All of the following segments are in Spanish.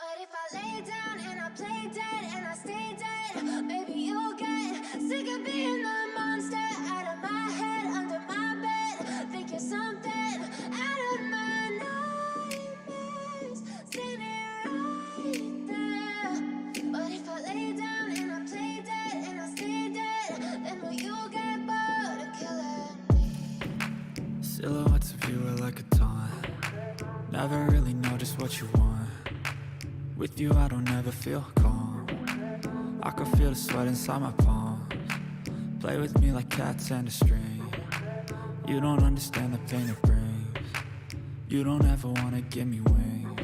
But if I lay down and I play dead and I stay dead, maybe you'll get sick of being the monster out of my head, under my bed. Think you're something out of my nightmares, standing right there. But if I lay down and I play dead and I stay dead, then will you get bored of killing me? Silhouettes of you are like a taunt. Never really know just what you want. With you I don't ever feel calm. I can feel the sweat inside my palms. Play with me like cats and a string. You don't understand the pain it brings. You don't ever wanna give me wings.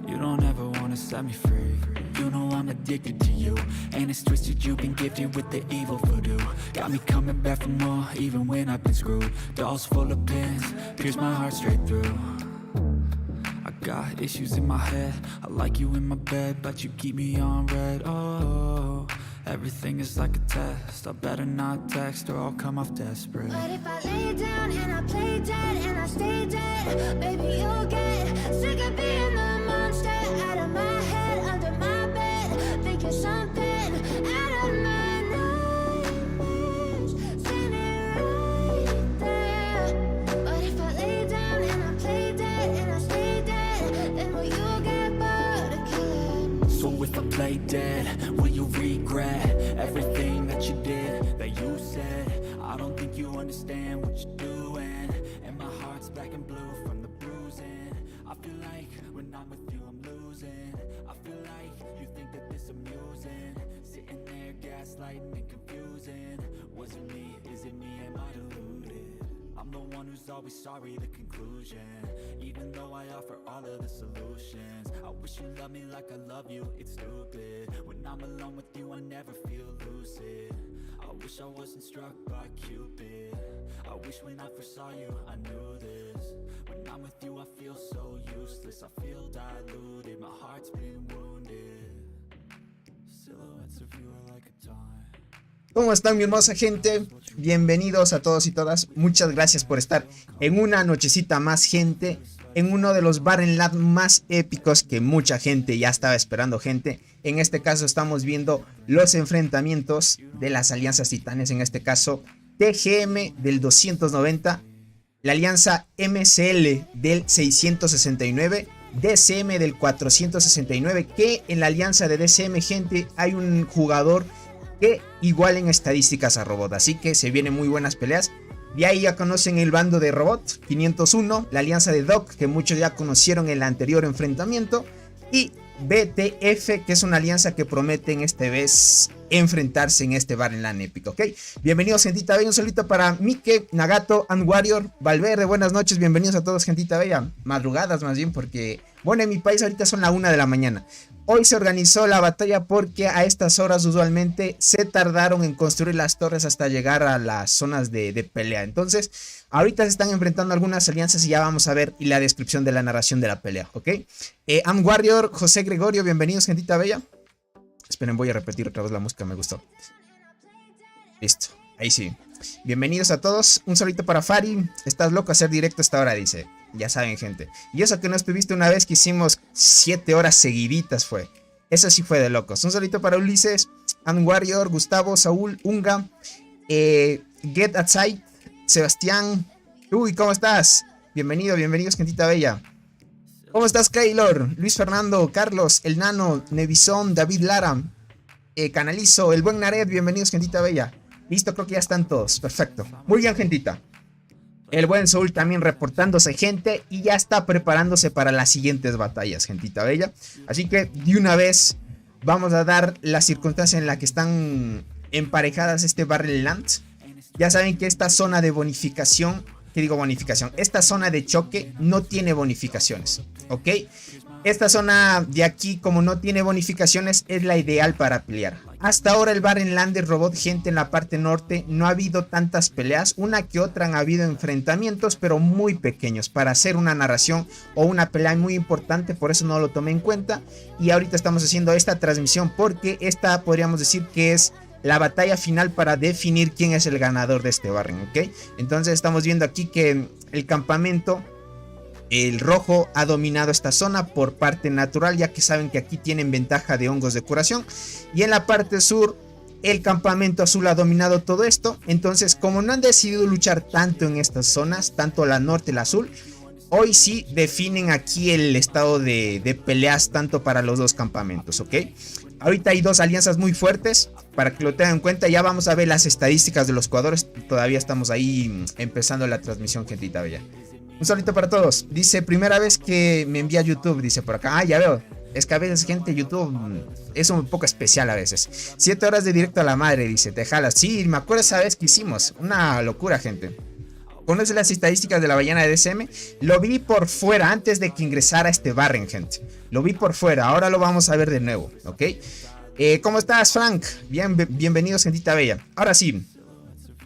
You don't ever wanna set me free. You know I'm addicted to you, and it's twisted, you've been gifted with the evil voodoo. Got me coming back for more, even when I've been screwed. Dolls full of pins, pierce my heart straight through. I got issues in my head, I like you in my bed, but you keep me on red. Oh, everything is like a test, I better not text or I'll come off desperate. But if I lay down and I play dead and I stay dead, baby you'll get sick of being the monster out of my head, under my bed. Think you're something out of my nightmares, standing right there. But if I lay down and I play dead and I stay dead, then will you get bored of killing me? So if I play dead, will you regret everything that you did, that you said? I don't think you understand what you're doing, and my heart's black and blue from the bruising. I feel like when I'm with you I'm losing. I feel like you think that this amusing, sitting there gaslighting and confusing. Was it me? Is it me? Am I deluded? I'm the one who's always sorry, the conclusion. Even though I offer all of the solutions, I wish you loved me like I love you, it's stupid. When I'm alone with you I never feel lucid. I wish I wasn't struck by Cupid. I wish when I first saw you I knew this. When I'm with you I feel so useless, I feel diluted, my heart's been wounded. Silhouettes of you are like a taunt. ¿Cómo están mi hermosa gente? Bienvenidos a todos y todas. Muchas gracias por estar en una nochecita más, gente. En uno de los Barren Land más épicos que mucha gente ya estaba esperando, gente. En este caso estamos viendo los enfrentamientos de las alianzas titanes. En este caso TGM del 290, la alianza MCL del 669, DCM del 469. Que en la alianza de DCM, gente, hay un jugador que igual en estadísticas a Robot, así que se vienen muy buenas peleas. De ahí ya conocen el bando de Robot 501, la alianza de Doc, que muchos ya conocieron en el anterior enfrentamiento, y BTF, que es una alianza que prometen esta vez enfrentarse en este Barren Land épico, ¿ok? Bienvenidos, gentita bella, un saludito para Mike, Nagato, and Warrior, Valverde, buenas noches, bienvenidos a todos, gentita bella, madrugadas más bien, porque, bueno, en mi país ahorita son la 1 de la mañana. Hoy se organizó la batalla porque a estas horas usualmente se tardaron en construir las torres hasta llegar a las zonas de pelea. Entonces, ahorita se están enfrentando algunas alianzas y ya vamos a ver y la descripción de la narración de la pelea, ¿ok? Am Warrior, José Gregorio, bienvenidos, gentita bella. Esperen, voy a repetir otra vez la música, me gustó. Listo, ahí sí. Bienvenidos a todos, un saludito para Fari. Estás loco a hacer directo a esta hora, dice. Ya saben, gente. Y eso que no estuviste una vez que hicimos 7 horas seguiditas fue. Eso sí fue de locos. Un saludito para Ulises, Am Warrior, Gustavo, Saúl, Unga, Get Outside, Sebastián. Uy, ¿cómo estás? Bienvenidos, gentita bella. ¿Cómo estás, Keylor? Luis Fernando, Carlos, El Nano, Nevison, David Lara, Canalizo, El Buen Nared, bienvenidos, gentita bella. Listo, creo que ya están todos, perfecto. Muy bien, gentita. El buen Soul también reportándose, gente, y ya está preparándose para las siguientes batallas, gentita bella. Así que de una vez vamos a dar la circunstancia en la que están emparejadas este Barren Land. Ya saben que esta zona de bonificación, ¿qué digo bonificación? Esta zona de choque no tiene bonificaciones, ¿ok? Esta zona de aquí, como no tiene bonificaciones, es la ideal para pelear. Hasta ahora el Barren Land de Robot, gente, en la parte norte no ha habido tantas peleas. Una que otra han habido enfrentamientos, pero muy pequeños para hacer una narración o una pelea muy importante. Por eso no lo tomé en cuenta. Y ahorita estamos haciendo esta transmisión porque esta podríamos decir que es la batalla final para definir quién es el ganador de este Barren, ¿ok? Entonces estamos viendo aquí que el campamento El rojo ha dominado esta zona por parte natural, ya que saben que aquí tienen ventaja de hongos de curación. Y en la parte sur, el campamento azul ha dominado todo esto. Entonces, como no han decidido luchar tanto en estas zonas, tanto la norte y la azul, hoy sí definen aquí el estado de peleas tanto para los dos campamentos, ¿ok? Ahorita hay dos alianzas muy fuertes, para que lo tengan en cuenta. Ya vamos a ver las estadísticas de los jugadores. Todavía estamos ahí empezando la transmisión, gentita bella. Un saludito para todos. Dice, primera vez que me envía YouTube, dice por acá. Ah, ya veo. Es que a veces, gente, YouTube es un poco especial a veces. 7 horas de directo a la madre, dice, te jalas. Sí, me acuerdo esa vez que hicimos. Una locura, gente. ¿Conoce las estadísticas de la ballena de DSM? Lo vi por fuera antes de que ingresara este Barren, gente. Lo vi por fuera, ahora lo vamos a ver de nuevo, ¿ok? ¿Cómo estás, Frank? Bienvenidos, gentita bella. Ahora sí,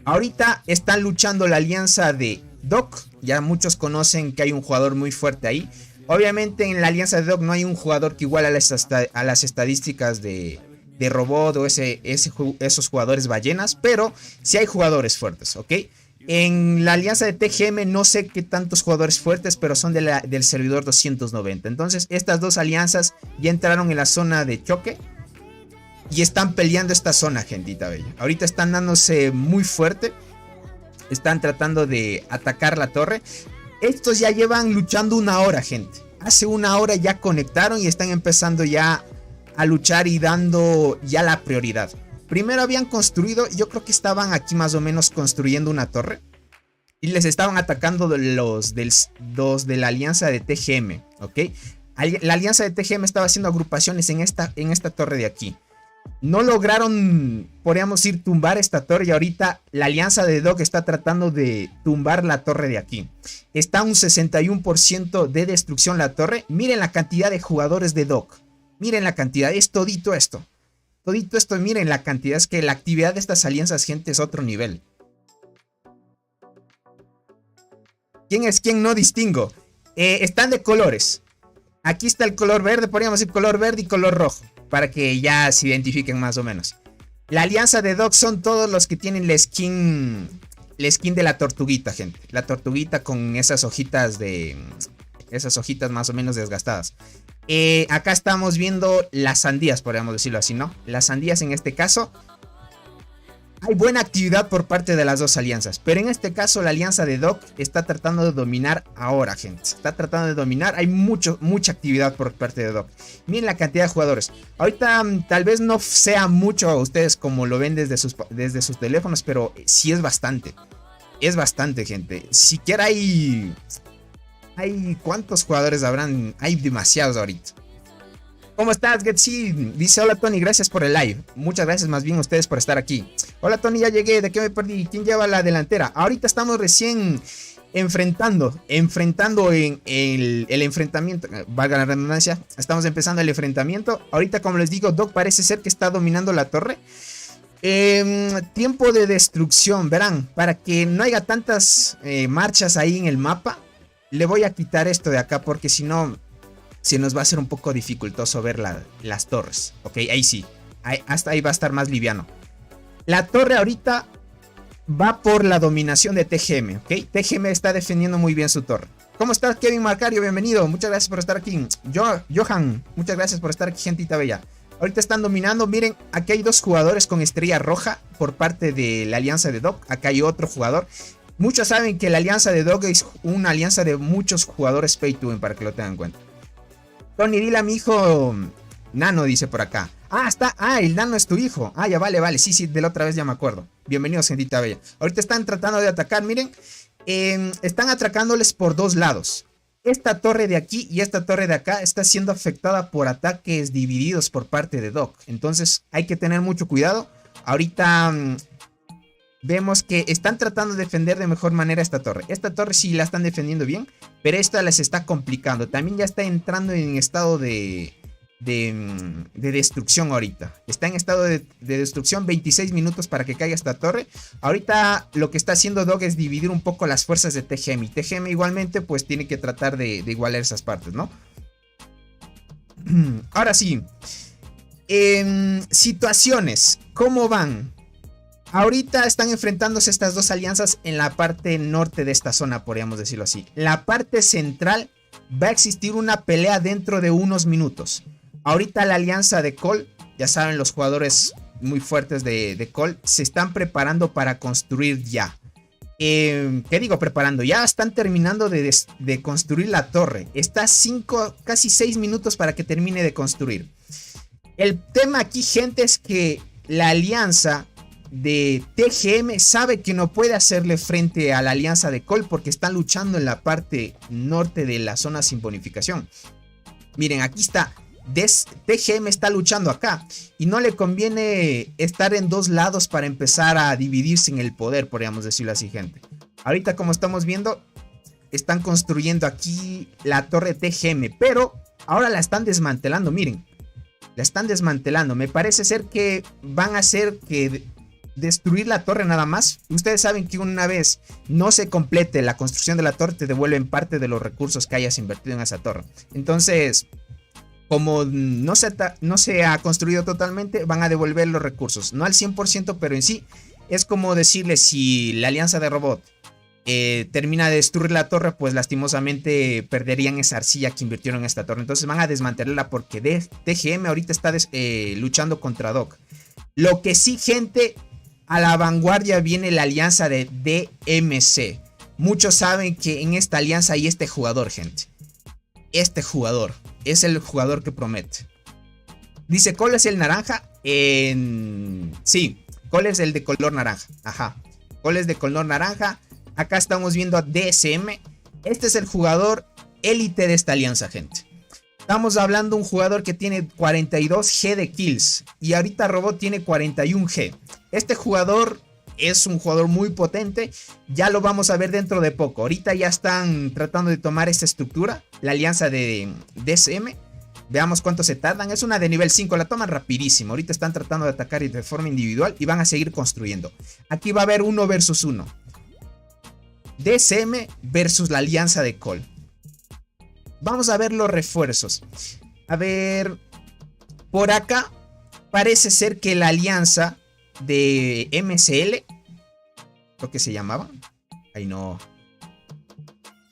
ahorita están luchando la alianza de Doc. Ya muchos conocen que hay un jugador muy fuerte ahí. Obviamente en la alianza de Doc no hay un jugador que iguale a las estadísticas de Robot o esos jugadores ballenas, pero sí hay jugadores fuertes, ¿ok? En la alianza de TGM no sé qué tantos jugadores fuertes, pero son del servidor 290. Entonces estas dos alianzas ya entraron en la zona de choque y están peleando esta zona, gentita bella. Ahorita están dándose muy fuerte. Están tratando de atacar la torre. Estos ya llevan luchando 1 hora, gente. Hace 1 hora ya conectaron y están empezando ya a luchar y dando ya la prioridad. Primero habían construido, yo creo que estaban aquí más o menos construyendo una torre. Y les estaban atacando los de la alianza de TGM, ¿ok? La alianza de TGM estaba haciendo agrupaciones en esta torre de aquí. No lograron, podríamos decir, tumbar esta torre. Y ahorita la alianza de Doc está tratando de tumbar la torre de aquí. Está un 61% de destrucción la torre. Miren la cantidad de jugadores de Doc. Miren la cantidad, es todito esto. Todito esto, miren la cantidad. Es que la actividad de estas alianzas, gente, es otro nivel. ¿Quién es quién? No distingo. Están de colores. Aquí está el color verde, podríamos decir color verde y color rojo, para que ya se identifiquen más o menos. La alianza de Doc son todos los que tienen la skin de la tortuguita, gente. La tortuguita con esas hojitas más o menos desgastadas. Acá estamos viendo las sandías, podríamos decirlo así, ¿no? Las sandías en este caso. Hay buena actividad por parte de las dos alianzas, pero en este caso la alianza de Doc está tratando de dominar ahora, gente. Está tratando de dominar, hay mucha actividad por parte de Doc. Miren la cantidad de jugadores. Ahorita tal vez no sea mucho a ustedes como lo ven desde sus teléfonos, pero sí es bastante. Es bastante, gente. Siquiera hay... ¿Cuántos jugadores habrán? Hay demasiados ahorita. ¿Cómo estás, Getsi? Dice, hola Tony, gracias por el live. Muchas gracias más bien a ustedes por estar aquí. Hola Tony, ya llegué, ¿de qué me perdí? ¿Quién lleva la delantera? Ahorita estamos recién enfrentando en el enfrentamiento, valga la redundancia. Estamos empezando el enfrentamiento. Ahorita, como les digo, Doc parece ser que está dominando la torre. Tiempo de destrucción, verán, para que no haya tantas marchas ahí en el mapa. Le voy a quitar esto de acá porque si no se nos va a hacer un poco dificultoso ver las torres. Ok, ahí sí. Hasta ahí va a estar más liviano. La torre ahorita va por la dominación de TGM. Ok, TGM está defendiendo muy bien su torre. ¿Cómo estás, Kevin Marcario? Bienvenido. Muchas gracias por estar aquí. Johan, muchas gracias por estar aquí, gentita bella. Ahorita están dominando. Miren, aquí hay dos jugadores con estrella roja por parte de la alianza de Doc. Acá hay otro jugador. Muchos saben que la alianza de Doc es una alianza de muchos jugadores pay to win, para que lo tengan en cuenta. Tony, dile a mi hijo Nano, dice por acá. El Nano es tu hijo. Ya vale. Sí, de la otra vez ya me acuerdo. Bienvenidos, gentita bella. Ahorita están tratando de atacar, miren. Están atacándoles por dos lados. Esta torre de aquí y esta torre de acá está siendo afectada por ataques divididos por parte de Doc. Entonces hay que tener mucho cuidado. Ahorita vemos que están tratando de defender de mejor manera esta torre. Esta torre sí la están defendiendo bien, pero esta les está complicando. También ya está entrando en estado de destrucción ahorita. Está en estado de destrucción. 26 minutos para que caiga esta torre. Ahorita lo que está haciendo Doc es dividir un poco las fuerzas de TGM. Y TGM igualmente pues tiene que tratar de igualar esas partes, ¿no? Ahora sí. Situaciones. ¿Cómo van? Ahorita están enfrentándose estas dos alianzas en la parte norte de esta zona, podríamos decirlo así. La parte central va a existir una pelea dentro de unos minutos. Ahorita la alianza de Cole, ya saben, los jugadores muy fuertes de Cole se están preparando para construir ya. ¿Qué digo preparando? Ya están terminando de construir la torre. Está 5, casi 6 minutos para que termine de construir. El tema aquí, gente, es que la alianza de TGM sabe que no puede hacerle frente a la alianza de Cole porque están luchando en la parte norte de la zona sin bonificación. Miren, aquí está. TGM está luchando acá y no le conviene estar en dos lados para empezar a dividirse en el poder, podríamos decirlo así, gente. Ahorita, como estamos viendo, están construyendo aquí la torre TGM, pero ahora la están desmantelando. Miren, la están desmantelando. Me parece ser que van a hacer que destruir la torre nada más. Ustedes saben que una vez no se complete la construcción de la torre, te devuelven parte de los recursos que hayas invertido en esa torre. Entonces, como no se ha construido totalmente, van a devolver los recursos. No al 100%, pero en sí es como decirle, si la alianza de robot termina de destruir la torre, pues lastimosamente perderían esa arcilla que invirtieron en esta torre. Entonces van a desmantelarla porque TGM ahorita está luchando contra Doc. Lo que sí, gente, a la vanguardia viene la alianza de DMC. Muchos saben que en esta alianza hay este jugador, gente. Este jugador es el jugador que promete. Dice, ¿Cole es el naranja? Sí, Cole es el de color naranja. Ajá, Cole es de color naranja. Acá estamos viendo a DSM. Este es el jugador élite de esta alianza, gente. Estamos hablando de un jugador que tiene 42G de kills. Y ahorita Robot tiene 41G. Este jugador es un jugador muy potente. Ya lo vamos a ver dentro de poco. Ahorita ya están tratando de tomar esta estructura, la alianza de DSM. Veamos cuánto se tardan. Es una de nivel 5, la toman rapidísimo. Ahorita están tratando de atacar de forma individual y van a seguir construyendo. Aquí va a haber 1 versus 1. DSM versus la alianza de Cole. Vamos a ver los refuerzos. A ver, por acá parece ser que la alianza de MCL, creo que se llamaba. Ay, no.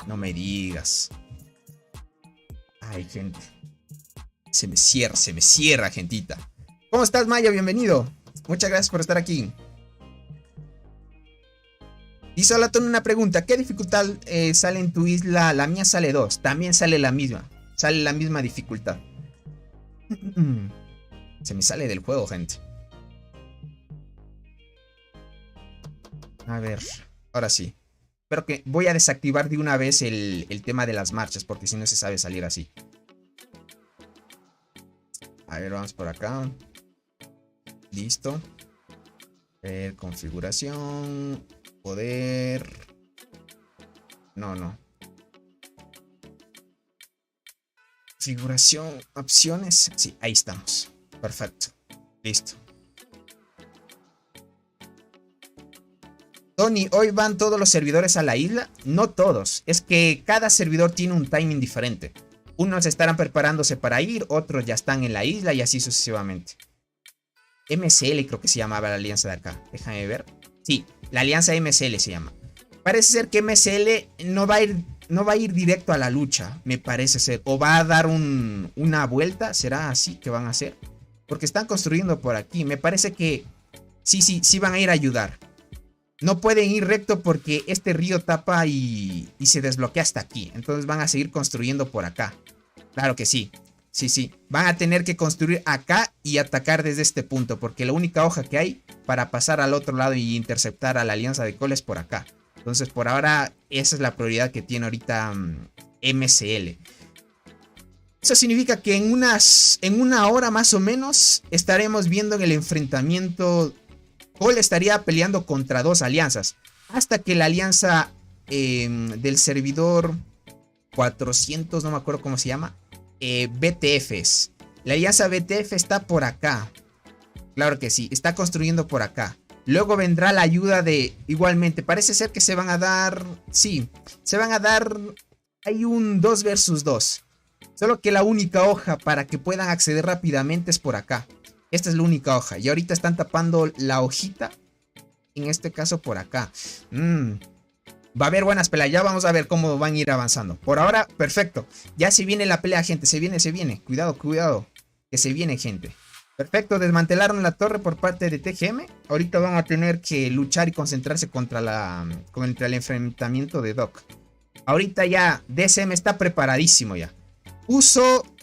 No me digas. Ay, gente. Se me cierra, gentita. ¿Cómo estás, Maya? Bienvenido. Muchas gracias por estar aquí. Y solo tengo una pregunta. ¿Qué dificultad sale en tu isla? La mía sale 2. También sale la misma. Sale la misma dificultad. Se me sale del juego, gente. A ver, ahora sí. Pero que voy a desactivar de una vez el tema de las marchas, porque si no se sabe salir así. A ver, vamos por acá. Listo. Configuración. Poder. No. Configuración. Opciones. Sí, ahí estamos. Perfecto. Listo. Tony, ¿hoy van todos los servidores a la isla? No todos, es que cada servidor tiene un timing diferente. Unos estarán preparándose para ir, otros ya están en la isla y así sucesivamente. MCL creo que se llamaba la alianza de acá, déjame ver. Sí, la alianza MCL se llama. Parece ser que MCL no va a ir directo a la lucha, me parece ser. O va a dar una vuelta, ¿será así que van a hacer? Porque están construyendo por aquí, me parece que sí van a ir a ayudar. No pueden ir recto porque este río tapa y se desbloquea hasta aquí. Entonces van a seguir construyendo por acá. Claro que sí. Sí. Van a tener que construir acá y atacar desde este punto. Porque la única hoja que hay para pasar al otro lado y interceptar a la alianza de Cole es por acá. Entonces por ahora esa es la prioridad que tiene ahorita MCL. Eso significa que en una hora más o menos estaremos viendo en el enfrentamiento. Cole estaría peleando contra dos alianzas. Hasta que la alianza del servidor 400, no me acuerdo cómo se llama. BTFs. La alianza BTF está por acá. Claro que sí, está construyendo por acá. Luego vendrá la ayuda de... Igualmente, parece ser que se van a dar... Sí, se van a dar... Hay un 2 versus 2. Solo que la única hoja para que puedan acceder rápidamente es por acá. Esta es la única hoja. Y ahorita están tapando la hojita en este caso por acá. Va a haber buenas peleas, ya vamos a ver cómo van a ir avanzando. Por ahora, perfecto. Ya se viene la pelea, gente, se viene. Cuidado, que se viene, gente. Perfecto, desmantelaron la torre por parte de TGM. Ahorita van a tener que luchar y concentrarse contra el enfrentamiento de Doc. Ahorita ya DSM está preparadísimo ya.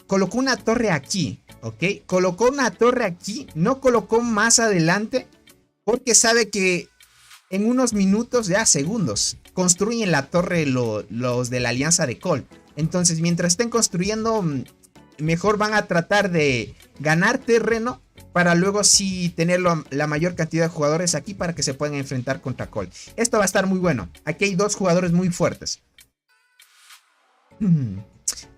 Colocó una torre aquí, ¿ok? Colocó una torre aquí, no colocó más adelante porque sabe que en unos minutos, ya segundos, construyen la torre los de la alianza de Cole. Entonces, mientras estén construyendo, mejor van a tratar de ganar terreno para luego sí tener la mayor cantidad de jugadores aquí para que se puedan enfrentar contra Cole. Esto va a estar muy bueno. Aquí hay dos jugadores muy fuertes.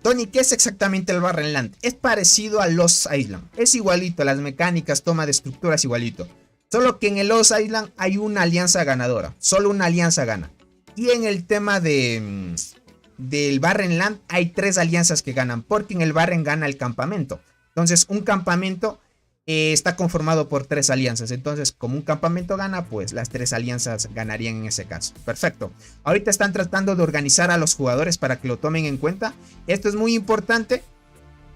Tony, ¿qué es exactamente el Barren Land? Es parecido a Lost Island. Es igualito, las mecánicas, toma de estructuras igualito. Solo que en el Lost Island hay una alianza ganadora. Solo una alianza gana. Y en el tema del Barren Land hay 3 alianzas que ganan. Porque en el Barren gana el campamento. Entonces un campamento está conformado por 3 alianzas. Entonces como un campamento gana, pues las 3 alianzas ganarían en ese caso. Perfecto. Ahorita están tratando de organizar a los jugadores para que lo tomen en cuenta. Esto es muy importante.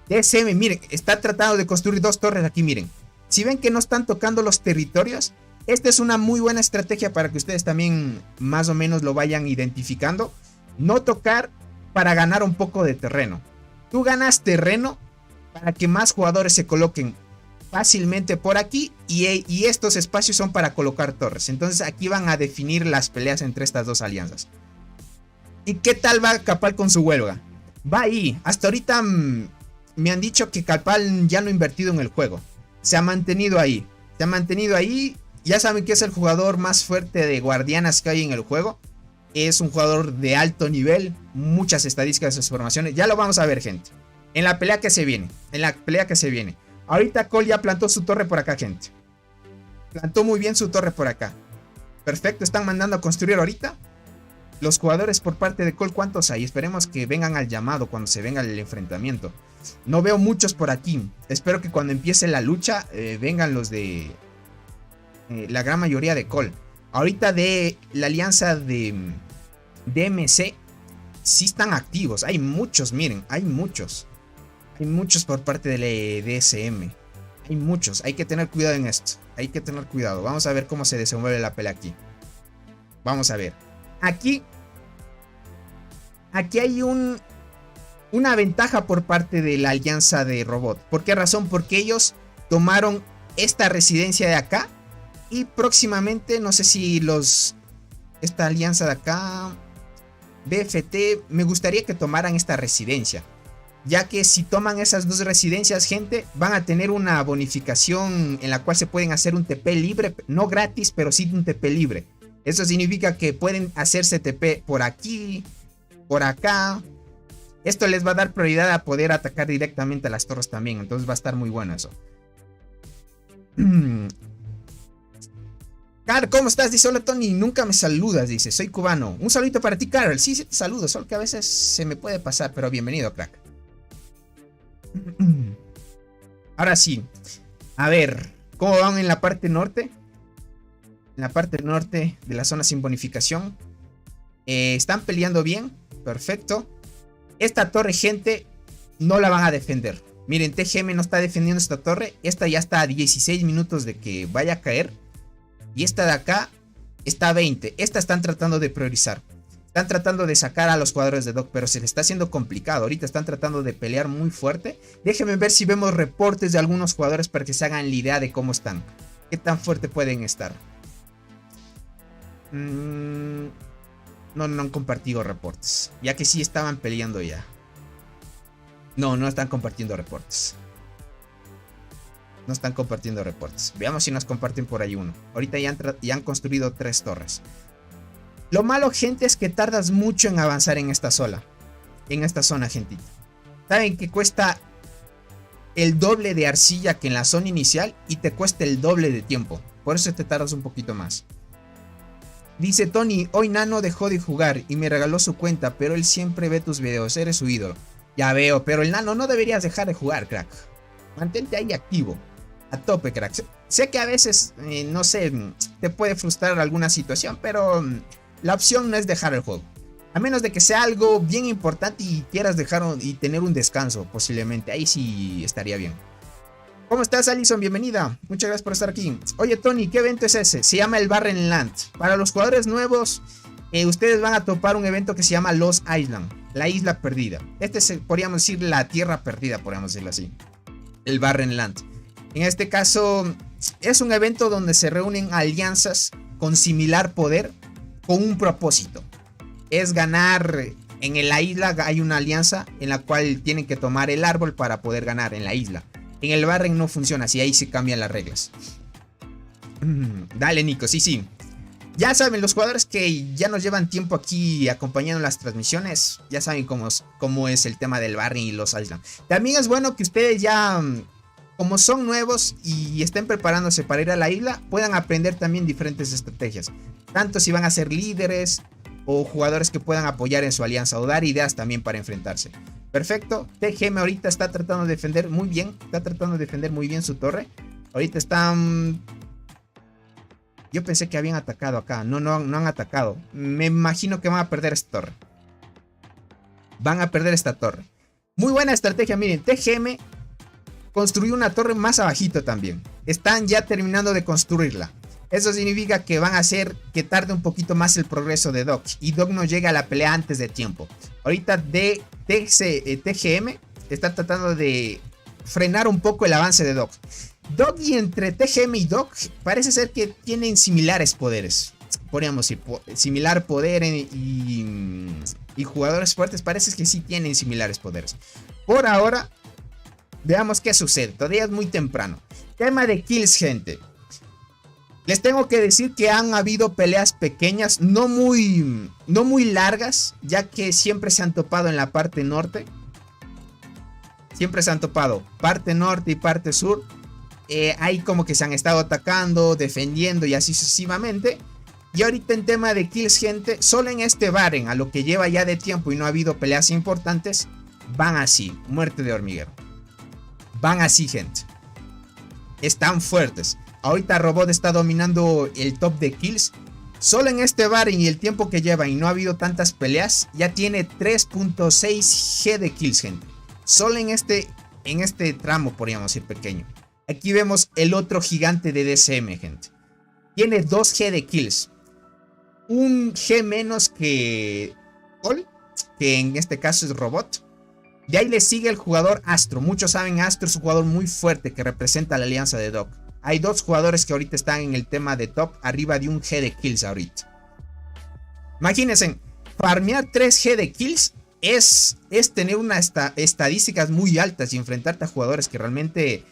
DSM, miren, está tratando de construir 2 torres aquí, miren. Si ven que no están tocando los territorios, esta es una muy buena estrategia para que ustedes también más o menos lo vayan identificando. No tocar para ganar un poco de terreno. Tú ganas terreno para que más jugadores se coloquen fácilmente por aquí y estos espacios son para colocar torres. Entonces aquí van a definir las peleas entre estas dos alianzas. ¿Y qué tal va Capal con su huelga? Va ahí. Hasta ahorita me han dicho que Capal ya no ha invertido en el juego. Se ha mantenido ahí. Ya saben que es el jugador más fuerte de guardianas que hay en el juego. Es un jugador de alto nivel. Muchas estadísticas de sus formaciones. Ya lo vamos a ver, gente. En la pelea que se viene. Ahorita Cole ya plantó su torre por acá, gente. Plantó muy bien su torre por acá. Perfecto, están mandando a construir ahorita. Los jugadores por parte de Cole, ¿cuántos hay? Esperemos que vengan al llamado cuando se venga el enfrentamiento. No veo muchos por aquí. Espero que cuando empiece la lucha vengan los de la gran mayoría de Cole. Ahorita de la alianza de DMC sí están activos. Hay muchos, miren, hay muchos. Hay muchos por parte de DSM. Hay muchos. Hay que tener cuidado en esto. Hay que tener cuidado. Vamos a ver cómo se desenvuelve la pelea aquí. Vamos a ver. Aquí hay una ventaja por parte de la alianza de Robot. ¿Por qué razón? Porque ellos tomaron esta residencia de acá. Y próximamente, no sé si esta alianza de acá, BFT, me gustaría que tomaran esta residencia. Ya que si toman esas 2 residencias, gente, van a tener una bonificación en la cual se pueden hacer un TP libre. No gratis, pero sí un TP libre. Eso significa que pueden hacerse TP por aquí, por acá. Esto les va a dar prioridad a poder atacar directamente a las torres también. Entonces va a estar muy bueno eso. Carl, ¿cómo estás? Dice, hola Tony, nunca me saludas, dice, soy cubano. Un saludito para ti, Carl. Sí, te saludo, solo que a veces se me puede pasar, pero bienvenido, crack. Ahora sí, a ver, ¿cómo van en la parte norte? En la parte norte de la zona sin bonificación. Están peleando bien, perfecto. Esta torre, gente, no la van a defender. Miren, TGM no está defendiendo esta torre. Esta ya está a 16 minutos de que vaya a caer. Y esta de acá está a 20. Esta están tratando de priorizar. Están tratando de sacar a los jugadores de Doc, pero se les está haciendo complicado. Ahorita están tratando de pelear muy fuerte. Déjenme ver si vemos reportes de algunos jugadores para que se hagan la idea de cómo están. Qué tan fuerte pueden estar. No han compartido reportes. Ya que sí estaban peleando ya. No están compartiendo reportes. No están compartiendo reportes. Veamos si nos comparten por ahí uno. Ahorita ya han construido 3 torres. Lo malo, gente, es que tardas mucho en avanzar en esta zona. Gentita. Saben que cuesta el doble de arcilla que en la zona inicial y te cuesta el doble de tiempo. Por eso te tardas un poquito más. Dice Tony, hoy Nano dejó de jugar y me regaló su cuenta, pero él siempre ve tus videos, eres su ídolo. Ya veo, pero el Nano no deberías dejar de jugar, crack. Mantente ahí activo. A tope, crack. Sé que a veces, no sé, te puede frustrar alguna situación, pero la opción no es dejar el juego. A menos de que sea algo bien importante y quieras dejar y tener un descanso, posiblemente. Ahí sí estaría bien. ¿Cómo estás, Alison? Bienvenida. Muchas gracias por estar aquí. Oye, Tony, ¿qué evento es ese? Se llama el Barren Land. Para los jugadores nuevos, ustedes van a topar un evento que se llama Lost Island, la isla perdida. Este es, podríamos decir, la tierra perdida, podríamos decirlo así. El Barren Land. En este caso, es un evento donde se reúnen alianzas con similar poder, con un propósito. Es ganar. En la isla hay una alianza en la cual tienen que tomar el árbol para poder ganar en la isla. En el Barren no funciona así, ahí sí cambian las reglas. Dale, Nico, sí. Ya saben, los jugadores que ya nos llevan tiempo aquí acompañando las transmisiones, ya saben cómo es el tema del Barren y los Island. También es bueno que ustedes ya, como son nuevos y estén preparándose para ir a la isla, puedan aprender también diferentes estrategias. Tanto si van a ser líderes o jugadores que puedan apoyar en su alianza o dar ideas también para enfrentarse. Perfecto. TGM ahorita está tratando de defender muy bien. Está tratando de defender muy bien su torre. Ahorita están... Yo pensé que habían atacado acá. No han atacado. Me imagino que van a perder esta torre. Van a perder esta torre. Muy buena estrategia. Miren, TGM construyó una torre más abajito también. Están ya terminando de construirla. Eso significa que van a hacer que tarde un poquito más el progreso de Doc. Y Doc no llega a la pelea antes de tiempo. Ahorita TGM está tratando de frenar un poco el avance de Doc. Doc, y entre TGM y Doc parece ser que tienen similares poderes. Podríamos decir, similar poder y jugadores fuertes parece que sí tienen similares poderes. Por ahora, veamos qué sucede. Todavía es muy temprano. Tema de kills, gente. Les tengo que decir que han habido peleas pequeñas, no muy largas, ya que siempre se han topado en la parte norte. Siempre se han topado parte norte y parte sur. Ahí como que se han estado atacando, defendiendo y así sucesivamente. Y ahorita en tema de kills, gente, solo en este Barren, a lo que lleva ya de tiempo y no ha habido peleas importantes, van así, muerte de hormiguero. Van así, gente. Están fuertes. Ahorita Robot está dominando el top de kills. Solo en este Barren y el tiempo que lleva y no ha habido tantas peleas, ya tiene 3.6 G de kills, gente. Solo en este tramo, podríamos decir, pequeño. Aquí vemos el otro gigante de DCM, gente. Tiene 2 G de kills. Un G menos que Cole, que en este caso es Robot. De ahí le sigue el jugador Astro. Muchos saben, Astro es un jugador muy fuerte que representa la alianza de Doc. Hay dos jugadores que ahorita están en el tema de top, arriba de un G de kills ahorita. Imagínense, farmear 3 G de kills es tener unas estadísticas muy altas y enfrentarte a jugadores que realmente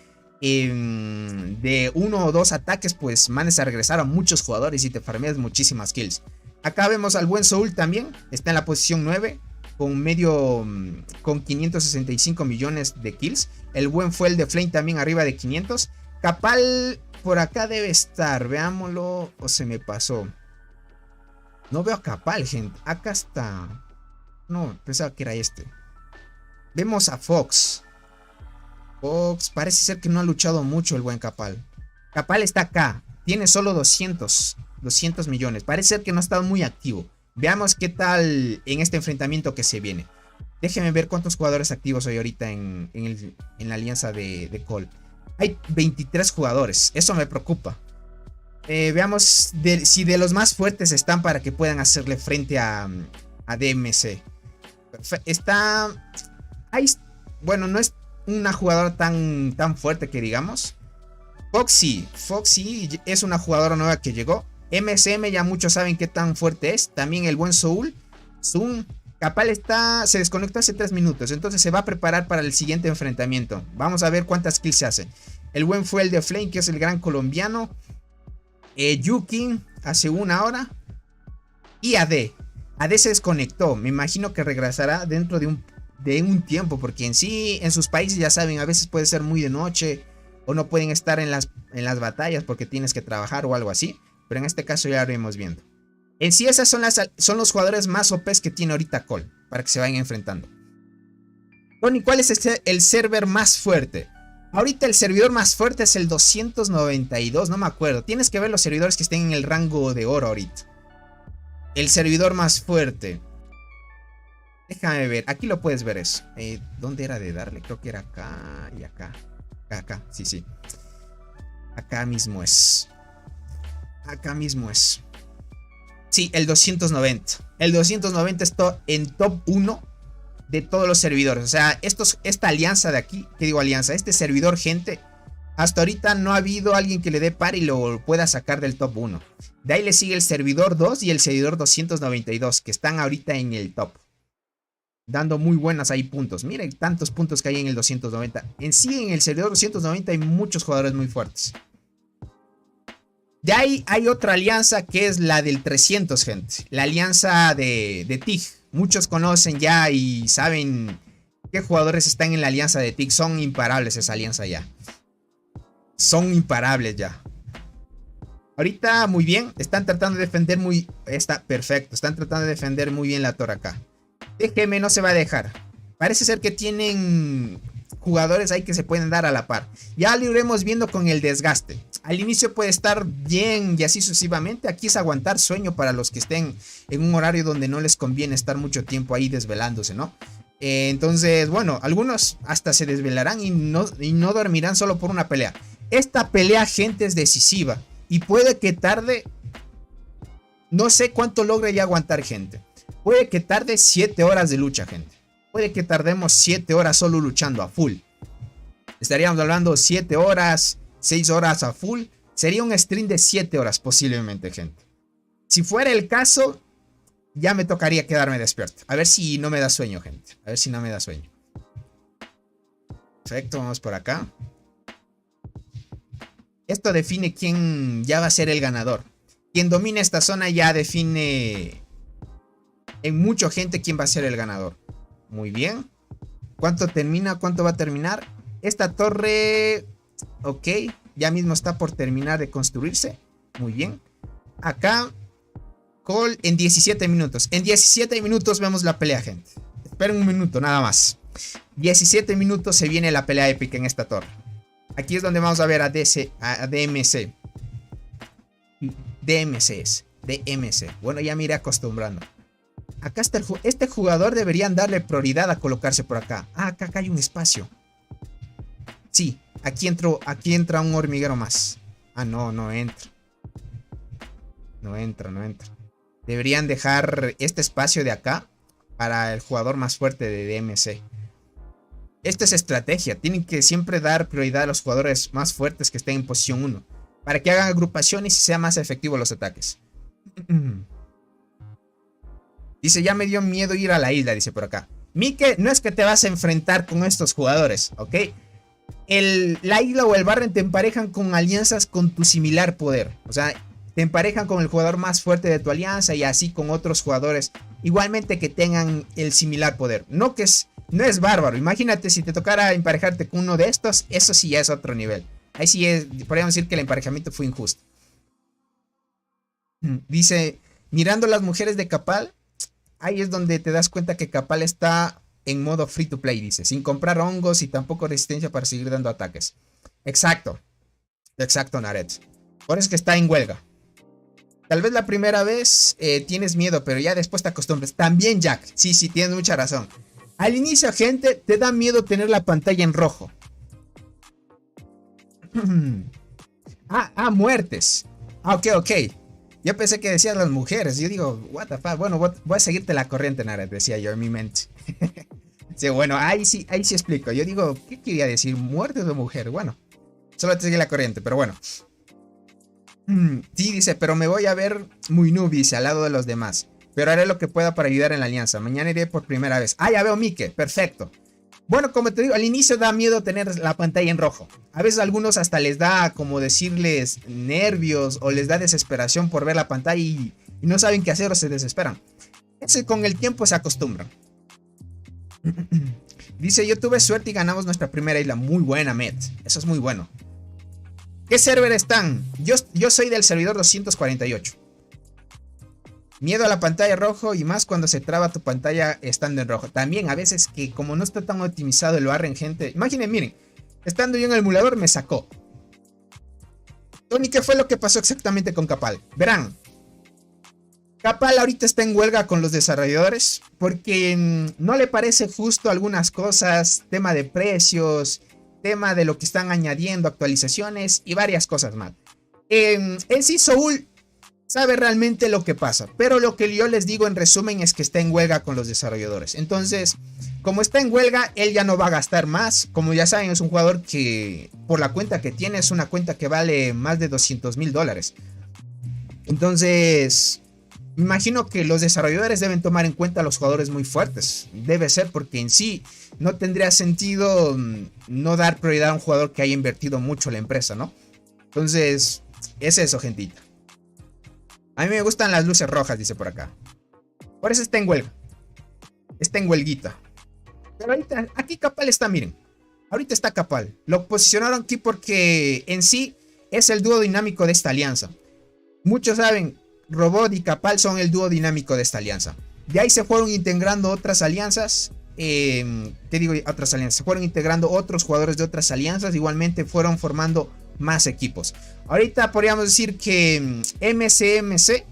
de 1 o 2 ataques pues mandes a regresar a muchos jugadores y te farmeas muchísimas kills. Acá vemos al buen Soul también, está en la posición 9 con 565 millones de kills. El buen fue el de Flame también arriba de 500. Capal por acá debe estar, veámoslo, o se me pasó. No veo a Capal, gente, acá está. No, pensaba que era este. Vemos a Fox. Fox, parece ser que no ha luchado mucho el buen Capal. Capal está acá, tiene solo 200 millones, parece ser que no ha estado muy activo. Veamos qué tal en este enfrentamiento que se viene. Déjenme ver cuántos jugadores activos hay ahorita en la alianza de Cole. Hay 23 jugadores, eso me preocupa. Veamos si de los más fuertes están para que puedan hacerle frente a DMC. Bueno, no es una jugadora tan fuerte que digamos. Foxy es una jugadora nueva que llegó. MSM ya muchos saben qué tan fuerte es. También el buen Soul. Zoom. Capal se desconectó hace 3 minutos. Entonces se va a preparar para el siguiente enfrentamiento. Vamos a ver cuántas kills se hacen. El buen fue el de Flame, que es el gran colombiano. Yuki hace 1 hora. Y AD se desconectó. Me imagino que regresará dentro de un tiempo. Porque en sí, en sus países ya saben, a veces puede ser muy de noche. O no pueden estar en las batallas porque tienes que trabajar o algo así. Pero en este caso ya lo iremos viendo. En sí esas son los jugadores más OPs que tiene ahorita Cole. Para que se vayan enfrentando. Tony, ¿cuál es el server más fuerte? Ahorita el servidor más fuerte es el 292, no me acuerdo. Tienes que ver los servidores que estén en el rango de oro ahorita. El servidor más fuerte. Déjame ver, aquí lo puedes ver eso. ¿Dónde era de darle? Creo que era acá y acá. Acá, sí, sí. Acá mismo es. Acá mismo es. Sí, el 290. El 290 está en top 1 de todos los servidores. O sea, esta alianza de aquí, ¿qué digo alianza? Este servidor, gente, hasta ahorita no ha habido alguien que le dé par y lo pueda sacar del top 1. De ahí le sigue el servidor 2 y el servidor 292, que están ahorita en el top. Dando muy buenas ahí puntos. Miren tantos puntos que hay en el 290. En sí, en el servidor 290 hay muchos jugadores muy fuertes. De ahí hay otra alianza que es la del 300, gente. La alianza de TIG. Muchos conocen ya y saben qué jugadores están en la alianza de TIG. Son imparables esa alianza ya. Son imparables ya. Ahorita muy bien. Están tratando de defender muy... Está perfecto. Están tratando de defender muy bien la torre acá. DGM no se va a dejar. Parece ser que tienen jugadores ahí que se pueden dar a la par. Ya lo iremos viendo con el desgaste. Al inicio puede estar bien y así sucesivamente. Aquí es aguantar sueño para los que estén en un horario donde no les conviene estar mucho tiempo ahí desvelándose, ¿no? Entonces, bueno, algunos hasta se desvelarán y no dormirán solo por una pelea. Esta pelea, gente, es decisiva. Y puede que tarde... No sé cuánto logre ya aguantar, gente. Puede que tarde 7 horas de lucha, gente. Puede que tardemos 7 horas solo luchando a full. Estaríamos hablando 7 horas, 6 horas a full. Sería un stream de 7 horas posiblemente, gente. Si fuera el caso, ya me tocaría quedarme despierto. A ver si no me da sueño, gente. A ver si no me da sueño. Perfecto, vamos por acá. Esto define quién ya va a ser el ganador. Quien domine esta zona ya define en mucha gente quién va a ser el ganador. Muy bien. ¿Cuánto termina? ¿Cuánto va a terminar? Esta torre... Ok. Ya mismo está por terminar de construirse. Muy bien. Acá. Call en 17 minutos. En 17 minutos vemos la pelea, gente. Esperen un minuto, nada más. 17 minutos se viene la pelea épica en esta torre. Aquí es donde vamos a ver a DMC. DMC es. DMC. Bueno, ya me iré acostumbrando. Acá está este jugador, deberían darle prioridad a colocarse por acá. Ah, acá hay un espacio. Sí, aquí entra un hormiguero más. Ah, no entra. No entra. Deberían dejar este espacio de acá para el jugador más fuerte de DMC. Esta es estrategia. Tienen que siempre dar prioridad a los jugadores más fuertes que estén en posición 1. Para que hagan agrupaciones y sea más efectivo los ataques. Dice, ya me dio miedo ir a la isla, dice por acá. Mike, no es que te vas a enfrentar con estos jugadores, ¿ok? La isla o el Barren te emparejan con alianzas con tu similar poder. O sea, te emparejan con el jugador más fuerte de tu alianza y así con otros jugadores igualmente que tengan el similar poder. No es bárbaro. Imagínate si te tocara emparejarte con uno de estos, eso sí ya es otro nivel. Ahí sí podríamos decir que el emparejamiento fue injusto. Dice, mirando las mujeres de Capal, ahí es donde te das cuenta que Capal está en modo free to play, dice. Sin comprar hongos y tampoco resistencia para seguir dando ataques. Exacto. Exacto, Naret. Por eso es que está en huelga. Tal vez la primera vez tienes miedo, pero ya después te acostumbras. También, Jack. Sí, tienes mucha razón. Al inicio, gente, te da miedo tener la pantalla en rojo. Muertes. Ok. Yo pensé que decías las mujeres. Yo digo, what the fuck. Bueno, voy a seguirte la corriente, Naret, decía yo en mi mente. Sí, bueno, ahí sí explico. Yo digo, ¿qué quería decir? ¿Muertes o mujer? Bueno, solo te seguí la corriente, pero bueno. Sí, dice, pero me voy a ver muy noob, dice, al lado de los demás. Pero haré lo que pueda para ayudar en la alianza. Mañana iré por primera vez. Ya veo Mike, perfecto. Bueno, como te digo, al inicio da miedo tener la pantalla en rojo. A veces a algunos hasta les da, como decirles, nervios o les da desesperación por ver la pantalla y no saben qué hacer o se desesperan. Ese con el tiempo se acostumbran. Dice, yo tuve suerte y ganamos nuestra primera isla. Muy buena, Met. Eso es muy bueno. ¿Qué server están? Yo soy del servidor 248. Miedo a la pantalla rojo y más cuando se traba tu pantalla estando en rojo. También a veces que como no está tan optimizado el barren, gente. Imaginen, miren. Estando yo en el emulador me sacó. Tony, ¿qué fue lo que pasó exactamente con Capal? Verán, Capal ahorita está en huelga con los desarrolladores porque no le parece justo algunas cosas, tema de precios, tema de lo que están añadiendo, actualizaciones y varias cosas más. En sí, Soul sabe realmente lo que pasa, pero lo que yo les digo en resumen es que está en huelga con los desarrolladores. Entonces, como está en huelga, él ya no va a gastar más. Como ya saben, es un jugador que por la cuenta que tiene es una cuenta que vale más de $200,000. Entonces, me imagino que los desarrolladores deben tomar en cuenta a los jugadores muy fuertes. Debe ser porque en sí no tendría sentido no dar prioridad a un jugador que haya invertido mucho en la empresa, ¿no? Entonces, es eso, gentita. A mí me gustan las luces rojas, dice por acá. Por eso está en huelga. Está en huelguita. Pero ahorita, aquí Capal está, miren. Ahorita está Capal. Lo posicionaron aquí porque en sí es el dúo dinámico de esta alianza. Muchos saben, Robot y Capal son el dúo dinámico de esta alianza. De ahí se fueron integrando otras alianzas. ¿Qué digo? Otras alianzas. Se fueron integrando otros jugadores de otras alianzas. Igualmente fueron formando más equipos. Ahorita podríamos decir que MCMC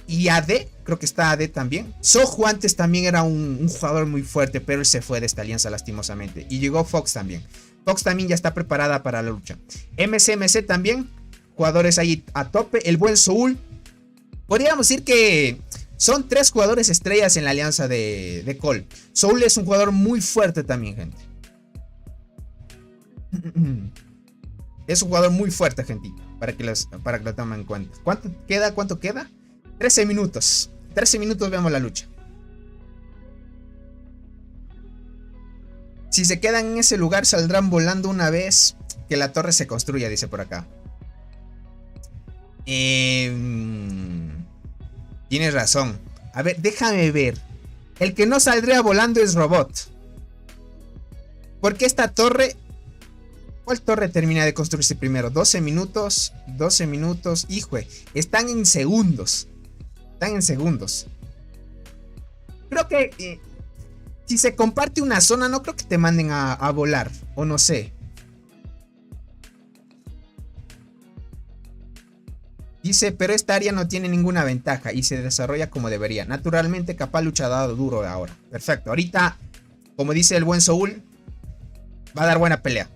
y AD, creo que está AD también. Soju antes también era un jugador muy fuerte, pero él se fue de esta alianza lastimosamente. Y llegó Fox también. Fox también ya está preparada para la lucha. MCMC también, jugadores ahí a tope. El buen Soul. Podríamos decir que son 3 jugadores estrellas en la alianza de Cole. Soul es un jugador muy fuerte también, gente. Es un jugador muy fuerte, gentita, para que lo tomen en cuenta. ¿Cuánto queda? 13 minutos. 13 minutos vemos la lucha. Si se quedan en ese lugar, saldrán volando una vez que la torre se construya, dice por acá. Tienes razón. A ver, déjame ver. El que no saldría volando es Robot. Porque esta torre... ¿Cuál torre termina de construirse primero? 12 minutos. 12 minutos. Hijo, están en segundos. Están en segundos. Creo que... si se comparte una zona, no creo que te manden a volar. O no sé. Dice, pero esta área no tiene ninguna ventaja y se desarrolla como debería. Naturalmente, Capal lucha dado duro ahora. Perfecto. Ahorita, como dice el buen Soul, va a dar buena pelea.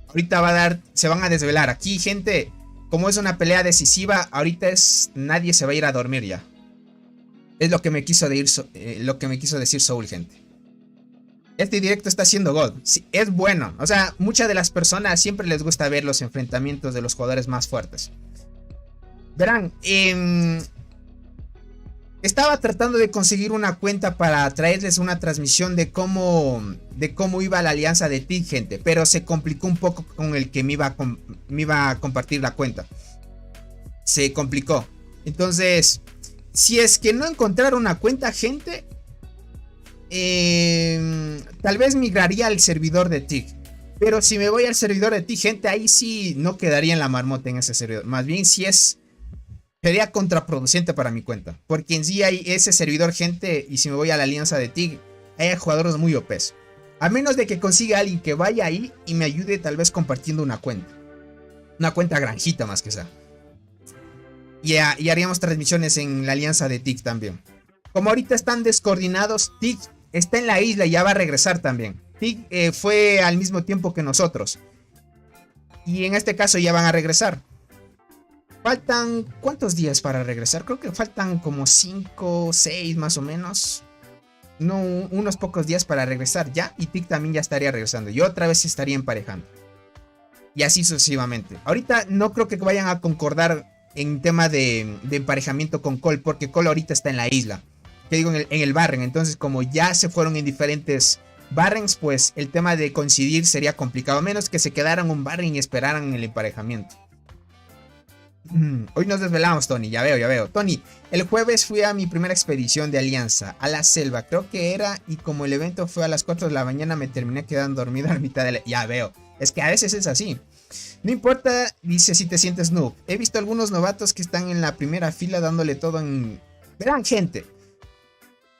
Ahorita va a dar, se van a desvelar. Aquí, gente, como es una pelea decisiva, ahorita nadie se va a ir a dormir ya. Es lo que me quiso decir Soul, gente. Este directo está siendo God. Sí, es bueno. O sea, muchas de las personas siempre les gusta ver los enfrentamientos de los jugadores más fuertes. Verán, estaba tratando de conseguir una cuenta para traerles una transmisión de cómo iba la alianza de TIG, gente. Pero se complicó un poco con el que me iba a compartir la cuenta. Se complicó. Entonces, si es que no encontraron una cuenta, gente, tal vez migraría al servidor de TIG. Pero si me voy al servidor de TIG, gente, ahí sí no quedaría en la marmota en ese servidor. Más bien sería contraproducente para mi cuenta. Porque en sí hay ese servidor, gente. Y si me voy a la alianza de TIG, hay jugadores muy OPs. A menos de que consiga a alguien que vaya ahí y me ayude tal vez compartiendo una cuenta. Una cuenta granjita más que sea. Y haríamos transmisiones en la alianza de TIG también. Como ahorita están descoordinados, TIG está en la isla y ya va a regresar también. TIG fue al mismo tiempo que nosotros. Y en este caso ya van a regresar. Faltan, ¿cuántos días para regresar? Creo que faltan como 5, 6 más o menos. No, unos pocos días para regresar ya. Y TIG también ya estaría regresando. Y otra vez se estaría emparejando. Y así sucesivamente. Ahorita no creo que vayan a concordar en tema de emparejamiento con Cole. Porque Cole ahorita está en la isla. Que digo, en el Barren. Entonces, como ya se fueron en diferentes Barrens, pues el tema de coincidir sería complicado. A menos que se quedaran un Barren y esperaran el emparejamiento. Hoy nos desvelamos, Tony, ya veo. Tony, el jueves fui a mi primera expedición de alianza, a la selva, creo que era, y como el evento fue a las 4 de la mañana, me terminé quedando dormido a la mitad de la... Ya veo, es que a veces es así. No importa, dice, si te sientes noob. He visto algunos novatos que están en la primera fila dándole todo en... Verán, gente,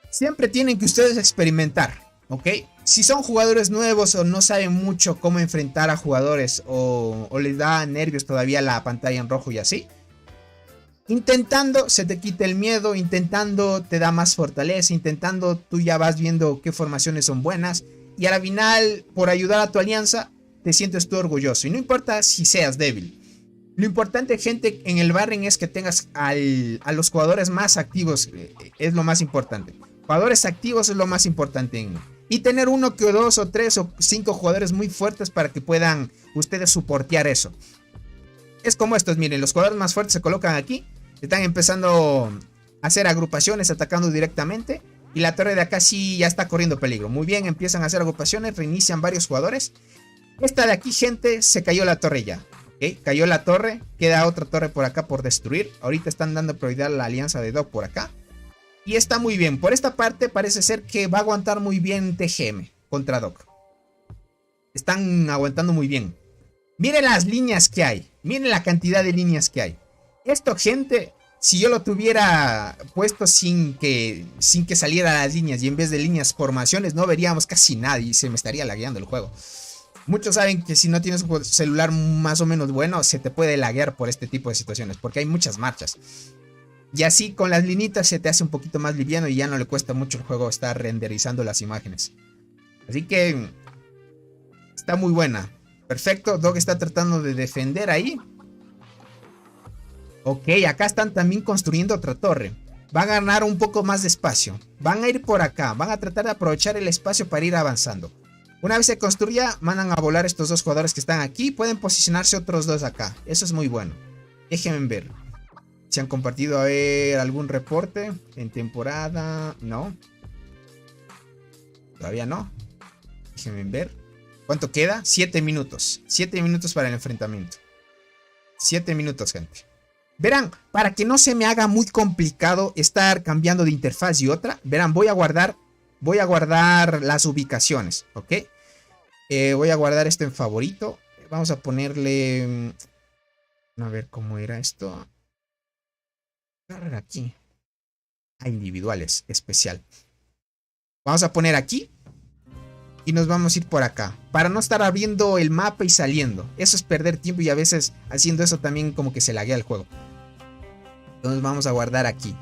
siempre tienen que ustedes experimentar. ¿Ok? Si son jugadores nuevos o no saben mucho cómo enfrentar a jugadores o les da nervios todavía la pantalla en rojo y así, intentando se te quita el miedo, intentando te da más fortaleza, intentando tú ya vas viendo qué formaciones son buenas y a la final por ayudar a tu alianza te sientes tú orgulloso y no importa si seas débil. Lo importante, gente, en el Barren es que tengas a los jugadores más activos, es lo más importante. Jugadores activos es lo más importante y tener uno que dos o tres o cinco jugadores muy fuertes para que puedan ustedes soportear eso. Es como estos, miren, los jugadores más fuertes se colocan aquí. Están empezando a hacer agrupaciones, atacando directamente. Y la torre de acá sí ya está corriendo peligro. Muy bien, empiezan a hacer agrupaciones, reinician varios jugadores. Esta de aquí, gente, se cayó la torre ya. ¿Okay? Cayó la torre, queda otra torre por acá por destruir. Ahorita están dando prioridad a la alianza de Doc por acá. Y está muy bien, por esta parte parece ser que va a aguantar muy bien TGM contra Doc. Están aguantando muy bien. Miren las líneas que hay, miren la cantidad de líneas que hay. Esto, gente, si yo lo tuviera puesto sin que saliera las líneas y en vez de líneas formaciones, no veríamos casi nada y se me estaría lagueando el juego. Muchos saben que si no tienes un celular más o menos bueno, se te puede laguear por este tipo de situaciones, porque hay muchas marchas. Y así con las linitas se te hace un poquito más liviano y ya no le cuesta mucho el juego estar renderizando las imágenes. Así que está muy buena. Perfecto, Doc está tratando de defender ahí. Ok, acá están también construyendo otra torre. Van a ganar un poco más de espacio. Van a ir por acá, van a tratar de aprovechar el espacio para ir avanzando. Una vez se construya, mandan a volar estos dos jugadores que están aquí. Pueden posicionarse otros dos acá. Eso es muy bueno. Déjenme ver. Si han compartido, a ver, algún reporte en temporada. No. Todavía no. Déjenme ver. ¿Cuánto queda? 7 minutos. 7 minutos para el enfrentamiento. 7 minutos, gente. Verán, para que no se me haga muy complicado estar cambiando de interfaz y otra. Verán, voy a guardar las ubicaciones, ¿ok? Voy a guardar esto en favorito. Vamos a ponerle... A ver cómo era esto. Aquí. A individuales, especial. Vamos a poner aquí. Y nos vamos a ir por acá. Para no estar abriendo el mapa y saliendo. Eso es perder tiempo y a veces haciendo eso también como que se laguea el juego. Entonces vamos a guardar aquí.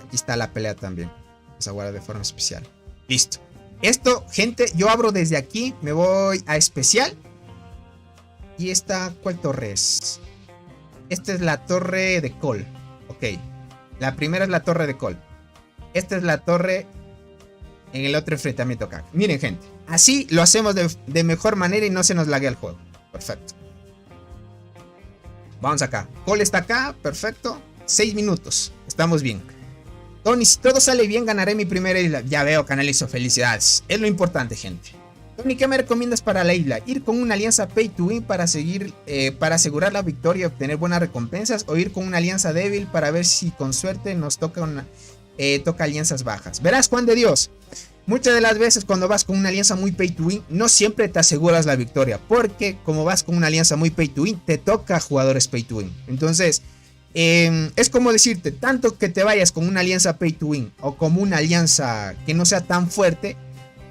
Aquí está la pelea también. Vamos a guardar de forma especial. Listo. Esto, gente, yo abro desde aquí. Me voy a especial. Y esta, ¿cuál torre es? Esta es la torre de Cole. Ok. La primera es la torre de Cole. Esta es la torre en el otro enfrentamiento acá. Miren, gente. Así lo hacemos de mejor manera y no se nos laguea el juego. Perfecto. Vamos acá. Cole está acá. Perfecto. 6 minutos. Estamos bien. Tony, si todo sale bien, ganaré mi primera isla. Ya veo, Canalizo. Felicidades. Es lo importante, gente. Tony, ¿qué me recomiendas para la isla? ¿Ir con una alianza Pay to Win para asegurar la victoria y obtener buenas recompensas? ¿O ir con una alianza débil para ver si con suerte nos toca alianzas bajas? Verás, Juan de Dios. Muchas de las veces cuando vas con una alianza muy Pay to Win, no siempre te aseguras la victoria. Porque como vas con una alianza muy Pay to Win, te toca jugadores Pay to Win. Entonces... es como decirte, tanto que te vayas con una alianza Pay to Win o como una alianza que no sea tan fuerte,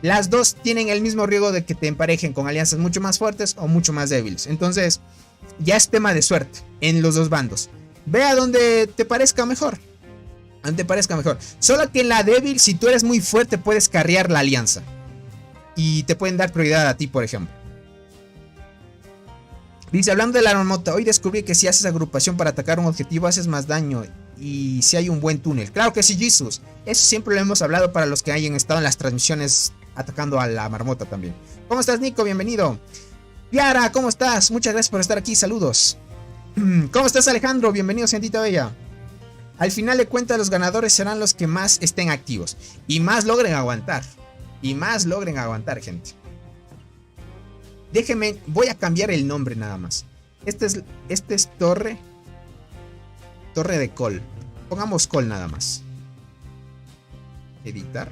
las dos tienen el mismo riesgo de que te emparejen con alianzas mucho más fuertes o mucho más débiles. Entonces ya es tema de suerte en los dos bandos. Ve a donde te parezca mejor. Donde te parezca mejor. Solo que en la débil, si tú eres muy fuerte, puedes carrear la alianza y te pueden dar prioridad a ti, por ejemplo. Dice, hablando de la marmota, hoy descubrí que si haces agrupación para atacar un objetivo haces más daño y si hay un buen túnel. Claro que sí, Jesus. Eso siempre lo hemos hablado para los que hayan estado en las transmisiones atacando a la marmota también. ¿Cómo estás, Nico? Bienvenido. Piara, ¿cómo estás? Muchas gracias por estar aquí, saludos. ¿Cómo estás, Alejandro? Bienvenido, Gentita Bella. Al final de cuentas, los ganadores serán los que más estén activos y más logren aguantar. Y más logren aguantar, gente. Déjenme, voy a cambiar el nombre nada más. Este es Torre de Cole. Pongamos Cole nada más. Editar.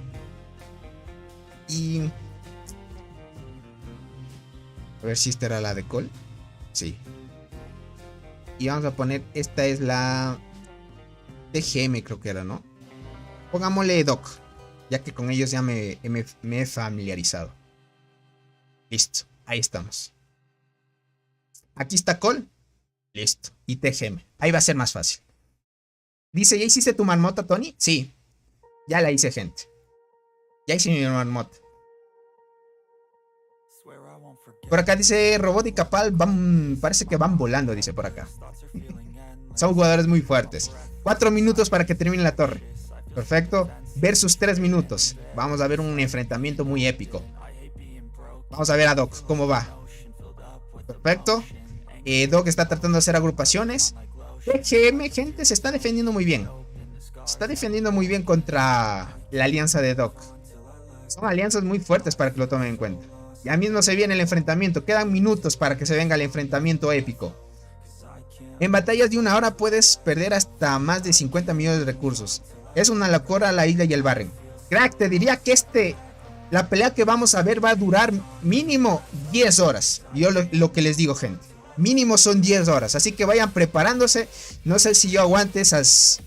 Y... a ver si esta era la de Cole. Sí. Y vamos a poner, esta es la TGM, creo que era, ¿no? Pongámosle Doc. ya que con ellos ya me he familiarizado. Listo, ahí estamos. Aquí está Cole. Listo, y TGM. Ahí va a ser más fácil. Dice, ¿ya hiciste tu marmota, Tony? Sí, ya la hice, gente. Ya hice mi marmota. Por acá dice, Robot y Capal parece que van volando, dice por acá. Son jugadores muy fuertes. 4 minutos para que termine la torre. Perfecto. Versus 3 minutos. Vamos a ver un enfrentamiento muy épico. Vamos a ver a Doc cómo va. Perfecto. Doc está tratando de hacer agrupaciones. TGM, gente, se está defendiendo muy bien. Se está defendiendo muy bien contra la alianza de Doc. Son alianzas muy fuertes para que lo tomen en cuenta. Ya mismo se viene el enfrentamiento. Quedan minutos para que se venga el enfrentamiento épico. En batallas de 1 hora puedes perder hasta más de 50 millones de recursos. Es una locura la isla y el barren. Crack, te diría que la pelea que vamos a ver va a durar mínimo 10 horas. Yo lo que les digo, gente. Mínimo son 10 horas. Así que vayan preparándose. No sé si yo aguante esas...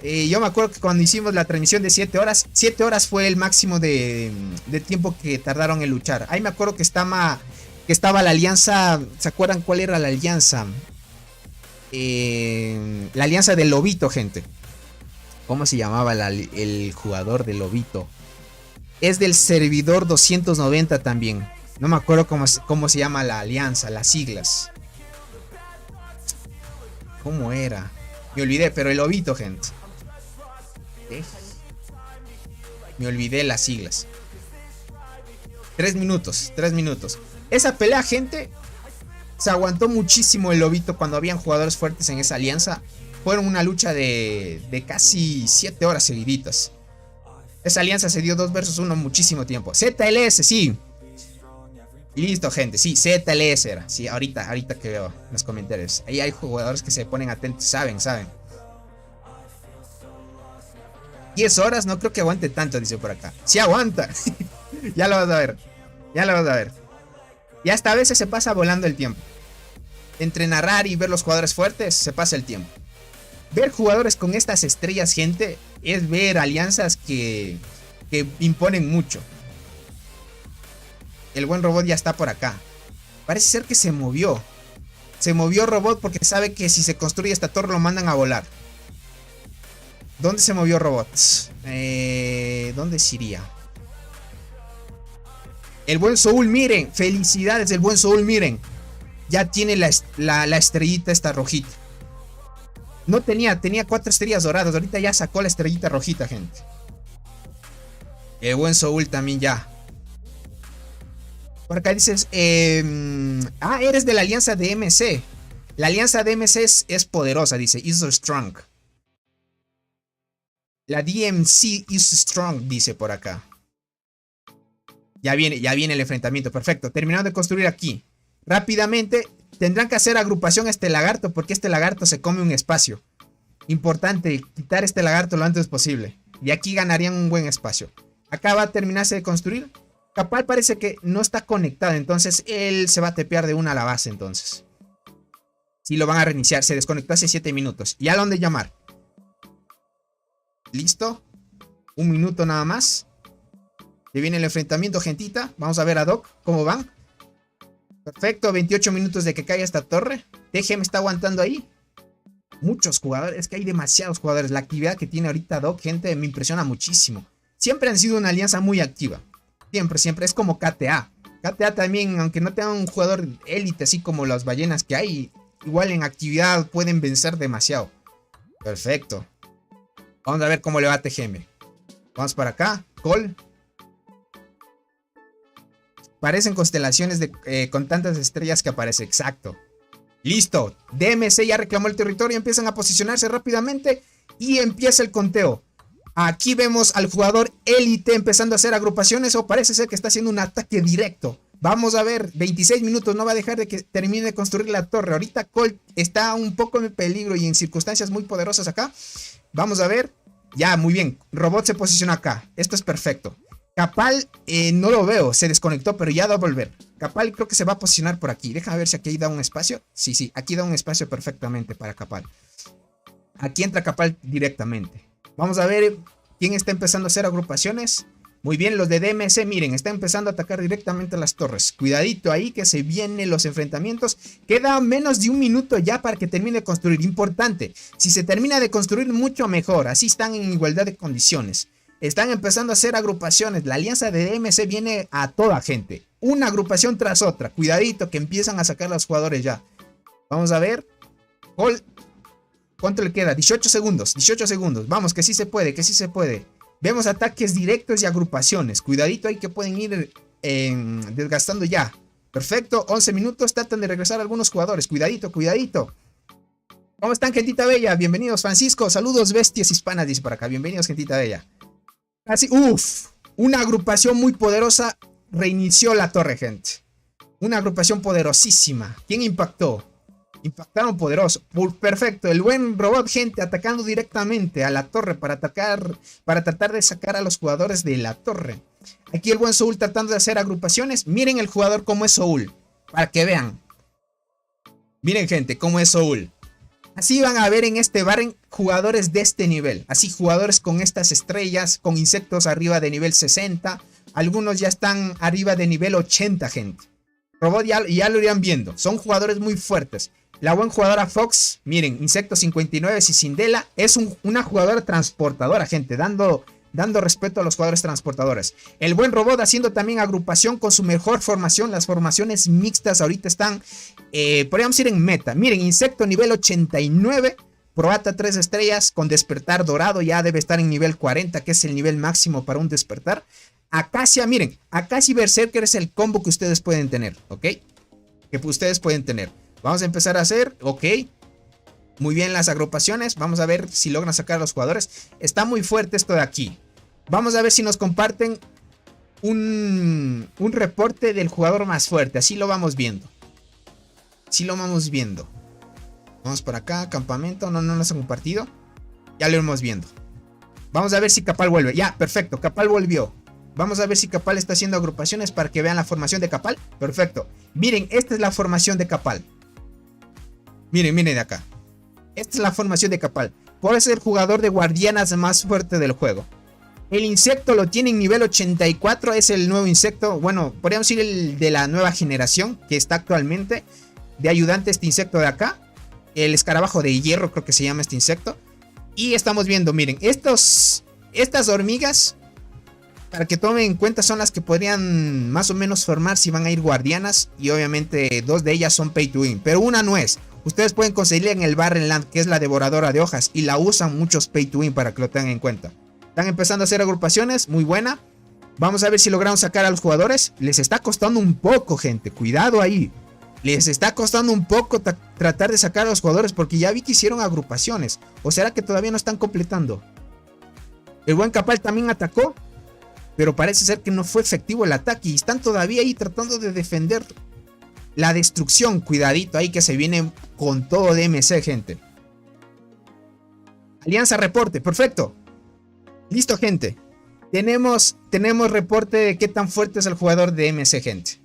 yo me acuerdo que cuando hicimos la transmisión de 7 horas, 7 horas fue el máximo de tiempo que tardaron en luchar. Ahí me acuerdo que estaba la alianza. ¿Se acuerdan cuál era la alianza? La alianza del Lobito, gente. ¿Cómo se llamaba el jugador del Lobito? Es del servidor 290 también. No me acuerdo cómo se llama la alianza, las siglas. ¿Cómo era? Me olvidé, pero el Lobito, gente. Me olvidé las siglas. 3 minutos. Esa pelea, gente, se aguantó muchísimo el Lobito cuando habían jugadores fuertes en esa alianza. Fueron una lucha de casi 7 horas seguiditas. Esa alianza se dio 2 versus 1 muchísimo tiempo. ZLS, sí. Listo, gente, sí, ZLS era. Sí, ahorita que veo en los comentarios. Ahí hay jugadores que se ponen atentos, saben. 10 horas, no creo que aguante tanto, dice por acá. Sí aguanta. Ya lo vas a ver. Y hasta a veces se pasa volando el tiempo. Entre narrar y ver los jugadores fuertes, se pasa el tiempo. Ver jugadores con estas estrellas, gente, es ver alianzas que imponen mucho. El buen Robot ya está por acá. Parece ser que se movió. Se movió Robot porque sabe que si se construye esta torre lo mandan a volar. ¿Dónde se movió Robot? ¿Dónde se iría? El buen Soul, miren. Felicidades, el buen Soul, miren. Ya tiene la estrellita esta rojita. No tenía 4 estrellas doradas. Ahorita ya sacó la estrellita rojita, gente. El buen Soul también ya. Por acá dices, eres de la alianza de MC. La alianza de MC es poderosa, dice, is so strong. La DMC is strong, dice por acá. Ya viene el enfrentamiento, perfecto. Terminando de construir aquí. Rápidamente, tendrán que hacer agrupación a este lagarto, porque este lagarto se come un espacio. Importante, quitar este lagarto lo antes posible. Y aquí ganarían un buen espacio. Acá va a terminarse de construir. Capal parece que no está conectado, entonces él se va a tepear de una a la base, entonces. Sí, lo van a reiniciar, se desconectó hace 7 minutos. ¿Y a dónde llamar? ¿Listo? 1 minuto nada más. Ya viene el enfrentamiento, gentita. Vamos a ver a Doc, cómo van. Perfecto, 28 minutos de que caiga esta torre. TGM está aguantando ahí. Muchos jugadores, es que hay demasiados jugadores. La actividad que tiene ahorita Doc, gente, me impresiona muchísimo. Siempre han sido una alianza muy activa. Siempre, es como KTA. KTA también, aunque no tenga un jugador élite así como las ballenas que hay, igual en actividad pueden vencer demasiado. Perfecto. Vamos a ver cómo le va a TGM. Vamos para acá. Cole. Parecen constelaciones con tantas estrellas que aparece. Exacto. Listo. DMC ya reclamó el territorio. Empiezan a posicionarse rápidamente. Y empieza el conteo. Aquí vemos al jugador élite empezando a hacer agrupaciones. O parece ser que está haciendo un ataque directo. Vamos a ver. 26 minutos. No va a dejar de que termine de construir la torre. Ahorita Colt está un poco en peligro y en circunstancias muy poderosas acá. Vamos a ver. Ya, muy bien. Robot se posiciona acá. Esto es perfecto. Capal, no lo veo. Se desconectó, pero ya va a volver. Capal creo que se va a posicionar por aquí. Déjame ver si aquí da un espacio. Sí. Aquí da un espacio perfectamente para Capal. Aquí entra Capal directamente. Vamos a ver ¿Quién está empezando a hacer agrupaciones? Muy bien, los de DMC, miren, están empezando a atacar directamente a las torres. Cuidadito ahí que se vienen los enfrentamientos. Queda menos de un minuto ya para que termine de construir. Importante, si se termina de construir mucho mejor. Así están en igualdad de condiciones. Están empezando a hacer agrupaciones. La alianza de DMC viene a toda gente. Una agrupación tras otra. Cuidadito que empiezan a sacar los jugadores ya. Vamos a ver. ¿Cuánto le queda? 18 segundos. 18 segundos. Vamos, que sí se puede, que sí se puede. Vemos ataques directos y agrupaciones. Cuidadito ahí que pueden ir desgastando ya. Perfecto, 11 minutos. Tratan de regresar algunos jugadores. Cuidadito, cuidadito. ¿Cómo están, gentita bella? Bienvenidos, Francisco. Saludos, bestias hispanas, dice por acá. Bienvenidos, gentita bella. Casi, una agrupación muy poderosa reinició la torre, gente. Una agrupación poderosísima. ¿Quién impactó? Impactaron poderoso. Perfecto. El buen robot, gente, atacando directamente a la torre para tratar de sacar a los jugadores de la torre. Aquí el buen Soul tratando de hacer agrupaciones. Miren el jugador como es Soul, para que vean. Miren, gente, cómo es Soul. Así van a ver en este Barren jugadores de este nivel. Así jugadores con estas estrellas, con insectos arriba de nivel 60. Algunos ya están arriba de nivel 80, gente. Robot ya lo irán viendo. Son jugadores muy fuertes. La buena jugadora Fox, miren, Insecto 59 y Cindela es una jugadora transportadora, gente, dando respeto a los jugadores transportadores. El buen robot haciendo también agrupación con su mejor formación. Las formaciones mixtas ahorita están, podríamos ir en meta. Miren, Insecto nivel 89, Probata 3 estrellas con despertar dorado, ya debe estar en nivel 40, que es el nivel máximo para un despertar. Acacia, miren, Acacia y Berserker es el combo que ustedes pueden tener, ¿ok? Que ustedes pueden tener. Vamos a empezar a hacer, ok. Muy bien las agrupaciones. Vamos a ver si logran sacar a los jugadores. Está muy fuerte esto de aquí. Vamos a ver si nos comparten un reporte del jugador más fuerte. Así lo vamos viendo. Así lo vamos viendo. Vamos por acá, campamento. No nos han compartido. Ya lo iremos viendo. Vamos a ver si Capal vuelve. Ya, perfecto, Capal volvió. Vamos a ver si Capal está haciendo agrupaciones para que vean la formación de Capal. Perfecto. Miren, esta es la formación de Capal. Miren de acá. Esta es la formación de Capal. Puede ser el jugador de guardianas más fuerte del juego. El insecto lo tiene en nivel 84. Es el nuevo insecto. Bueno, podríamos decir el de la nueva generación que está actualmente. De ayudante este insecto de acá. El escarabajo de hierro creo que se llama este insecto. Y estamos viendo, miren. Estas hormigas, para que tomen en cuenta, son las que podrían más o menos formar si van a ir guardianas. Y obviamente 2 de ellas son pay to win. Pero una no es. Ustedes pueden conseguirla en el Barrenland, que es la devoradora de hojas. Y la usan muchos pay to win para que lo tengan en cuenta. Están empezando a hacer agrupaciones. Muy buena. Vamos a ver si lograron sacar a los jugadores. Les está costando un poco, gente. Cuidado ahí. Les está costando un poco tratar de sacar a los jugadores. Porque ya vi que hicieron agrupaciones. ¿O será que todavía no están completando? El buen Capal también atacó. Pero parece ser que no fue efectivo el ataque. Y están todavía ahí tratando de defender la destrucción. Cuidadito ahí que se viene con todo DMC, gente. Alianza reporte. Perfecto. Listo, gente. Tenemos reporte de qué tan fuerte es el jugador de DMC, gente.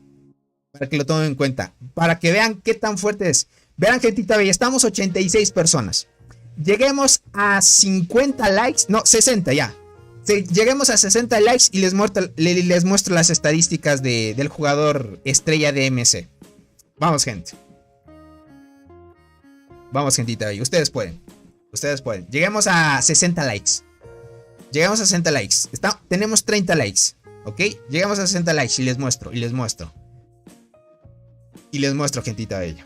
Para que lo tomen en cuenta. Para que vean qué tan fuerte es. Vean, gentita bella. Estamos 86 personas. Lleguemos a 50 likes. No, 60 ya. Lleguemos a 60 likes y les muestro las estadísticas del jugador estrella de MC. Vamos, gente. Vamos, gentita. Ustedes pueden. Ustedes pueden. Lleguemos a 60 likes. Llegamos a 60 likes. Tenemos 30 likes. ¿Ok? Llegamos a 60 likes y les muestro. Y les muestro, gentita bella.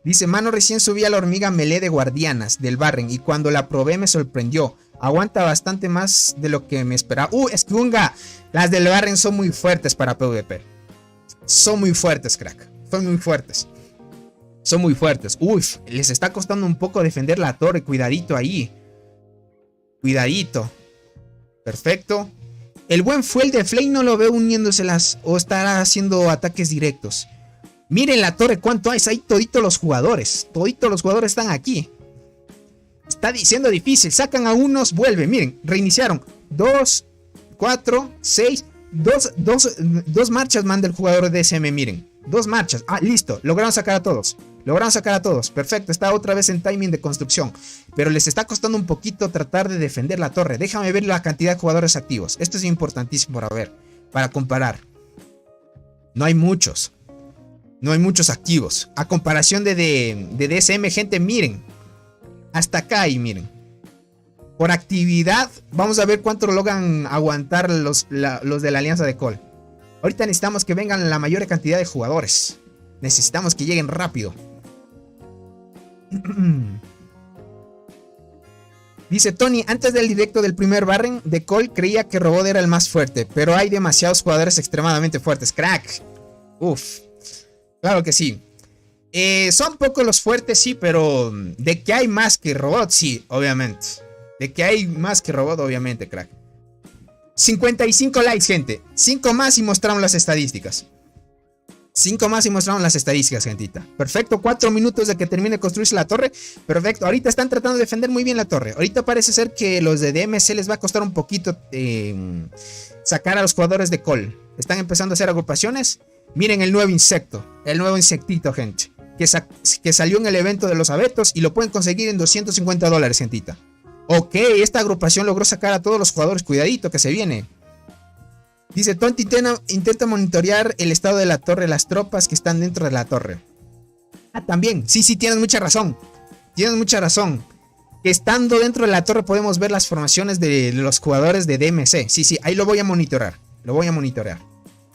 Dice, mano, recién subí a la hormiga melee de guardianas del Barren y cuando la probé me sorprendió. Aguanta bastante más de lo que me esperaba. Eskunga. Las del Barren son muy fuertes para PvP. Son muy fuertes, crack. Son muy fuertes. Son muy fuertes. Uf, les está costando un poco defender la torre. Cuidadito ahí. Cuidadito. Perfecto. El buen Fuel de Flame no lo veo uniéndoselas o estará haciendo ataques directos. Miren la torre, cuánto hay. Hay toditos los jugadores. Toditos los jugadores están aquí. Está siendo difícil. Sacan a unos, vuelven. Miren, reiniciaron. 2, 4, 6. Dos marchas manda el jugador de SM. Miren, 2 marchas. Ah, listo. Lograron sacar a todos. Lograron sacar a todos. Perfecto. Está otra vez en timing de construcción. Pero les está costando un poquito tratar de defender la torre. Déjame ver la cantidad de jugadores activos. Esto es importantísimo para ver. Para comparar. No hay muchos. No hay muchos activos. A comparación de DSM, gente, miren. Hasta acá y miren. Por actividad, vamos a ver cuánto logran aguantar los de la alianza de Cole. Ahorita necesitamos que vengan la mayor cantidad de jugadores. Necesitamos que lleguen rápido. Dice Tony, antes del directo del primer Barren de Cole creía que Robot era el más fuerte, pero hay demasiados jugadores extremadamente fuertes. Crack. Uf. Claro que sí. Son pocos los fuertes, sí, pero de que hay más que Robot, sí, obviamente. De que hay más que Robot, obviamente, crack. 55 likes, gente. 5 más y mostramos las estadísticas. 5 más y mostramos las estadísticas, gentita. Perfecto, 4 minutos de que termine de construirse la torre. Perfecto, ahorita están tratando de defender muy bien la torre. Ahorita parece ser que los de DMC les va a costar un poquito sacar a los jugadores de Cole. Están empezando a hacer agrupaciones. Miren el nuevo insecto. El nuevo insectito, gente. Que salió en el evento de los abetos y lo pueden conseguir en $250, gentita. Ok, esta agrupación logró sacar a todos los jugadores. Cuidadito que se viene. Dice, Tonti intenta monitorear el estado de la torre, las tropas que están dentro de la torre. Ah, también. Sí, tienes mucha razón. Tienes mucha razón. Estando dentro de la torre podemos ver las formaciones de los jugadores de DMC. Sí, ahí lo voy a monitorear. Lo voy a monitorear.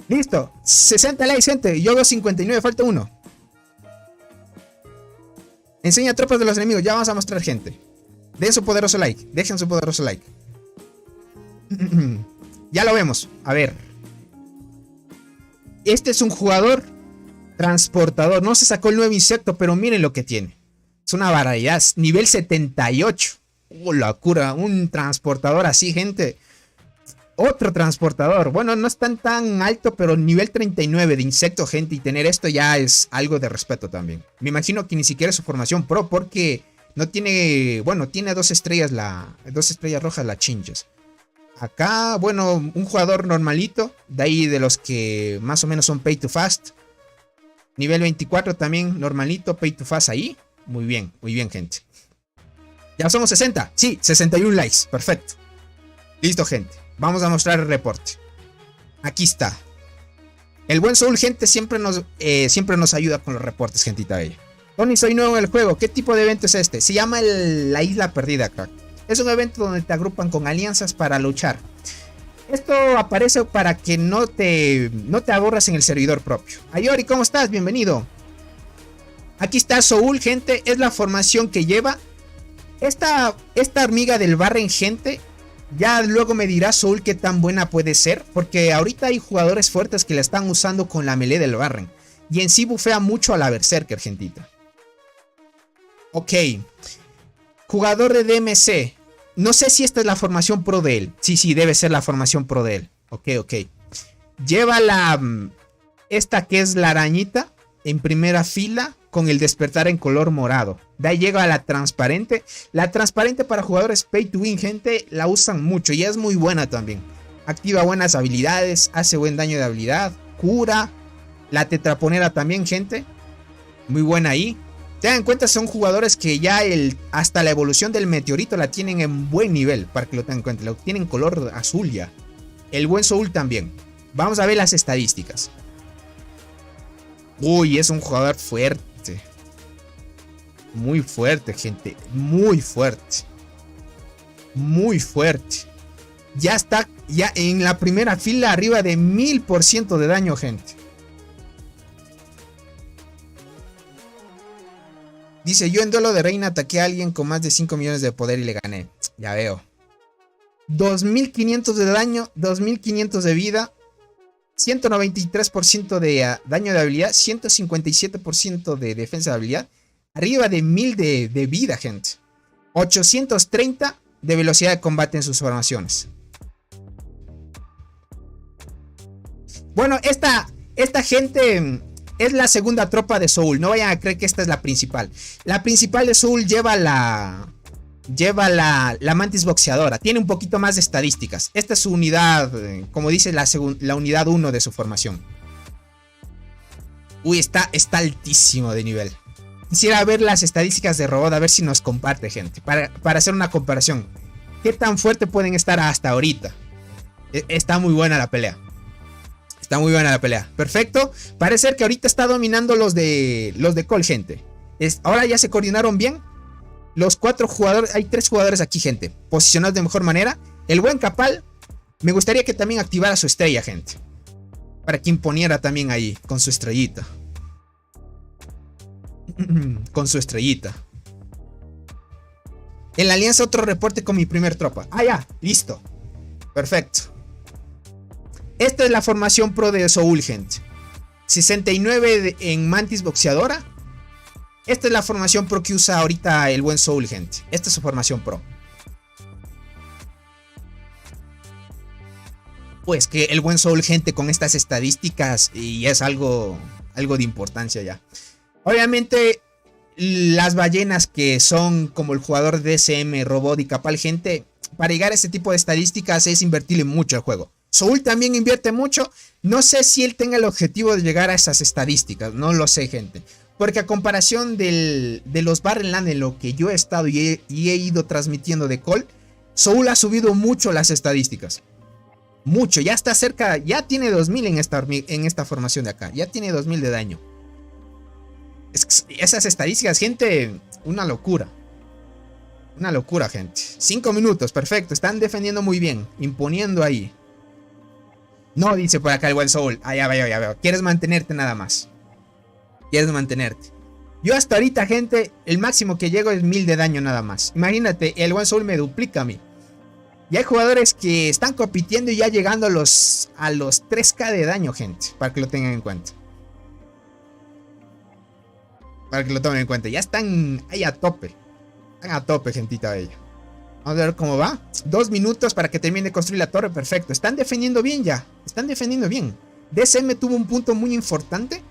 Listo. 60 likes, gente. Yo veo 59, falta uno. Enseña tropas de los enemigos. Ya vamos a mostrar, gente. Den su poderoso like. Dejen su poderoso like. Ya lo vemos. A ver. Este es un jugador transportador. No se sacó el nuevo insecto, pero miren lo que tiene. Es una barbaridad. Nivel 78. ¡Oh, locura! Un transportador así, gente. Otro transportador. Bueno, no es tan alto, pero nivel 39 de insecto, gente. Y tener esto ya es algo de respeto también. Me imagino que ni siquiera es su formación pro, porque no tiene... Bueno, tiene 2 estrellas rojas la Chinches. Acá, bueno, un jugador normalito. De ahí de los que más o menos son pay to fast. Nivel 24 también normalito, pay to fast ahí. Muy bien, gente. Ya somos 60. Sí, 61 likes. Perfecto. Listo, gente. Vamos a mostrar el reporte. Aquí está. El buen Soul, gente, siempre nos ayuda con los reportes, gentita bella. Tony, soy nuevo en el juego. ¿Qué tipo de evento es este? Se llama la Isla Perdida, crack. Es un evento donde te agrupan con alianzas para luchar. Esto aparece para que no te aburras en el servidor propio. Ayori, ¿cómo estás? Bienvenido. Aquí está Soul, gente. Es la formación que lleva. Esta hormiga del Barren, gente. Ya luego me dirá Soul qué tan buena puede ser. Porque ahorita hay jugadores fuertes que la están usando con la melee del Barren. Y en sí bufea mucho a la Berserker, gentita. Ok. Jugador de DMC. No sé si esta es la formación pro de él. Sí, debe ser la formación pro de él. Ok. Lleva esta que es la arañita en primera fila con el despertar en color morado. De ahí llega a la transparente. La transparente para jugadores pay to win, gente, la usan mucho y es muy buena también. Activa buenas habilidades, hace buen daño de habilidad, cura. La tetraponera también, gente. Muy buena ahí. Tengan en cuenta, son jugadores que ya hasta la evolución del meteorito la tienen en buen nivel. Para que lo tengan en cuenta. Lo tienen color azul ya. El buen Soul también. Vamos a ver las estadísticas. Uy, es un jugador fuerte. Muy fuerte, gente. Muy fuerte. Ya está en la primera fila arriba de 1000% de daño, gente. Dice, yo en duelo de reina ataqué a alguien con más de 5 millones de poder y le gané. Ya veo. 2500 de daño, 2500 de vida, 193% de daño de habilidad, 157% de defensa de habilidad, arriba de 1000 de vida, gente. 830 de velocidad de combate en sus formaciones. Bueno, esta gente es la segunda tropa de Soul. No vayan a creer que esta es la principal. La principal de Soul lleva la mantis boxeadora. Tiene un poquito más de estadísticas. Esta es su unidad, como dice la unidad 1 de su formación. Uy, está altísimo de nivel. Quisiera ver las estadísticas de Robot, a ver si nos comparte, gente, para hacer una comparación. ¿Qué tan fuerte pueden estar hasta ahorita? Está muy buena la pelea. Está muy buena la pelea. Perfecto. Parece ser que ahorita está dominando los de Cole, gente. Ahora ya se coordinaron bien. Los 4 jugadores. Hay 3 jugadores aquí, gente. Posicionados de mejor manera. El buen Capal. Me gustaría que también activara su estrella, gente. Para que imponiera también ahí. Con su estrellita. Con su estrellita. En la alianza otro reporte con mi primer tropa. Ah, ya. Listo. Perfecto. Esta es la formación pro de Soul, gente. 69 en Mantis boxeadora. Esta es la formación pro que usa ahorita el buen Soul, gente. Esta es su formación pro. Pues que el buen Soul, gente, con estas estadísticas y es algo de importancia ya. Obviamente las ballenas que son como el jugador de DSM, Robot y Capal, gente, para llegar a este tipo de estadísticas es invertirle mucho al juego. Soul también invierte mucho. No sé si él tenga el objetivo de llegar a esas estadísticas. No lo sé, gente. Porque a comparación de los Barrenland en lo que yo he estado y he ido transmitiendo de Cole, Soul ha subido mucho las estadísticas. Mucho. Ya está cerca. Ya tiene 2000 en esta formación de acá. Ya tiene 2000 de daño. Esas estadísticas, gente, una locura. Una locura, gente. 5 minutos, perfecto. Están defendiendo muy bien. Imponiendo ahí. No, dice por acá el buen Soul. Ah, ya veo. Quieres mantenerte nada más. Quieres mantenerte. Yo hasta ahorita, gente, el máximo que llego es 1000 de daño nada más. Imagínate, el buen Soul me duplica a mí. Y hay jugadores que están compitiendo y ya llegando a los 3k de daño, gente. Para que lo tengan en cuenta. Para que lo tomen en cuenta. Ya están ahí a tope. Están a tope, gentita bella. Vamos a ver cómo va. 2 minutos para que termine de construir la torre. Perfecto. Están defendiendo bien ya. Están defendiendo bien. DSM tuvo un punto muy importante.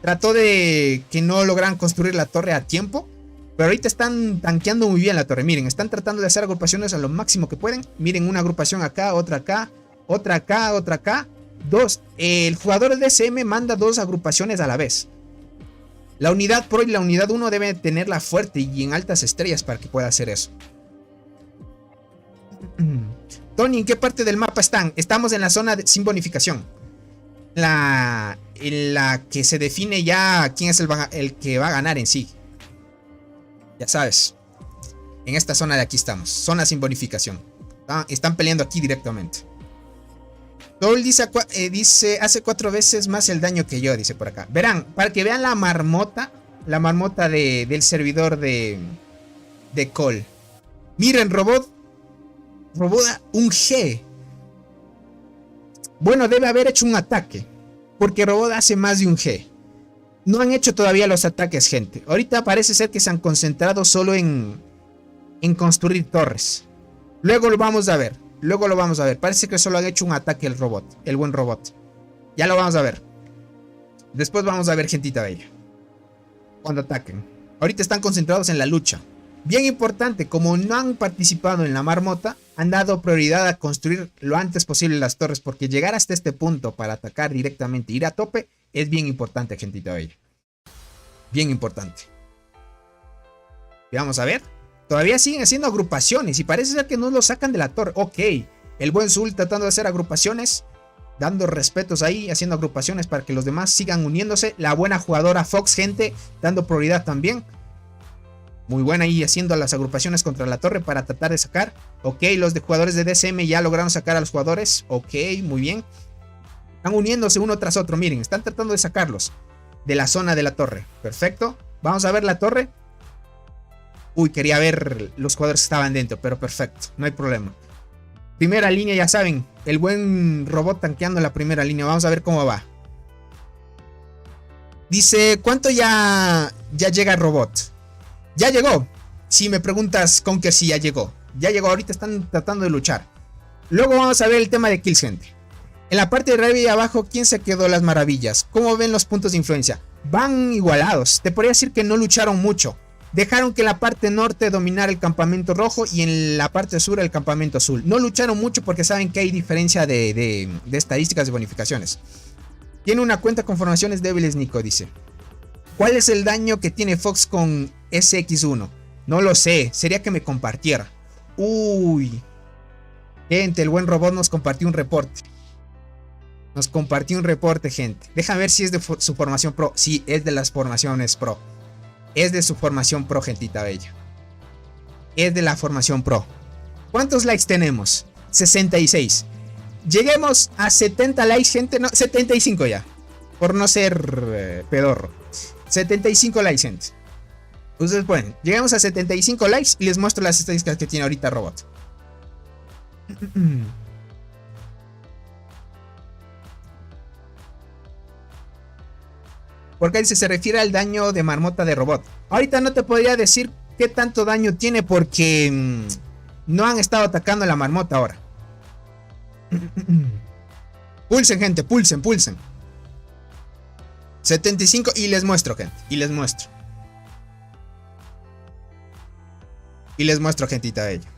Trató de que no lograran construir la torre a tiempo. Pero ahorita están tanqueando muy bien la torre. Miren, están tratando de hacer agrupaciones a lo máximo que pueden. Miren, una agrupación acá, otra acá, otra acá, otra acá. 2. El jugador de DSM manda 2 agrupaciones a la vez. La unidad pro y la unidad 1 deben tenerla fuerte y en altas estrellas para que pueda hacer eso. Tony, ¿en qué parte del mapa están? Estamos en la zona sin bonificación. En la que se define ya quién es el que va a ganar en sí. Ya sabes. En esta zona de aquí estamos. Zona sin bonificación. Están peleando aquí directamente. Soul dice hace 4 veces más el daño que yo, dice por acá. Verán, para que vean la marmota. La marmota del servidor de Cole. Miren, Robot un G. Bueno, debe haber hecho un ataque. Porque Robot hace más de un G. No han hecho todavía los ataques, gente. Ahorita parece ser que se han concentrado solo en construir torres. Luego lo vamos a ver. Parece que solo han hecho un ataque el buen Robot. Ya lo vamos a ver. Después vamos a ver, gentita bella. Cuando ataquen. Ahorita están concentrados en la lucha. Bien importante, como no han participado en la marmota, han dado prioridad a construir lo antes posible las torres, porque llegar hasta este punto para atacar directamente, ir a tope, es bien importante, gentita bella. Bien importante. Y vamos a ver. Todavía siguen haciendo agrupaciones y parece ser que no lo sacan de la torre. Ok, el buen Zul tratando de hacer agrupaciones, dando respetos ahí, haciendo agrupaciones para que los demás sigan uniéndose. La buena jugadora Fox, gente, dando prioridad también. Muy buena ahí haciendo las agrupaciones contra la torre para tratar de sacar. Ok, los jugadores de DSM ya lograron sacar a los jugadores. Ok, muy bien. Están uniéndose uno tras otro. Miren, están tratando de sacarlos de la zona de la torre. Perfecto. Vamos a ver la torre. Uy, quería ver los jugadores que estaban dentro, pero perfecto. No hay problema. Primera línea, ya saben. El buen Robot tanqueando la primera línea. Vamos a ver cómo va. Dice, ¿cuánto ya llega el Robot? Ya llegó. Si me preguntas con que sí, ya llegó. Ya llegó, ahorita están tratando de luchar. Luego vamos a ver el tema de kills, gente. En la parte de arriba y abajo, ¿quién se quedó las maravillas? ¿Cómo ven los puntos de influencia? Van igualados. Te podría decir que no lucharon mucho. Dejaron que la parte norte dominara el campamento rojo y en la parte sur el campamento azul. No lucharon mucho porque saben que hay diferencia de estadísticas de bonificaciones. Tiene una cuenta con formaciones débiles, Nico, dice. ¿Cuál es el daño que tiene Fox con SX1? No lo sé, sería que me compartiera. Uy. Gente, el buen robot nos compartió un reporte. Nos compartió un reporte, gente. Déjame ver si es de su formación pro. Sí, es de las formaciones pro. Es de su formación pro, gentita bella. Es de la formación pro. ¿Cuántos likes tenemos? 66. Lleguemos a 70 likes, gente. No, 75 ya. Por no ser pedorro. 75 likes, gente. Ustedes pueden. Llegamos a 75 likes y les muestro las estadísticas que tiene ahorita Robot. Porque dice, se refiere al daño de marmota de Robot. Ahorita no te podría decir qué tanto daño tiene porque no han estado atacando a la marmota ahora. Pulsen, gente, pulsen. 75 y les muestro, gente. Y les muestro, gentita bella.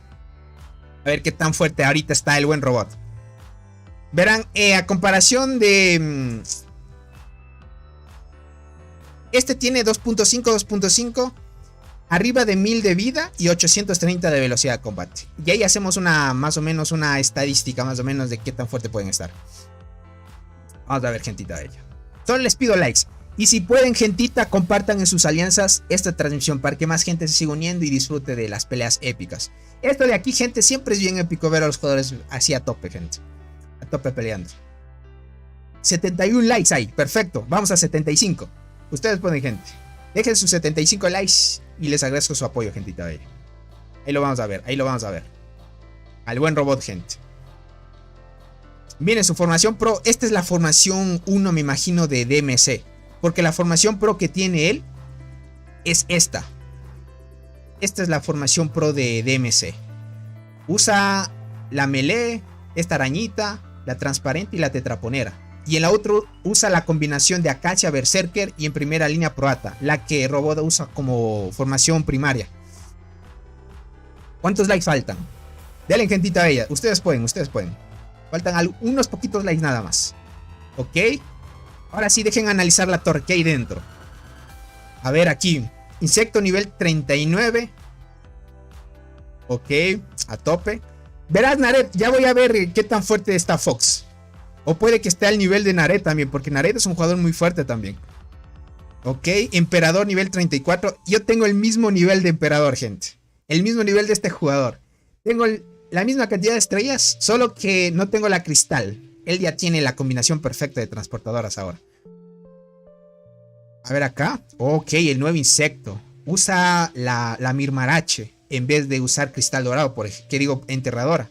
A ver qué tan fuerte ahorita está el buen Robot. Verán, a comparación de... Este tiene 2.5, arriba de 1000 de vida y 830 de velocidad de combate. Y ahí hacemos más o menos una estadística más o menos de qué tan fuerte pueden estar. Vamos a ver, gentita bella. Solo les pido likes. Y si pueden, gentita, compartan en sus alianzas esta transmisión para que más gente se siga uniendo y disfrute de las peleas épicas. Esto de aquí, gente, siempre es bien épico ver a los jugadores así a tope, gente. A tope peleando. 71 likes ahí, perfecto. Vamos a 75. Ustedes pueden, gente. Dejen sus 75 likes y les agradezco su apoyo, gentita bella. Ahí lo vamos a ver, Al buen Robot, gente. Miren su formación pro. Esta es la formación 1, me imagino, de DMC. Porque la formación pro que tiene él es esta. Esta es la formación pro de DMC. Usa la melee, esta arañita, la transparente y la tetraponera. Y en la otra usa la combinación de Acacia, Berserker y en primera línea Proata. La que Robot usa como formación primaria. ¿Cuántos likes faltan? Denle, gentita bella. Ustedes pueden. Faltan unos poquitos likes nada más. Ok. Ahora sí, dejen analizar la torre que hay dentro. A ver aquí. Insecto nivel 39. Ok. A tope. Verás, Naret. Ya voy a ver qué tan fuerte está Fox. O puede que esté al nivel de Naret también. Porque Naret es un jugador muy fuerte también. Ok. Emperador nivel 34. Yo tengo el mismo nivel de Emperador, gente. El mismo nivel de este jugador. Tengo la misma cantidad de estrellas. Solo que no tengo la cristal. Él ya tiene la combinación perfecta de transportadoras ahora. A ver acá. Ok, el nuevo insecto. Usa la Mirmarache en vez de usar cristal dorado, por ejemplo. ¿Qué digo? Enterradora.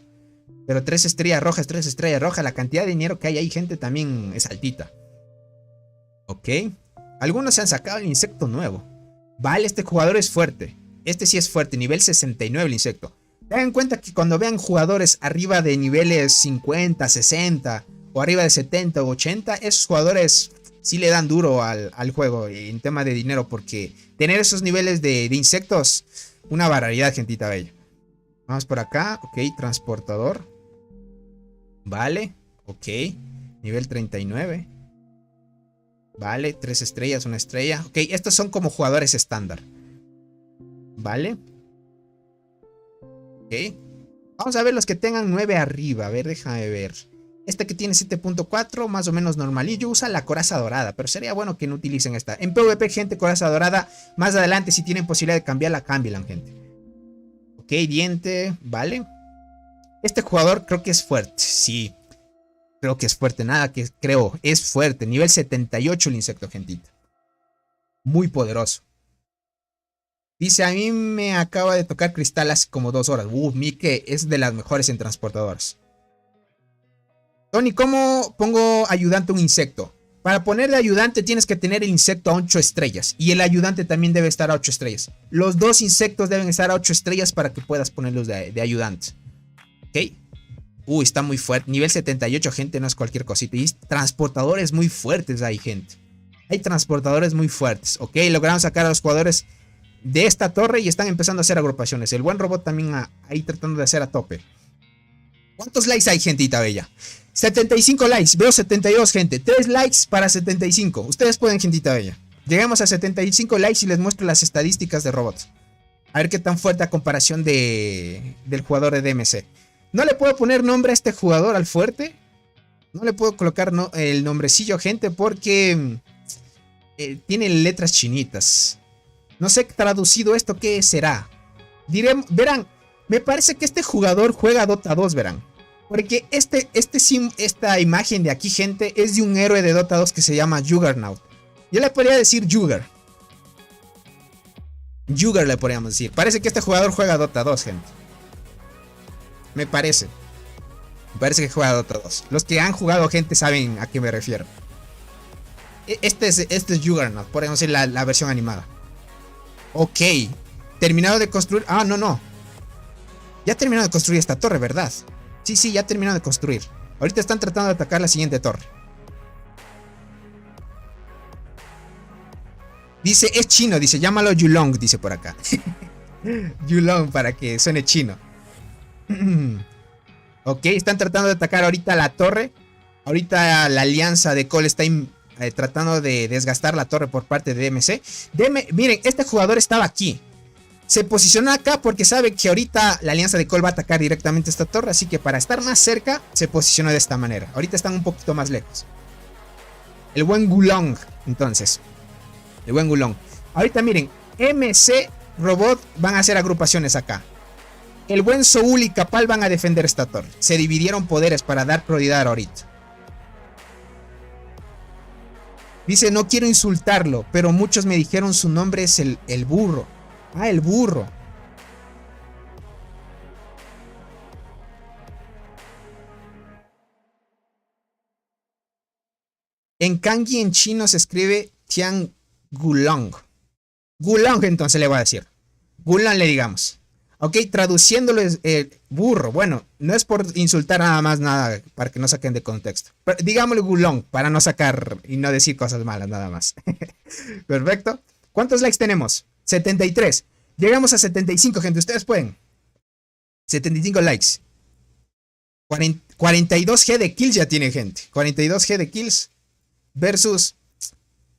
Pero 3 estrellas rojas, 3 estrellas rojas. La cantidad de dinero que hay ahí, gente, también es altita. Ok. Algunos se han sacado el insecto nuevo. Vale, este jugador es fuerte. Este sí es fuerte. Nivel 69 el insecto. Tengan en cuenta que cuando vean jugadores arriba de niveles 50, 60 o arriba de 70 o 80, esos jugadores sí le dan duro al juego en tema de dinero, porque tener esos niveles de insectos, una barbaridad, gentita bella. Vamos por acá, ok, transportador. Vale, ok, nivel 39. Vale, 3 estrellas, 1 estrella. Ok, estos son como jugadores estándar. Vale. Ok. Vamos a ver los que tengan 9 arriba. A ver, déjame ver. Este que tiene 7.4, más o menos normalillo, usa la coraza dorada. Pero sería bueno que no utilicen esta. En PvP, gente, coraza dorada. Más adelante, si tienen posibilidad de cambiarla, cámbiala, gente. Ok, diente. Vale. Este jugador creo que es fuerte. Sí. Creo que es fuerte. Nada que creo. Es fuerte. Nivel 78 el insecto, gentita. Muy poderoso. Dice, a mí me acaba de tocar cristal hace como 2 horas. Mike es de las mejores en transportadoras. Tony, ¿cómo pongo ayudante a un insecto? Para ponerle ayudante tienes que tener el insecto a 8 estrellas. Y el ayudante también debe estar a 8 estrellas. Los dos insectos deben estar a 8 estrellas para que puedas ponerlos de ayudante. Ok. Está muy fuerte. Nivel 78, gente, no es cualquier cosita. Y transportadores muy fuertes hay, gente. Hay transportadores muy fuertes. Ok, logramos sacar a los jugadores de esta torre y están empezando a hacer agrupaciones. El buen robot también ahí tratando de hacer a tope. ¿Cuántos likes hay, gentita bella? 75 likes, veo 72, gente. 3 likes para 75. Ustedes pueden, gentita bella. Lleguemos a 75 likes y les muestro las estadísticas de robots. A ver qué tan fuerte a comparación del jugador de DMC. No le puedo poner nombre a este jugador al fuerte. No le puedo colocar el nombrecillo, gente, porque tiene letras chinitas. No sé traducido esto qué será. Verán, me parece que este jugador juega Dota 2, verán. Porque esta imagen de aquí, gente, es de un héroe de Dota 2 que se llama Juggernaut. Yo le podría decir Jugger. Jugger le podríamos decir. Parece que este jugador juega Dota 2, gente. Me parece. Me parece que juega Dota 2. Los que han jugado, gente, saben a qué me refiero. Este es Juggernaut, podemos decir la versión animada. Ok. Terminado de construir. Ah, no. Ya terminado de construir esta torre, ¿verdad? Sí, ya terminado de construir. Ahorita están tratando de atacar la siguiente torre. Dice, es chino, dice, llámalo Yulong, dice por acá. Yulong para que suene chino. Ok, están tratando de atacar ahorita la torre. Ahorita la alianza de Cole está tratando de desgastar la torre por parte de DMC. Miren, este jugador estaba aquí. Se posicionó acá porque sabe que ahorita la alianza de Cole va a atacar directamente esta torre. Así que para estar más cerca, se posicionó de esta manera. Ahorita están un poquito más lejos. El buen Gulong, entonces. El buen Gulong. Ahorita miren, MC, Robot van a hacer agrupaciones acá. El buen Soul y Capal van a defender esta torre. Se dividieron poderes para dar prioridad ahorita. Dice, no quiero insultarlo, pero muchos me dijeron su nombre es el burro. Ah, el burro. En kanji en chino se escribe Tian Gulong. Gulong entonces le voy a decir. Gulong le digamos. Ok, traduciéndolo es burro. Bueno, no es por insultar nada para que no saquen de contexto. Pero digámosle Gulong para no sacar y no decir cosas malas nada más. Perfecto. ¿Cuántos likes tenemos? 73. Llegamos a 75, gente. Ustedes pueden. 75 likes. 42G de kills ya tiene, gente. 42G de kills. Versus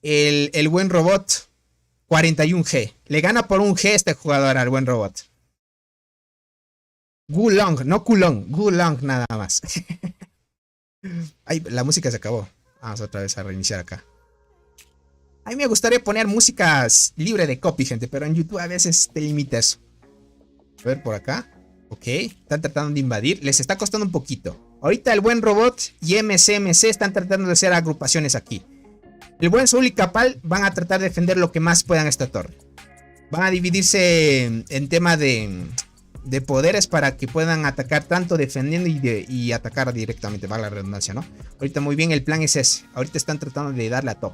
el buen robot. 41G. Le gana por un G este jugador al buen robot. Gulong, no Kulong. Gulong nada más. Ay, la música se acabó. Vamos otra vez a reiniciar acá. A mí me gustaría poner música libre de copy, gente, pero en YouTube a veces te limita eso. A ver, por acá. Ok, están tratando de invadir. Les está costando un poquito. Ahorita el buen robot y MCMC están tratando de hacer agrupaciones aquí. El buen Soul y Capal van a tratar de defender lo que más puedan esta torre. Van a dividirse en tema de poderes para que puedan atacar tanto defendiendo y atacar directamente. Va la redundancia, ¿no? Ahorita muy bien, el plan es ese. Ahorita están tratando de darle a top.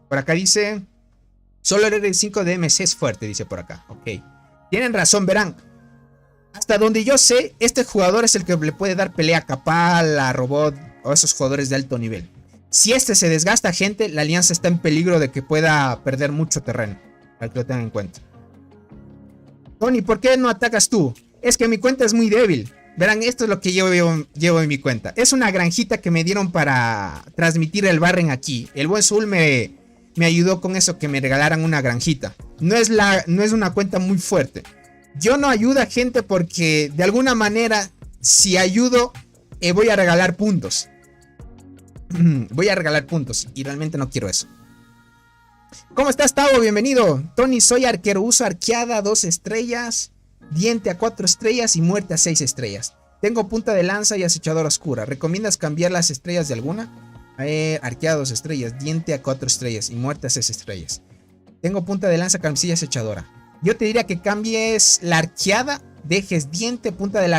Por acá dice, solo el R5 de MC es fuerte, dice por acá. Ok, tienen razón, verán. Hasta donde yo sé, este jugador es el que le puede dar pelea a Capal, a Robot o a esos jugadores de alto nivel. Si este se desgasta, gente, la alianza está en peligro de que pueda perder mucho terreno. Para que lo tengan en cuenta. Tony, ¿por qué no atacas tú? Es que mi cuenta es muy débil. Verán, esto es lo que llevo en mi cuenta. Es una granjita que me dieron para transmitir el Barren aquí. El buen Soul me ayudó con eso, que me regalaran una granjita. No es una cuenta muy fuerte. Yo no ayudo a gente porque de alguna manera, si ayudo, voy a regalar puntos. Voy a regalar puntos y realmente no quiero eso. ¿Cómo estás, Tavo? Bienvenido. Tony, soy arquero. Uso arqueada 2 estrellas, diente a 4 estrellas y muerte a 6 estrellas. Tengo punta de lanza y acechadora oscura. ¿Recomiendas cambiar las estrellas de alguna? Arqueada 2 estrellas, diente a 4 estrellas y muerte a 6 estrellas. Tengo punta de lanza, carmesí y acechadora. Yo te diría que cambies la arqueada, dejes diente, punta de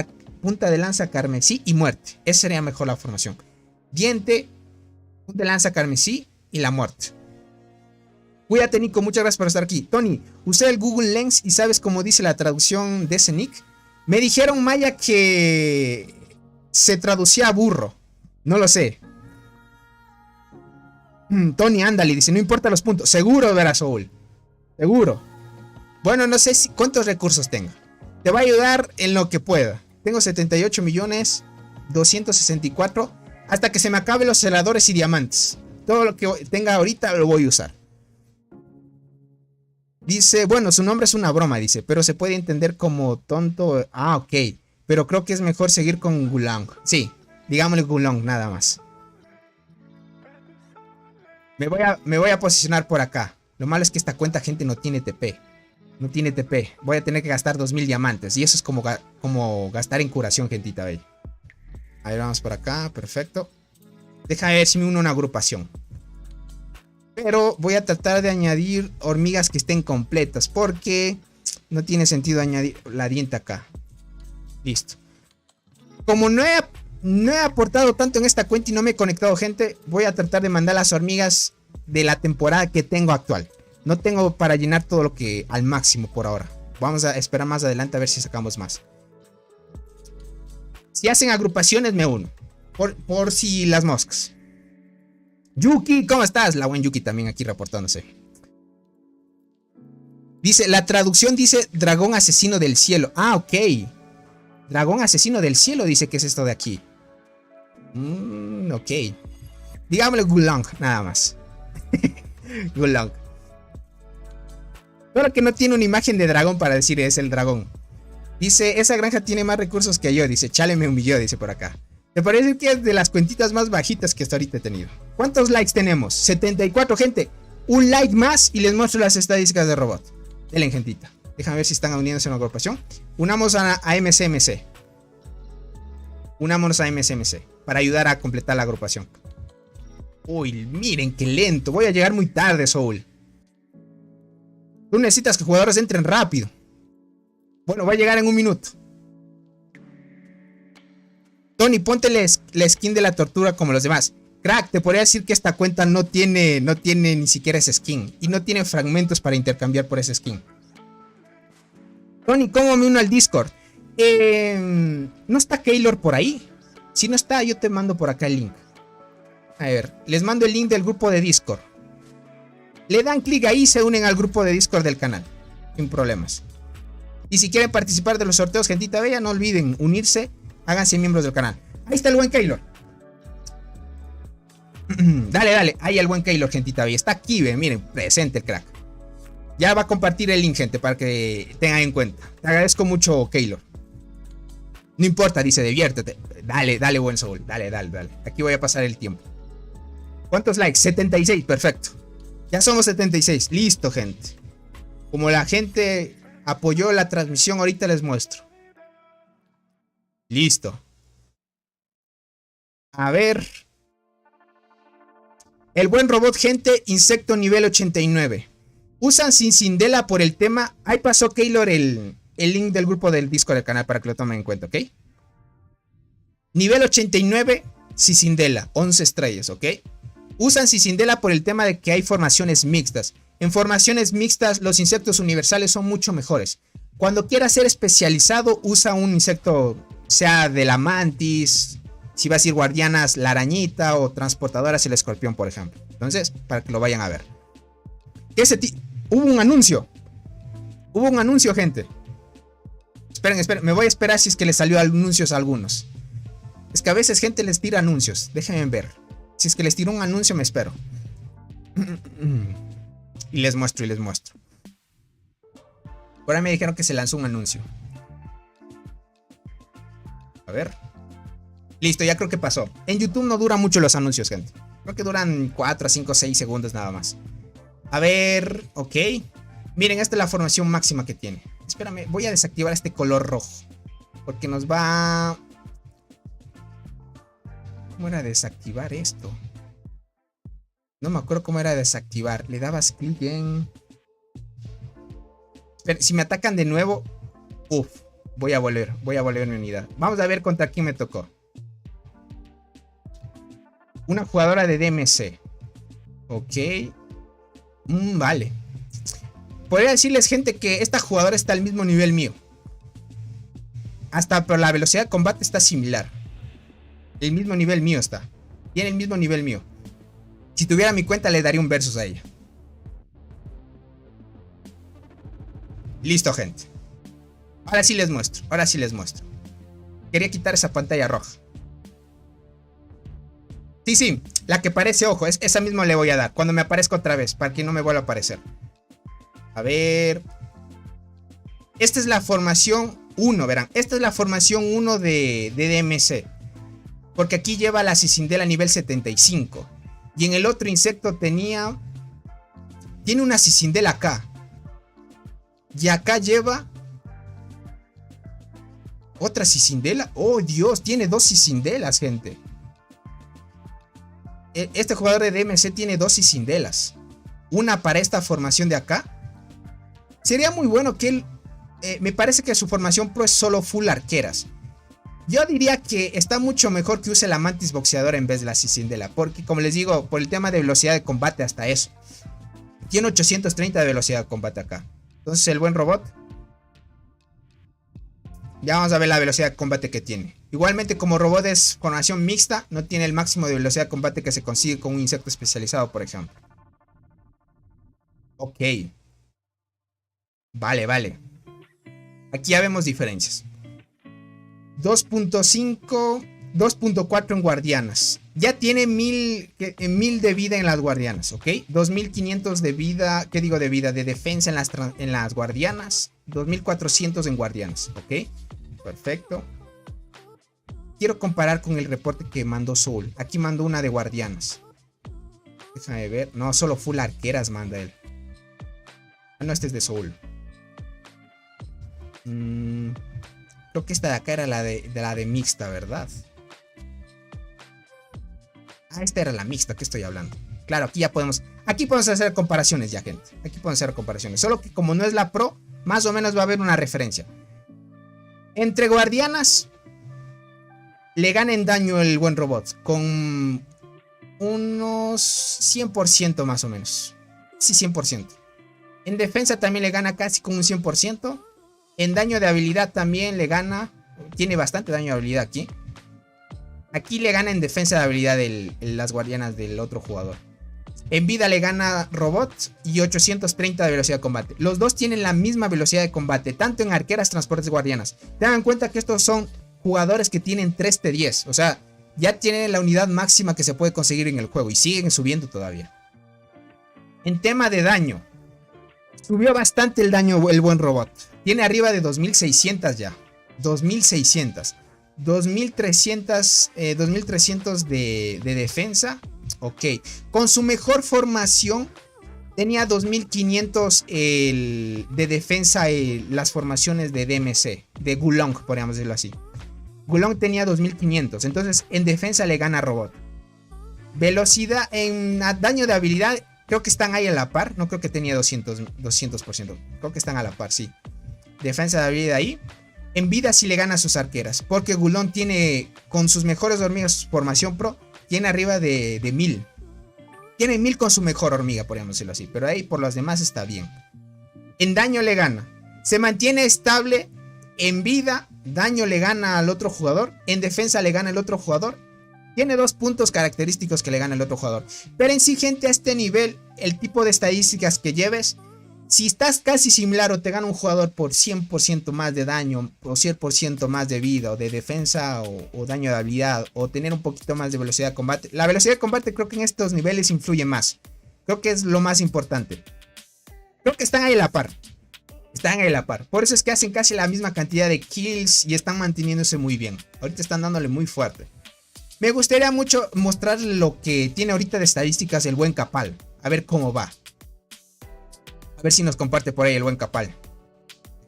lanza, carmesí y muerte. Esa sería mejor la formación. Diente, punta de lanza, carmesí y la muerte. Cuídate, Nico, muchas gracias por estar aquí. Tony, usé el Google Lens y sabes cómo dice la traducción de ese nick. Me dijeron, Maya, que se traducía a burro. No lo sé. Tony, ándale, dice, no importa los puntos. Seguro, verás, Soul. Seguro. Bueno, no sé cuántos recursos tenga. Te va a ayudar en lo que pueda. Tengo 78.264 hasta que se me acaben los celadores y diamantes. todo lo que tenga ahorita lo voy a usar. Dice, bueno, su nombre es una broma, dice, pero se puede entender como tonto. Ah, ok. Pero creo que es mejor seguir con Gulong. Sí, digámosle Gulong, nada más. Me voy a posicionar por acá. Lo malo es que esta cuenta, gente, no tiene TP. No tiene TP. Voy a tener que gastar 2000 diamantes. Y eso es como gastar en curación, gentita bella. Ahí vamos por acá, perfecto. Déjame ver si me uno a una agrupación. Pero voy a tratar de añadir hormigas que estén completas, porque no tiene sentido añadir la diente acá. Listo. Como no he aportado tanto en esta cuenta y no me he conectado, gente, voy a tratar de mandar las hormigas de la temporada que tengo actual. No tengo para llenar todo lo que al máximo por ahora. Vamos a esperar más adelante a ver si sacamos más. Si hacen agrupaciones me uno. Por si las moscas. Yuki, ¿cómo estás? La buen Yuki también aquí reportándose. Dice, la traducción dice dragón asesino del cielo. Ah, ok. Dragón asesino del cielo dice que es esto de aquí. Ok. Digámosle Gulong, nada más. Gulong. Solo que no tiene una imagen de dragón para decir es el dragón. Dice, esa granja tiene más recursos que yo. Dice, Chale me humilló, dice por acá. Me parece que es de las cuentitas más bajitas que hasta ahorita he tenido. ¿Cuántos likes tenemos? 74, gente. Un like más y les muestro las estadísticas de robot. Denle, gentita. Déjame ver si están uniéndose a una agrupación. Unamos a MCMC. Unámonos a MCMC para ayudar a completar la agrupación. Uy, miren qué lento. Voy a llegar muy tarde, Soul. Tú necesitas que jugadores entren rápido. Bueno, va a llegar en un minuto. Tony, ponte la skin de la tortura como los demás. Crack, te podría decir que esta cuenta no tiene ni siquiera esa skin. Y no tiene fragmentos para intercambiar por esa skin. Tony, ¿cómo me uno al Discord? ¿No está Keylor por ahí? Si no está, yo te mando por acá el link. A ver, les mando el link del grupo de Discord. Le dan clic ahí y se unen al grupo de Discord del canal. Sin problemas. Y si quieren participar de los sorteos, gentita bella, no olviden unirse. Háganse miembros del canal. Ahí está el buen Keylor. Dale. Ahí el buen Keylor, gentita bella. Está aquí, miren, presente el crack. Ya va a compartir el link, gente, para que tengan en cuenta. Te agradezco mucho, Keylor. No importa, dice, diviértete. Dale, buen Soul. Dale. Aquí voy a pasar el tiempo. ¿Cuántos likes? 76, perfecto. Ya somos 76. Listo, gente. Como la gente apoyó la transmisión, ahorita les muestro. Listo. A ver. El buen robot, gente, insecto nivel 89. Usan Cicindela por el tema. Ahí pasó Keylor el link del grupo del Discord del canal para que lo tomen en cuenta, ¿ok? Nivel 89, Cicindela, 11 estrellas, ¿ok? Usan Cicindela por el tema de que hay formaciones mixtas. En formaciones mixtas, los insectos universales son mucho mejores. Cuando quieras ser especializado, usa un insecto, sea de la mantis, si vas a ir guardianas, la arañita, o transportadoras, el escorpión, por ejemplo. Entonces, para que lo vayan a ver. Hubo un anuncio. Gente. Esperen. Me voy a esperar si es que les salió anuncios a algunos. Es que a veces gente les tira anuncios. Déjenme ver. Si es que les tiro un anuncio, me espero. Y les muestro. Por ahí me dijeron que se lanzó un anuncio. A ver. Listo, ya creo que pasó. En YouTube no duran mucho los anuncios, gente. Creo que duran 4, 5, 6 segundos nada más. A ver, ok. Miren, esta es la formación máxima que tiene. Espérame, voy a desactivar este color rojo. Porque nos va... ¿Cómo era desactivar esto? No me acuerdo cómo era desactivar. Le dabas clic en... Espera, si me atacan de nuevo... voy a volver mi unidad. Vamos a ver contra quién me tocó. Una jugadora de DMC. Ok. Vale. Podría decirles, gente, que esta jugadora está al mismo nivel mío. Hasta por la velocidad de combate está similar. El mismo nivel mío está. Tiene el mismo nivel mío. Si tuviera mi cuenta le daría un versus a ella. Listo, gente. Ahora sí les muestro. Quería quitar esa pantalla roja. Sí, la que parece ojo, esa misma le voy a dar. Cuando me aparezca otra vez, para que no me vuelva a aparecer. A ver. Esta es la formación 1, verán. Esta es la formación 1 de DMC. Porque aquí lleva la Cicindela nivel 75. Y en el otro insecto tiene una Cicindela acá. Y acá lleva otra Cicindela. Oh Dios, tiene 2 Cicindelas, gente. Este jugador de DMC tiene 2 Cicindelas. Una para esta formación de acá. Sería muy bueno que él... me parece que su formación pro es solo full arqueras. Yo diría que está mucho mejor que use la Mantis boxeadora en vez de la Cicindela. Porque como les digo, por el tema de velocidad de combate hasta eso. Tiene 830 de velocidad de combate acá. Entonces el buen robot. Ya vamos a ver la velocidad de combate que tiene. Igualmente como robot es formación mixta. No tiene el máximo de velocidad de combate que se consigue con un insecto especializado, por ejemplo. Ok. Vale. Aquí ya vemos diferencias. 2.5, 2.4 en guardianas. Ya tiene 1000 de vida en las guardianas, ¿ok? 2500 de vida, ¿qué digo de vida? De defensa en las guardianas. 2400 en guardianas, ¿ok? Perfecto. Quiero comparar con el reporte que mandó Soul. Aquí mandó una de guardianas. Déjame ver. No, solo full arqueras manda él. Ah, no, este es de Soul. Creo que esta de acá era la de mixta, ¿verdad? Ah, esta era la mixta, ¿qué estoy hablando? Claro, aquí podemos hacer comparaciones ya, gente. Aquí podemos hacer comparaciones. Solo que como no es la pro, más o menos va a haber una referencia. Entre guardianas, le gana en daño el buen robot. Con unos 100% más o menos. Sí, 100%. En defensa también le gana casi con un 100%. En daño de habilidad también le gana. Tiene bastante daño de habilidad aquí. Aquí le gana en defensa de habilidad las guardianas del otro jugador. En vida le gana robot y 830 de velocidad de combate. Los dos tienen la misma velocidad de combate, tanto en arqueras, transportes, guardianas. Tengan en cuenta que estos son jugadores que tienen 3T10. O sea, ya tienen la unidad máxima que se puede conseguir en el juego y siguen subiendo todavía. En tema de daño, subió bastante el daño el buen robot. Tiene arriba de 2600 ya. 2600. 2300 de defensa. Ok. Con su mejor formación tenía 2500 de defensa las formaciones de DMC. De Gulong, podríamos decirlo así. Gulong tenía 2500. Entonces en defensa le gana a robot. Velocidad en daño de habilidad. Creo que están ahí a la par. No creo que tenía 200%. Creo que están a la par, sí. Defensa de habilidad ahí. En vida sí le gana a sus arqueras. Porque Gulong tiene, con sus mejores hormigas formación pro, tiene arriba de 1000. Tiene 1000 con su mejor hormiga, podríamos decirlo así. Pero ahí por los demás está bien. En daño le gana. Se mantiene estable. En vida, daño le gana al otro jugador. En defensa le gana el otro jugador. Tiene 2 puntos característicos que le gana el otro jugador. Pero en sí, gente, a este nivel, el tipo de estadísticas que lleves, si estás casi similar o te gana un jugador por 100% más de daño, o 100% más de vida, o de defensa, o daño de habilidad, o tener un poquito más de velocidad de combate. La velocidad de combate creo que en estos niveles influye más. Creo que es lo más importante. Creo que están ahí a la par. Están ahí a la par. Por eso es que hacen casi la misma cantidad de kills y están manteniéndose muy bien. Ahorita están dándole muy fuerte. Me gustaría mucho mostrar lo que tiene ahorita de estadísticas el buen Capal. A ver cómo va. A ver si nos comparte por ahí el buen Capal.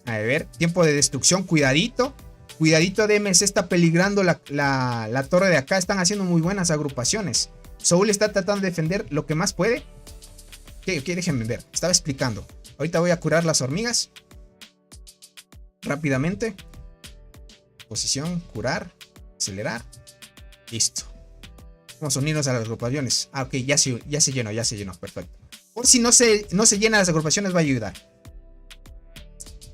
A ver, tiempo de destrucción, cuidadito. Cuidadito, DMC está peligrando la torre de acá. Están haciendo muy buenas agrupaciones. Soul está tratando de defender lo que más puede. ¿Qué? Déjenme ver, estaba explicando. Ahorita voy a curar las hormigas. Rápidamente. Posición, curar, acelerar. Listo. Vamos a unirnos a las agrupaciones. Ah, ok, ya se llenó, perfecto. Por si no se llenan las agrupaciones va a ayudar.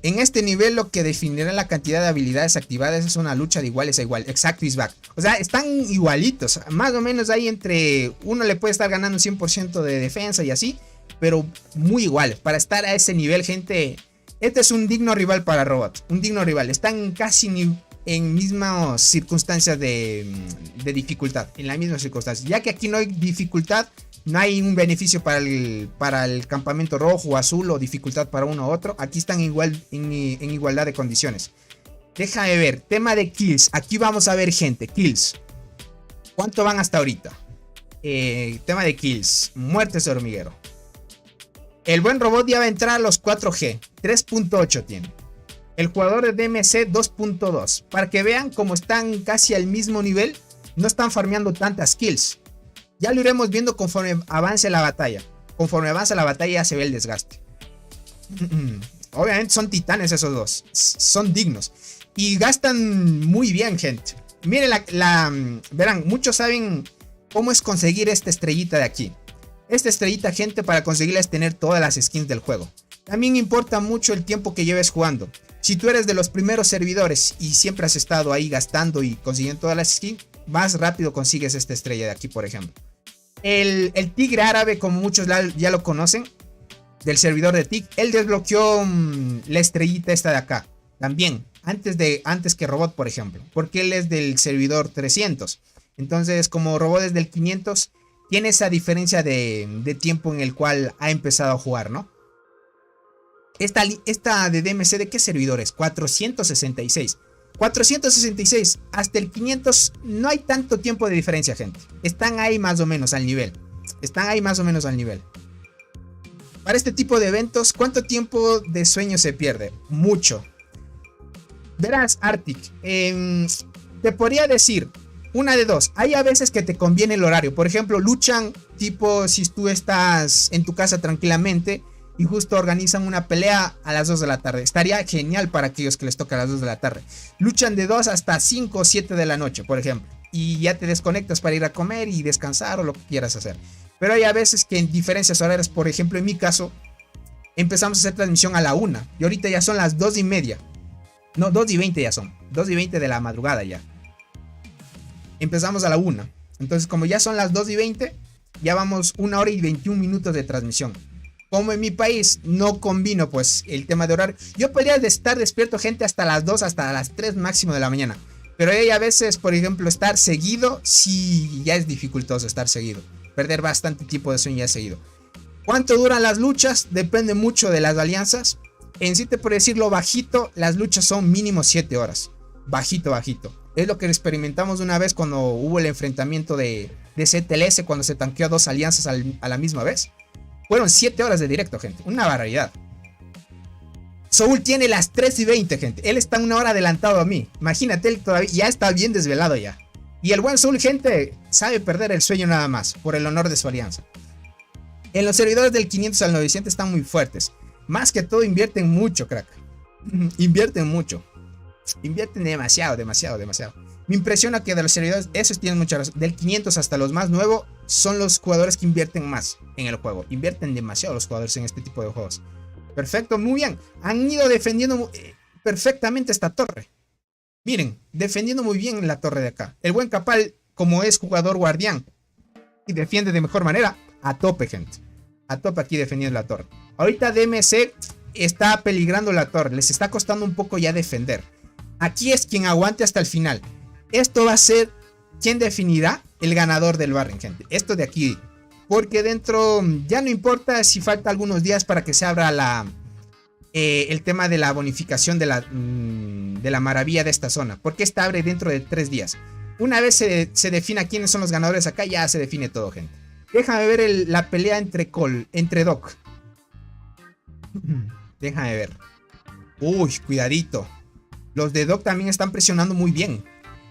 En este nivel lo que definirá la cantidad de habilidades activadas es una lucha de iguales a igual. Exacto, is back. O sea, están igualitos. Más o menos ahí entre uno le puede estar ganando un 100% de defensa y así. Pero muy iguales. Para estar a ese nivel, gente, este es un digno rival para Robot. Un digno rival. Están casi en mismas circunstancias de dificultad, en las mismas circunstancias, ya que aquí no hay dificultad, no hay un beneficio para el campamento rojo o azul o dificultad para uno u otro. Aquí están igual en igualdad de condiciones. Déjame ver, tema de kills. Aquí vamos a ver, gente, kills. ¿Cuánto van hasta ahorita? Tema de kills, muertes de hormiguero. El buen robot ya va a entrar a los 4G, 3.8 tiene. El jugador de DMC 2.2. Para que vean cómo están casi al mismo nivel, no están farmeando tantas kills. Ya lo iremos viendo conforme avance la batalla. Conforme avanza la batalla ya se ve el desgaste. Obviamente son titanes esos dos. Son dignos. Y gastan muy bien, gente. Miren, verán, muchos saben cómo es conseguir esta estrellita de aquí. Esta estrellita, gente, para conseguirla es tener todas las skins del juego. También importa mucho el tiempo que lleves jugando. Si tú eres de los primeros servidores y siempre has estado ahí gastando y consiguiendo todas las skins, más rápido consigues esta estrella de aquí, por ejemplo. El tigre árabe, como muchos ya lo conocen, del servidor de TIC, él desbloqueó la estrellita esta de acá. También, antes que Robot, por ejemplo. Porque él es del servidor 300. Entonces, como Robot es del 500, tiene esa diferencia de tiempo en el cual ha empezado a jugar, ¿no? Esta de DMC, ¿de qué servidor es? 466. 466 hasta el 500 no hay tanto tiempo de diferencia, gente. Están ahí más o menos al nivel. Para este tipo de eventos, ¿cuánto tiempo de sueño se pierde? Mucho. Verás, Arctic, te podría decir una de dos. Hay a veces que te conviene el horario. Por ejemplo, luchan tipo si tú estás en tu casa tranquilamente y justo organizan una pelea a las 2 de la tarde. Estaría genial para aquellos que les toca a las 2 de la tarde. Luchan de 2 hasta 5 o 7 de la noche, por ejemplo. Y ya te desconectas para ir a comer y descansar o lo que quieras hacer. Pero hay a veces que en diferencias horarias, por ejemplo, en mi caso, empezamos a hacer transmisión a la 1. Y ahorita ya son las 2:30. No, 2:20 ya son. 2:20 de la madrugada ya. Empezamos a la 1. Entonces, como ya son las 2:20, ya vamos 1 hora y 21 minutos de transmisión. Como en mi país no combino pues el tema de horario, yo podría estar despierto, gente, hasta las 2, hasta las 3 máximo de la mañana. Pero hay a veces, por ejemplo, estar seguido, sí, ya es dificultoso estar seguido. Perder bastante tiempo de sueño ya seguido. ¿Cuánto duran las luchas? Depende mucho de las alianzas. En sí, te por decirlo bajito, las luchas son mínimo 7 horas. Bajito. Es lo que experimentamos una vez cuando hubo el enfrentamiento de CTLS, cuando se tanqueó 2 alianzas a la misma vez. Fueron 7 horas de directo, gente. Una barbaridad. Soul tiene las 3:20, gente. Él está 1 hora adelantado a mí. Imagínate, él todavía ya está bien desvelado ya. Y el buen Soul, gente, sabe perder el sueño nada más, por el honor de su alianza. En los servidores del 500 al 900 están muy fuertes. Más que todo invierten mucho, crack. Invierten mucho. Invierten demasiado. Me impresiona que de los servidores, esos tienen mucha razón. Del 500 hasta los más nuevos, son los jugadores que invierten más en el juego. Invierten demasiado los jugadores en este tipo de juegos. Perfecto, muy bien. Han ido defendiendo perfectamente esta torre. Miren, defendiendo muy bien la torre de acá. El buen Capal, como es jugador guardián y defiende de mejor manera, a tope, gente. A tope aquí defendiendo la torre. Ahorita DMC está peligrando la torre. Les está costando un poco ya defender. Aquí es quien aguante hasta el final. Esto va a ser quien definirá el ganador del barren, gente. Esto de aquí. Porque dentro ya no importa si falta algunos días para que se abra el tema de la bonificación de la maravilla de esta zona. Porque esta abre dentro de 3 días. Una vez se defina quiénes son los ganadores acá, ya se define todo, gente. Déjame ver la pelea entre Doc. Déjame ver. Uy, cuidadito. Los de Doc también están presionando muy bien.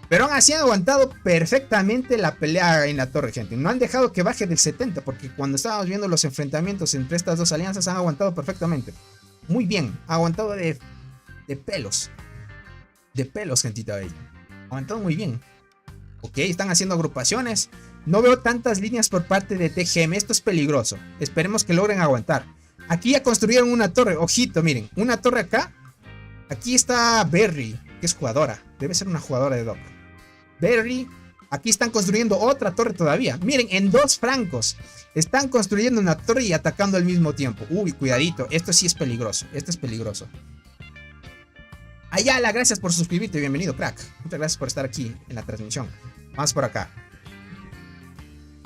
Pero aún así han aguantado perfectamente la pelea en la torre, gente. No han dejado que baje del 70. Porque cuando estábamos viendo los enfrentamientos entre estas dos alianzas, han aguantado perfectamente. Muy bien. Ha aguantado de pelos. De pelos, gentita bella. Aguantado muy bien. Ok, están haciendo agrupaciones. No veo tantas líneas por parte de TGM. Esto es peligroso. Esperemos que logren aguantar. Aquí ya construyeron una torre. Ojito, miren. Una torre acá. Aquí está Berry, que es jugadora. Debe ser una jugadora de Doc. Berry. Aquí están construyendo otra torre todavía. Miren, en 2 francos. Están construyendo una torre y atacando al mismo tiempo. Uy, cuidadito. Esto sí es peligroso. Esto es peligroso. Ayala, gracias por suscribirte, bienvenido, crack. Muchas gracias por estar aquí en la transmisión. Vamos por acá.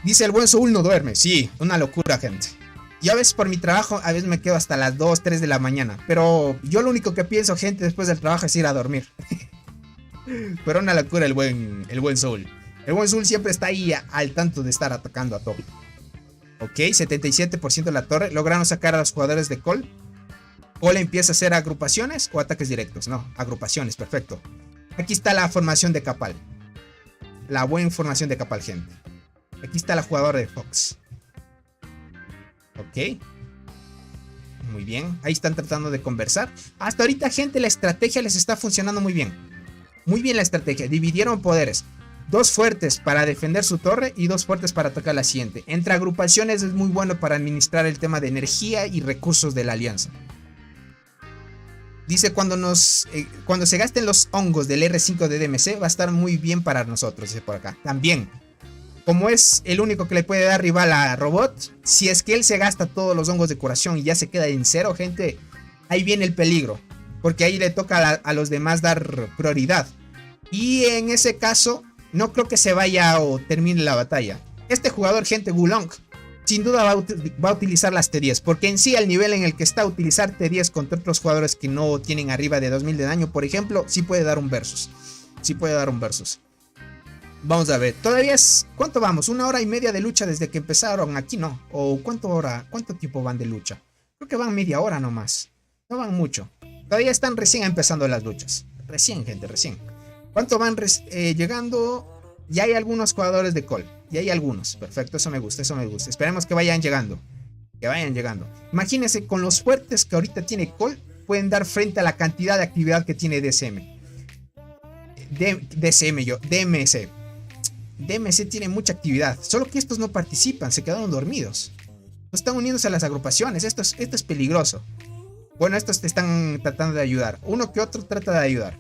Dice el buen Soul no duerme. Sí, una locura, gente. Yo a veces por mi trabajo, a veces me quedo hasta las 2, 3 de la mañana. Pero yo lo único que pienso, gente, después del trabajo es ir a dormir. Pero una locura el buen Soul. El buen Soul siempre está ahí al tanto de estar atacando a top. Ok, 77% de la torre. Lograron sacar a los jugadores de Cole. Cole empieza a hacer agrupaciones o ataques directos. No, agrupaciones, perfecto. Aquí está la formación de Capal. La buena formación de Capal, gente. Aquí está la jugadora de Fox. Ok. Muy bien. Ahí están tratando de conversar. Hasta ahorita, gente, la estrategia les está funcionando muy bien. Muy bien la estrategia. Dividieron poderes. 2 fuertes para defender su torre y 2 fuertes para atacar la siguiente. Entre agrupaciones es muy bueno para administrar el tema de energía y recursos de la alianza. Dice cuando se gasten los hongos del R5 de DMC va a estar muy bien para nosotros, dice por acá. También, como es el único que le puede dar rival a Robot, si es que él se gasta todos los hongos de curación y ya se queda en 0, gente, ahí viene el peligro. Porque ahí le toca a los demás dar prioridad. Y en ese caso, no creo que se vaya o termine la batalla. Este jugador, gente, Gulong, sin duda va a utilizar las T10. Porque en sí, al nivel en el que está, utilizar T10 contra otros jugadores que no tienen arriba de 2000 de daño, por ejemplo, sí puede dar un versus. Sí puede dar un versus. Vamos a ver. Todavía es... ¿Cuánto vamos? 1 hora y media de lucha desde que empezaron. Aquí no. ¿O cuánto tiempo van de lucha? Creo que van media hora nomás. No van mucho. Todavía están recién empezando las luchas. Recién, gente, recién. ¿Cuánto van llegando? Ya hay algunos jugadores de Cole. Ya hay algunos. Perfecto, eso me gusta, eso me gusta. Esperemos que vayan llegando. Que vayan llegando. Imagínense, con los fuertes que ahorita tiene Cole, pueden dar frente a la cantidad de actividad que tiene DMC. DMC tiene mucha actividad. Solo que estos no participan, se quedaron dormidos. No están uniéndose a las agrupaciones. Esto es peligroso. Bueno, estos te están tratando de ayudar. Uno que otro trata de ayudar.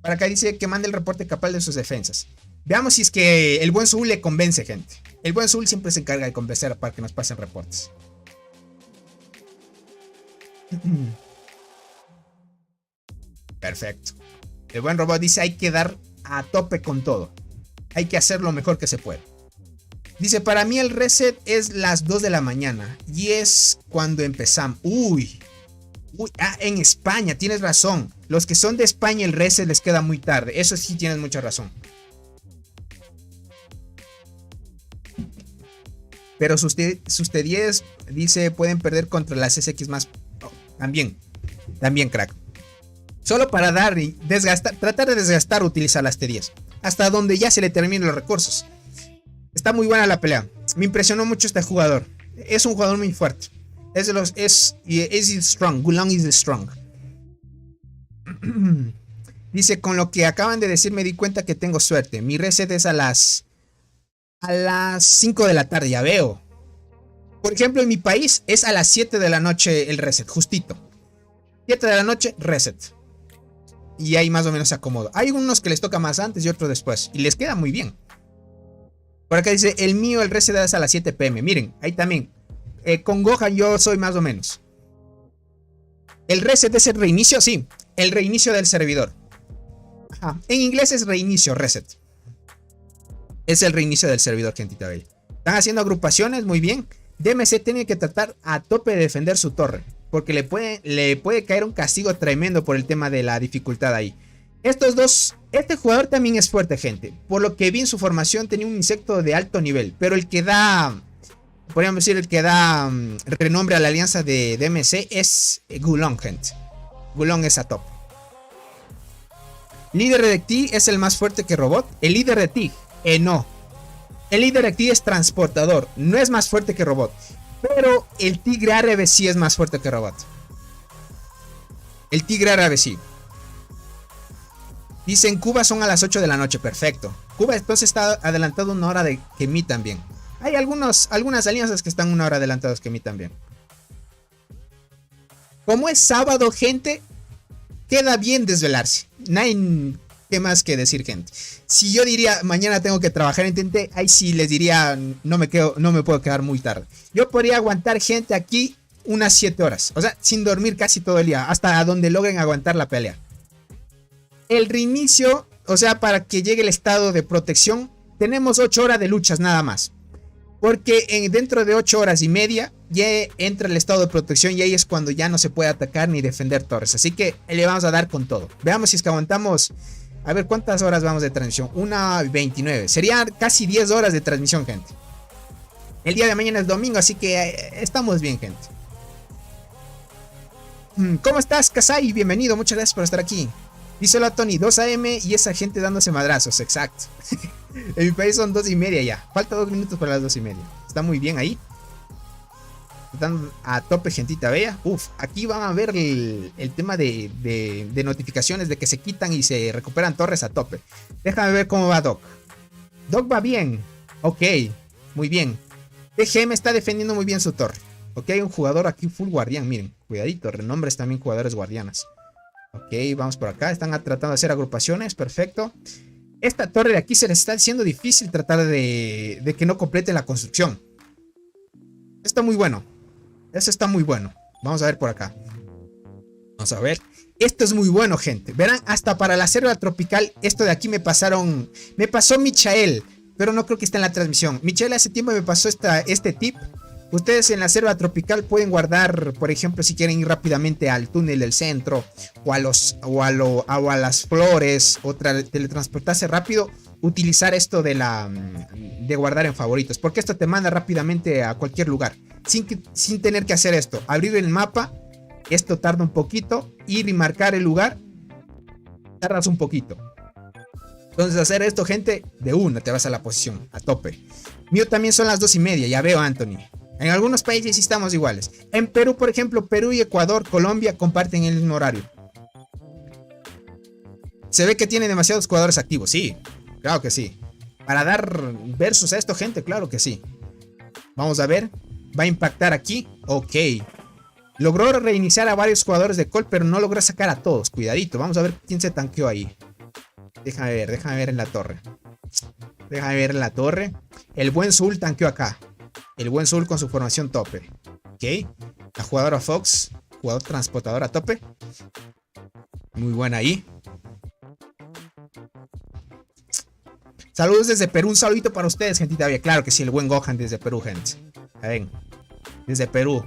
Para acá dice que mande el reporte Capal de sus defensas. Veamos si es que el buen Soul le convence, gente. El buen Soul siempre se encarga de convencer para que nos pasen reportes. Perfecto. El buen robot dice hay que dar a tope con todo. Hay que hacer lo mejor que se puede. Dice, para mí el reset es las 2 de la mañana. Y es cuando empezamos. Uy, en España, tienes razón. Los que son de España el reset les queda muy tarde. Eso sí tienes mucha razón. Pero sus T10, dice, pueden perder contra las SX más. Oh, también, crack. Solo para dar y desgastar, tratar de desgastar, utilizar las T10. Hasta donde ya se le terminen los recursos. Está muy buena la pelea. Me impresionó mucho este jugador. Es un jugador muy fuerte. Es strong. Gulong is strong. Dice, con lo que acaban de decir me di cuenta que tengo suerte. Mi reset es a las 5 de la tarde, ya veo. Por ejemplo, en mi país es a las 7 de la noche el reset, justito. 7 de la noche, reset. Y ahí más o menos se acomoda. Hay unos que les toca más antes y otros después. Y les queda muy bien. Por acá dice, el mío, el reset es a las 7 p.m. Miren, ahí también. Con Gohan yo soy más o menos. ¿El reset es el reinicio? Sí, el reinicio del servidor. Ajá. En inglés es reinicio, reset. Es el reinicio del servidor, gentita bella. Están haciendo agrupaciones, muy bien. DMC tiene que tratar a tope de defender su torre. Porque le puede caer un castigo tremendo por el tema de la dificultad ahí. Estos dos, este jugador también es fuerte, gente. Por lo que vi en su formación tenía un insecto de alto nivel. Pero el que da, podríamos decir, el que da renombre a la alianza de DMC es Gulong, gente. Gulong es a top. Líder de Ti es el más fuerte que Robot. El líder de Ti, no. El líder de Ti es transportador. No es más fuerte que Robot. Pero el tigre árabe sí es más fuerte que Robot. El tigre árabe sí. Dice, en Cuba son a las 8 de la noche. Perfecto. Cuba entonces está adelantado 1 hora de que mí también. Hay algunas alianzas que están 1 hora adelantadas que mí también. Como es sábado, gente, queda bien desvelarse. ¿Qué más que decir, gente? Si yo diría mañana tengo que trabajar en TNT, ahí sí les diría no me puedo quedar muy tarde. Yo podría aguantar, gente, aquí unas 7 horas. O sea, sin dormir casi todo el día, hasta donde logren aguantar la pelea. El reinicio, o sea, para que llegue el estado de protección, tenemos 8 horas de luchas nada más. Porque dentro de 8 horas y media ya entra el estado de protección y ahí es cuando ya no se puede atacar ni defender torres. Así que le vamos a dar con todo. Veamos si es que aguantamos. A ver, ¿cuántas horas vamos de transmisión? 1:29. Serían casi 10 horas de transmisión, gente. El día de mañana es domingo, así que estamos bien, gente. ¿Cómo estás, Kasai? Bienvenido, muchas gracias por estar aquí. Díselo a Tony, 2 AM y esa gente dándose madrazos, exacto. En mi país son 2:30 ya. Falta 2 minutos para las 2:30. Está muy bien ahí. Están a tope, gentita bella. Uf, aquí van a ver el tema de notificaciones de que se quitan y se recuperan torres a tope. Déjame ver cómo va Doc. Doc va bien. Ok, muy bien. TGM está defendiendo muy bien su torre. Ok, hay un jugador aquí full guardián. Miren, cuidadito, renombres también jugadores guardianas. Ok, vamos por acá. Están tratando de hacer agrupaciones. Perfecto. Esta torre de aquí se les está haciendo difícil tratar de que no complete la construcción. Está muy bueno. Eso está muy bueno. Vamos a ver por acá. Vamos a ver. Esto es muy bueno, gente. Verán, hasta para la selva tropical, esto de aquí me pasó Michael, pero no creo que esté en la transmisión. Michael hace tiempo me pasó este tip. Ustedes en la selva tropical pueden guardar, por ejemplo, si quieren ir rápidamente al túnel del centro o a las flores o teletransportarse rápido, utilizar esto de guardar en favoritos, porque esto te manda rápidamente a cualquier lugar sin tener que hacer esto. Abrir el mapa, esto tarda un poquito, ir y marcar el lugar, tardas un poquito. Entonces hacer esto, gente, de una te vas a la posición, a tope. Mío también son las 2:30, ya veo, Anthony. En algunos países sí estamos iguales. En Perú, por ejemplo, Perú y Ecuador, Colombia comparten el mismo horario. Se ve que tiene demasiados jugadores activos, sí, claro que sí. Para dar versus a esto, gente, claro que sí. Vamos a ver, va a impactar aquí, ok. Logró reiniciar a varios jugadores de Col, pero no logró sacar a todos, cuidadito. Vamos a ver quién se tanqueó ahí. Déjame ver en la torre. Déjame ver en la torre. El buen Soul tanqueó acá. El buen Soul con su formación tope. Ok. La jugadora Fox. Jugador transportador a tope. Muy buena ahí. Saludos desde Perú. Un saludito para ustedes, gentita bella. Claro que sí, el buen Gohan desde Perú, gente. Ven. Desde Perú.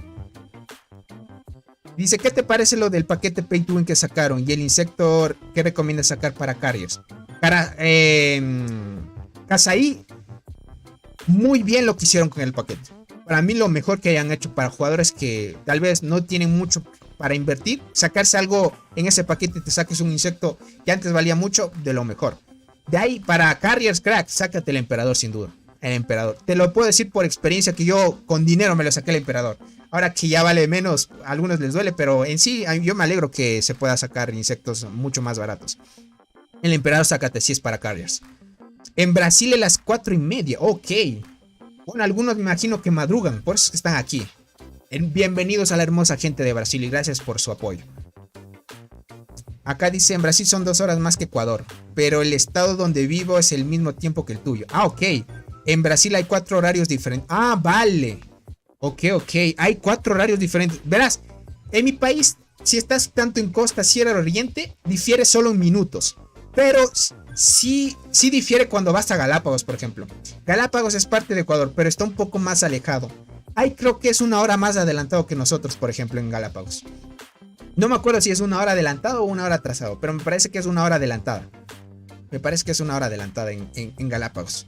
Dice, ¿qué te parece lo del paquete Pay to Win que sacaron? Y el insecto, ¿qué recomiendas sacar para Carriers? Para Kasai, muy bien lo que hicieron con el paquete. Para mí lo mejor que hayan hecho para jugadores que tal vez no tienen mucho para invertir. Sacarse algo en ese paquete y te saques un insecto que antes valía mucho, de lo mejor. De ahí para Carriers, crack, sácate el emperador sin duda. El emperador. Te lo puedo decir por experiencia que yo con dinero me lo saqué el emperador. Ahora que ya vale menos, a algunos les duele, pero en sí yo me alegro que se pueda sacar insectos mucho más baratos. El emperador sácate si es para Carriers. En Brasil a las 4:30, ok. Bueno, algunos me imagino que madrugan, por eso es que están aquí. Bienvenidos a la hermosa gente de Brasil y gracias por su apoyo. Acá dice, en Brasil son 2 horas más que Ecuador, pero el estado donde vivo es el mismo tiempo que el tuyo. Ah, ok. En Brasil hay 4 horarios diferentes. Ah, vale. Ok. Hay 4 horarios diferentes. Verás, en mi país, si estás tanto en costa, sierra, oriente, difiere solo en minutos. Pero sí difiere cuando vas a Galápagos, por ejemplo. Galápagos es parte de Ecuador, pero está un poco más alejado. Ahí creo que es 1 hora más adelantado que nosotros, por ejemplo, en Galápagos. No me acuerdo si es 1 hora adelantado o 1 hora atrasado, pero me parece que es 1 hora adelantada. Me parece que es 1 hora adelantada en Galápagos.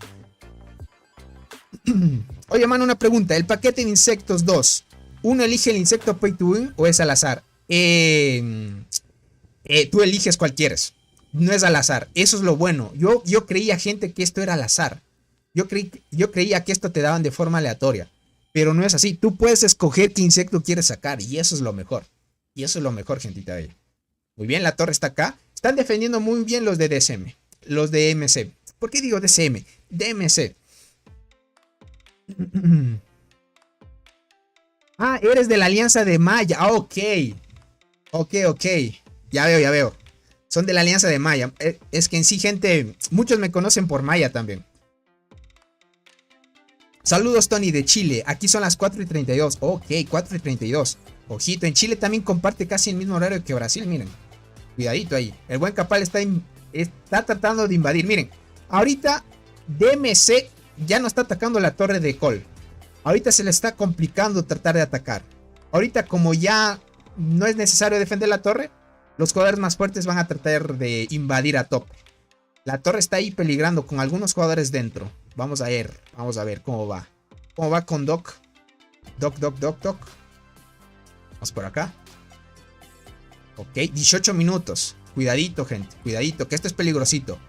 Oye, mano, una pregunta. El paquete de insectos 2, ¿uno elige el insecto Pay to Win o es al azar? Tú eliges cuál quieres. No es al azar. Eso es lo bueno. Yo creía, gente, que esto era al azar. Yo creía que esto te daban de forma aleatoria. Pero no es así. Tú puedes escoger qué insecto quieres sacar. Y eso es lo mejor. Y eso es lo mejor, gentita bella. Muy bien, la torre está acá. Están defendiendo muy bien los de DCM. Los de MC. ¿Por qué digo DCM? DMC. Ah, eres de la Alianza de Maya. Ah, ok. Ok. Ya veo. Son de la alianza de Maya. Es que en sí, gente, muchos me conocen por Maya también. Saludos, Tony, de Chile. Aquí son las 4:32. Ok, 4:32. Ojito, en Chile también comparte casi el mismo horario que Brasil, miren. Cuidadito ahí. El buen Capal está tratando de invadir. Miren, ahorita DMC ya no está atacando la torre de Col. Ahorita se le está complicando tratar de atacar. Ahorita como ya no es necesario defender la torre, los jugadores más fuertes van a tratar de invadir a tope. La torre está ahí peligrando con algunos jugadores dentro. Vamos a ver cómo va. ¿Cómo va con Doc? Doc. Vamos por acá. Ok, 18 minutos. Cuidadito, gente. Cuidadito, que esto es peligrosito.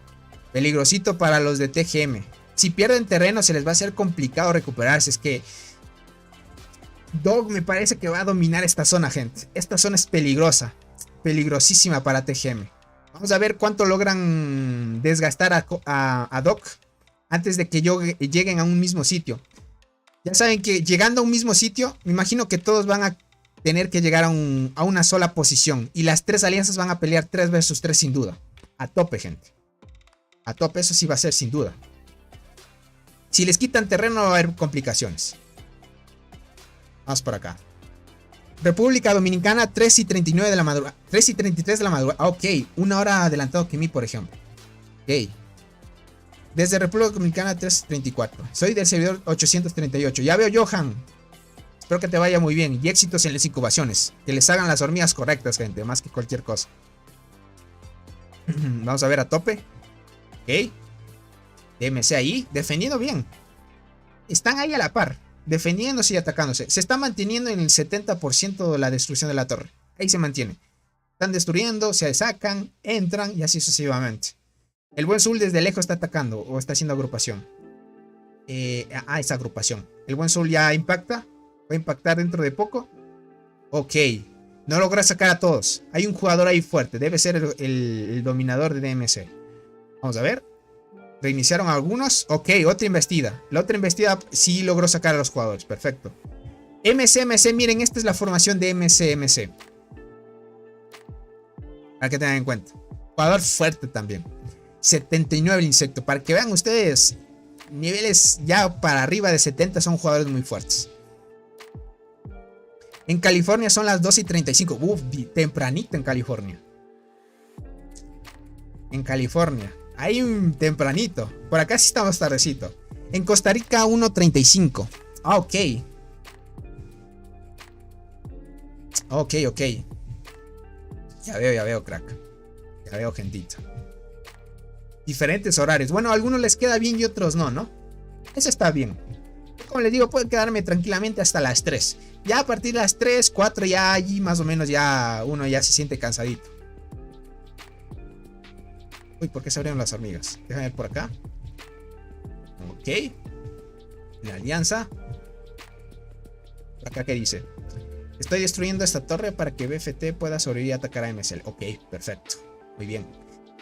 Peligrosito para los de TGM. Si pierden terreno se les va a hacer complicado recuperarse. Es que Dog me parece que va a dominar esta zona, gente. Esta zona es peligrosa. Peligrosísima para TGM. Vamos a ver cuánto logran desgastar a Doc antes de que lleguen a un mismo sitio. Ya saben que llegando a un mismo sitio, me imagino que todos van a tener que llegar a una sola posición. Y las tres alianzas van a pelear 3 versus 3 sin duda. A tope, gente. A tope, eso sí va a ser sin duda. Si les quitan terreno va a haber complicaciones. Vamos por acá. República Dominicana, 3:39 de la madrugada. 3:33 de la madrugada. Ah, ok, una hora adelantado que mí, por ejemplo. Ok. Desde República Dominicana, 3:34. Soy del servidor 838. Ya veo, Johan. Espero que te vaya muy bien. Y éxitos en las incubaciones. Que les hagan las hormigas correctas, gente. Más que cualquier cosa. Vamos a ver a tope. Ok. DMC ahí. Defendiendo bien. Están ahí a la par. Defendiéndose y atacándose. Se está manteniendo en el 70% de la destrucción de la torre. Ahí se mantiene. Están destruyendo, se sacan, entran y así sucesivamente. El buen Zul desde lejos está atacando o está haciendo agrupación. Esa agrupación. El buen Zul ya impacta. Va a impactar dentro de poco. Ok. No logra sacar a todos. Hay un jugador ahí fuerte. Debe ser el dominador de DMC. Vamos a ver. Reiniciaron algunos. Ok, otra embestida. La otra embestida sí logró sacar a los jugadores. Perfecto. MC. Miren, esta es la formación de MC. Para que tengan en cuenta. Jugador fuerte también. 79 el insecto. Para que vean ustedes. Niveles ya para arriba de 70 son jugadores muy fuertes. En California son las 2:35. Uf, tempranito en California. En California. Ahí un tempranito. Por acá sí estamos tardecito. En Costa Rica 1:35. Ah, ok. Ok. Ya veo, crack. Ya veo, gentita. Diferentes horarios. Bueno, a algunos les queda bien y otros no. Eso está bien. Como les digo, puedo quedarme tranquilamente hasta las 3. Ya a partir de las 3, 4 ya allí más o menos ya uno ya se siente cansadito. Uy, ¿por qué se abrieron las hormigas? Déjame ver por acá. Ok. La alianza. Por acá, ¿qué dice? Estoy destruyendo esta torre para que BFT pueda sobrevivir y atacar a MSL. Ok, perfecto. Muy bien.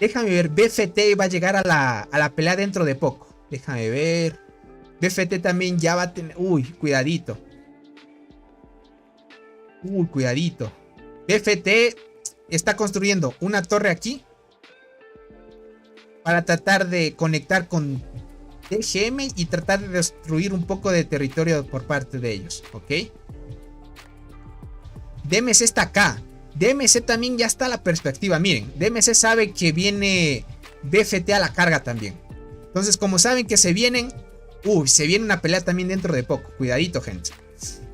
Déjame ver. BFT va a llegar a la pelea dentro de poco. Déjame ver. BFT también ya va a tener... Uy, cuidadito. Cuidadito. BFT está construyendo una torre aquí. Para tratar de conectar con TGM y tratar de destruir un poco de territorio por parte de ellos. ¿Ok? DMC está acá. DMC también ya está a la perspectiva. Miren, DMC sabe que viene BFT a la carga también. Entonces, como saben que se vienen... se viene una pelea también dentro de poco. Cuidadito, gente.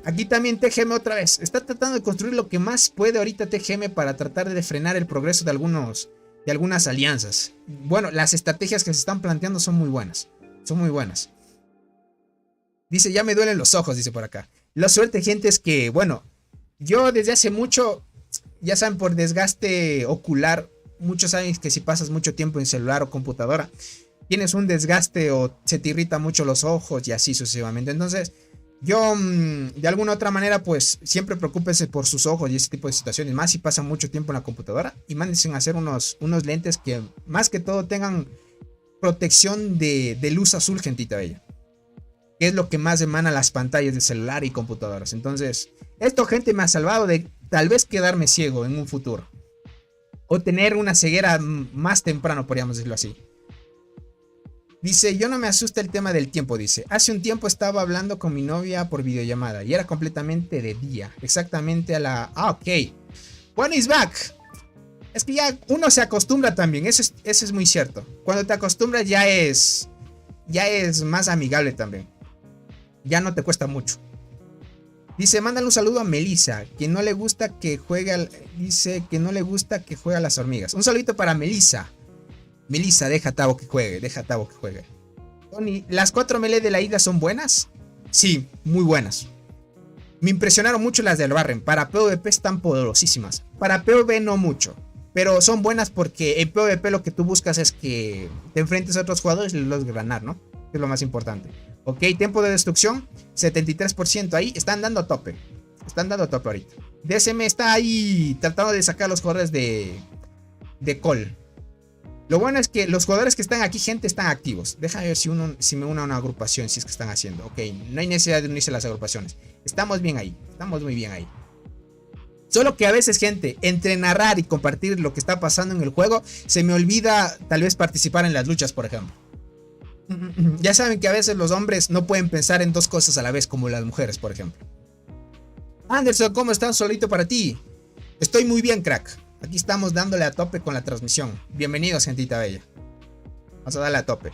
Aquí también TGM otra vez. Está tratando de construir lo que más puede ahorita TGM para tratar de frenar el progreso de algunas alianzas. Bueno, las estrategias que se están planteando son muy buenas. Son muy buenas. Dice, ya me duelen los ojos, dice por acá. La suerte, gente, es que, bueno, yo desde hace mucho, ya saben, por desgaste ocular, muchos saben que si pasas mucho tiempo en celular o computadora, tienes un desgaste o se te irrita mucho los ojos y así sucesivamente. Entonces, yo de alguna otra manera, pues siempre preocúpense por sus ojos y ese tipo de situaciones. Más si pasan mucho tiempo en la computadora. Y mándense a hacer unos lentes que más que todo tengan protección de luz azul, gentita bella. Que es lo que más emana las pantallas de celular y computadoras. Entonces, esto, gente, me ha salvado de tal vez quedarme ciego en un futuro. o tener una ceguera más temprano, podríamos decirlo así. Dice, yo no me asusta el tema del tiempo, dice. Hace un tiempo estaba hablando con mi novia por videollamada y era completamente de día. Exactamente a la... Ah, ok. One is back. Es que ya uno se acostumbra también, eso es muy cierto. Cuando te acostumbras ya es más amigable también. Ya no te cuesta mucho. Dice, mándale un saludo a Melissa, que no le gusta que juegue dice que no le gusta que juegue a las hormigas. Un saludito para Melissa. Melissa, deja a Tavo que juegue, Tony, ¿las 4 melee de la isla son buenas? Sí, muy buenas. Me impresionaron mucho las del Barren. Para PvP están poderosísimas. Para PvP no mucho, pero son buenas porque en PvP lo que tú buscas es que te enfrentes a otros jugadores y los logres ganar, ¿no? Que es lo más importante. Ok, tiempo de destrucción, 73%. Ahí están dando a tope. Están dando a tope ahorita. DSM está ahí tratando de sacar a los jugadores de Call. Lo bueno es que los jugadores que están aquí, gente, están activos. Déjame ver si me uno a una agrupación, si es que están haciendo. Ok, no hay necesidad de unirse a las agrupaciones. Estamos bien ahí, estamos muy bien ahí. Solo que a veces, gente, entre narrar y compartir lo que está pasando en el juego, se me olvida tal vez participar en las luchas, por ejemplo. Ya saben que a veces los hombres no pueden pensar en dos cosas a la vez, como las mujeres, por ejemplo. Anderson, ¿cómo estás? Solito para ti. Estoy muy bien, crack. Aquí estamos dándole a tope con la transmisión. Bienvenidos, gentita bella. Vamos a darle a tope.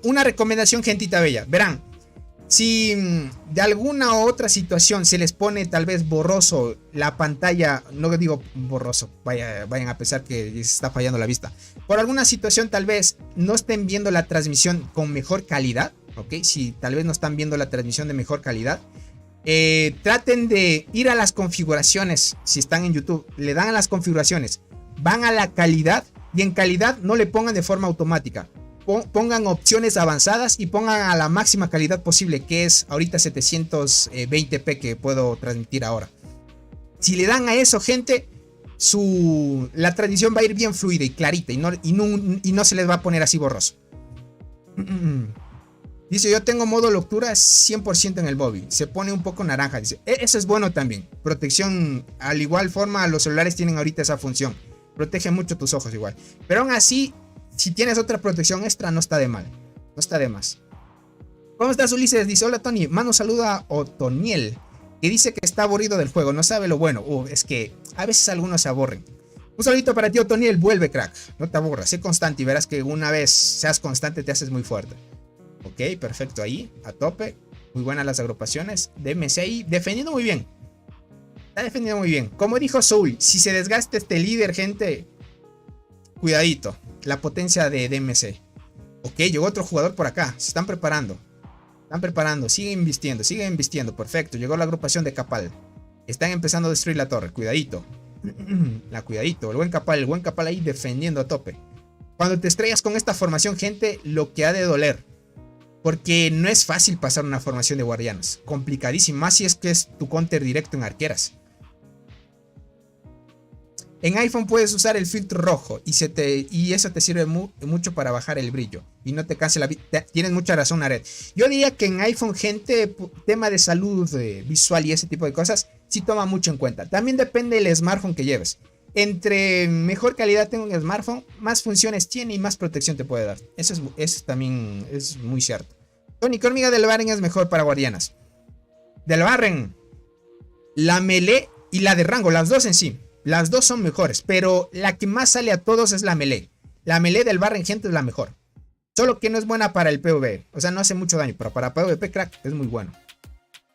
Una recomendación, gentita bella. Verán, si de alguna u otra situación se les pone tal vez borroso la pantalla, no digo borroso, vayan a pensar que se está fallando la vista. Por alguna situación tal vez no estén viendo la transmisión con mejor calidad, ¿ok? Si tal vez no están viendo la transmisión de mejor calidad, traten de ir a las configuraciones. Si están en YouTube, le dan a las configuraciones, van a la calidad y en calidad no le pongan de forma automática. Pongan opciones avanzadas y pongan a la máxima calidad posible, que es ahorita 720p que puedo transmitir ahora. Si le dan a eso, gente, la transmisión va a ir bien fluida y clarita y no se les va a poner así borroso. Dice, yo tengo modo lectura 100% en el móvil. Se pone un poco naranja. Dice, eso es bueno también. Protección, al igual forma, los celulares tienen ahorita esa función. Protege mucho tus ojos igual. Pero aún así, si tienes otra protección extra, no está de mal. No está de más. ¿Cómo estás, Ulises? Dice, hola, Tony. Mano saluda a Otoniel, que dice que está aburrido del juego. No sabe lo bueno. Es que a veces algunos se aburren. Un saludito para ti, Otoniel. Vuelve, crack. No te aburras. Sé constante y verás que una vez seas constante te haces muy fuerte. Ok, perfecto, ahí, a tope. Muy buenas las agrupaciones. DMC ahí, defendiendo muy bien. Está defendiendo muy bien. Como dijo Soul, si se desgasta este líder, gente, cuidadito. La potencia de DMC. Ok, llegó otro jugador por acá. Se están preparando. Siguen invistiendo. Perfecto, llegó la agrupación de Capal. Están empezando a destruir la torre. Cuidadito. Cuidadito. El buen Capal ahí defendiendo a tope. Cuando te estrellas con esta formación, gente, lo que ha de doler. Porque no es fácil pasar una formación de guardianes. Complicadísimo. Más si es que es tu counter directo en arqueras. En iPhone puedes usar el filtro rojo. Y eso te sirve mucho para bajar el brillo. Y no te canse la vista. Tienes mucha razón, Aret. Yo diría que en iPhone, gente, tema de salud visual y ese tipo de cosas, sí toma mucho en cuenta. También depende del smartphone que lleves. Entre mejor calidad tenga un smartphone, más funciones tiene y más protección te puede dar. Eso también es muy cierto. Tony, ¿qué hormiga del Barren es mejor para guardianas? Del Barren, la melee y la de rango, las dos en sí. Las dos son mejores, pero la que más sale a todos es la melee. La melee del Barren, gente, es la mejor. Solo que no es buena para el PvP. O sea, no hace mucho daño, pero para PvP, crack, es muy bueno.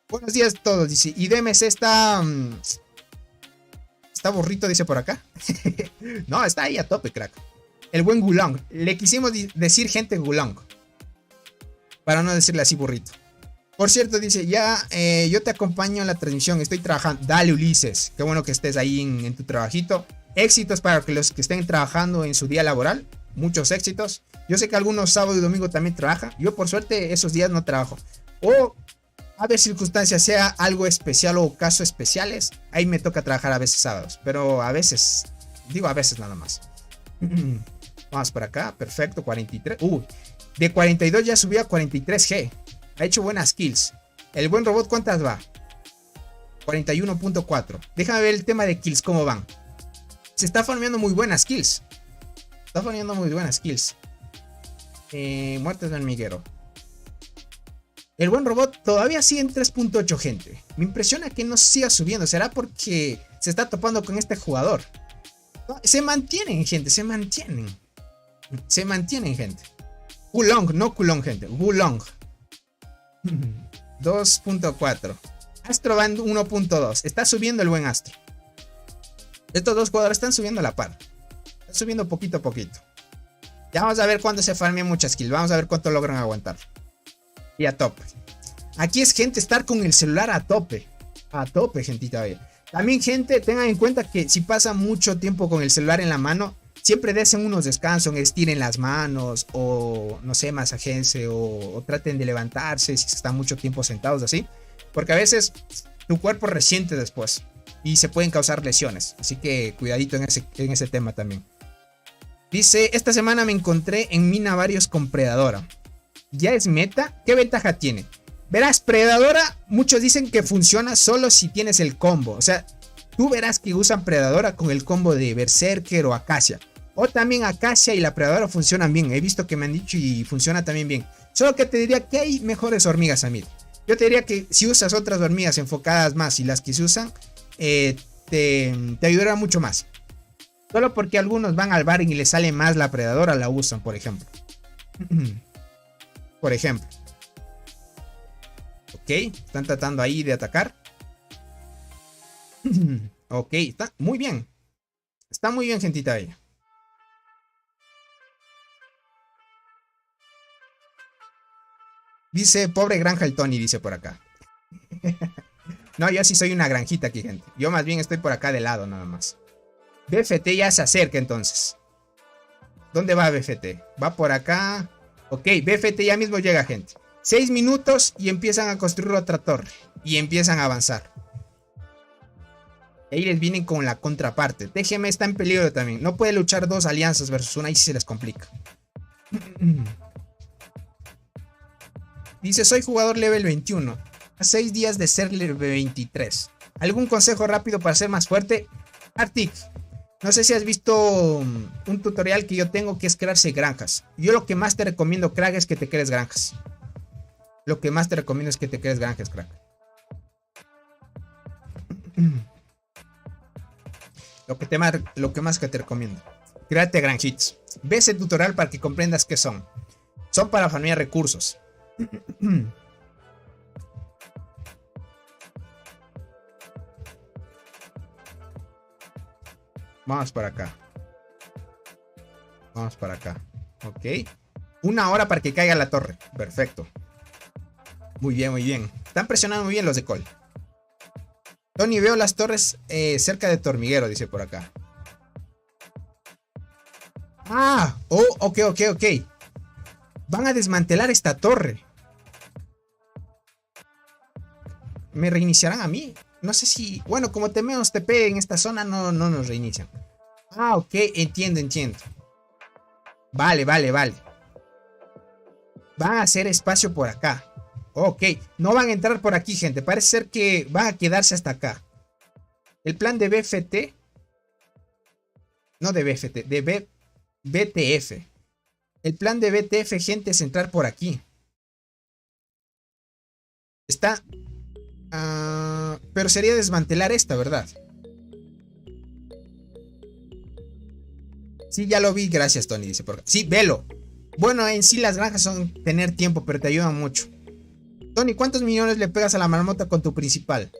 Buenos días a todos, dice. Y DMC está burrito, dice por acá. No, está ahí a tope, crack. El buen Gulong. Le quisimos decir, gente, Gulong, para no decirle así burrito. Por cierto, dice, yo te acompaño en la transmisión, estoy trabajando. Dale, Ulises, qué bueno que estés ahí en tu trabajito. Éxitos para los que estén trabajando en su día laboral. Muchos éxitos. Yo sé que algunos sábado y domingo también trabajan. Yo por suerte esos días no trabajo. O a ver circunstancias, sea algo especial o casos especiales, ahí me toca trabajar a veces sábados. Pero a veces, digo a veces nada más. Vamos por acá, perfecto, 43. De 42 ya subió a 43G. Ha hecho buenas kills. El buen robot, ¿cuántas va? 41.4. Déjame ver el tema de kills, cómo van. Se está farmeando muy buenas kills. Muertes de hormiguero. El buen robot todavía sigue en 3.8, gente. Me impresiona que no siga subiendo. ¿Será porque se está topando con este jugador? No, se mantienen, gente. Se mantienen, gente. Wulong, no Kulong, gente. Wulong. 2.4. Astro Band 1.2. Está subiendo el buen Astro. Estos dos jugadores están subiendo a la par. Están subiendo poquito a poquito. Ya vamos a ver cuándo se farmean muchas kills. Vamos a ver cuánto logran aguantar. Y a tope. Aquí es, gente, estar con el celular a tope. A tope, gentita. También, gente, tengan en cuenta que si pasan mucho tiempo con el celular en la mano, siempre desen unos descansos, estiren las manos, o no sé, masajense, o traten de levantarse si están mucho tiempo sentados así. Porque a veces tu cuerpo resiente después y se pueden causar lesiones. Así que cuidadito en ese tema también. Dice, esta semana me encontré en mina varios con Predadora. ¿Ya es meta? ¿Qué ventaja tiene? Verás, Predadora, muchos dicen que funciona solo si tienes el combo. O sea, tú verás que usan Predadora con el combo de Berserker o Acacia. O también Acacia y la Predadora funcionan bien. He visto que me han dicho y funciona también bien. Solo que te diría que hay mejores hormigas a mí. Yo te diría que si usas otras hormigas enfocadas más y las que se usan, te ayudará mucho más. Solo porque algunos van al Baron y les sale más la Predadora, la usan, por ejemplo. Ok, están tratando ahí de atacar. Ok, está muy bien. Está muy bien, gentita bella. Dice, pobre granja el Tony, dice por acá. No, yo sí soy una granjita aquí, gente. Yo más bien estoy por acá de lado, nada más. BFT ya se acerca entonces. ¿Dónde va BFT? Va por acá. Ok, BFT ya mismo llega, gente. 6 minutos y empiezan a construir otra torre. Y empiezan a avanzar. Y ahí les vienen con la contraparte. TGM está en peligro también. No puede luchar dos alianzas versus una. Ahí sí se les complica. Dice, soy jugador level 21. A 6 días de ser level 23. ¿Algún consejo rápido para ser más fuerte? Arctic, no sé si has visto un tutorial que yo tengo, que es crearse granjas. Yo lo que más te recomiendo, crack, es que te crees granjas. Lo que más te recomiendo es que te crees granjas, crack. Lo que más que te recomiendo. Créate granjitas. Ve ese tutorial para que comprendas qué son. Son para farmear recursos. Vamos para acá. Vamos para acá. Ok. 1 hora para que caiga la torre. Perfecto. Muy bien, muy bien. Están presionando muy bien los de Col. Tony, veo las torres cerca de tu hormiguero, dice por acá. Ah, oh, ok. Van a desmantelar esta torre. ¿Me reiniciarán a mí? No sé si... Bueno, como tenemos TP en esta zona, no nos reinician. Ah, ok, entiendo. Vale. Van a hacer espacio por acá. Ok, no van a entrar por aquí, gente. Parece ser que van a quedarse hasta acá. El plan de BFT... No de BFT, de BTF. El plan de BTF, gente, es entrar por aquí. Está... pero sería desmantelar esta, ¿verdad? Sí, ya lo vi, gracias Tony, dice por acá. Sí, velo. Bueno, en sí las granjas son tener tiempo, pero te ayudan mucho. Tony, ¿cuántos millones le pegas a la marmota con tu principal?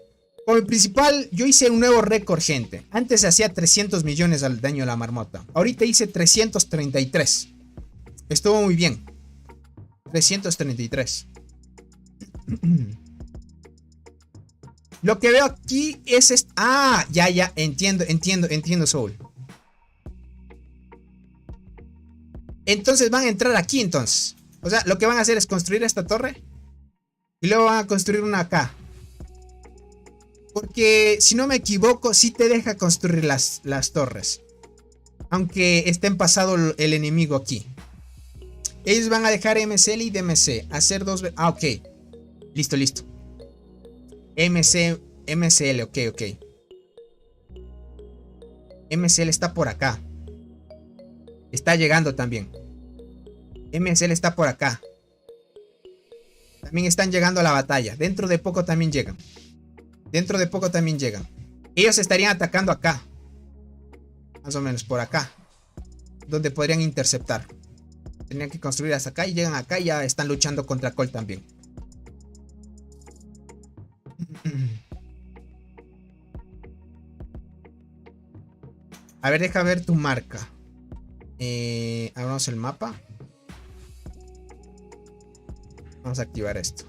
Con mi principal yo hice un nuevo récord, gente. Antes se hacía 300 millones al daño a la marmota. Ahorita hice 333. Estuvo muy bien. 333. Lo que veo aquí es... Ah, ya, entiendo, Soul. Entonces van a entrar aquí, entonces. O sea, lo que van a hacer es construir esta torre. Y luego van a construir una acá. Porque, si no me equivoco, sí te deja construir las torres. Aunque estén pasado el enemigo aquí. Ellos van a dejar MCL y DMC. Hacer dos... Ah, ok. Listo. MCL, ok. MSL está por acá. Está llegando también. MSL está por acá. También están llegando a la batalla. Dentro de poco también llegan. Dentro de poco también llegan. Ellos estarían atacando acá. Más o menos por acá. Donde podrían interceptar. Tenían que construir hasta acá y llegan acá y ya están luchando contra Cole también. A ver, deja ver tu marca. Abramos el mapa. Vamos a activar esto.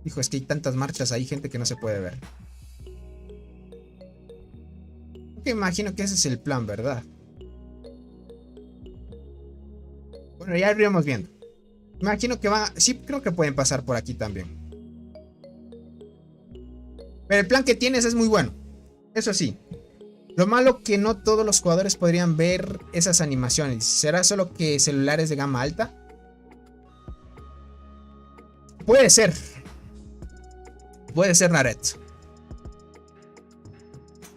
Hijo, es que hay tantas marchas ahí, gente, que no se puede ver. Que imagino que ese es el plan, ¿verdad? Bueno, ya iremos viendo. Imagino que van... Sí, creo que pueden pasar por aquí también. Pero el plan que tienes es muy bueno. Eso sí. Lo malo que no todos los jugadores podrían ver esas animaciones. ¿Será solo que celulares de gama alta? Puede ser. Puede ser, Naret.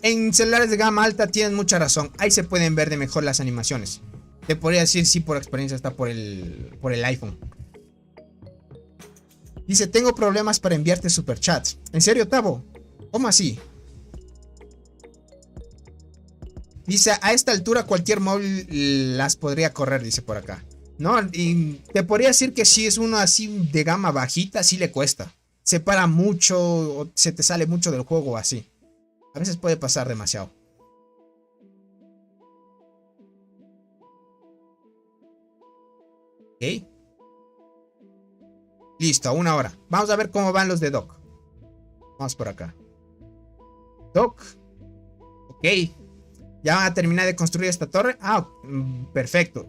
En celulares de gama alta tienen mucha razón. Ahí se pueden ver de mejor las animaciones. Te podría decir sí, por experiencia está por el iPhone. Dice, tengo problemas para enviarte superchats. ¿En serio, Tavo? ¿Cómo así? Dice, a esta altura cualquier móvil las podría correr, dice por acá. No, y te podría decir que si es uno así de gama bajita, sí le cuesta. Se para mucho, o se te sale mucho del juego así. A veces puede pasar demasiado. Ok. Listo, 1 hora. Vamos a ver cómo van los de Doc. Vamos por acá. Doc. Ok. Ya van a terminar de construir esta torre. Ah, perfecto.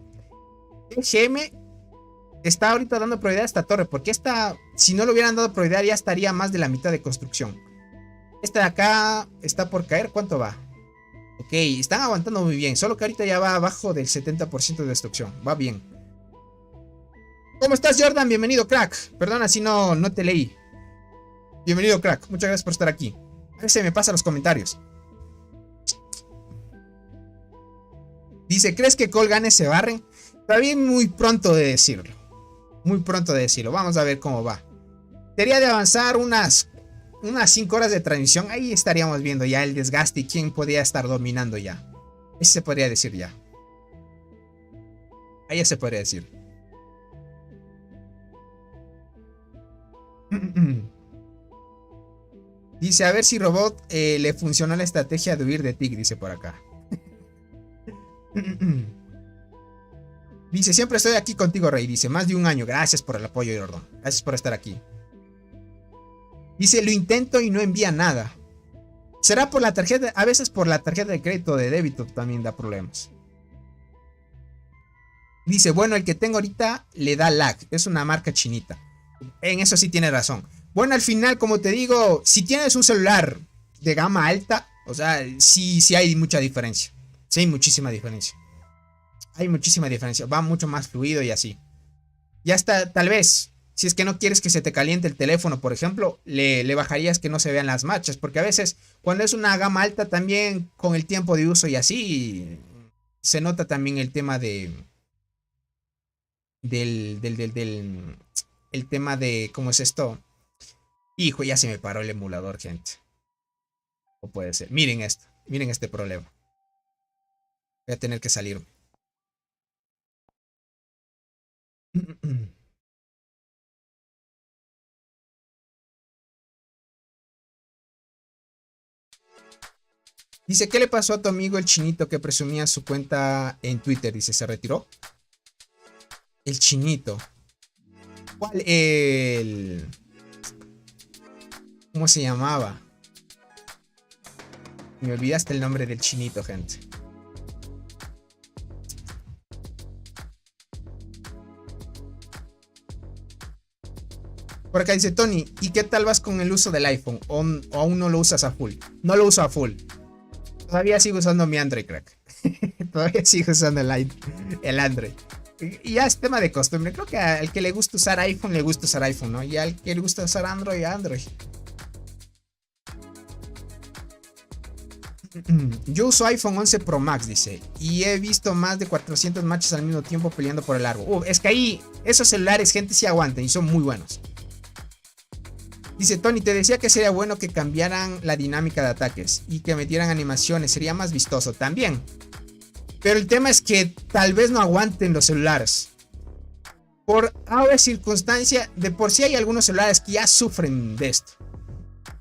El GM está ahorita dando prioridad a esta torre. Porque esta, si no le hubieran dado prioridad, ya estaría más de la mitad de construcción. Esta de acá está por caer. ¿Cuánto va? Ok, están aguantando muy bien. Solo que ahorita ya va abajo del 70% de destrucción. Va bien. ¿Cómo estás, Jordan? Bienvenido, crack. Perdona si no te leí. Bienvenido, crack. Muchas gracias por estar aquí. A ver si me pasa los comentarios. Dice, ¿crees que Cole gane ese barren? Todavía es muy pronto de decirlo. Muy pronto de decirlo. Vamos a ver cómo va. Sería de avanzar unas 5 horas de transmisión. Ahí estaríamos viendo ya el desgaste y quién podría estar dominando ya. Ese se podría decir ya. Ahí ya se podría decir. Dice, a ver si Robot le funcionó la estrategia de huir de Tig, dice por acá. Dice, siempre estoy aquí contigo, Rey. Dice, más de 1 año. Gracias por el apoyo, Jordan. Gracias por estar aquí. Dice, lo intento y no envía nada. Será por la tarjeta. A veces por la tarjeta de crédito o de débito también da problemas. Dice, bueno, el que tengo ahorita le da lag. Es una marca chinita. En eso sí tiene razón. Bueno, al final, como te digo, si tienes un celular de gama alta, o sea, sí hay mucha diferencia. Sí hay muchísima diferencia. Hay muchísima diferencia. Va mucho más fluido y así. Ya está, tal vez, si es que no quieres que se te caliente el teléfono, por ejemplo, le bajarías que no se vean las marchas. Porque a veces, cuando es una gama alta, también con el tiempo de uso y así, se nota también el tema el tema de, ¿cómo es esto? Hijo, ya se me paró el emulador, gente. O puede ser. Miren esto. Miren este problema. Voy a tener que salirme. Dice, ¿qué le pasó a tu amigo el chinito que presumía su cuenta en Twitter? Dice, ¿se retiró? El chinito. ¿Cuál? ¿Cómo se llamaba? Me olvidaste el nombre del chinito, gente. Por acá dice Tony, ¿y qué tal vas con el uso del iPhone? ¿O aún no lo usas a full? No lo uso a full. Todavía sigo usando mi Android, crack. Todavía sigo usando el Android. Y ya es tema de costumbre. Creo que al que le gusta usar iPhone, le gusta usar iPhone, ¿no? Y al que le gusta usar Android, Android. Yo uso iPhone 11 Pro Max, dice, y he visto más de 400 matches al mismo tiempo peleando por el largo. Es que ahí esos celulares, gente, sí aguantan y son muy buenos. Dice Tony, te decía que sería bueno que cambiaran la dinámica de ataques y que metieran animaciones, sería más vistoso también. Pero el tema es que tal vez no aguanten los celulares. Por ahora circunstancia, de por sí hay algunos celulares que ya sufren de esto.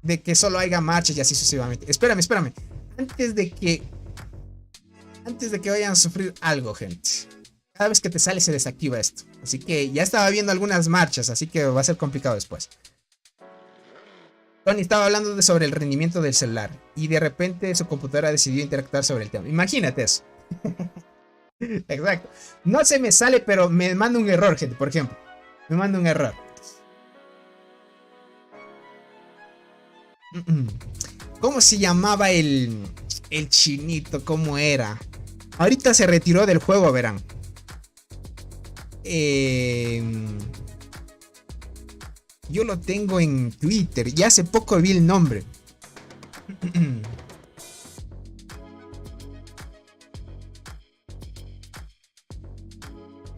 De que solo haya marchas y así sucesivamente. Espérame. Antes de que vayan a sufrir algo, gente. Cada vez que te sale se desactiva esto. Así que ya estaba viendo algunas marchas, así que va a ser complicado después. Tony estaba hablando sobre el rendimiento del celular y de repente su computadora decidió interactuar sobre el tema. Imagínate eso. Exacto. No se me sale, pero me manda un error, gente, por ejemplo. Me manda un error. ¿Cómo se llamaba el chinito? ¿Cómo era? Ahorita se retiró del juego, verán. Yo lo tengo en Twitter. Ya hace poco vi el nombre.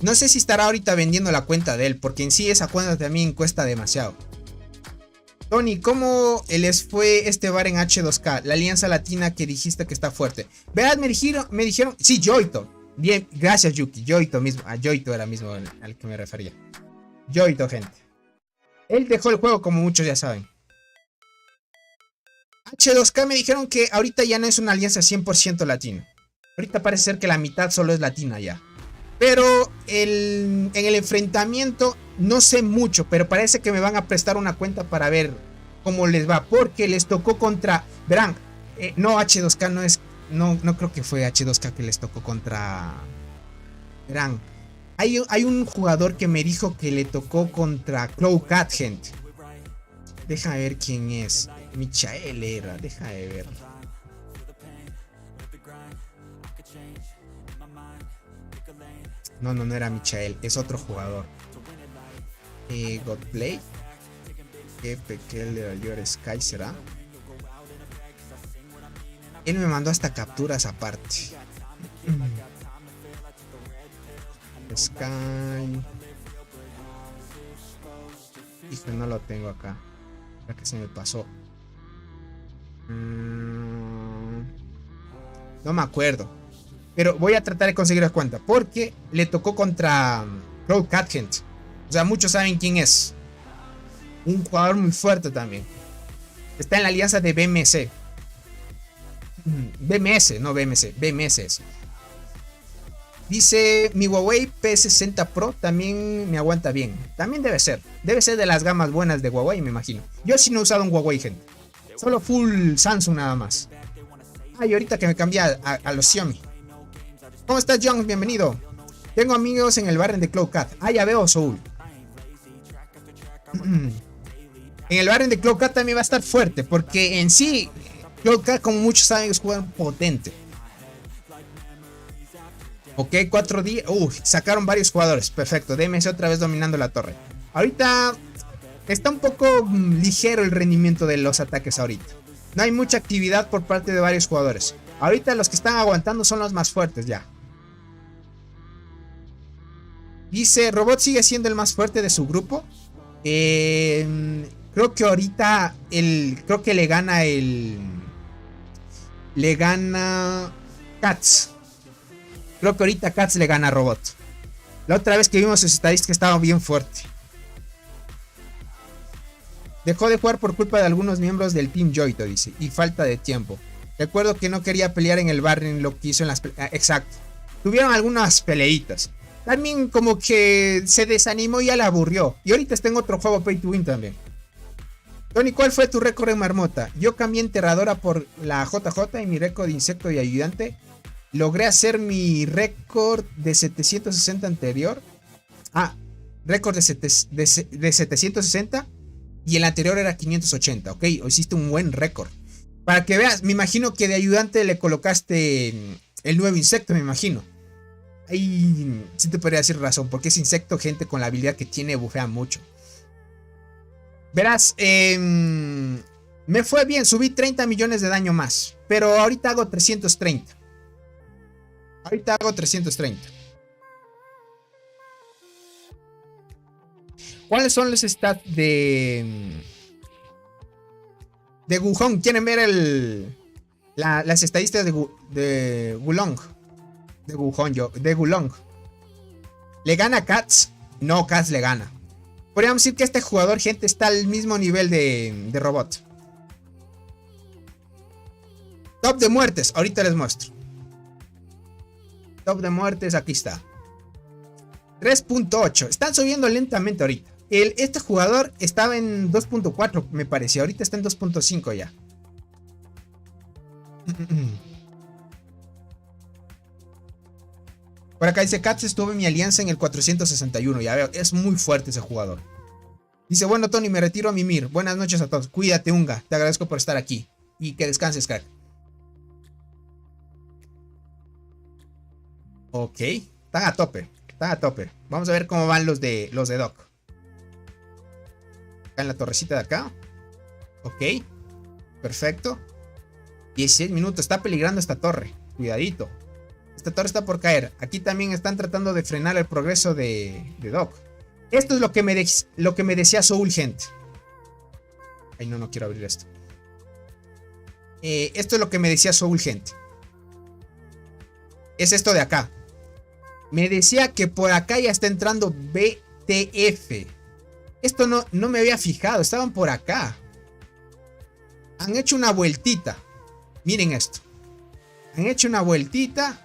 No sé si estará ahorita vendiendo la cuenta de él, porque en sí esa cuenta también cuesta demasiado. Tony, ¿cómo les fue este bar en H2K? La Alianza Latina que dijiste que está fuerte. Vean, me dijeron, sí, Yoito. Bien, gracias Yuki, Yoito mismo. A Yoito era mismo al que me refería. Yoito, gente. Él dejó el juego, como muchos ya saben. H2K me dijeron que ahorita ya no es una alianza 100% latina. Ahorita parece ser que la mitad solo es latina ya. Pero en el enfrentamiento no sé mucho, pero parece que me van a prestar una cuenta para ver cómo les va. Porque les tocó contra... Verán, no, H2K no es... No creo que fue H2K que les tocó contra... Verán, hay un jugador que me dijo que le tocó contra Clowcat, gente. Déjame ver quién es. Michael era, déjame ver. No era Michael, es otro jugador. Godplay. Pekel de Mayor Sky será. Él me mandó hasta capturas aparte. Sky. Hijo, no lo tengo acá. Ya que se me pasó. No me acuerdo. Pero voy a tratar de conseguir la cuenta. Porque le tocó contra Crowcat, gente. O sea, muchos saben quién es. Un jugador muy fuerte también. Está en la alianza de BMC. BMS, no BMC. BMS es. Dice, mi Huawei P60 Pro también me aguanta bien. También debe ser. Debe ser de las gamas buenas de Huawei, me imagino. Yo sí no he usado un Huawei, gente. Solo full Samsung nada más. Y ahorita que me cambié a los Xiaomi. ¿Cómo estás, John? Bienvenido. Tengo amigos en el barrio de Clowcat. Ya veo, Soul. En el barrio de Clowcat también va a estar fuerte. Porque en sí, Clowcat, como muchos saben, es un jugador potente. Ok, 4 días. Sacaron varios jugadores. Perfecto. DMS otra vez dominando la torre. Ahorita está un poco ligero el rendimiento de los ataques ahorita. No hay mucha actividad por parte de varios jugadores. Ahorita los que están aguantando son los más fuertes ya. Dice, Robot sigue siendo el más fuerte de su grupo. Creo que ahorita creo que le gana Cats. Creo que ahorita Cats le gana a Robot. La otra vez que vimos sus estadísticas estaba bien fuerte. Dejó de jugar por culpa de algunos miembros del Team Yoito, dice, y falta de tiempo. Recuerdo que no quería pelear en el barrio en lo que hizo en las exacto. Tuvieron algunas peleitas. También como que se desanimó y ya la aburrió. Y ahorita está en otro juego Pay to Win también. Tony, ¿cuál fue tu récord en marmota? Yo cambié enterradora por la JJ y mi récord de insecto y ayudante. Logré hacer mi récord de 760 anterior. Récord de 760. Y el anterior era 580, ok. Hiciste un buen récord. Para que veas, me imagino que de ayudante le colocaste el nuevo insecto, me imagino. Ahí sí te podría decir razón, porque ese insecto, gente, con la habilidad que tiene, bufea mucho. Verás, Me fue bien, subí 30 millones de daño más. Pero ahorita hago 330. Ahorita hago 330. ¿Cuáles son los stats de Wukong? ¿Quieren ver las estadísticas de Wulong? De Wulong. ¿Le gana a Cats? No, Cats le gana. Podríamos decir que este jugador, gente, está al mismo nivel de robot. Top de muertes, ahorita les muestro. Top de muertes, aquí está. 3.8. Están subiendo lentamente ahorita. Este jugador estaba en 2.4, me parecía. Ahorita está en 2.5 ya. Por acá dice Katz, estuvo en mi alianza en el 461. Ya veo, es muy fuerte ese jugador. Dice, bueno, Tony, me retiro a mimir. Buenas noches a todos. Cuídate, Unga. Te agradezco por estar aquí. Y que descanses, crack. Ok. Están a tope. Están a tope. Vamos a ver cómo van los de Doc. Acá en la torrecita de acá. Ok. Perfecto. 16 minutos. Está peligrando esta torre. Cuidadito. Esta torre está por caer. Aquí también están tratando de frenar el progreso de Doc. Esto es lo que me decía Soul, gente. Ay, no quiero abrir esto. Esto es lo que me decía Soul, gente. Es esto de acá. Me decía que por acá ya está entrando BTF. Esto no me había fijado. Estaban por acá. Han hecho una vueltita. Miren esto. Han hecho una vueltita.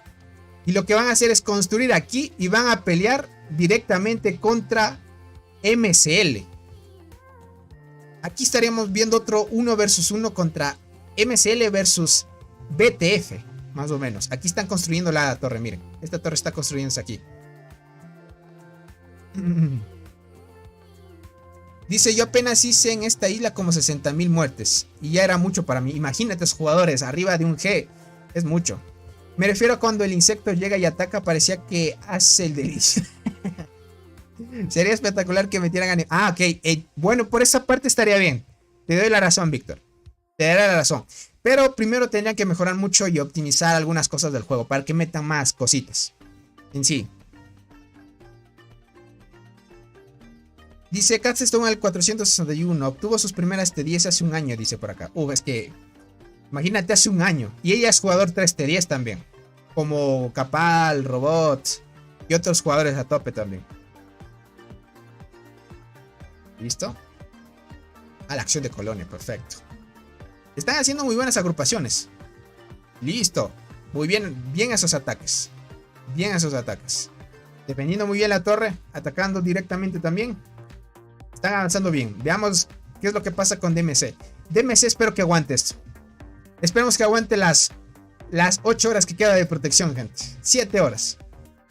Y lo que van a hacer es construir aquí. Y van a pelear directamente contra MCL. Aquí estaríamos viendo otro 1 versus 1 contra MCL versus BTF. Más o menos. Aquí están construyendo la torre. Miren. Esta torre está construyéndose aquí. Dice, yo apenas hice en esta isla como 60,000 muertes. Y ya era mucho para mí. Imagínate esos jugadores. Arriba de un G. Es mucho. Me refiero a cuando el insecto llega y ataca. Parecía que hace el delicio. Sería espectacular que metieran a... Ah, ok. Bueno, por esa parte estaría bien. Te doy la razón, Víctor. Te daré la razón. Pero primero tendrían que mejorar mucho y optimizar algunas cosas del juego. Para que metan más cositas. En sí. Dice, Katz estuvo en el 461. Obtuvo sus primeras T10 hace un año, dice por acá. Es que... Imagínate, hace un año. Y ella es jugador 3T10 también. Como Capal, Robot. Y otros jugadores a tope también. ¿Listo? A la acción de Colonia, perfecto. Están haciendo muy buenas agrupaciones. Listo. Muy bien, bien esos ataques. Bien esos ataques. Defendiendo muy bien la torre. Atacando directamente también. Están avanzando bien. Veamos qué es lo que pasa con DMC. DMC espero que aguante esto. Esperemos que aguante las 8 horas que queda de protección, gente. 7 horas.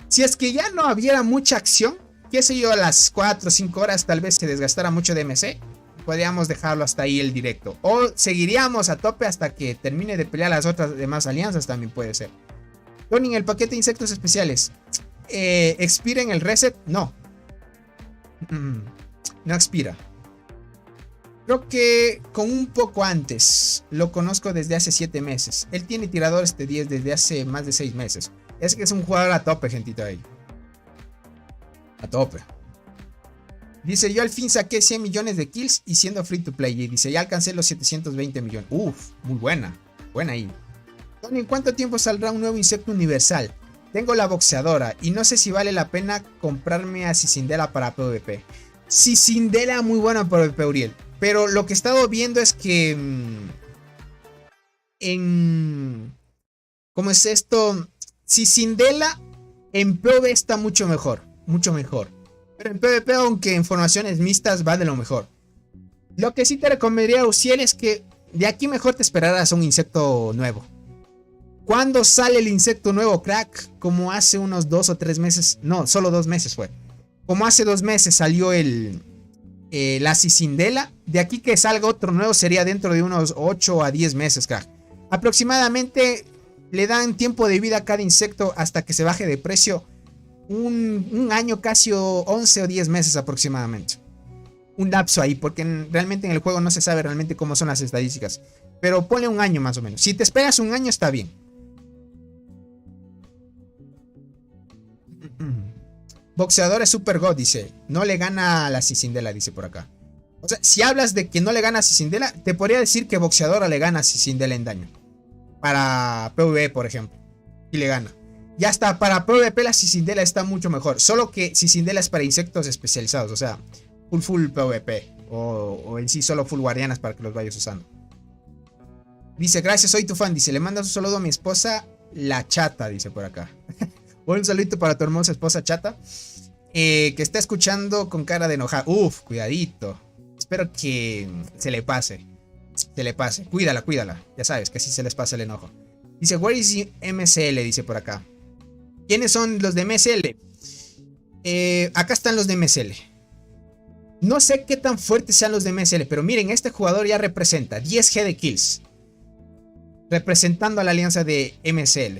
Si es que ya no hubiera mucha acción, qué sé yo, a las 4 o 5 horas tal vez se desgastara mucho DMC. Podríamos dejarlo hasta ahí el directo. O seguiríamos a tope hasta que termine de pelear las otras demás alianzas, también puede ser. Tony, el paquete de insectos especiales. ¿Expira en el reset? No. No expira. Creo que con un poco antes. Lo conozco desde hace 7 meses. Él tiene tiradores T10 desde hace más de 6 meses. Es que es un jugador a tope, gentito ahí. A tope. Dice, yo al fin saqué 100 millones de kills y siendo free to play. Y dice, ya alcancé los 720 millones. Uf, muy buena. Buena ahí. Tony, ¿en cuánto tiempo saldrá un nuevo insecto universal? Tengo la boxeadora y no sé si vale la pena comprarme a Cicindela para PvP. Cicindela muy buena para PvP, Uriel. Pero lo que he estado viendo es que... ¿Cómo es esto? Cicindela en PvP está mucho mejor. Mucho mejor. Pero en PvP, aunque en formaciones mixtas, va de lo mejor. Lo que sí te recomendaría, Uciel, es que de aquí mejor te esperarás un insecto nuevo. ¿Cuándo sale el insecto nuevo, crack? Como hace unos 2 o 3 meses. No, solo 2 meses fue. Como hace 2 meses salió la Cicindela. De aquí que salga otro nuevo sería dentro de unos 8 a 10 meses, crack. Aproximadamente le dan tiempo de vida a cada insecto hasta que se baje de precio. Un año, casi 11 o 10 meses aproximadamente. un lapso ahí, porque realmente en el juego no se sabe realmente cómo son las estadísticas. Pero ponle un año más o menos. Si te esperas un año está bien. Boxeador es Super God, dice. No le gana a la Cicindela, dice por acá. O sea, si hablas de que no le gana a Cicindela, te podría decir que Boxeadora le gana a Cicindela en daño. Para PvE, por ejemplo. Y le gana. Ya está, para PvP la Cicindela está mucho mejor. Solo que Cicindela es para insectos especializados. O sea, full PvP. O en sí solo full guardianas para que los vayas usando. Dice, gracias, soy tu fan. Dice, le mandas un saludo a mi esposa, la Chata, dice por acá. Un saludito para tu hermosa esposa Chata. Que está escuchando con cara de enojada. Uf, cuidadito. Espero que se le pase. Se le pase. Cuídala. Ya sabes que así se les pasa el enojo. Dice, where is MSL? Dice por acá. ¿Quiénes son los de MSL? Acá están los de MSL. No sé qué tan fuertes sean los de MSL, pero miren, este jugador ya representa 10G de kills. Representando a la alianza de MSL.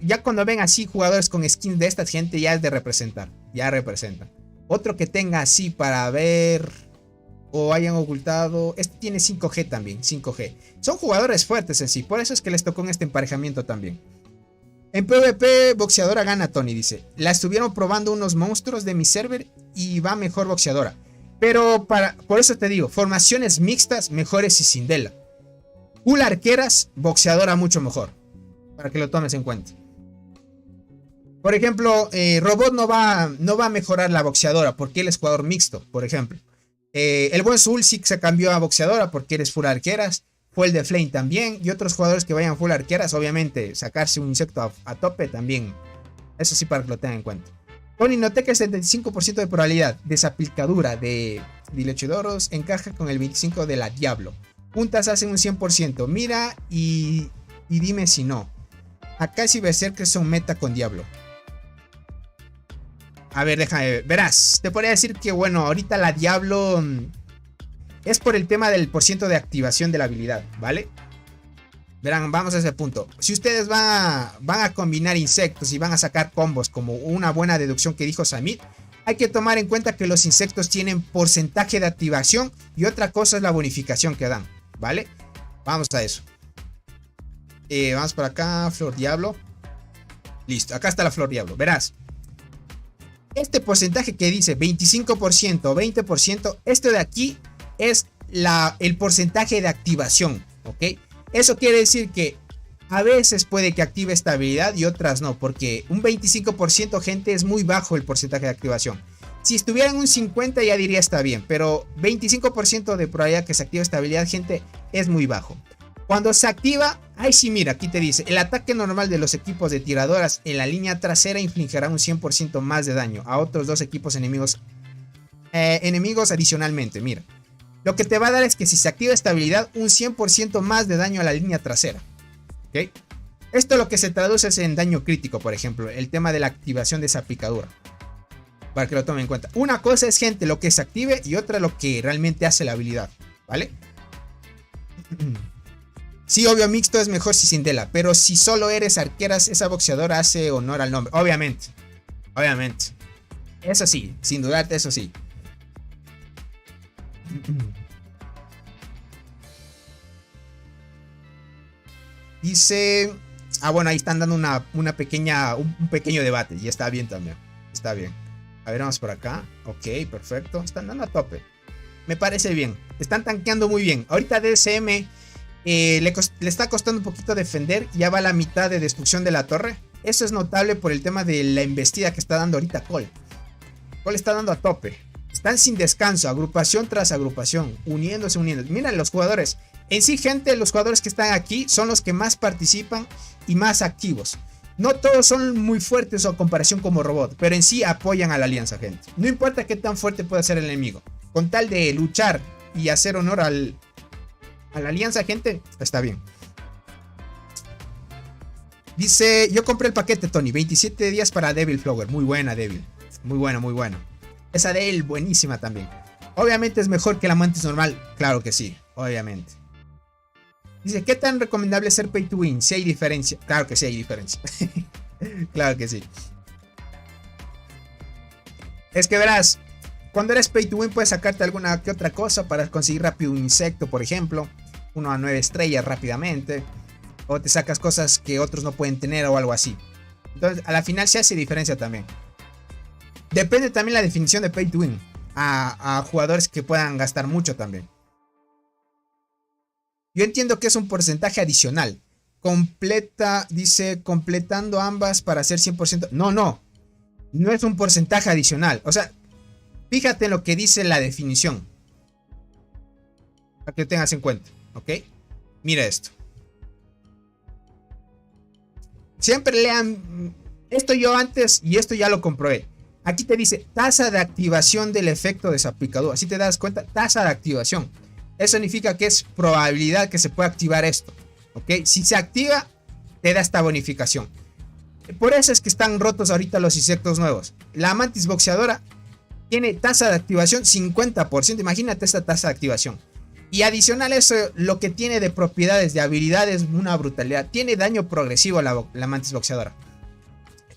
Ya cuando ven así jugadores con skins de esta gente, ya es de representar. Ya representan. Otro que tenga así para ver o hayan ocultado. Este tiene 5G también. 5G. Son jugadores fuertes en sí. Por eso es que les tocó en este emparejamiento también. En PvP, Boxeadora gana, Tony, dice. La estuvieron probando unos monstruos de mi server y va mejor Boxeadora. Pero por eso te digo, formaciones mixtas, mejores Cicindela. Full arqueras, Boxeadora mucho mejor. Para que lo tomes en cuenta. Por ejemplo, Robot no va a mejorar la Boxeadora porque él es jugador mixto, por ejemplo. El buen Zul sí se cambió a Boxeadora porque eres full arqueras. Fue el de Flame también. Y otros jugadores que vayan full arqueras, obviamente, sacarse un insecto a tope también. Eso sí, para que lo tengan en cuenta. Tony, noté que el 75% de probabilidad de zapicadura de Dilechodoros encaja con el 25% de la Diablo. Puntas hacen un 100%. Mira y dime si no. Acá sí Berserker son meta con Diablo. A ver, déjame ver. Verás, te podría decir que bueno, ahorita la Diablo es por el tema del % de activación de la habilidad, ¿vale? Verán, vamos a ese punto. Si ustedes van a combinar insectos y van a sacar combos como una buena deducción que dijo Samit, hay que tomar en cuenta que los insectos tienen porcentaje de activación y otra cosa es la bonificación que dan, ¿vale? Vamos a eso. Vamos por acá, Flor Diablo. Listo, acá está la Flor Diablo, verás. Este porcentaje que dice 25% o 20%, esto de aquí es el porcentaje de activación, ¿ok? Eso quiere decir que a veces puede que active esta habilidad y otras no, porque un 25% gente es muy bajo el porcentaje de activación. Si estuviera en un 50 ya diría está bien, pero 25% de probabilidad que se active esta habilidad, gente, es muy bajo. Cuando se activa, ahí sí mira, aquí te dice, el ataque normal de los equipos de tiradoras en la línea trasera infligirá un 100% más de daño a otros dos equipos enemigos adicionalmente, mira. Lo que te va a dar es que si se activa esta habilidad, un 100% más de daño a la línea trasera. ¿Ok? Esto lo que se traduce es en daño crítico, por ejemplo, el tema de la activación de esa picadura. Para que lo tomen en cuenta. Una cosa es, gente, lo que se active y otra lo que realmente hace la habilidad. ¿Vale? Sí, obvio, mixto es mejor Cicindela, pero si solo eres arqueras, esa boxeadora hace honor al nombre. Obviamente. Obviamente. Eso sí, sin dudarte, eso sí. Dice... Ah, bueno, ahí están dando un pequeño debate. Y está bien también. Está bien. A ver, vamos por acá. Ok, perfecto. Están dando a tope. Me parece bien. Están tanqueando muy bien. Ahorita DSM le está costando un poquito defender. Ya va a la mitad de destrucción de la torre. Eso es notable por el tema de la embestida que está dando ahorita Cole. Cole está dando a tope. Están sin descanso, agrupación tras agrupación, uniéndose. Miren los jugadores. En sí, gente, los jugadores que están aquí son los que más participan y más activos. No todos son muy fuertes a comparación como Robot, pero en sí apoyan a la alianza, gente. No importa qué tan fuerte pueda ser el enemigo. Con tal de luchar y hacer honor a la alianza, gente, está bien. Dice, yo compré el paquete, Tony. 27 días para Devil Flower. Muy buena, Devil. Muy buena, muy buena. Esa de él, buenísima también. Obviamente es mejor que la mantis normal. Claro que sí, obviamente. Dice, ¿qué tan recomendable es ser pay to win? Si hay diferencia. Claro que sí hay diferencia. Claro que sí. Es que verás, cuando eres pay to win puedes sacarte alguna que otra cosa para conseguir rápido un insecto, por ejemplo. 1 a 9 estrellas rápidamente. O te sacas cosas que otros no pueden tener o algo así. Entonces, a la final se hace diferencia también. Depende también la definición de pay to win. A jugadores que puedan gastar mucho también. Yo entiendo que es un porcentaje adicional. Dice, completando ambas para hacer 100%. No, no. No es un porcentaje adicional. O sea, fíjate en lo que dice la definición. Para que lo tengas en cuenta. ¿Ok? Mira esto. Siempre lean. Esto yo antes y esto ya lo comprobé. Aquí te dice tasa de activación del efecto de salpicadura. Si te das cuenta, tasa de activación. Eso significa que es probabilidad que se pueda activar esto. ¿Ok? Si se activa, te da esta bonificación. Por eso es que están rotos ahorita los insectos nuevos. La mantis boxeadora tiene tasa de activación 50%. Imagínate esta tasa de activación. Y adicional a eso, lo que tiene de propiedades, de habilidades, una brutalidad. Tiene daño progresivo la mantis boxeadora.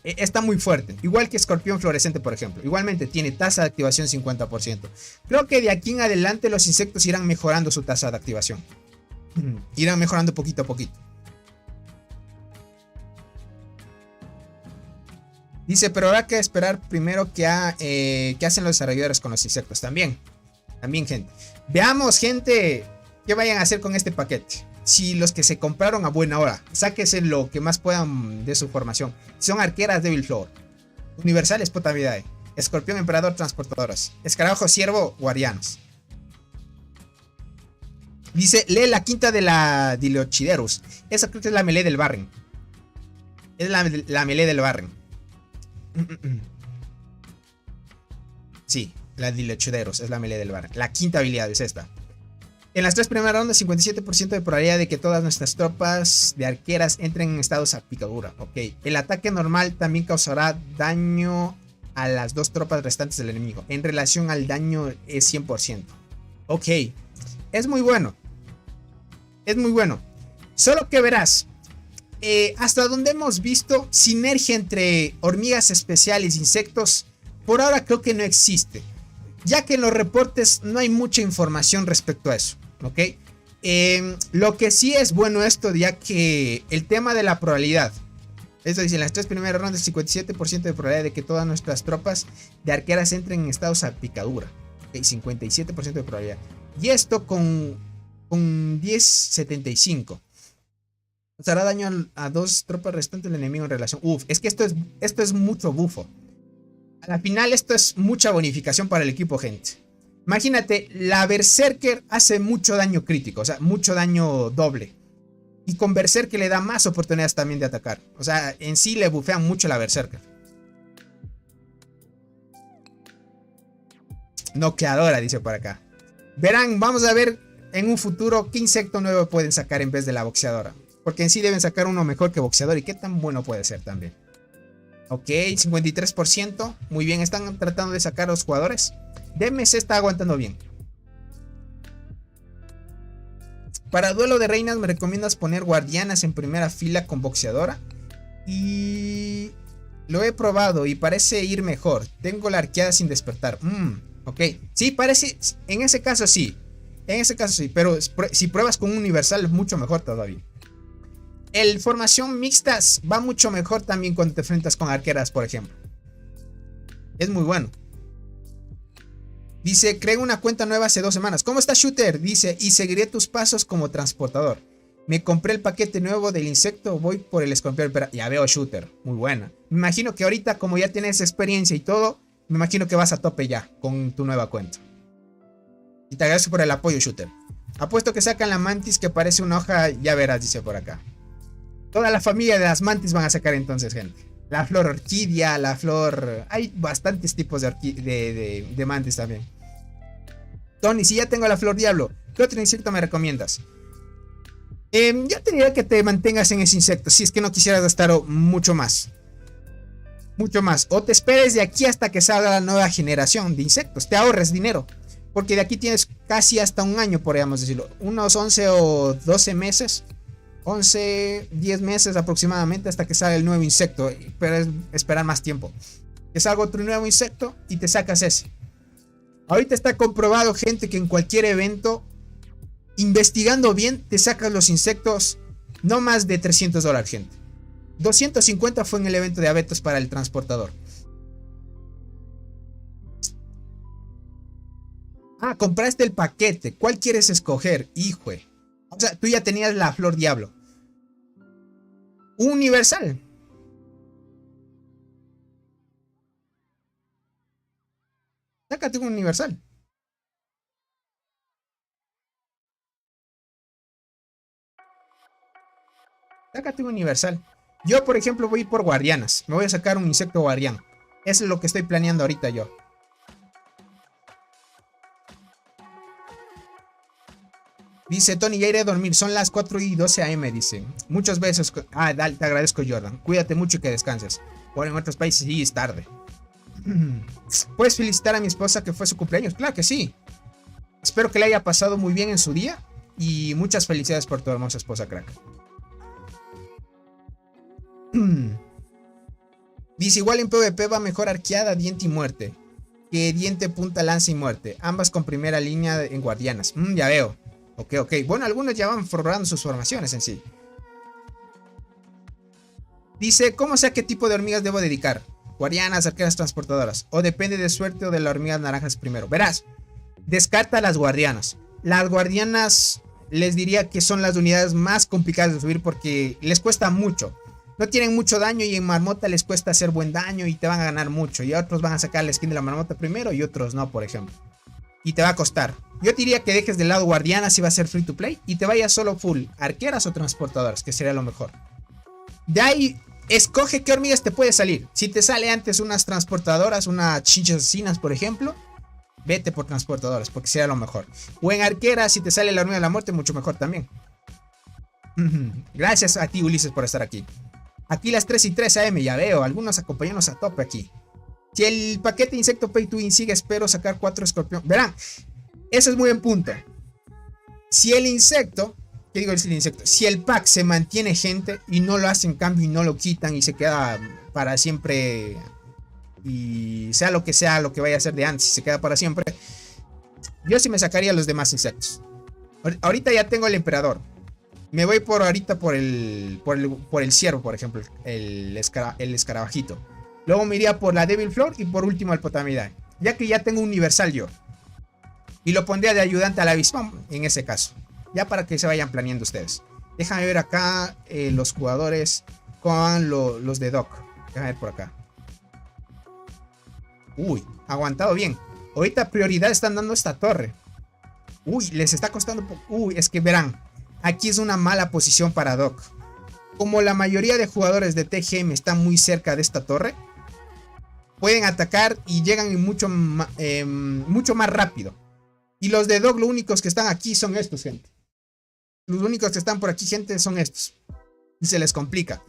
Está muy fuerte. Igual que escorpión fluorescente, por ejemplo. Igualmente tiene tasa de activación 50%. Creo que de aquí en adelante los insectos irán mejorando su tasa de activación. Irán mejorando poquito a poquito. Dice, pero habrá que esperar primero qué hacen los desarrolladores con los insectos. También, gente. Veamos, gente, qué vayan a hacer con este paquete. Si los que se compraron a buena hora, sáquense lo que más puedan de su formación. Son arqueras Devil Flower, universales potabilidad, escorpión emperador transportadoras, escarabajo ciervo guardianos. Dice, lee la quinta de la Dilochiderus. Esa creo que es la melee del Barren. Es la melee del Barren. Sí, la Dilochiderus es la melee del Barren. La quinta habilidad es esta. En las 3 primeras rondas, 57% de probabilidad de que todas nuestras tropas de arqueras entren en estado de salpicadura. Ok. El ataque normal también causará daño a las 2 tropas restantes del enemigo. En relación al daño es 100%. Ok. Es muy bueno. Es muy bueno. Solo que verás. Hasta donde hemos visto sinergia entre hormigas especiales e insectos, por ahora creo que no existe. Ya que en los reportes no hay mucha información respecto a eso. ¿Ok? Lo que sí es bueno esto, ya que el tema de la probabilidad. Esto dice, en las 3 primeras rondas, 57% de probabilidad de que todas nuestras tropas de arqueras entren en estado de salpicadura. ¿Ok? 57% de probabilidad. Y esto con 10.75. Hará daño a 2 tropas restantes del enemigo en relación. Uf, es que esto es mucho bufo. A la final esto es mucha bonificación para el equipo, gente. Imagínate, la Berserker hace mucho daño crítico, o sea, mucho daño doble. Y con Berserker le da más oportunidades también de atacar. O sea, en sí le bufean mucho la Berserker. Noqueadora, dice por acá. Verán, vamos a ver en un futuro qué insecto nuevo pueden sacar en vez de la boxeadora. Porque en sí deben sacar uno mejor que boxeador. Y qué tan bueno puede ser también. Ok, 53%. Muy bien, están tratando de sacar a los jugadores. DMC está aguantando bien. Para duelo de reinas me recomiendas poner guardianas en primera fila con boxeadora. Y lo he probado y parece ir mejor. Tengo la arqueada sin despertar. Ok, sí, parece. En ese caso sí. En ese caso sí. Pero si pruebas con un universal es mucho mejor todavía. El formación mixtas va mucho mejor también cuando te enfrentas con arqueras, por ejemplo. Es muy bueno. Dice, creé una cuenta nueva hace 2 semanas. ¿Cómo está, Shooter? Dice, y seguiré tus pasos como transportador. Me compré el paquete nuevo del insecto. Voy por el escorpión. Ya veo, Shooter. Muy buena. Me imagino que ahorita, como ya tienes experiencia y todo, me imagino que vas a tope ya con tu nueva cuenta. Y te agradezco por el apoyo, Shooter. Apuesto que sacan la mantis que parece una hoja. Ya verás, dice por acá. Toda la familia de las mantis van a sacar entonces, gente. La flor orquídea, la flor... Hay bastantes tipos de mantis también. Tony, si ya tengo la flor diablo, ¿qué otro insecto me recomiendas? Yo te diría que te mantengas en ese insecto, si es que no quisieras gastar mucho más. Mucho más. O te esperes de aquí hasta que salga la nueva generación de insectos. Te ahorres dinero. Porque de aquí tienes casi hasta un año, podríamos decirlo. Unos 11 o 12 meses. 11, 10 meses aproximadamente hasta que salga el nuevo insecto. Pero es esperar más tiempo. Te salga otro nuevo insecto y te sacas ese. Ahorita está comprobado, gente, que en cualquier evento, investigando bien, te sacas los insectos no más de $300, gente. 250 fue en el evento de abetos para el transportador. Ah, compraste el paquete. ¿Cuál quieres escoger? Hijo. O sea, tú ya tenías la flor diablo. Universal. Sácate un universal. Sácate un universal. Yo, por ejemplo, voy por guardianas. Me voy a sacar un insecto guardián. Eso es lo que estoy planeando ahorita yo. Dice Tony, ya iré a dormir. Son las 4:12 AM, dice. Muchos besos. Ah, dale, te agradezco, Jordan. Cuídate mucho y que descanses. Por en otros países sí es tarde. ¿Puedes felicitar a mi esposa que fue su cumpleaños? Claro que sí. Espero que le haya pasado muy bien en su día. Y muchas felicidades por tu hermosa esposa, crack. Dice, igual en PvP va mejor arqueada, diente y muerte que diente, punta, lanza y muerte. Ambas con primera línea en guardianas. Ya veo. Ok. Bueno, algunos ya van probando sus formaciones en sí. Dice, ¿cómo sé a qué tipo de hormigas debo dedicar? Guardianas, arqueras, transportadoras. O depende de suerte o de las hormigas naranjas primero. Verás, descarta las guardianas. Las guardianas les diría que son las unidades más complicadas de subir porque les cuesta mucho. No tienen mucho daño y en marmota les cuesta hacer buen daño y te van a ganar mucho. Y a otros van a sacar la skin de la marmota primero y otros no, por ejemplo. Y te va a costar. Yo diría que dejes de lado guardianas si va a ser free to play y te vayas solo full arqueras o transportadoras, que sería lo mejor. De ahí, escoge qué hormigas te puede salir. Si te sale antes unas transportadoras, unas chinchas asesinas, por ejemplo, vete por transportadoras, porque sería lo mejor. O en arqueras, si te sale la hormiga de la muerte, mucho mejor también. Gracias a ti, Ulises, por estar aquí. Aquí las 3:03 AM, ya veo, algunos acompañanos a tope aquí. Si el paquete insecto pay to win sigue, espero sacar 4 escorpión. Verán, eso es muy en punto. Si el insecto, ¿qué digo el insecto? Si el pack se mantiene, gente, y no lo hacen cambio y no lo quitan y se queda para siempre, y sea lo que vaya a ser de antes, y se queda para siempre, yo sí me sacaría los demás insectos. Ahorita ya tengo el emperador. Me voy por ahorita por el ciervo, por ejemplo, el escarabajito. Luego me iría por la Devil Flor y por último el Potamidai. Ya que ya tengo universal yo. Y lo pondría de ayudante al avispón en ese caso. Ya para que se vayan planeando ustedes. Déjame ver acá los jugadores con los de Doc. Déjame ver por acá. Uy, aguantado bien. Ahorita prioridad están dando esta torre. Uy, les está costando. Uy, es que verán. Aquí es una mala posición para Doc. Como la mayoría de jugadores de TGM están muy cerca de esta torre, pueden atacar y llegan mucho más rápido. Y los de Doc, los únicos que están aquí son estos, gente. Los únicos que están por aquí, gente, son estos. Y se les complica.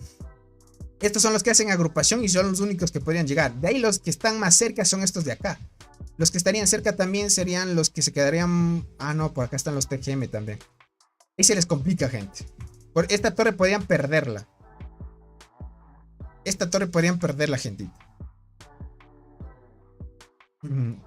Estos son los que hacen agrupación y son los únicos que podrían llegar. De ahí los que están más cerca son estos de acá. Los que estarían cerca también serían los que se quedarían... Ah, no, por acá están los TGM también. Ahí se les complica, gente. Por esta torre podrían perderla. Esta torre podrían perderla, gente.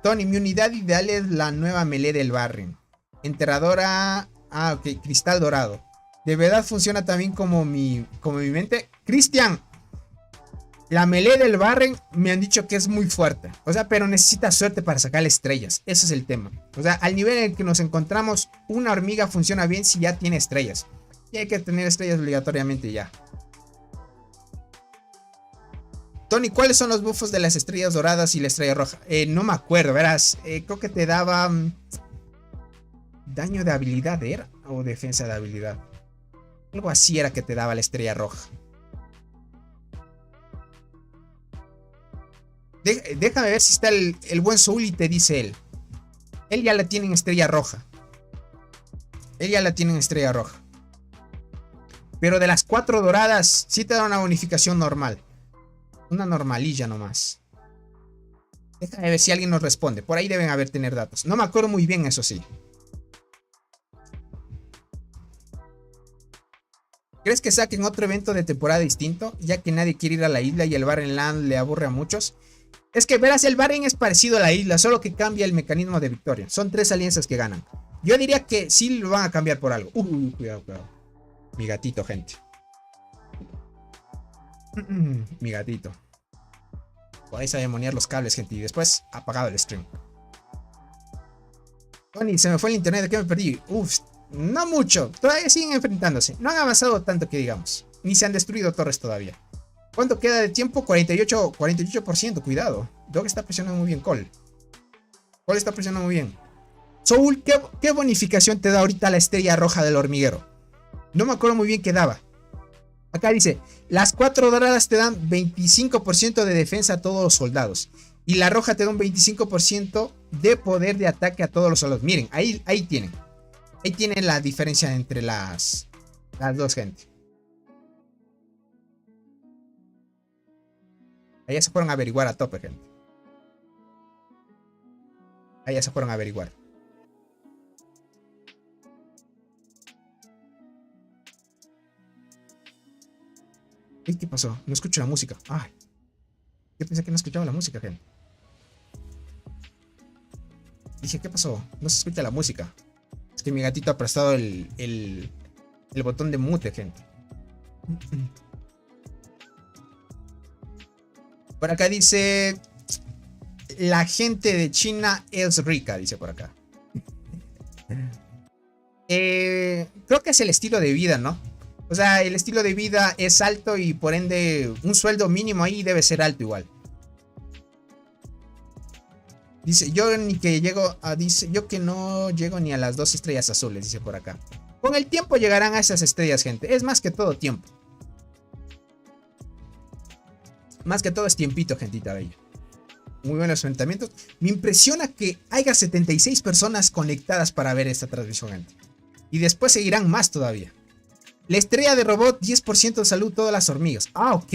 Tony, mi unidad ideal es la nueva melee del Barren. Enterradora... Ah, ok, cristal dorado. ¿De verdad funciona también como mi mente? Cristian, la melee del Barren me han dicho que es muy fuerte. O sea, pero necesita suerte para sacarle estrellas. Ese es el tema. O sea, al nivel en el que nos encontramos, una hormiga funciona bien si ya tiene estrellas. Y hay que tener estrellas obligatoriamente ya. Tony, ¿cuáles son los buffos de las estrellas doradas y la estrella roja? No me acuerdo, verás. Creo que te daba... daño de habilidad, ¿era? O defensa de habilidad. Algo así era que te daba la estrella roja. Déjame ver si está el buen Soul y te dice él. Él ya la tiene en estrella roja. Él ya la tiene en estrella roja. Pero de las 4 doradas, sí te da una bonificación normal. Una normalilla nomás. Déjame ver si alguien nos responde. Por ahí deben haber tener datos. No me acuerdo muy bien, eso sí. ¿Crees que saquen otro evento de temporada distinto? Ya que nadie quiere ir a la isla y el Barren Land le aburre a muchos. Es que verás, el Bahrein es parecido a la isla, solo que cambia el mecanismo de victoria. Son 3 alianzas que ganan. Yo diría que sí lo van a cambiar por algo. Cuidado, cuidado. Mi gatito, gente. Mi gatito. Podéis demoniar los cables, gente. Y después apagado el stream. Tony, se me fue el internet. ¿De qué me perdí? Uf, no mucho. Todavía siguen enfrentándose. No han avanzado tanto que digamos. Ni se han destruido torres todavía. ¿Cuánto queda de tiempo? 48%. Cuidado. Dog está presionando muy bien. Cole está presionando muy bien. Soul, ¿qué bonificación te da ahorita la estrella roja del hormiguero? No me acuerdo muy bien qué daba. Acá dice, las 4 doradas te dan 25% de defensa a todos los soldados. Y la roja te da un 25% de poder de ataque a todos los soldados. Miren, ahí tienen. Ahí tienen la diferencia entre las dos, gente. Allá se fueron a averiguar a tope, gente. Allá se fueron a averiguar. ¿Qué pasó? No escucho la música. Ay. Yo pensé que no escuchaba la música, gente. Dije, ¿qué pasó? No se escucha la música. Es que mi gatito ha prestado el botón de mute, gente. Por acá dice... La gente de China es rica, dice por acá. Creo que es el estilo de vida, ¿no? O sea, el estilo de vida es alto y por ende un sueldo mínimo ahí debe ser alto igual. Dice, yo que no llego ni a las 2 estrellas azules, dice por acá. Con el tiempo llegarán a esas estrellas, gente. Es más que todo tiempo. Más que todo es tiempito, gentita bella. Muy buenos enfrentamientos. Me impresiona que haya 76 personas conectadas para ver esta transmisión, gente. Y después seguirán más todavía. La estrella de robot, 10% de salud todas las hormigas. Ah, ok.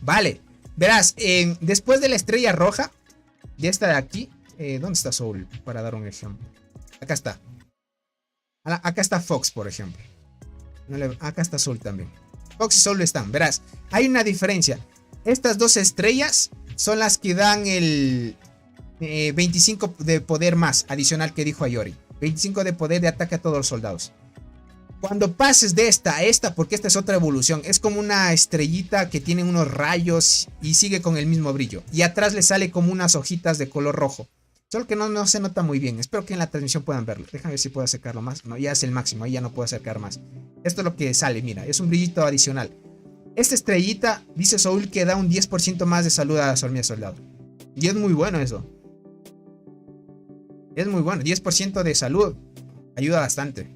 Vale. Verás, después de la estrella roja, de esta de aquí. ¿Dónde está Soul? Para dar un ejemplo. Acá está. Acá está Fox, por ejemplo. Acá está Soul también. Fox y Soul están. Verás, hay una diferencia. Estas dos estrellas son las que dan el 25 de poder más adicional que dijo Ayori. 25 de poder de ataque a todos los soldados. Cuando pases de esta a esta, porque esta es otra evolución, es como una estrellita que tiene unos rayos y sigue con el mismo brillo. Y atrás le sale como unas hojitas de color rojo. Solo que no se nota muy bien. Espero que en la transmisión puedan verlo. Déjame ver si puedo acercarlo más. No, ya es el máximo. Ahí ya no puedo acercar más. Esto es lo que sale, mira. Es un brillito adicional. Esta estrellita, dice Soul, que da un 10% más de salud a las hormigas soldado. Y es muy bueno eso. Es muy bueno. 10% de salud. Ayuda bastante.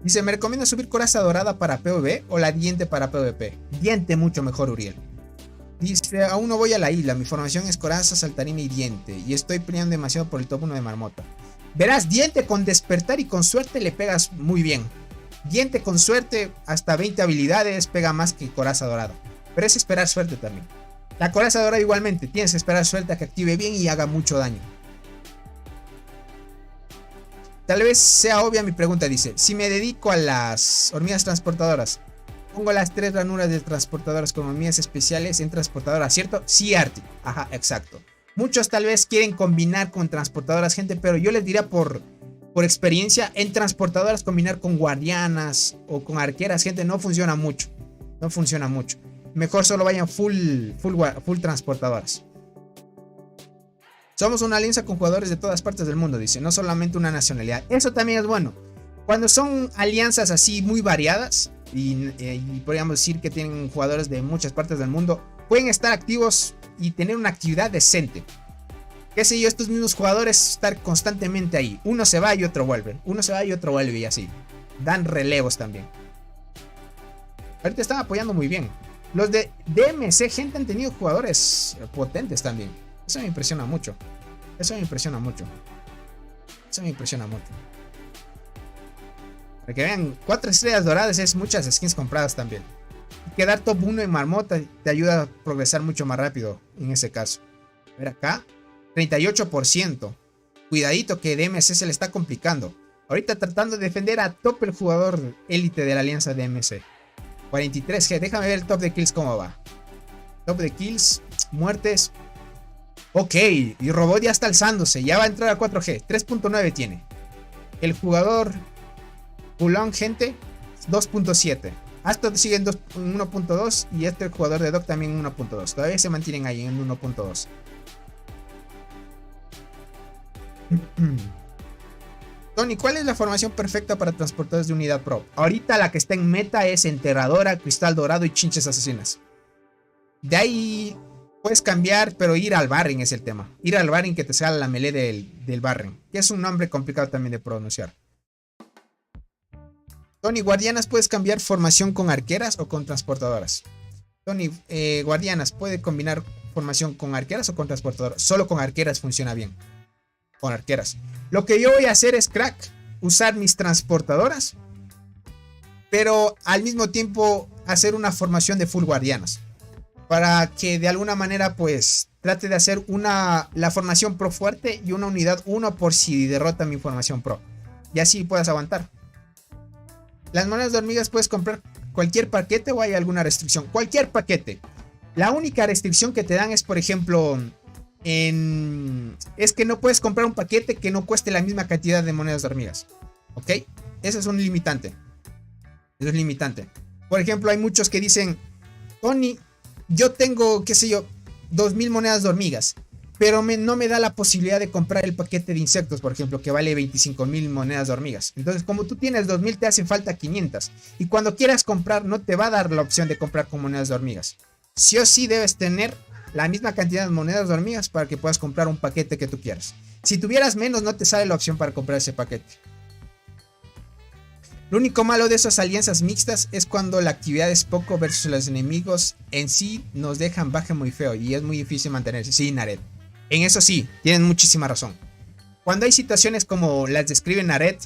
Dice, ¿me recomienda subir coraza dorada para PvP o la diente para PvP? Diente mucho mejor, Uriel. Dice, aún no voy a la isla, mi formación es coraza, saltarina y diente. Y estoy peleando demasiado por el top 1 de marmota. Verás, diente con despertar y con suerte le pegas muy bien. Diente con suerte, hasta 20 habilidades, pega más que coraza dorada. Pero es esperar suerte también. La coraza dorada igualmente, tienes que esperar suerte a que active bien y haga mucho daño. Tal vez sea obvia mi pregunta, dice, si me dedico a las hormigas transportadoras, pongo las 3 ranuras de transportadoras con hormigas especiales en transportadoras, ¿cierto? Sí, Arti. Ajá, exacto. Muchos tal vez quieren combinar con transportadoras, gente, pero yo les diría por experiencia, en transportadoras combinar con guardianas o con arqueras, gente, no funciona mucho. No funciona mucho. Mejor solo vayan full transportadoras. Somos una alianza con jugadores de todas partes del mundo, dice, no solamente una nacionalidad. Eso también es bueno. Cuando son alianzas así muy variadas y podríamos decir que tienen jugadores de muchas partes del mundo, pueden estar activos y tener una actividad decente. Qué sé yo, estos mismos jugadores estar constantemente ahí. Uno se va y otro vuelve. Uno se va y otro vuelve y así. Dan relevos también. Ahorita están apoyando muy bien. Los de DMC, gente, han tenido jugadores potentes también. Eso me impresiona mucho. Eso me impresiona mucho. Eso me impresiona mucho. Para que vean, 4 estrellas doradas es muchas skins compradas también. Quedar top 1 en marmota te ayuda a progresar mucho más rápido en ese caso. A ver acá, 38%. Cuidadito que DMC se le está complicando. Ahorita tratando de defender a top el jugador élite de la alianza DMC. 43G. Déjame ver el top de kills cómo va. Top de kills, muertes. Ok, y Robot ya está alzándose. Ya va a entrar a 4G. 3.9 tiene. El jugador Pulón, gente, 2.7. Aston sigue en 1.2 y este jugador de Doc también en 1.2. Todavía se mantienen ahí en 1.2. Tony, ¿cuál es la formación perfecta para transportadores de unidad pro? Ahorita la que está en meta es Enterradora, Cristal Dorado y Chinches Asesinas. De ahí puedes cambiar, pero ir al Barren es el tema. Ir al Barren que te salga la melee del Barren, que es un nombre complicado también de pronunciar. Tony, guardianas, ¿puedes cambiar formación con arqueras o con transportadoras? Tony, guardianas, ¿puede combinar formación con arqueras o con transportadoras? Solo con arqueras funciona bien. Con arqueras. Lo que yo voy a hacer es, crack, usar mis transportadoras, pero al mismo tiempo hacer una formación de full guardianas. Para que de alguna manera, pues, trate de hacer la formación pro fuerte y una unidad 1 por si derrota mi formación pro. Y así puedas aguantar. Las monedas de hormigas puedes comprar cualquier paquete o hay alguna restricción. Cualquier paquete. La única restricción que te dan es, por ejemplo, es que no puedes comprar un paquete que no cueste la misma cantidad de monedas de hormigas. ¿Ok? Eso es un limitante. Eso es limitante. Por ejemplo, hay muchos que dicen, Tony, yo tengo, qué sé yo, 2000 monedas de hormigas, pero no me da la posibilidad de comprar el paquete de insectos, por ejemplo, que vale 25.000 monedas de hormigas. Entonces, como tú tienes 2000, te hacen falta 500. Y cuando quieras comprar, no te va a dar la opción de comprar con monedas de hormigas. Sí o sí debes tener la misma cantidad de monedas de hormigas para que puedas comprar un paquete que tú quieras. Si tuvieras menos, no te sale la opción para comprar ese paquete. Lo único malo de esas alianzas mixtas es cuando la actividad es poco versus los enemigos en sí nos dejan baje muy feo y es muy difícil mantenerse. Sí, Nared. En eso sí, tienen muchísima razón. Cuando hay situaciones como las describe Nared,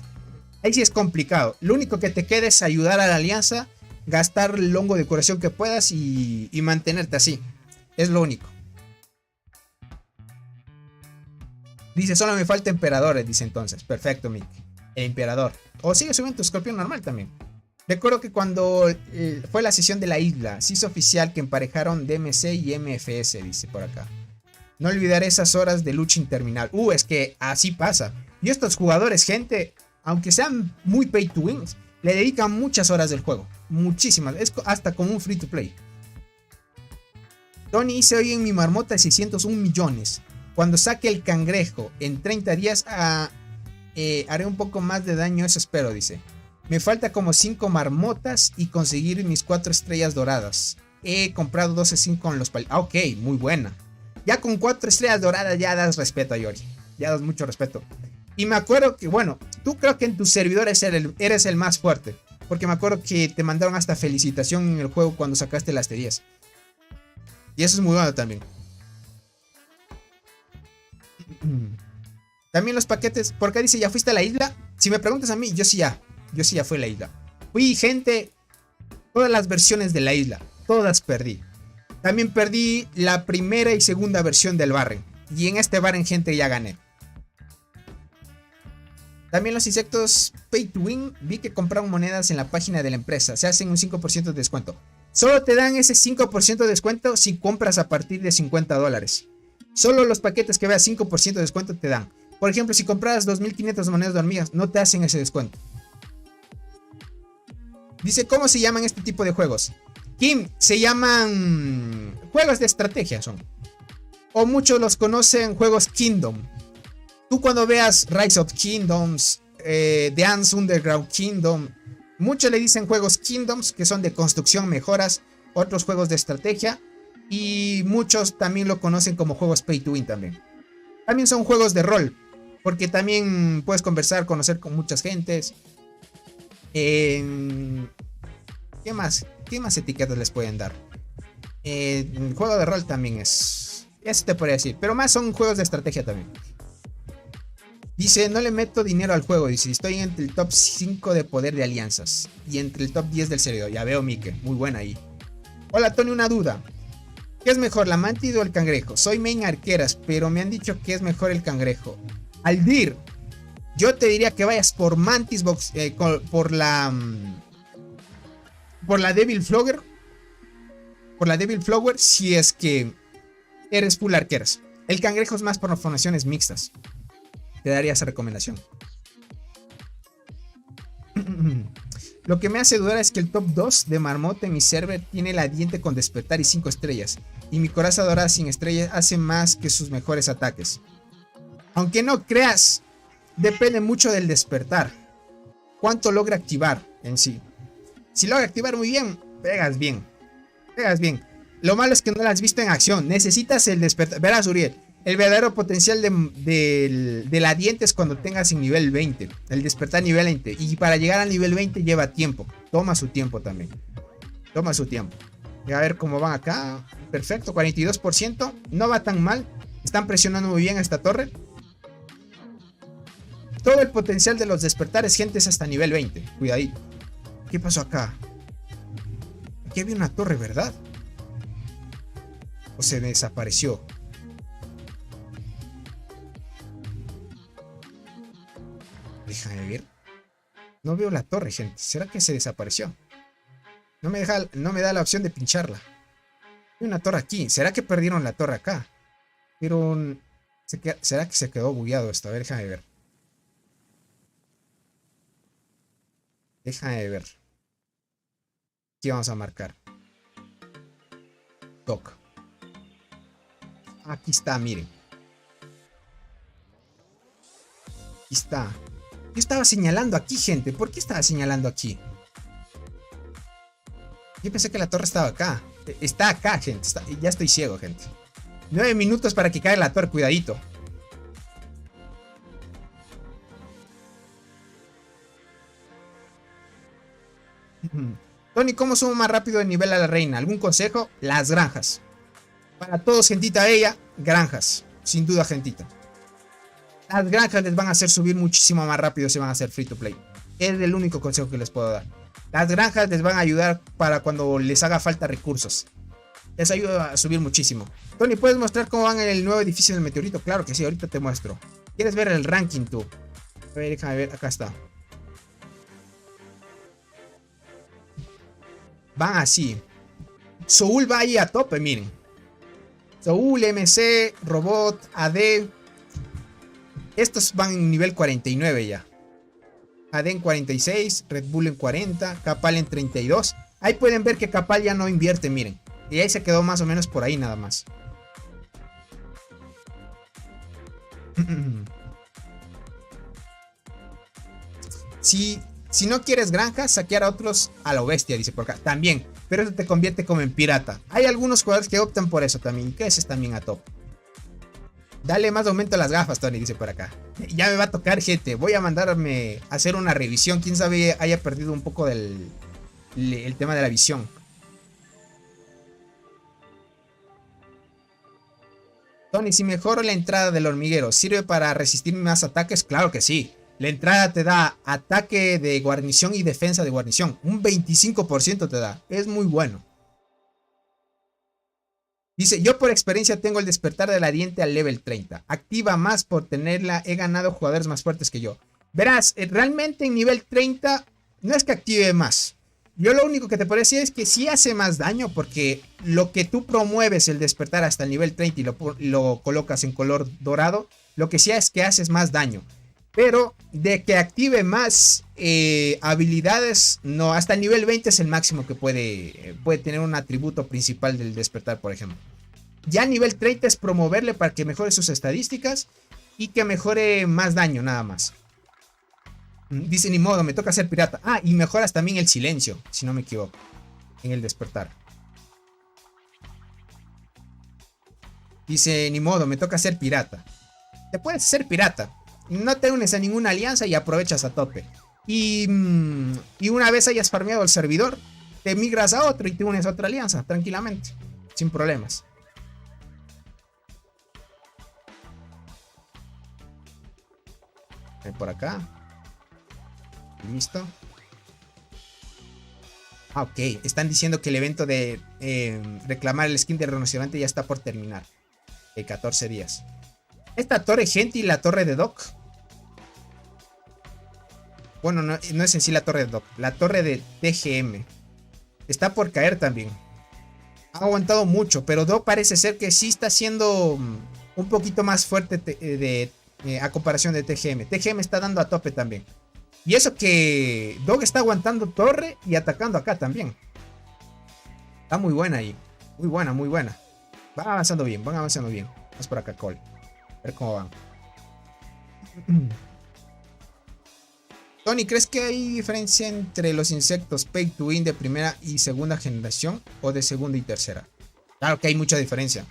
ahí sí es complicado. Lo único que te queda es ayudar a la alianza, gastar el hongo de curación que puedas y mantenerte así. Es lo único. Dice, solo me falta emperadores, dice entonces. Perfecto, Mick. El emperador. O sigue subiendo tu escorpión normal también. Recuerdo que cuando fue la sesión de la isla, se hizo oficial que emparejaron DMC y MFS, dice por acá. No olvidaré esas horas de lucha interminable. Es que así pasa. Y estos jugadores, gente, aunque sean muy pay to win, le dedican muchas horas del juego. Muchísimas. Es hasta como un free to play. Tony, hice hoy en mi marmota 601 millones. Cuando saque el cangrejo en 30 días haré un poco más de daño, eso espero, dice. Me falta como 5 marmotas y conseguir mis 4 estrellas doradas. He comprado 12 5 con los palitos. Ok, muy buena. Ya con 4 estrellas doradas ya das respeto a Yori. Ya das mucho respeto. Y me acuerdo que, bueno, tú creo que en tus servidores eres el más fuerte. Porque me acuerdo que te mandaron hasta felicitación en el juego cuando sacaste las T10. Y eso es muy bueno también. También los paquetes. ¿Por qué dice ya fuiste a la isla? Si me preguntas a mí, yo sí ya fui a la isla. Fui, gente, todas las versiones de la isla. Todas perdí. También perdí la primera y segunda versión del Barren. Y en este Barren, gente, ya gané. También los insectos pay to win. Vi que compraron monedas en la página de la empresa. Se hacen un 5% de descuento. Solo te dan ese 5% de descuento si compras a partir de $50. Solo los paquetes que veas 5% de descuento te dan. Por ejemplo, si compras 2.500 monedas de hormigas, no te hacen ese descuento. Dice, ¿cómo se llaman este tipo de juegos? Kim, se llaman juegos de estrategia son. O muchos los conocen juegos Kingdom. Tú cuando veas Rise of Kingdoms, Dance Underground Kingdom, muchos le dicen juegos Kingdoms, que son de construcción, mejoras, otros juegos de estrategia. Y muchos también lo conocen como juegos pay to win también. También son juegos de rol, porque también puedes conversar, conocer con muchas gentes. ¿Qué más etiquetas les pueden dar? Juego de rol también es. Eso te podría decir. Pero más son juegos de estrategia también. Dice, no le meto dinero al juego. Dice, estoy entre el top 5 de poder de alianzas. Y entre el top 10 del servidor. Ya veo, Mike. Muy buena ahí. Hola, Tony, una duda. ¿Qué es mejor, la mantis o el cangrejo? Soy main arqueras, pero me han dicho que es mejor el cangrejo. Aldir, yo te diría que vayas por mantis box, por la por la Devil Flower. Por la Devil Flower, si es que eres full arqueras. El cangrejo es más por formaciones mixtas. Te daría esa recomendación. Lo que me hace dudar es que el top 2 de Marmota en mi server tiene la diente con despertar y 5 estrellas. Y mi coraza dorada sin estrellas hace más que sus mejores ataques. Aunque no creas, depende mucho del despertar. Cuánto logra activar en sí. Si logra activar muy bien, pegas bien. Pegas bien. Lo malo es que no la has visto en acción. Necesitas el despertar. Verás, Uriel. El verdadero potencial de la diente es cuando tengas en nivel 20. El despertar nivel 20. Y para llegar al nivel 20 lleva tiempo. Toma su tiempo también. Toma su tiempo. Y a ver cómo van acá. Perfecto, 42%. No va tan mal. Están presionando muy bien a esta torre. Todo el potencial de los despertares, gente, es hasta nivel 20. Cuidadito. ¿Qué pasó acá? Aquí había una torre, ¿verdad? ¿O se desapareció? Déjame ver. No veo la torre, gente. ¿Será que se desapareció? No me da la opción de pincharla. Hay una torre aquí. ¿Será que perdieron la torre acá? Pero... ¿será que se quedó bugueado esto? A ver, déjame ver. Déjame ver. Aquí vamos a marcar. Doc. Aquí está, miren. Aquí está. Yo estaba señalando aquí, gente. ¿Por qué estaba señalando aquí? Yo pensé que la torre estaba acá. Está acá, gente. Ya estoy ciego, gente. 9 minutos para que caiga la torre. Cuidadito. Tony, ¿cómo subo más rápido de nivel a la reina? ¿Algún consejo? Las granjas. Para todos, gentita bella, granjas. Sin duda, gentita. Las granjas les van a hacer subir muchísimo más rápido si van a hacer free to play. Es el único consejo que les puedo dar. Las granjas les van a ayudar para cuando les haga falta recursos. Les ayuda a subir muchísimo. Tony, ¿puedes mostrar cómo van en el nuevo edificio del meteorito? Claro que sí, ahorita te muestro. ¿Quieres ver el ranking tú? A ver, déjame ver, acá está. Van así. Soul va ahí a tope, miren. Soul, MC, Robot, AD. Estos van en nivel 49 ya. AD en 46, Red Bull en 40, Capal en 32. Ahí pueden ver que Capal ya no invierte, miren. Y ahí se quedó más o menos por ahí nada más. Si no quieres granjas, saquear a otros a lo bestia, dice por acá. También, pero eso te convierte como en pirata. Hay algunos jugadores que optan por eso también. Creces también a top. Dale más aumento a las gafas, Tony, dice por acá. Ya me va a tocar, gente. Voy a mandarme a hacer una revisión. Quién sabe haya perdido un poco el tema de la visión. Tony, si mejoro la entrada del hormiguero, ¿sirve para resistir más ataques? Claro que sí. La entrada te da ataque de guarnición y defensa de guarnición. Un 25% te da. Es muy bueno. Dice, yo por experiencia tengo el despertar de la diente al level 30. Activa más por tenerla. He ganado jugadores más fuertes que yo. Verás, realmente en nivel 30 no es que active más. Yo lo único que te puedo decir es que sí hace más daño. Porque lo que tú promueves el despertar hasta el nivel 30 y lo colocas en color dorado, lo que sí es que haces más daño. Pero de que active más habilidades, no, hasta el nivel 20 es el máximo que puede tener un atributo principal del despertar, por ejemplo. Ya nivel 30 es promoverle para que mejore sus estadísticas y que mejore más daño, nada más. Dice, ni modo, me toca ser pirata. Ah, y mejoras también el silencio, si no me equivoco, en el despertar. Dice, ni modo, me toca ser pirata. Te puedes ser pirata. No te unes a ninguna alianza y aprovechas a tope. Y una vez hayas farmeado el servidor, te migras a otro y te unes a otra alianza, tranquilamente, sin problemas. Por acá. Listo. Ah, ok. Están diciendo que el evento de reclamar el skin de rinoceronte ya está por terminar. 14 días. Esta torre, gente, y la torre de Doc. Bueno, no es en sí la torre de Doc. La torre de TGM. está por caer también. Ha aguantado mucho, pero Dog parece ser que sí está siendo un poquito más fuerte a comparación de TGM. TGM está dando a tope también. Y eso que Dog está aguantando torre y atacando acá también. Está muy buena ahí. Muy buena, muy buena. Van avanzando bien, van avanzando bien. Vamos por acá, Cole. A ver cómo van. Tony, ¿crees que hay diferencia entre los insectos Pay to Win de primera y segunda generación o de segunda y tercera? Claro que hay mucha diferencia.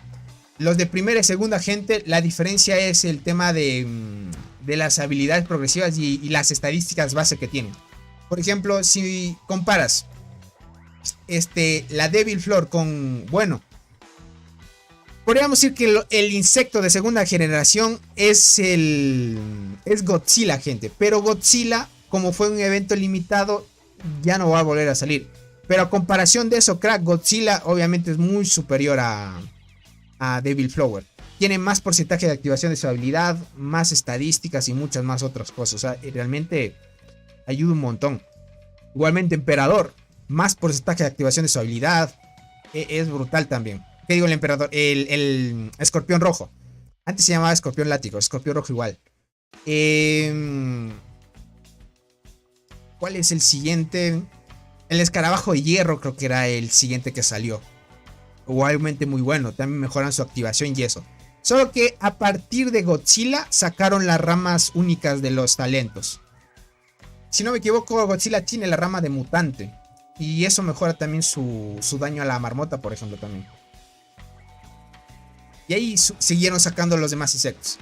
Los de primera y segunda gente, la diferencia es el tema de las habilidades progresivas y las estadísticas base que tienen. Por ejemplo, si comparas la Devil Flor con, bueno, podríamos decir que el insecto de segunda generación es Godzilla, gente. Pero Godzilla, como fue un evento limitado, ya no va a volver a salir. Pero a comparación de eso, crack, Godzilla obviamente es muy superior a Devil Flower. Tiene más porcentaje de activación de su habilidad, más estadísticas y muchas más otras cosas. O sea, realmente ayuda un montón. Igualmente Emperador, más porcentaje de activación de su habilidad. Es brutal también. ¿Qué digo el Emperador? El Escorpión Rojo. Antes se llamaba Escorpión Látigo. Escorpión Rojo igual. ¿Cuál es el siguiente? El Escarabajo de Hierro creo que era el siguiente que salió. Igualmente muy bueno. También mejoran su activación y eso. Solo que a partir de Godzilla sacaron las ramas únicas de los talentos. Si no me equivoco, Godzilla tiene la rama de mutante. Y eso mejora también su daño a la marmota, por ejemplo, también. Y ahí siguieron sacando los demás insectos.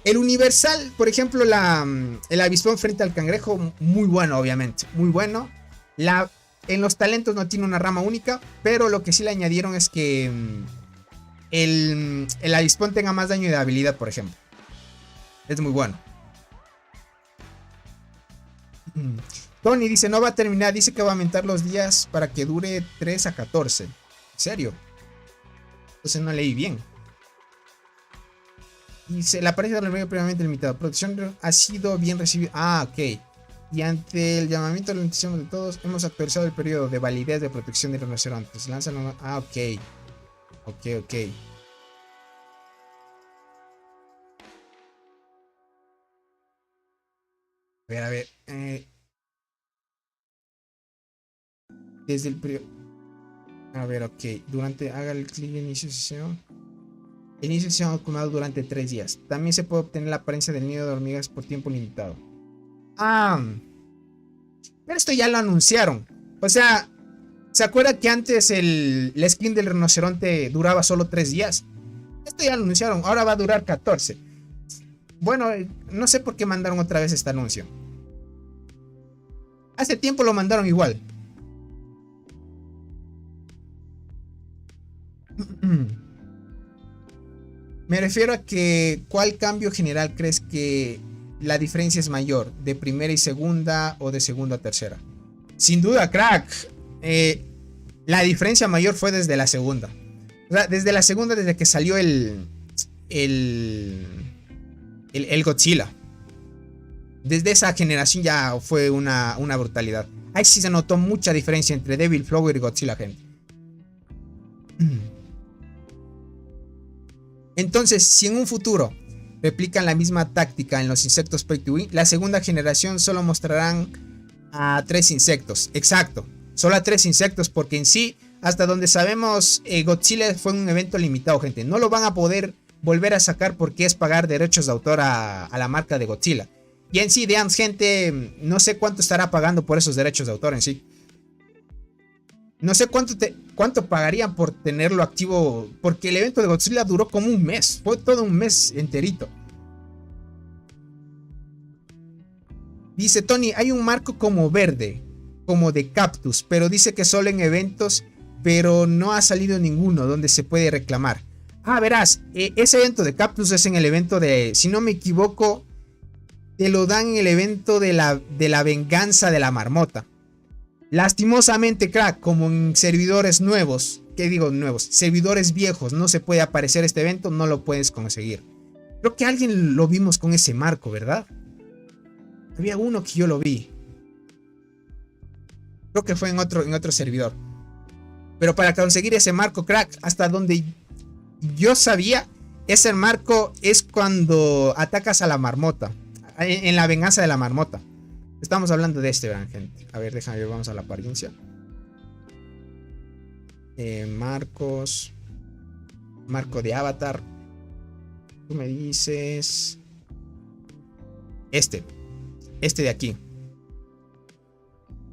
El universal, por ejemplo, el avispón frente al cangrejo, muy bueno, obviamente. Muy bueno. En los talentos no tiene una rama única, pero lo que sí le añadieron es que el avispón tenga más daño de habilidad, por ejemplo. Es muy bueno. Tony dice, no va a terminar, dice que va a aumentar los días para que dure 3 a 14. ¿En serio? Entonces no leí bien. Dice, la apariencia del enemigo previamente limitada. Protección ha sido bien recibida. Ah, ok. Y ante el llamamiento de la intención de todos, hemos actualizado el periodo de validez de protección de rinocerontes. Lanzan. Ah, ok. Ok. A ver. Desde el periodo. A ver, ok. Haga el clic de inicio de sesión. El inicio de sesión acumulado durante 3 días. También se puede obtener la apariencia del nido de hormigas por tiempo limitado. Pero esto ya lo anunciaron. O sea, ¿se acuerda que antes la skin del rinoceronte duraba solo 3 días? Esto ya lo anunciaron. Ahora va a durar 14. Bueno, no sé por qué mandaron otra vez este anuncio. Hace tiempo lo mandaron igual. Me refiero a que ¿cuál cambio general crees que la diferencia es mayor? ¿De primera y segunda o de segunda a tercera? Sin duda, crack. La diferencia mayor fue desde la segunda. O sea, desde la segunda, desde que salió el Godzilla. Desde esa generación ya fue una brutalidad. Ahí sí se notó mucha diferencia entre Devil Flower y Godzilla, gente. Entonces, si en un futuro replican la misma táctica en los insectos Pay to Win, la segunda generación solo mostrarán a 3 insectos. Exacto, solo a 3 insectos, porque en sí, hasta donde sabemos, Godzilla fue un evento limitado, gente. No lo van a poder volver a sacar porque es pagar derechos de autor a la marca de Godzilla. Y en sí, Dance, gente, no sé cuánto estará pagando por esos derechos de autor en sí. No sé cuánto pagarían por tenerlo activo, porque el evento de Godzilla duró como un mes. Fue todo un mes enterito. Dice Tony, hay un marco como verde, como de cactus, pero dice que solo en eventos, pero no ha salido ninguno donde se puede reclamar. Ah, verás, ese evento de cactus es en el evento de, si no me equivoco, te lo dan en el evento de la venganza de la marmota. Lastimosamente, crack, como en servidores nuevos, ¿qué digo nuevos? Servidores viejos, no se puede aparecer este evento, no lo puedes conseguir. Creo que alguien lo vimos con ese marco, ¿verdad? Había uno que yo lo vi. Creo que fue en otro servidor. Pero para conseguir ese marco, crack, hasta donde yo sabía, ese marco es cuando atacas a la marmota. En la venganza de la marmota. Estamos hablando de este, vean, gente. A ver, déjame ver, vamos a la apariencia. Marcos. Marco de Avatar. Tú me dices... Este de aquí.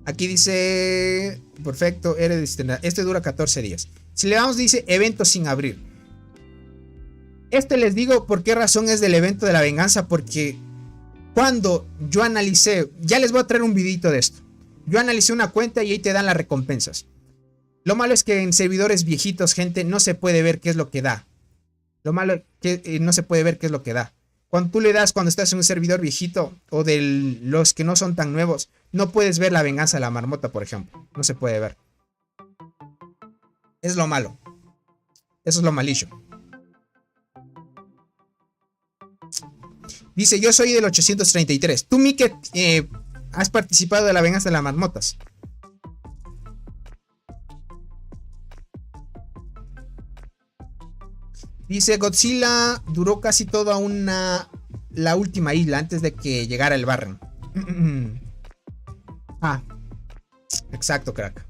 Aquí dice... Perfecto, eres destinado. Este dura 14 días. Si le damos, dice evento sin abrir. Este les digo por qué razón es del evento de la venganza. Porque cuando yo analicé... Ya les voy a traer un videito de esto. Yo analicé una cuenta y ahí te dan las recompensas. Lo malo es que en servidores viejitos, gente, no se puede ver qué es lo que da. Lo malo es que no se puede ver qué es lo que da. Cuando tú le das, cuando estás en un servidor viejito o de los que no son tan nuevos, no puedes ver la venganza de la marmota, por ejemplo. No se puede ver. Es lo malo. Eso es lo malillo. Dice, yo soy del 833. Tú, Mike, has participado de la venganza de las marmotas. Dice, Godzilla duró casi toda la última isla antes de que llegara el Barren. Exacto, crack.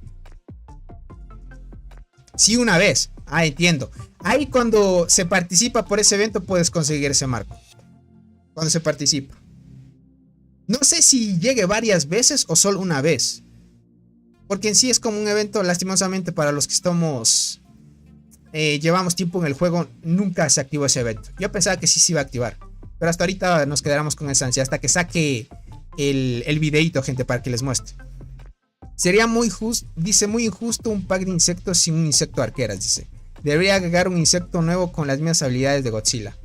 Sí, una vez. Entiendo. Ahí cuando se participa por ese evento puedes conseguir ese marco. Cuando se participa. No sé si llegue varias veces o solo una vez. Porque en sí es como un evento, lastimosamente, para los que estamos... llevamos tiempo en el juego, nunca se activó ese evento. Yo pensaba que sí se iba a activar, pero hasta ahorita nos quedaremos con esa ansia hasta que saque el videito, gente, para que les muestre. Sería muy justo, dice, muy injusto un pack de insectos sin un insecto arqueras, dice. Debería agregar un insecto nuevo con las mismas habilidades de Godzilla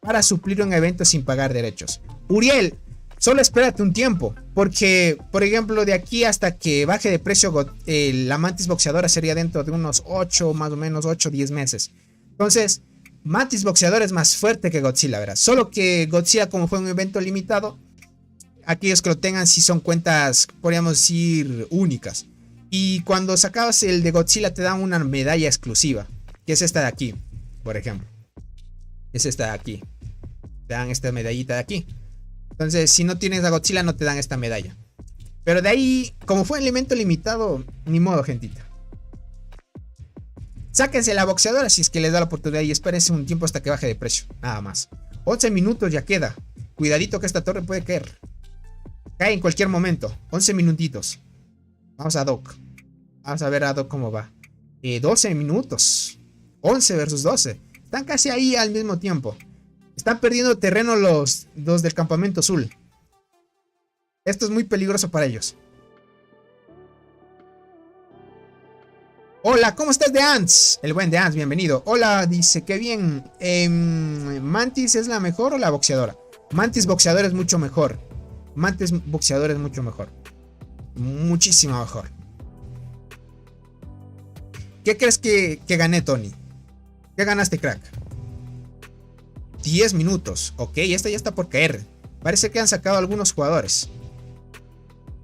para suplir un evento sin pagar derechos. Uriel, solo espérate un tiempo, porque, por ejemplo, de aquí hasta que baje de precio la mantis boxeadora sería dentro de unos 8, más o menos 8 o 10 meses. Entonces, mantis boxeadora es más fuerte que Godzilla, ¿verdad? Solo que Godzilla, como fue un evento limitado, aquellos que lo tengan sí son cuentas, podríamos decir, únicas. Y cuando sacabas el de Godzilla te dan una medalla exclusiva, que es esta de aquí, por ejemplo. Es esta de aquí. Te dan esta medallita de aquí. Entonces, si no tienes a Godzilla, no te dan esta medalla. Pero de ahí, como fue un elemento limitado, ni modo, gentita. Sáquense la boxeadora si es que les da la oportunidad y espérense un tiempo hasta que baje de precio. Nada más. 11 minutos ya queda. Cuidadito que esta torre puede caer. Cae en cualquier momento. 11 minutitos. Vamos a Doc. Vamos a ver a Doc cómo va. 12 minutos. 11 versus 12. Están casi ahí al mismo tiempo. Están perdiendo terreno los del campamento azul. Esto es muy peligroso para ellos. Hola, ¿cómo estás, The Ants? El buen The Ants, bienvenido. Hola, dice, qué bien. ¿Mantis es la mejor o la boxeadora? Mantis boxeadora es mucho mejor. Mantis boxeadora es mucho mejor. Muchísimo mejor. ¿Qué crees que gané, Tony? ¿Qué ganaste, crack? 10 minutos. Ok, esta ya está por caer. Parece que han sacado algunos jugadores.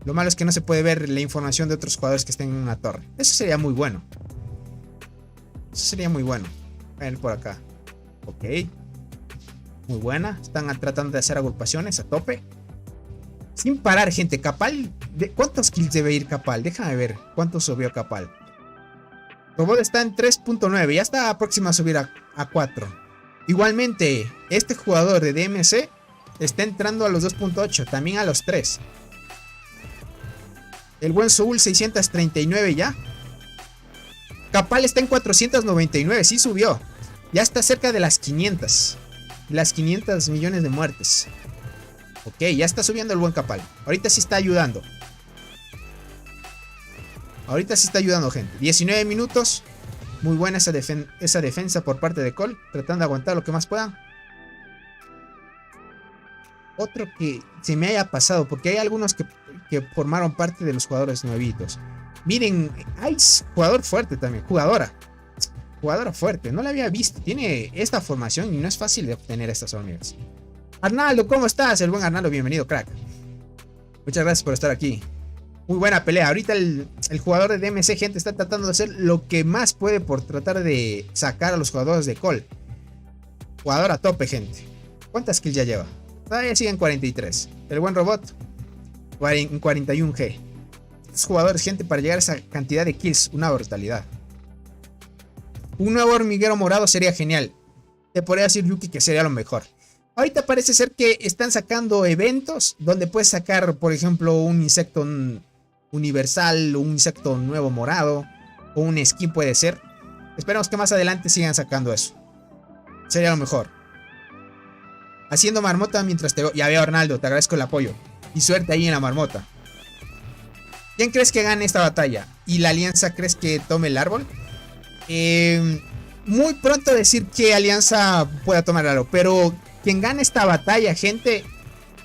Lo malo es que no se puede ver la información de otros jugadores que estén en una torre. Eso sería muy bueno. Eso sería muy bueno. A ver por acá. Ok. Muy buena. Están tratando de hacer agrupaciones a tope. Sin parar, gente. Capal. ¿Cuántos kills debe ir Capal? Déjame ver. ¿Cuánto subió Capal? Robot está en 3.9. Ya está próximo a subir a 4. Igualmente, este jugador de DMC está entrando a los 2.8. También a los 3. El buen Soul 639 ya. Capal está en 499. Sí subió. Ya está cerca de las 500. Las 500 millones de muertes. Ok, ya está subiendo el buen Capal. Ahorita sí está ayudando. Ahorita sí está ayudando, gente. 19 minutos. Muy buena esa defensa por parte de Cole. Tratando de aguantar lo que más puedan. Otro que se me haya pasado. Porque hay algunos que formaron parte de los jugadores nuevitos. Miren, hay jugador fuerte también. Jugadora fuerte. No la había visto. Tiene esta formación y no es fácil de obtener estas hormigas. Arnaldo, ¿cómo estás? El buen Arnaldo, bienvenido, crack. Muchas gracias por estar aquí. Muy buena pelea. Ahorita el jugador de DMC, gente, está tratando de hacer lo que más puede por tratar de sacar a los jugadores de Cole. Jugador a tope, gente. ¿Cuántas kills ya lleva? Todavía siguen 43. El buen robot en 41G. Estos jugadores, gente, para llegar a esa cantidad de kills, una brutalidad. Un nuevo hormiguero morado sería genial. Te podría decir, Yuki, que sería lo mejor. Ahorita parece ser que están sacando eventos donde puedes sacar, por ejemplo, un insecto universal, un insecto nuevo morado, o un skin puede ser. Esperemos que más adelante sigan sacando eso. Sería lo mejor. Haciendo marmota mientras te veo. Ya veo, Arnaldo, te agradezco el apoyo. Y suerte ahí en la marmota. ¿Quién crees que gane esta batalla? ¿Y la alianza crees que tome el árbol? Muy pronto decir que alianza pueda tomar el árbol. Pero quien gane esta batalla, gente,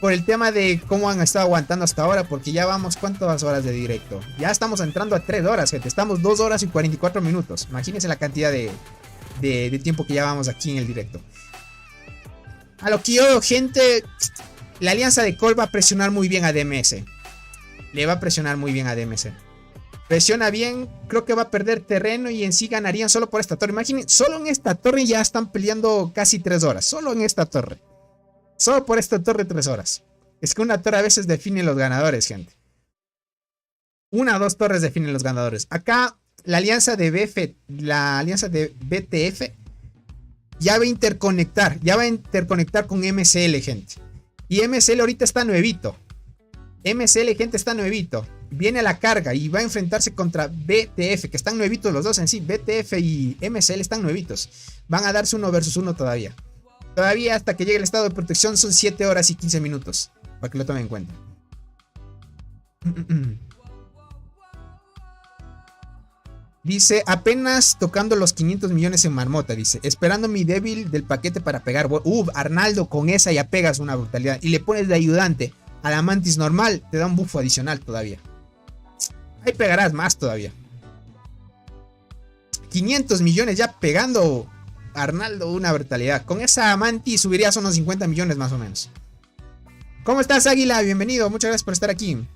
por el tema de cómo han estado aguantando hasta ahora, porque ya vamos, ¿cuántas horas de directo? Ya estamos entrando a 3 horas, gente. Estamos 2 horas y 44 minutos. Imagínense la cantidad de tiempo que ya vamos aquí en el directo. A lo que yo veo, gente, la alianza de Cole va a presionar muy bien a DMS. Le va a presionar muy bien a DMS. Presiona bien, creo que va a perder terreno y en sí ganarían solo por esta torre. Imaginen, solo en esta torre ya están peleando casi 3 horas. Solo en esta torre. Solo por esta torre 3 horas. Es que una torre a veces define los ganadores, gente. Una o dos torres definen los ganadores. Acá la alianza de BTF ya va a interconectar. Ya va a interconectar con MSL, gente. Y MSL ahorita está nuevito. MSL, gente, está nuevito. Viene a la carga y va a enfrentarse contra BTF, que están nuevitos los dos en sí. BTF y MSL están nuevitos. Van a darse 1 versus 1 todavía. Todavía hasta que llegue el estado de protección son 7 horas y 15 minutos. Para que lo tomen en cuenta. Dice, apenas tocando los 500 millones en marmota. Dice, esperando mi débil del paquete para pegar. Arnaldo, con esa ya pegas una brutalidad. Y le pones de ayudante a la mantis normal, te da un buffo adicional todavía. Ahí pegarás más todavía. 500 millones ya pegando, Arnaldo, una brutalidad. Con esa mantis subirías unos 50 millones más o menos. ¿Cómo estás, Águila? Bienvenido, muchas gracias por estar aquí.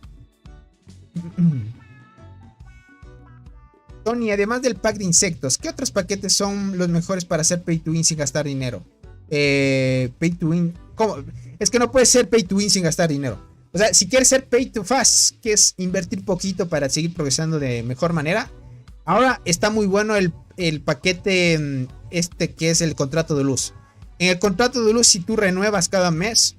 Tony, además del pack de insectos, ¿qué otros paquetes son los mejores para hacer pay to win sin gastar dinero? Pay to win, ¿cómo? Es que no puede ser pay to win sin gastar dinero. O sea, si quieres ser pay to fast, que es invertir poquito para seguir progresando de mejor manera. Ahora está muy bueno el paquete que es el contrato de luz. En el contrato de luz, si tú renuevas cada mes,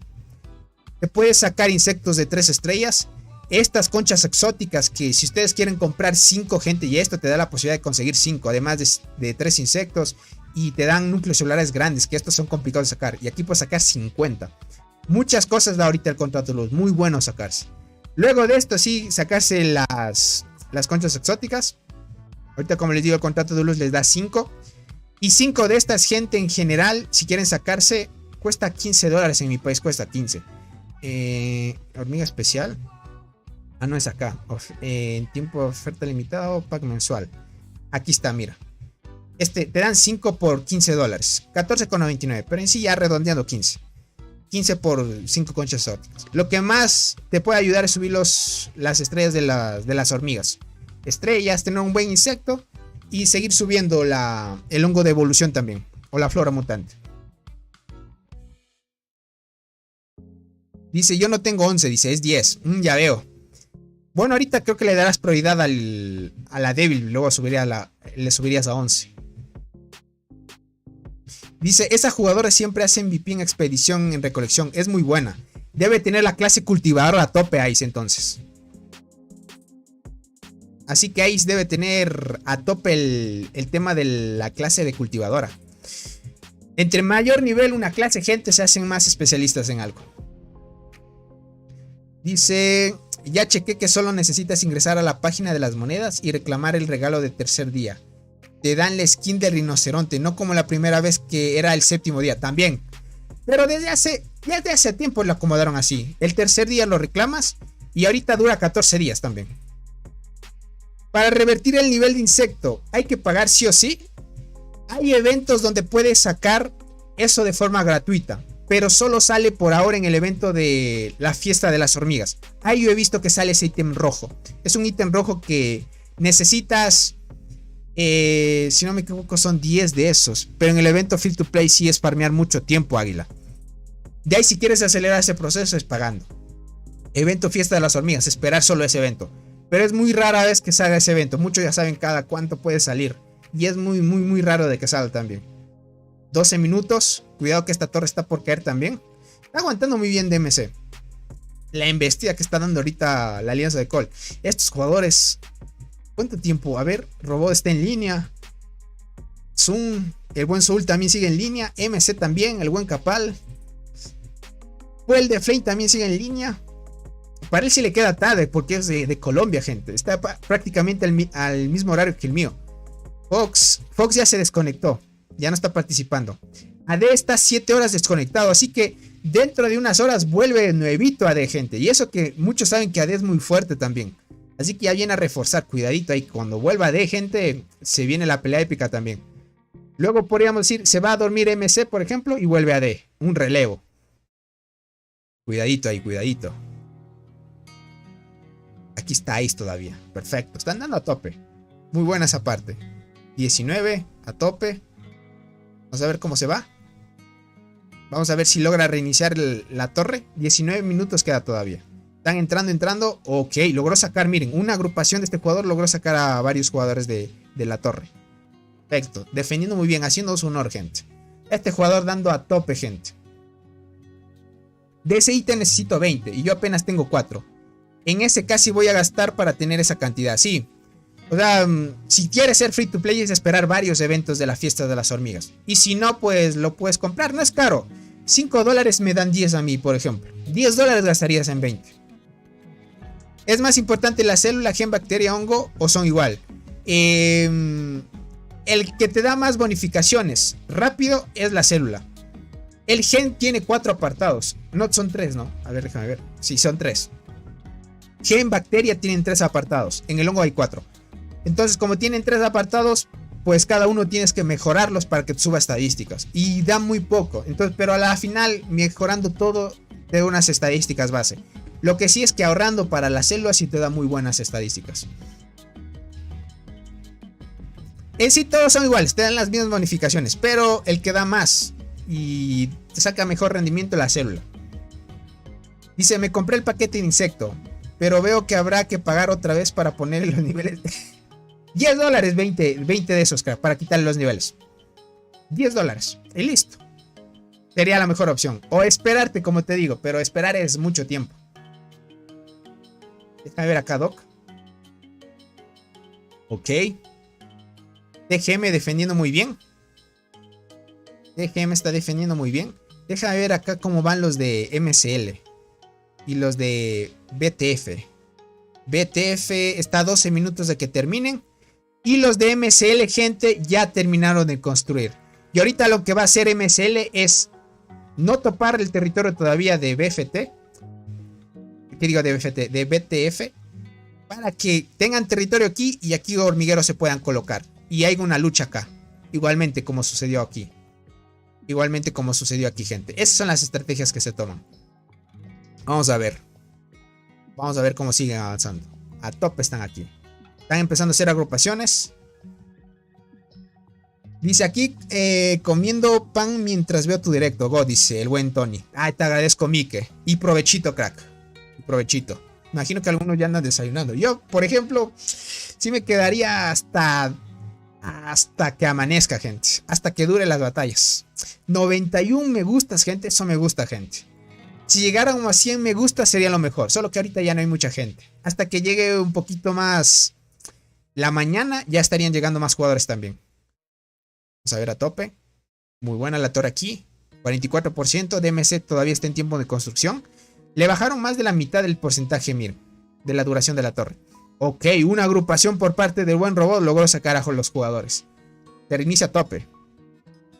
te puedes sacar insectos de 3 estrellas. Estas conchas exóticas que si ustedes quieren comprar 5, gente, y esto te da la posibilidad de conseguir 5, además de 3 insectos. Y te dan núcleos celulares grandes, que estos son complicados de sacar. Y aquí puedes sacar 50. Muchas cosas da ahorita el contrato de luz. Muy bueno sacarse. Luego de esto, sí, sacarse las conchas exóticas. Ahorita, como les digo, el contrato de luz les da 5. Y 5 de estas, gente, en general, si quieren sacarse, cuesta $15. En mi país cuesta 15. Hormiga especial. Ah, no es acá. En tiempo de oferta limitada o pack mensual. Aquí está, mira. Te dan 5 por $15. 14,99. Pero en sí ya redondeando 15. 15 por 5 conchas ópticas. Lo que más te puede ayudar es subir las estrellas de las hormigas. Estrellas, tener un buen insecto. Y seguir subiendo el hongo de evolución también. O la flora mutante. Dice, yo no tengo 11. Dice, es 10. Ya veo. Bueno, ahorita creo que le darás prioridad a la débil. Luego le subirías a 11. Dice, esa jugadora siempre hace MVP en expedición en recolección. Es muy buena. Debe tener la clase cultivadora a tope, Ice, entonces. Así que Ice debe tener a tope el tema de la clase de cultivadora. Entre mayor nivel una clase, gente, se hacen más especialistas en algo. Dice, ya chequé que solo necesitas ingresar a la página de las monedas y reclamar el regalo de tercer día. Te dan la skin del rinoceronte, no como la primera vez que era el 7º día, también. Pero desde hace tiempo lo acomodaron así. El tercer día lo reclamas y ahorita dura 14 días también. Para revertir el nivel de insecto, hay que pagar sí o sí. Hay eventos donde puedes sacar eso de forma gratuita. pero solo sale por ahora en el evento de la fiesta de las hormigas. Ahí yo he visto que sale ese ítem rojo. Es un ítem rojo que necesitas, si no me equivoco, son 10 de esos. Pero en el evento free to play sí es farmear mucho tiempo, águila. De ahí, si quieres acelerar ese proceso, es pagando. Evento fiesta de las hormigas, esperar solo ese evento. Pero es muy rara vez que salga ese evento. Muchos ya saben cada cuánto puede salir. Y es muy raro de que salga también. 12 minutos. Cuidado que esta torre está por caer también. Está aguantando muy bien DMC. La embestida que está dando ahorita la alianza de Cole. Estos jugadores. ¿Cuánto tiempo? A ver, Robot está en línea. Zoom. El buen Soul también sigue en línea. MC también. El buen Capal. El de Flame también sigue en línea. Para él sí le queda tarde porque es de Colombia, gente. Está prácticamente al mismo horario que el mío. Fox ya se desconectó. Ya no está participando. AD está 7 horas desconectado. Así que dentro de unas horas vuelve nuevito AD, gente. Y eso que muchos saben que AD es muy fuerte también. Así que ya viene a reforzar. Cuidadito ahí. Cuando vuelva AD, gente, se viene la pelea épica también. Luego podríamos decir, se va a dormir MC, por ejemplo, y vuelve AD. Un relevo. Cuidadito ahí, cuidadito. Aquí está Ace todavía. Perfecto. Están dando a tope. Muy buena esa parte. 19 a tope. Vamos a ver cómo se va. Vamos a ver si logra reiniciar la torre. 19 minutos queda todavía. Están entrando. Ok, logró sacar, miren, una agrupación de este jugador logró sacar a varios jugadores de la torre. Perfecto. Defendiendo muy bien, haciendo su honor, gente. Este jugador dando a tope, gente. De ese ítem necesito 20 y yo apenas tengo 4. En ese casi voy a gastar para tener esa cantidad, sí. O sea, si quieres ser free to play es esperar varios eventos de la fiesta de las hormigas. Y si no, pues lo puedes comprar, no es caro. $5 me dan 10 a mí, por ejemplo. $10 gastarías en 20. ¿Es más importante la célula, gen, bacteria, hongo o son igual? El que te da más bonificaciones rápido es la célula. El gen tiene 4 apartados. No, son 3, ¿no? A ver, déjame ver. Sí, son 3. Gen, bacteria tienen 3 apartados. En el hongo hay 4. Entonces, como tienen 3 apartados, pues cada uno tienes que mejorarlos para que te suba estadísticas. Y da muy poco. Entonces, pero a la final, mejorando todo, te da unas estadísticas base. Lo que sí es que ahorrando para las células sí te da muy buenas estadísticas. En sí todos son iguales, te dan las mismas bonificaciones. Pero el que da más y te saca mejor rendimiento es la célula. Dice, me compré el paquete de insecto, pero veo que habrá que pagar otra vez para ponerle los niveles. $10, 20 de esos, crack, para quitarle los niveles. $10 y listo. Sería la mejor opción. O esperarte, como te digo, pero esperar es mucho tiempo. Déjame ver acá, Doc. Ok. DGM defendiendo muy bien. DGM está defendiendo muy bien. Déjame ver acá cómo van los de MCL. Y los de BTF. BTF está a 12 minutos de que terminen. Y los de MCL, gente, ya terminaron de construir. Y ahorita lo que va a hacer MCL es no topar el territorio todavía de BFT. ¿Qué digo de BFT? De BTF. Para que tengan territorio aquí y aquí hormigueros se puedan colocar. Y hay una lucha acá. Igualmente como sucedió aquí. Igualmente como sucedió aquí, gente. Esas son las estrategias que se toman. Vamos a ver. Vamos a ver cómo siguen avanzando. A tope están aquí. Están empezando a hacer agrupaciones. Dice aquí, comiendo pan mientras veo tu directo. Go, dice el buen Tony. Ay, te agradezco, Mike. Y provechito, crack. Y provechito. Imagino que algunos ya andan desayunando. Yo, por ejemplo, sí me quedaría hasta que amanezca, gente. Hasta que dure las batallas. 91 me gustas, gente. Eso me gusta, gente. Si llegaran a 100 me gusta sería lo mejor. Solo que ahorita ya no hay mucha gente. Hasta que llegue un poquito más la mañana ya estarían llegando más jugadores también. Vamos a ver a tope. Muy buena la torre aquí. 44%. DMC todavía está en tiempo de construcción. Le bajaron más de la mitad del porcentaje, miren. De la duración de la torre. Ok, una agrupación por parte del buen robot logró sacar a los jugadores. Se reinicia a tope.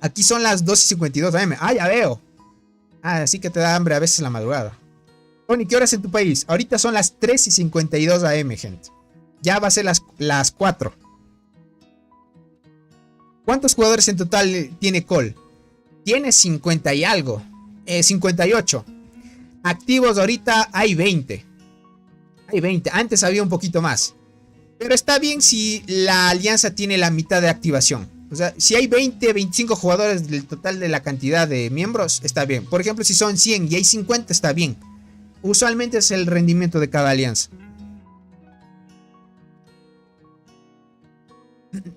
Aquí son las 2:52 am. Ah, ya veo. Ah, así que te da hambre a veces la madrugada. Tony, ¿qué horas en tu país? Ahorita son las 3:52 am, gente. Ya va a ser las 4. ¿Cuántos jugadores en total tiene Cole? Tiene 50 y algo. 58. Activos ahorita hay 20. Hay 20. Antes había un poquito más. Pero está bien si la alianza tiene la mitad de activación. O sea, si hay 20, 25 jugadores del total de la cantidad de miembros, está bien. Por ejemplo, si son 100 y hay 50, está bien. Usualmente es el rendimiento de cada alianza.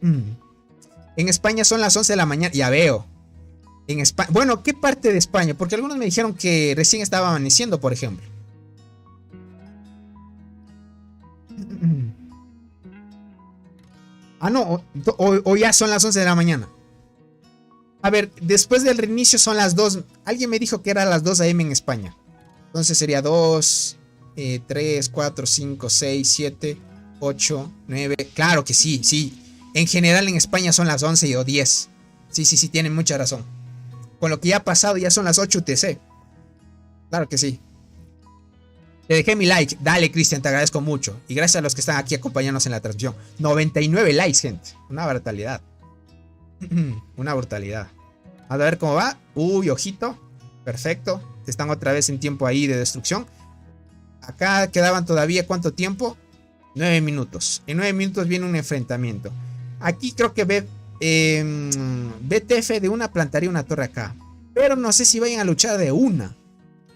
En España son las 11 de la mañana. Ya veo. En España. Bueno, ¿qué parte de España? Porque algunos me dijeron que recién estaba amaneciendo, por ejemplo. Ah, no. O ya son las 11 de la mañana. A ver, después del reinicio son las 2. Alguien me dijo que era las 2 AM en España. Entonces sería 2, 3, 4, 5, 6, 7, 8, 9. Claro que sí, sí. En general en España son las 11 o 10. Sí, sí, sí, tienen mucha razón. Con lo que ya ha pasado ya son las 8 UTC. Claro que sí. Te dejé mi like. Dale, Cristian, te agradezco mucho. Y gracias a los que están aquí acompañándonos en la transmisión. 99 likes, gente. Una brutalidad. Una brutalidad. Vamos a ver cómo va. Uy, ojito. Perfecto. Están otra vez en tiempo ahí de destrucción. Acá quedaban todavía, ¿cuánto tiempo? 9 minutos. En 9 minutos viene un enfrentamiento. Aquí creo que BTF de una plantaría una torre acá. Pero no sé si vayan a luchar de una.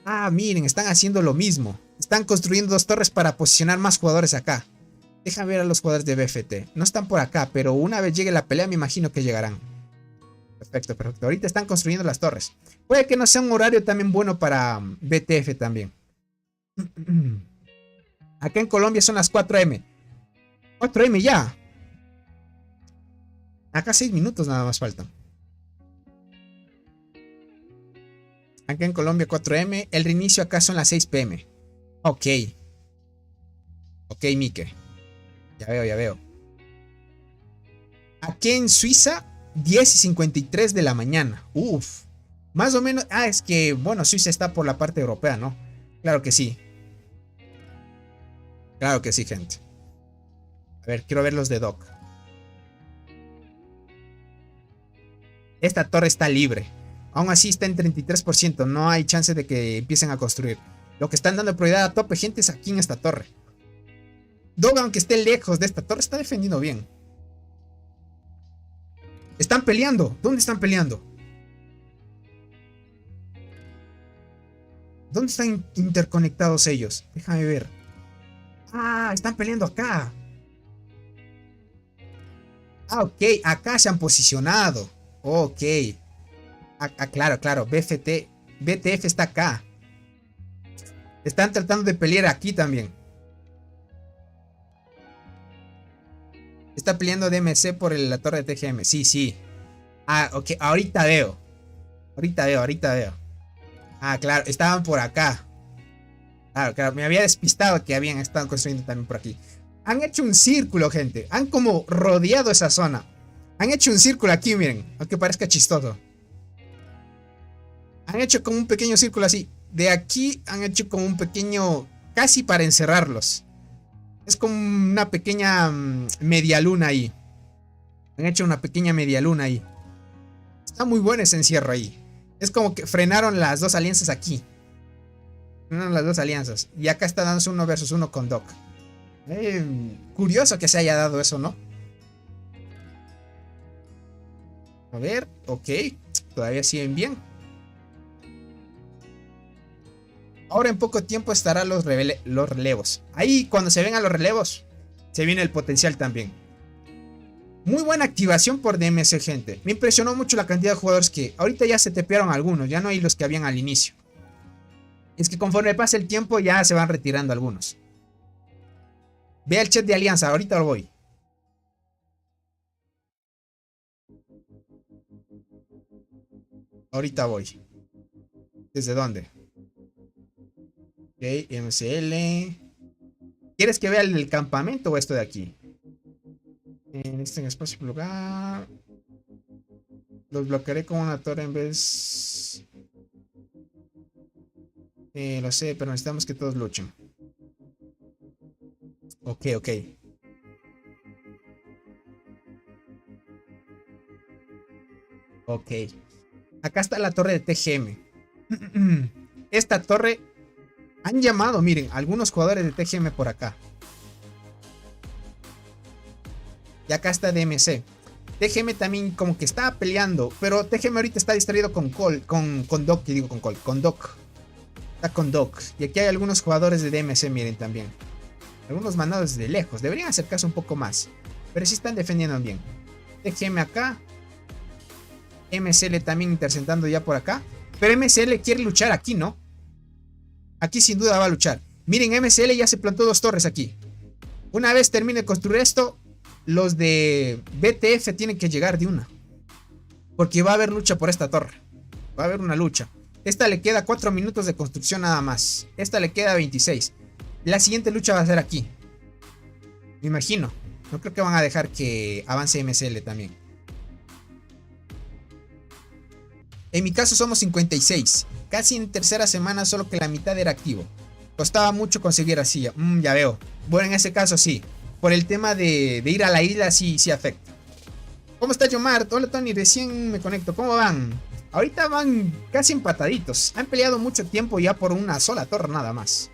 Ah, miren, están haciendo lo mismo. Están construyendo 2 torres para posicionar más jugadores acá. Deja ver a los jugadores de BFT. No están por acá, pero una vez llegue la pelea me imagino que llegarán. Perfecto, perfecto. Ahorita están construyendo las torres. Puede que no sea un horario también bueno para BTF también. Acá en Colombia son las 4 AM. 4 AM ya. Acá 6 minutos nada más faltan. Acá en Colombia 4 AM. El reinicio acá son las 6 PM. Ok. Ok, Mike. Ya veo, ya veo. Aquí en Suiza 10:53 de la mañana. Uf. Más o menos. Ah, es que, bueno, Suiza está por la parte europea, ¿no? Claro que sí. Claro que sí, gente. A ver, quiero ver los de Doc. Esta torre está libre. Aún así está en 33%. No hay chance de que empiecen a construir. Lo que están dando prioridad a tope, gente, es aquí en esta torre. Doc, aunque esté lejos de esta torre, está defendiendo bien. Están peleando. ¿Dónde están peleando? ¿Dónde están interconectados ellos? Déjame ver. Ah, están peleando acá. Ah, ok. Acá se han posicionado. Ok. Claro, claro. BTF está acá. Están tratando de pelear aquí también. Está peleando DMC por la torre de TGM. Sí, sí. Ah, ok. Ahorita veo. Ahorita veo. Ah, claro. Estaban por acá. Claro, claro. Me había despistado que habían estado construyendo también por aquí. Han hecho un círculo, gente. Han como rodeado esa zona. Han hecho un círculo aquí, miren. Aunque parezca chistoso. Han hecho como un pequeño círculo así. De aquí han hecho como un pequeño... Casi para encerrarlos. Es como una pequeña media luna ahí. Han hecho una pequeña media luna ahí. Está muy bueno ese encierro ahí. Es como que frenaron las 2 alianzas aquí. Frenaron las 2 alianzas. Y acá está dándose 1 versus 1 con Doc. Curioso que se haya dado eso, ¿no? A ver, ok. Todavía siguen bien. Ahora en poco tiempo estarán los relevos. Ahí cuando se vengan los relevos, se viene el potencial también. Muy buena activación por DMC, gente. Me impresionó mucho la cantidad de jugadores que... Ahorita ya se tepearon algunos, ya no hay los que habían al inicio. Es que conforme pasa el tiempo ya se van retirando algunos. Ve el chat de alianza, ahorita lo voy. Ahorita voy. ¿Desde dónde? Ok, MCL. ¿Quieres que vea el del campamento o esto de aquí? En este espacio lugar. Los bloquearé con una torre en vez. Lo sé, pero necesitamos que todos luchen. Ok, ok. Ok. Acá está la torre de TGM. Esta torre han llamado, miren, algunos jugadores de TGM por acá. Y acá está DMC. TGM también como que está peleando, pero TGM ahorita está distraído con Doc, que digo con Doc. Está con Doc. Y aquí hay algunos jugadores de DMC, miren también. Algunos mandados desde lejos. Deberían acercarse un poco más. Pero sí están defendiendo bien. TGM acá. MCL también interceptando ya por acá. Pero MCL quiere luchar aquí, ¿no? Aquí sin duda va a luchar. Miren, MCL ya se plantó 2 torres aquí. Una vez termine de construir esto, los de BTF tienen que llegar de una. Porque va a haber lucha por esta torre. Va a haber una lucha. Esta le queda 4 minutos de construcción nada más. Esta le queda 26. La siguiente lucha va a ser aquí. Me imagino. No creo que van a dejar que avance MCL también. En mi caso somos 56. Casi en tercera semana, solo que la mitad era activo. Costaba mucho conseguir así. Ya veo. Bueno, en ese caso sí. Por el tema de ir a la isla sí afecta. ¿Cómo está Yomar? Hola Tony, recién me conecto. ¿Cómo van? Ahorita van casi empataditos. Han peleado mucho tiempo ya por una sola torre nada más.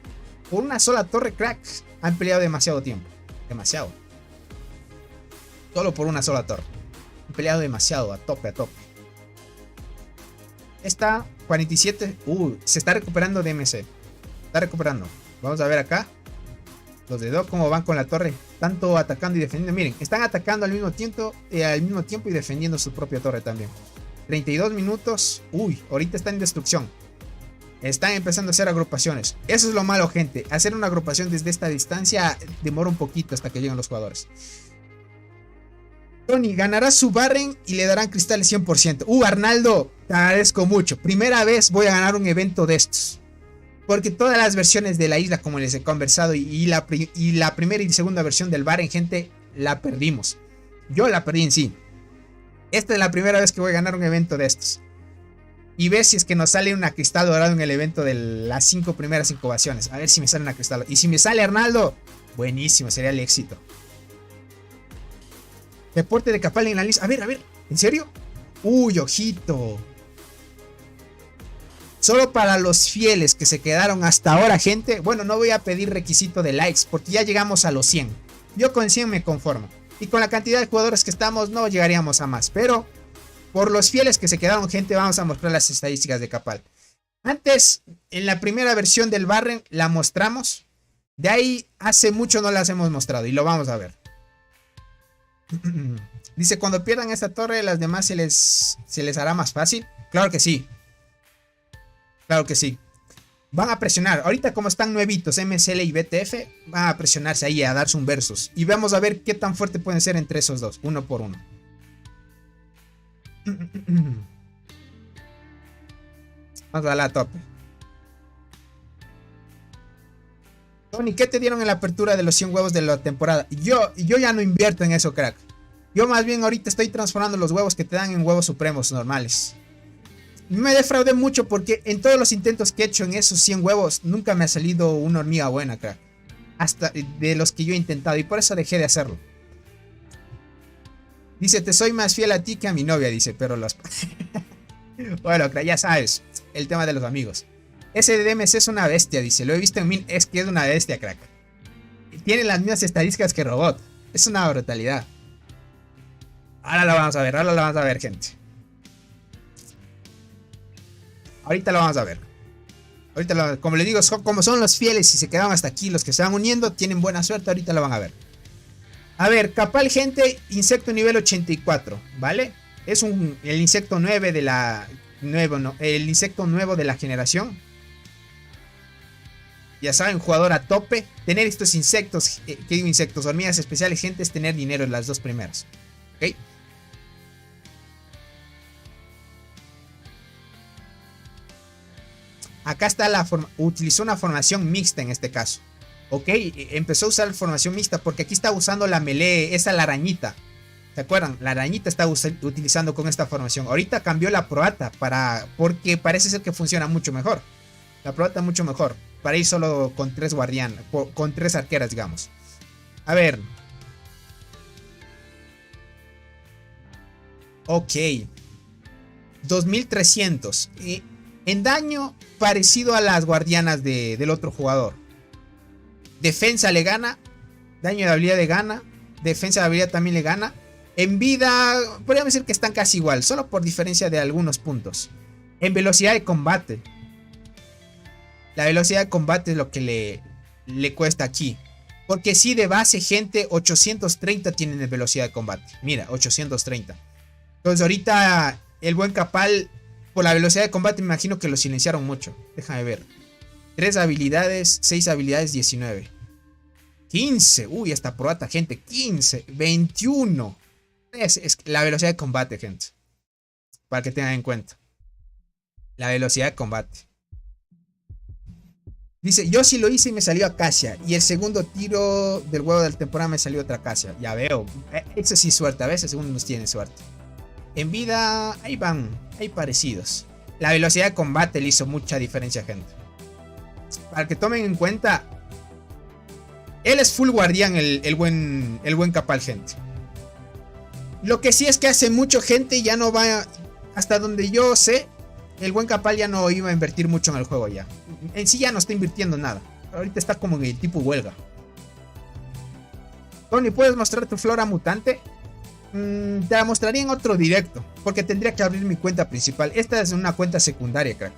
Por una sola torre, crack. Han peleado demasiado tiempo. Demasiado. Solo por una sola torre. Han peleado demasiado, a tope. Esta 47. Se está recuperando DMC. Está recuperando. Vamos a ver acá. Los de Doc cómo van con la torre. Tanto atacando y defendiendo. Miren, están atacando al mismo tiempo y defendiendo su propia torre también. 32 minutos. Ahorita está en destrucción. Están empezando a hacer agrupaciones. Eso es lo malo, gente. Hacer una agrupación desde esta distancia demora un poquito hasta que lleguen los jugadores. Tony, ganará su Barren y le darán cristales 100%. Arnaldo, te agradezco mucho. Primera vez voy a ganar un evento de estos. Porque todas las versiones de la isla, como les he conversado, y la primera y segunda versión del Barren, gente, la perdimos. Yo la perdí en sí. Esta es la primera vez que voy a ganar un evento de estos. Y ver si es que nos sale una cristal dorado en el evento de las 5 primeras incubaciones. A ver si me sale una cristal. Y si me sale Arnaldo, buenísimo, sería el éxito. Deporte de Capal en la lista. A ver, ¿en serio? Ojito. Solo para los fieles que se quedaron hasta ahora, gente. Bueno, no voy a pedir requisito de likes porque ya llegamos a los 100. Yo con 100 me conformo. Y con la cantidad de jugadores que estamos no llegaríamos a más. Pero por los fieles que se quedaron, gente, vamos a mostrar las estadísticas de Capal. Antes, en la primera versión del Barren, la mostramos. De ahí hace mucho no las hemos mostrado y lo vamos a ver. Dice, cuando pierdan esta torre, las demás se les hará más fácil. Claro que sí. Claro que sí. Van a presionar. Ahorita como están nuevitos MCL y BTF, van a presionarse ahí a darse un versus. Y vamos a ver qué tan fuerte pueden ser entre esos dos. Uno por uno. Vamos a la tope. Tony, ¿qué te dieron en la apertura de los 100 huevos de la temporada? Yo ya no invierto en eso, crack. Yo más bien ahorita estoy transformando los huevos que te dan en huevos supremos normales. Me defraudé mucho porque en todos los intentos que he hecho en esos 100 huevos nunca me ha salido una hormiga buena, crack. Hasta de los que yo he intentado y por eso dejé de hacerlo. Dice, te soy más fiel a ti que a mi novia, dice, pero los... Bueno, crack, ya sabes, el tema de los amigos. Ese DMC es una bestia, dice, lo he visto en mí, es que es una bestia, crack. Tiene las mismas estadísticas que Robot. Es una brutalidad. Ahora lo vamos a ver, gente. Ahorita lo vamos a ver. Como les digo, como son los fieles y se quedaron hasta aquí, los que se van uniendo, tienen buena suerte, ahorita lo van a ver. A ver, Capal, gente, insecto nivel 84, ¿vale? Es el insecto 9 de la... el insecto nuevo de la generación. Ya saben, jugador a tope. Tener estos insectos, ¿qué digo insectos? Hormigas especiales, gente, es tener dinero en las dos primeras. ¿Ok? Acá está la forma. Utilizó una formación mixta en este caso. Ok, empezó a usar formación mixta porque aquí está usando la melee, esa la arañita. ¿Se acuerdan? La arañita está utilizando con esta formación. Ahorita cambió la proata porque parece ser que funciona mucho mejor. La proata mucho mejor. Para ir solo con 3 guardianes, con 3 arqueras, digamos. A ver. Ok. 2300. En daño, parecido a las guardianas del otro jugador. Defensa le gana. Daño de habilidad le gana. Defensa de habilidad también le gana. En vida, podríamos decir que están casi igual, solo por diferencia de algunos puntos. En velocidad de combate. La velocidad de combate es lo que le cuesta aquí. Porque sí, de base, gente, 830 tienen de velocidad de combate. Mira, 830. Entonces ahorita el buen Capal, por la velocidad de combate, me imagino que lo silenciaron mucho. Déjame ver. 3 habilidades, 6 habilidades, 19. 15. Uy, esta probata, gente. 15, 21. Es la velocidad de combate, gente. Para que tengan en cuenta. La velocidad de combate. Dice, yo sí lo hice y me salió Acacia. Y el segundo tiro del huevo de la temporada me salió otra Acacia. Ya veo. Eso sí suerte. A veces uno nos tiene suerte. En vida, ahí van. Hay parecidos. La velocidad de combate le hizo mucha diferencia, gente. Para que tomen en cuenta. Él es full guardián, el buen Capal, gente. Lo que sí es que hace mucho, gente, ya no va. Hasta donde yo sé, el buen Capal ya no iba a invertir mucho en el juego ya. En sí ya no está invirtiendo nada. Ahorita está como en el tipo huelga. Tony, ¿puedes mostrar tu flora mutante? Te la mostraría en otro directo. Porque tendría que abrir mi cuenta principal. Esta es una cuenta secundaria, crack.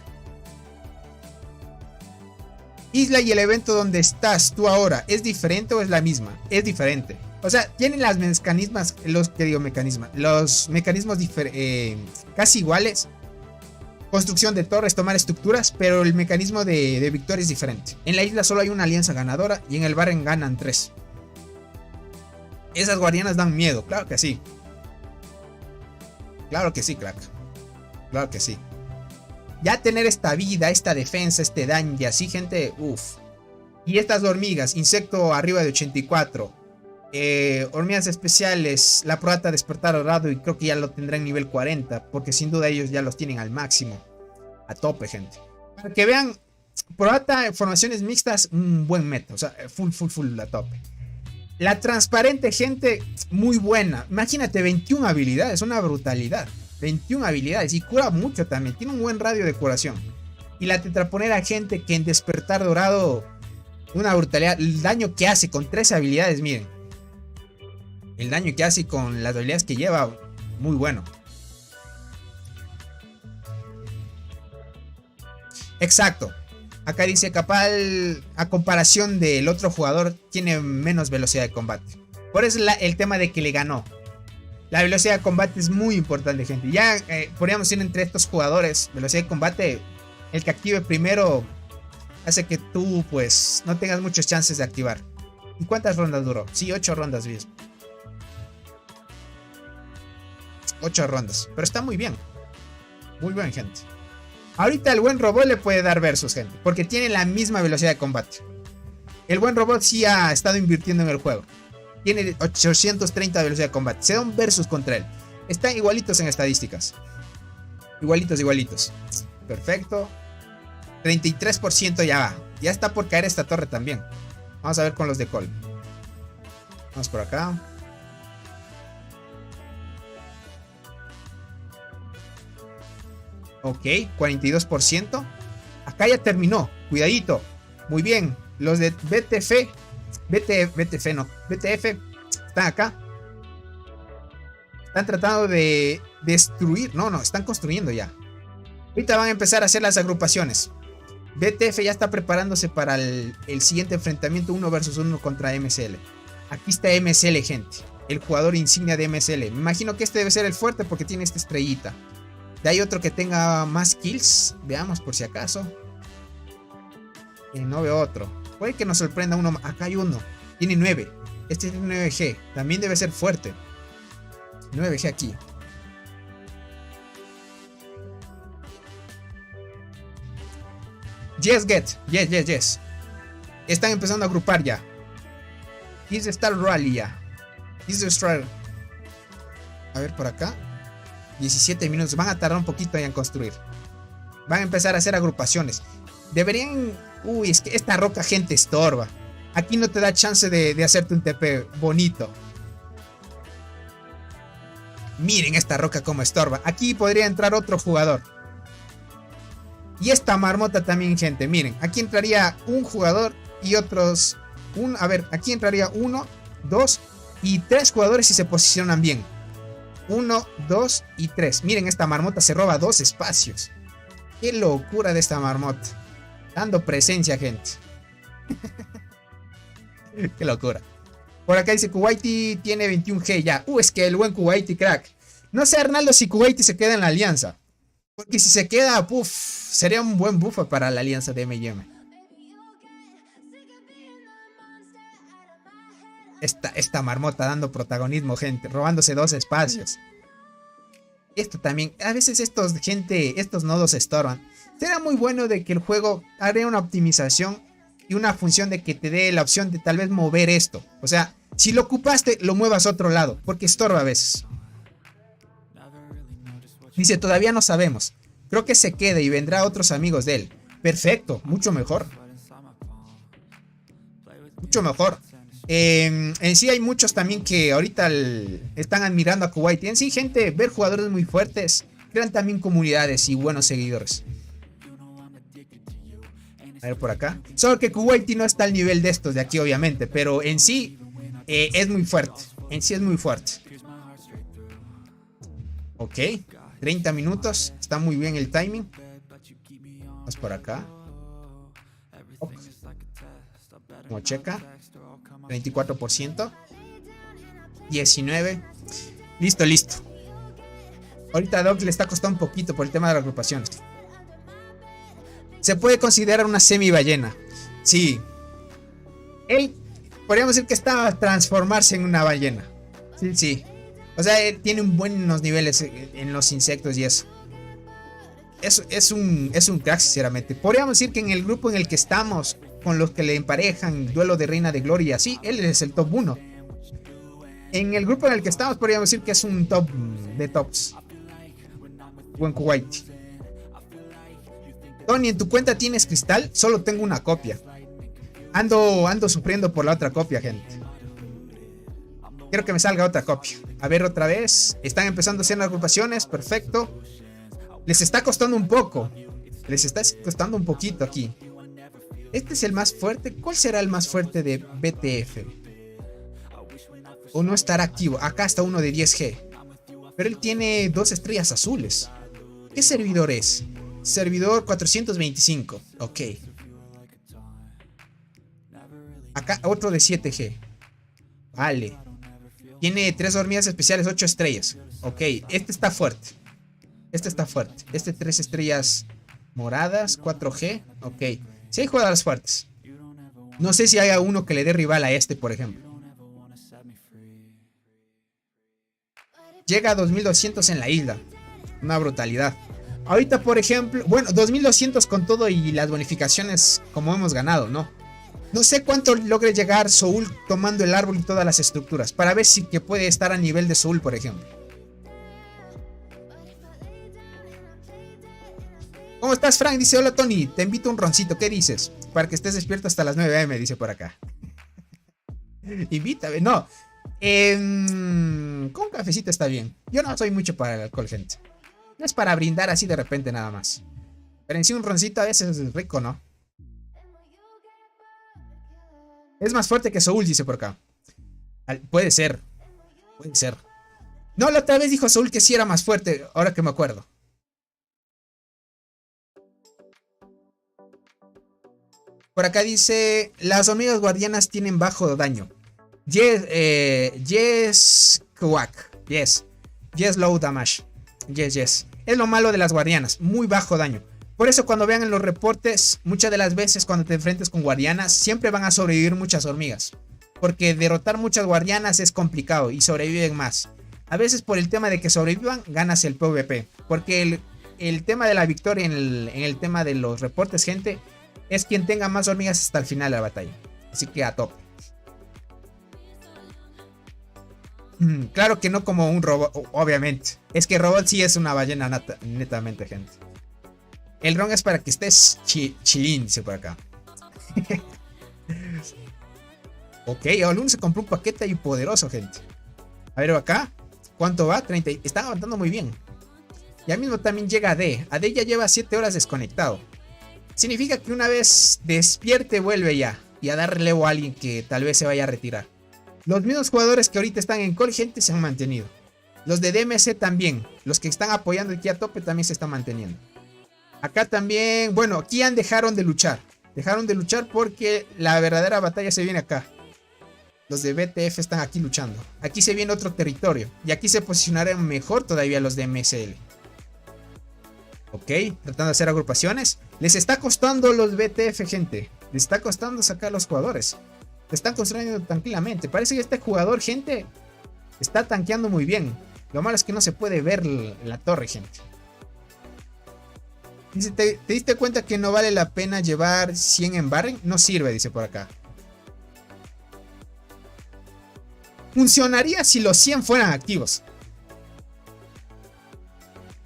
Isla y el evento donde estás tú ahora, ¿es diferente o es la misma? Es diferente. O sea, tienen las mecanismos, los mecanismos casi iguales. Construcción de torres, tomar estructuras, pero el mecanismo de victoria es diferente. En la isla solo hay una alianza ganadora y en el Barren ganan 3. Esas guardianas dan miedo, claro que sí. Claro que sí, crack. Claro que sí. Ya tener esta vida, esta defensa, este daño y así, gente, uff. Y estas hormigas, insecto arriba de 84. Hormigas especiales, la probata despertar dorado y creo que ya lo tendrá en nivel 40. Porque sin duda ellos ya los tienen al máximo. A tope, gente. Para que vean, probata, formaciones mixtas, un buen meta. O sea, full a tope. La transparente, gente, muy buena. Imagínate, 21 habilidades, una brutalidad. 21 habilidades y cura mucho también. Tiene un buen radio de curación. Y la tetraponera, gente, que en despertar dorado, una brutalidad. El daño que hace con 3 habilidades, miren. El daño que hace con las habilidades que lleva, muy bueno. Exacto. Acá dice Capal, a comparación del otro jugador, tiene menos velocidad de combate. Por eso el tema de que le ganó. La velocidad de combate es muy importante, gente. Ya podríamos ir entre estos jugadores. Velocidad de combate, el que active primero hace que tú pues no tengas muchas chances de activar. ¿Y cuántas rondas duró? Sí, 8 rondas, ¿ves? 8 rondas, pero está muy bien. Muy bien, gente. Ahorita el buen robot le puede dar versus, gente, porque tiene la misma velocidad de combate. El buen robot sí ha estado invirtiendo en el juego. Tiene 830 de velocidad de combate. Se da un versus contra él. Están igualitos en estadísticas. Igualitos. Perfecto. 33% ya va. Ya está por caer esta torre también. Vamos a ver con los de Col. Vamos por acá. Ok, 42%. Acá ya terminó. Cuidadito. Muy bien. Los de BTF están acá. Están tratando de destruir. No, están construyendo ya. Ahorita van a empezar a hacer las agrupaciones. BTF ya está preparándose para el siguiente enfrentamiento 1 versus 1 contra MSL. Aquí está MSL, gente. El jugador insignia de MSL. Me imagino que este debe ser el fuerte porque tiene esta estrellita. De ahí otro que tenga más kills. Veamos por si acaso. No veo otro. Puede que nos sorprenda uno más. Acá hay uno. Tiene 9. Este tiene 9G. También debe ser fuerte. 9G aquí. Yes. Están empezando a agrupar ya. Here's the Star Rally ya. Here's the Star. A ver por acá. 17 minutos. Van a tardar un poquito ahí en construir. Van a empezar a hacer agrupaciones. Deberían... Uy, es que esta roca, gente, estorba. Aquí no te da chance de hacerte un TP bonito. Miren esta roca como estorba. Aquí podría entrar otro jugador. Y esta marmota también, gente. Miren, aquí entraría un jugador y otros... A ver, aquí entraría 1, 2 y 3 jugadores si se posicionan bien. 1, 2 y 3. Miren, esta marmota se roba 2 espacios. Qué locura de esta marmota. Dando presencia, gente. Qué locura. Por acá dice Kuwaiti tiene 21G ya. Es que el buen Kuwaiti, crack. No sé, Arnaldo, si Kuwaiti se queda en la alianza. Porque si se queda, sería un buen buff para la alianza de M&M. Esta marmota dando protagonismo, gente. Robándose 2 espacios. Esto también. A veces estos nodos estorban. Será muy bueno de que el juego haga una optimización y una función de que te dé la opción de tal vez mover esto. O sea, si lo ocupaste, lo muevas a otro lado. Porque estorba a veces. Dice, todavía no sabemos. Creo que se quede y vendrá otros amigos de él. Perfecto, mucho mejor. Mucho mejor. En sí hay muchos también que ahorita están admirando a Kuwaiti. En sí, gente, ver jugadores muy fuertes crean también comunidades y buenos seguidores. A ver por acá. Solo que Kuwaiti no está al nivel de estos de aquí, obviamente. Pero en sí es muy fuerte. En sí es muy fuerte. Ok. 30 minutos. Está muy bien el timing. Vamos por acá. Ok. Como checa. 34%. 19. Listo, listo. Ahorita a Doc le está costando un poquito por el tema de las agrupaciones. Se puede considerar una semi-ballena. Sí. Él, podríamos decir que está a transformarse en una ballena. Sí, sí. O sea, él tiene buenos niveles en los insectos y eso. Es un crack, sinceramente. Podríamos decir que en el grupo en el que estamos, con los que le emparejan duelo de Reina de Gloria y así, él es el top 1. En el grupo en el que estamos, podríamos decir que es un top de tops. Buen Kuwaiti. Tony, ¿en tu cuenta tienes cristal? Solo tengo una copia. Ando sufriendo por la otra copia, gente. Quiero que me salga otra copia. A ver, otra vez. Están empezando a hacer las agrupaciones. Perfecto. Les está costando un poco. Les está costando un poquito aquí. Este es el más fuerte. ¿Cuál será el más fuerte de BTF? O no estará activo. Acá está uno de 10G. Pero él tiene 2 estrellas azules. ¿Qué servidor es? Servidor 425. Ok. Acá otro de 7G. Vale. Tiene 3 hormigas especiales, 8 estrellas. Ok, este está fuerte. Este está fuerte. Este 3 estrellas moradas, 4G. Ok. Sí hay jugadores fuertes. No sé si haya uno que le dé rival a este, por ejemplo. Llega a 2200 en la isla. Una brutalidad. Ahorita, por ejemplo, bueno, 2200 con todo y las bonificaciones como hemos ganado, ¿no? No sé cuánto logre llegar Soul tomando el árbol y todas las estructuras. Para ver si que puede estar a nivel de Soul, por ejemplo. ¿Cómo estás, Frank? Dice, hola, Tony. Te invito a un roncito. ¿Qué dices? Para que estés despierto hasta las 9 AM, dice por acá. Invítame. No. Con un cafecito está bien. Yo no soy mucho para el alcohol, gente. No es para brindar así de repente nada más. Pero en sí un roncito a veces es rico, ¿no? Es más fuerte que Soul, dice por acá. Puede ser. Puede ser. No, la otra vez dijo Soul que sí era más fuerte. Ahora que me acuerdo. Por acá dice, las hormigas guardianas tienen bajo daño. Yes, quack. Yes. Yes, low damage. Yes, yes. Es lo malo de las guardianas. Muy bajo daño. Por eso cuando vean en los reportes, muchas de las veces cuando te enfrentes con guardianas, siempre van a sobrevivir muchas hormigas. Porque derrotar muchas guardianas es complicado y sobreviven más. A veces por el tema de que sobrevivan, ganas el PvP. Porque el tema de la victoria en el tema de los reportes, gente, es quien tenga más hormigas hasta el final de la batalla. Así que a top. Claro que no como un robot, obviamente. Es que robot sí es una ballena netamente, gente. El ron es para que estés chilín, dice por acá. Ok, Olun se compró un paquete ahí poderoso, gente. A ver acá. ¿Cuánto va? 30. Está avanzando muy bien. Ya mismo también llega AD. AD ya lleva 7 horas desconectado. significa que una vez despierte vuelve ya. Y a dar relevo a alguien que tal vez se vaya a retirar. Los mismos jugadores que ahorita están en call, gente, se han mantenido. Los de DMC también. Los que están apoyando aquí a tope también se están manteniendo. Acá también, bueno, aquí dejaron de luchar. Dejaron de luchar porque la verdadera batalla se viene acá. Los de BTF están aquí luchando. Aquí se viene otro territorio. Y aquí se posicionarán mejor todavía los de MSL. Ok, tratando de hacer agrupaciones. Les está costando los BTF, gente. Les está costando sacar a los jugadores. Le están construyendo tranquilamente. Parece que este jugador, gente, está tanqueando muy bien. Lo malo es que no se puede ver la torre, gente. Dice, ¿te diste cuenta que no vale la pena llevar 100 en Barren? No sirve, dice por acá. Funcionaría si los 100 fueran activos.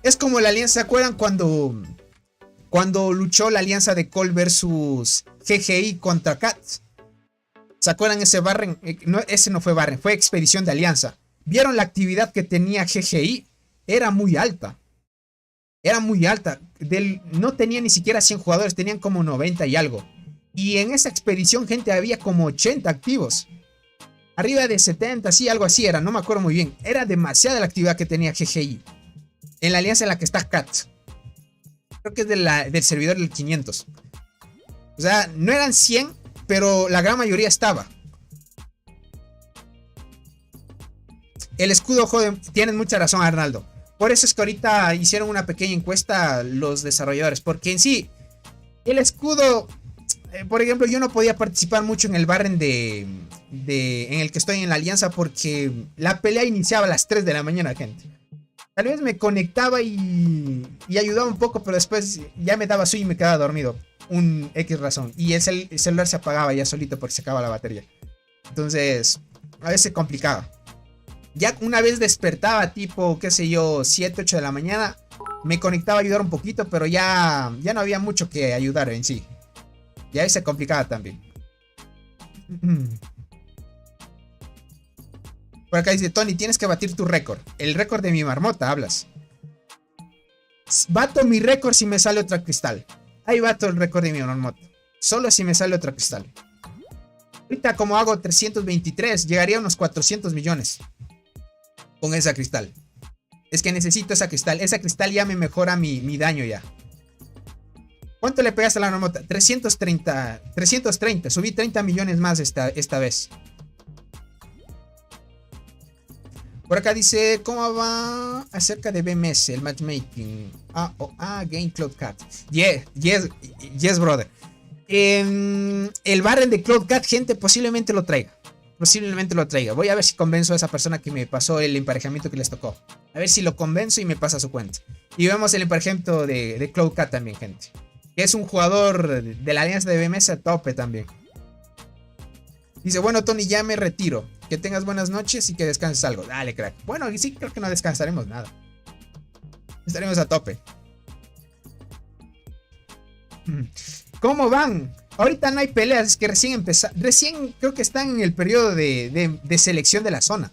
Es como la alianza, ¿se acuerdan cuando luchó la alianza de Cole versus GGI contra Cat? ¿Se acuerdan ese Barren? No, ese no fue Barren, fue Expedición de Alianza. ¿Vieron la actividad que tenía GGI? Era muy alta. Era muy alta. No tenía ni siquiera 100 jugadores, tenían como 90 y algo. Y en esa expedición, gente, había como 80 activos. Arriba de 70, sí, algo así era, no me acuerdo muy bien. Era demasiada la actividad que tenía GGI. En la alianza en la que está Cat. Creo que es del servidor del 500. O sea, no eran 100, pero la gran mayoría estaba. El escudo, joder, tienes mucha razón, Arnaldo. Por eso es que ahorita hicieron una pequeña encuesta los desarrolladores. Porque en sí, el escudo, por ejemplo, yo no podía participar mucho en el Barren en el que estoy en la alianza. Porque la pelea iniciaba a las 3 de la mañana, gente. Tal vez me conectaba y ayudaba un poco, pero después ya me daba sueño y me quedaba dormido. Un X razón. Y el celular se apagaba ya solito porque se acababa la batería. Entonces, a veces se complicaba. Ya una vez despertaba tipo, qué sé yo, 7, 8 de la mañana. Me conectaba a ayudar un poquito, pero ya no había mucho que ayudar en sí. Y ahí se complicaba también. Por acá dice, Tony, tienes que batir tu récord. El récord de mi marmota, hablas. Bato mi récord si me sale otra cristal. Ahí bato el récord de mi marmota. Solo si me sale otra cristal. Ahorita como hago 323, llegaría a unos 400 millones. Con esa cristal. Es que necesito esa cristal. Esa cristal ya me mejora mi daño ya. ¿Cuánto le pegaste a la marmota? 330. Subí 30 millones más esta vez. Por acá dice, ¿cómo va acerca de BMS, el matchmaking? Game Cloud Cat. Yes, brother. El Barren de Cloud Cat, gente, posiblemente lo traiga. Voy a ver si convenzo a esa persona que me pasó el emparejamiento que les tocó. A ver si lo convenzo y me pasa su cuenta. Y vemos el emparejamiento de Cloud Cat también, gente. Que es un jugador de la alianza de BMS a tope también. Dice, bueno, Tony, ya me retiro. Que tengas buenas noches y que descanses algo. Dale, crack. Bueno, sí, creo que no descansaremos nada. Estaremos a tope. ¿Cómo van? Ahorita no hay peleas, es que recién empezaron. Recién creo que están en el periodo de selección de la zona.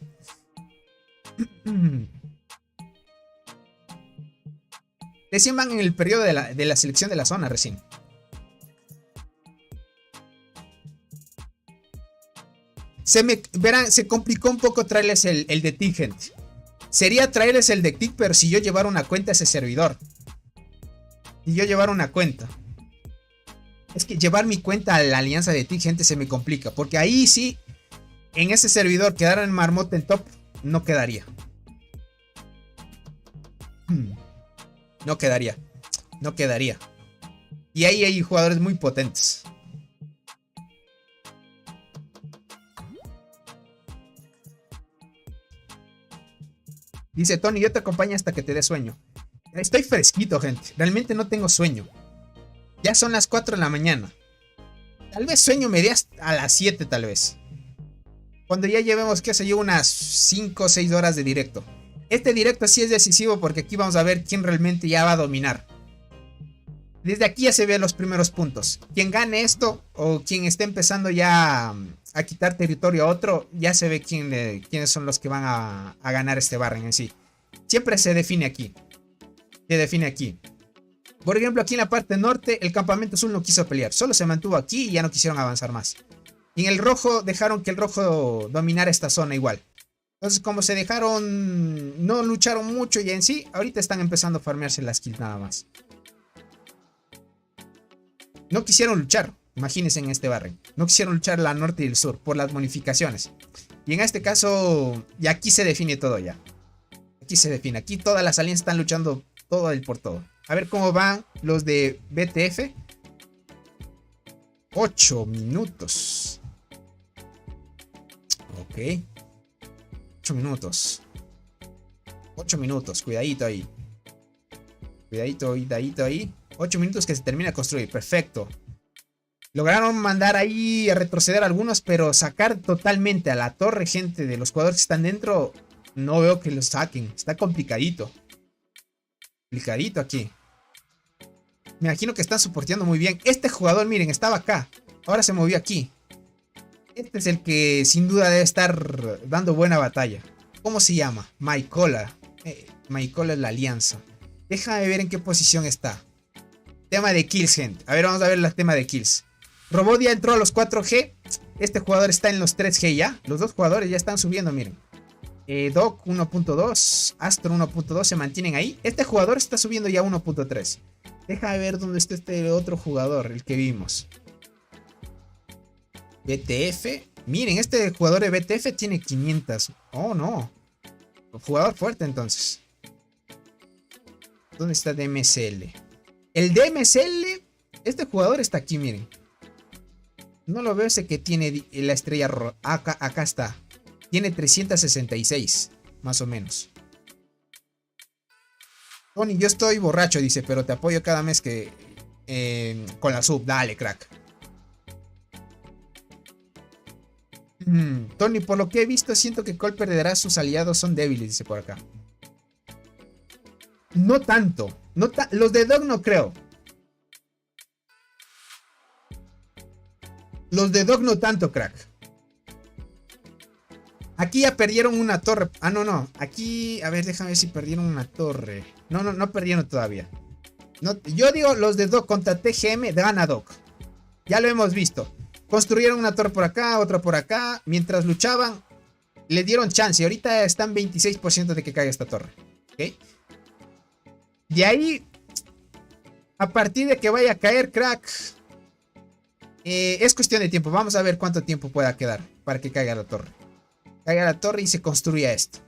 Recién van en el periodo de la selección de la zona, recién. Verán, se complicó un poco traerles el de TIC, gente. Sería traerles el de TIC, pero si yo llevara una cuenta a ese servidor. Es que llevar mi cuenta a la alianza de TIC, gente, se me complica. Porque ahí sí, en ese servidor, quedar en marmota en top, no quedaría. No quedaría. Y ahí hay jugadores muy potentes. Dice Tony, yo te acompaño hasta que te dé sueño. Estoy fresquito, gente. Realmente no tengo sueño. Ya son las 4 de la mañana. Tal vez sueño me dé a las 7, tal vez. Cuando ya llevemos, qué sé yo, unas 5 o 6 horas de directo. Este directo sí es decisivo porque aquí vamos a ver quién realmente ya va a dominar. Desde aquí ya se ven los primeros puntos. Quien gane esto o quien esté empezando ya a quitar territorio a otro, ya se ve quiénes son los que van a ganar este Barren en sí. Siempre se define aquí. Por ejemplo, aquí en la parte norte, el campamento azul no quiso pelear. Solo se mantuvo aquí y ya no quisieron avanzar más. Y en el rojo, dejaron que el rojo dominara esta zona igual. Entonces, como se dejaron, no lucharon mucho y en sí, ahorita están empezando a farmearse las kills nada más. No quisieron luchar, imagínense en este barrio. No quisieron luchar la norte y el sur por las bonificaciones. Y en este caso, y aquí se define todo ya. Aquí se define, aquí todas las alianzas están luchando todo el por todo. A ver cómo van los de BTF. 8 minutos. Ok. 8 minutos. 8 minutos, cuidadito ahí. Cuidadito ahí. 8 minutos que se termina de construir, perfecto. Lograron mandar ahí a retroceder algunos, pero sacar totalmente a la torre, gente, de los jugadores que están dentro, no veo que los saquen. Está complicadito. Complicadito aquí. Me imagino que están soporteando muy bien. Este jugador, miren, estaba acá. Ahora se movió aquí. Este es el que sin duda debe estar dando buena batalla. ¿Cómo se llama? Maikola. Maikola es la alianza. Déjame ver en qué posición está. Tema de kills, gente. A ver, vamos a ver el tema de kills. Robodia entró a los 4G. Este jugador está en los 3G ya. Los dos jugadores ya están subiendo, miren. Doc 1.2. Astro 1.2 se mantienen ahí. Este jugador está subiendo ya 1.3. Déjame ver dónde está este otro jugador, el que vimos. BTF. Miren, este jugador de BTF tiene 500. Oh, no. Jugador fuerte entonces. ¿Dónde está DMSL? El DMSL. Este jugador está aquí, miren. No lo veo, ese que tiene la estrella roja. Acá está. Tiene 366, más o menos. Tony, yo estoy borracho, dice, pero te apoyo cada mes que con la sub. Dale, crack. Tony, por lo que he visto, siento que Cole perderá. Sus aliados son débiles, dice por acá. No tanto. Los de Dog no creo. Los de Dog no tanto, crack. Aquí ya perdieron una torre. Ah, no. Aquí, a ver, déjame ver si perdieron una torre. No perdieron todavía. No, yo digo, los de Dog contra TGM gana Dog. Ya lo hemos visto. Construyeron una torre por acá, otra por acá. Mientras luchaban, le dieron chance. Ahorita están 26% de que caiga esta torre. ¿Ok? De ahí, a partir de que vaya a caer, crack, es cuestión de tiempo. Vamos a ver cuánto tiempo pueda quedar para que caiga la torre. Caiga la torre y se construya esto.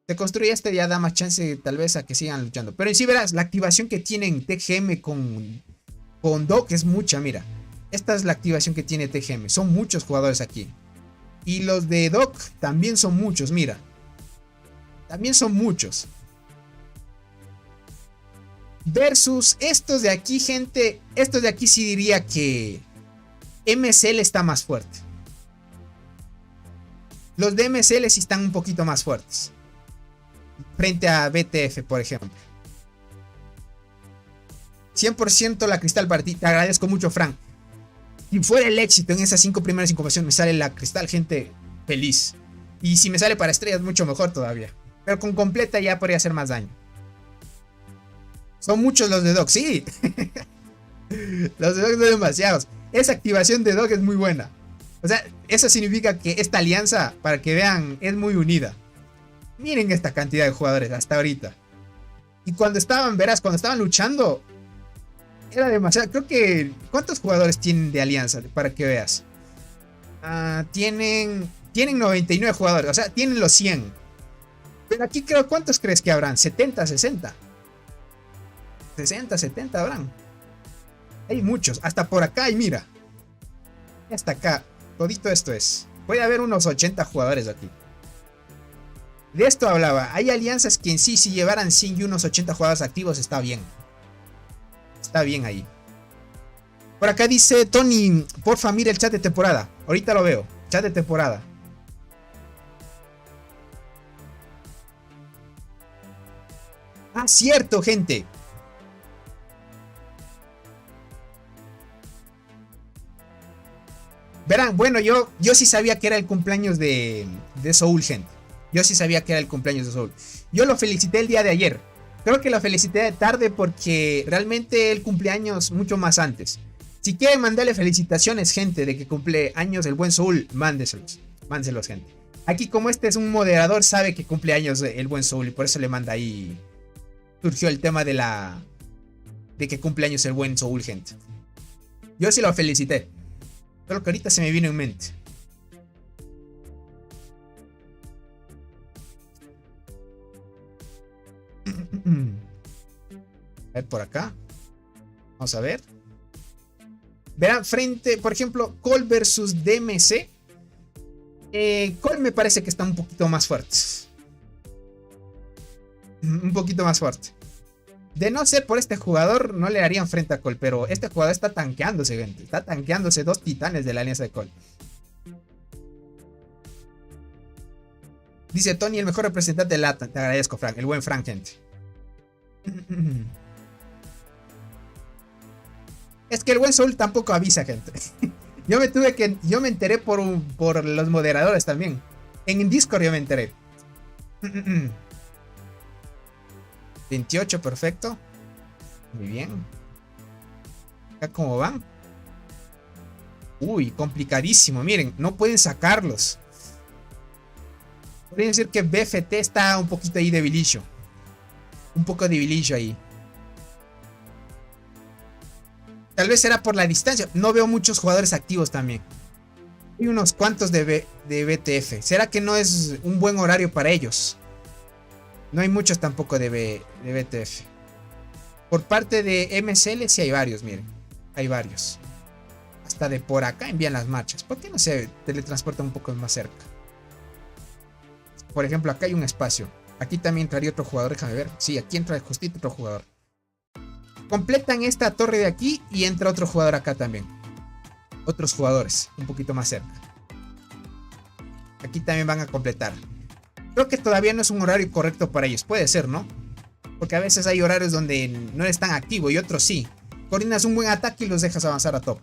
Se construye esto y ya da más chance tal vez a que sigan luchando. Pero en sí verás, la activación que tienen TGM con Doc es mucha, mira. Esta es la activación que tiene TGM. Son muchos jugadores aquí. Y los de Doc también son muchos, mira. También son muchos. Versus estos de aquí, gente. Estos de aquí sí diría que MSL está más fuerte. Los de MSL sí están un poquito más fuertes. Frente a BTF, por ejemplo. 100% la cristal para ti. Te agradezco mucho, Frank. Si fuera el éxito en esas 5 primeras incubaciones, me sale la cristal, gente, feliz. Y si me sale para estrellas, mucho mejor todavía. Pero con completa ya podría hacer más daño. Son muchos los de Dog, sí. Los de Dog son demasiados. Esa activación de Dog es muy buena. O sea, eso significa que esta alianza, para que vean, es muy unida. Miren esta cantidad de jugadores hasta ahorita. Y cuando estaban, verás, cuando estaban luchando, era demasiado. Creo que, ¿cuántos jugadores tienen de alianza? Para que veas. Tienen 99 jugadores, o sea, tienen los 100. Pero aquí creo, ¿cuántos crees que habrán? 70, 60. 60, 70 habrán. Hay muchos, hasta por acá y mira. Hasta acá, todito esto es. Puede haber unos 80 jugadores aquí. De esto hablaba. Hay alianzas que en sí, si llevaran 100 y unos 80 jugadores activos, está bien. Está bien ahí. Por acá dice Tony, porfa, mira el chat de temporada. Ahorita lo veo, chat de temporada. Ah, cierto, gente. Verán, bueno, yo sí sabía que era el cumpleaños de Soul, gente. Yo sí sabía que era el cumpleaños de Soul. Yo lo felicité el día de ayer. Creo que lo felicité tarde porque realmente él cumpleaños mucho más antes. Si quieren mandarle felicitaciones, gente, de que cumple años el buen Soul, mándeselos. Mándeselos, gente. Aquí, como este es un moderador, sabe que cumple años el buen Soul y por eso le manda ahí. Surgió el tema de que cumple años el buen Soul, gente. Yo sí lo felicité. Solo que ahorita se me vino en mente. A ver por acá. Vamos a ver. Verán, frente, por ejemplo, Cole versus DMC. Cole me parece que está un poquito más fuerte. Un poquito más fuerte. De no ser por este jugador, no le harían frente a Cole. Pero este jugador está tanqueándose, gente. Está tanqueándose 2 titanes de la alianza de Cole. Dice Tony, el mejor representante de LATAM. Te agradezco, Frank. El buen Frank, gente. Es que el buen Soul tampoco avisa, gente. Yo me enteré por los moderadores también. En Discord yo me enteré. 28, perfecto. Muy bien. Acá cómo van. Uy, complicadísimo. Miren, no pueden sacarlos. Podría decir que BFT está un poquito ahí debilillo. Un poco debilillo ahí. Tal vez será por la distancia. No veo muchos jugadores activos también. Hay unos cuantos de BTF. ¿Será que no es un buen horario para ellos? No hay muchos tampoco de BTF. Por parte de MSL sí hay varios, miren. Hay varios. Hasta de por acá envían las marchas. ¿Por qué no se teletransportan un poco más cerca? Por ejemplo, acá hay un espacio. Aquí también entraría otro jugador, déjame ver. Sí, aquí entra justito otro jugador. Completan esta torre de aquí y entra otro jugador acá también. Otros jugadores, un poquito más cerca. Aquí también van a completar. Creo que todavía no es un horario correcto para ellos. Puede ser, ¿no? Porque a veces hay horarios donde no eres tan activo y otros sí. Coordinas un buen ataque y los dejas avanzar a top.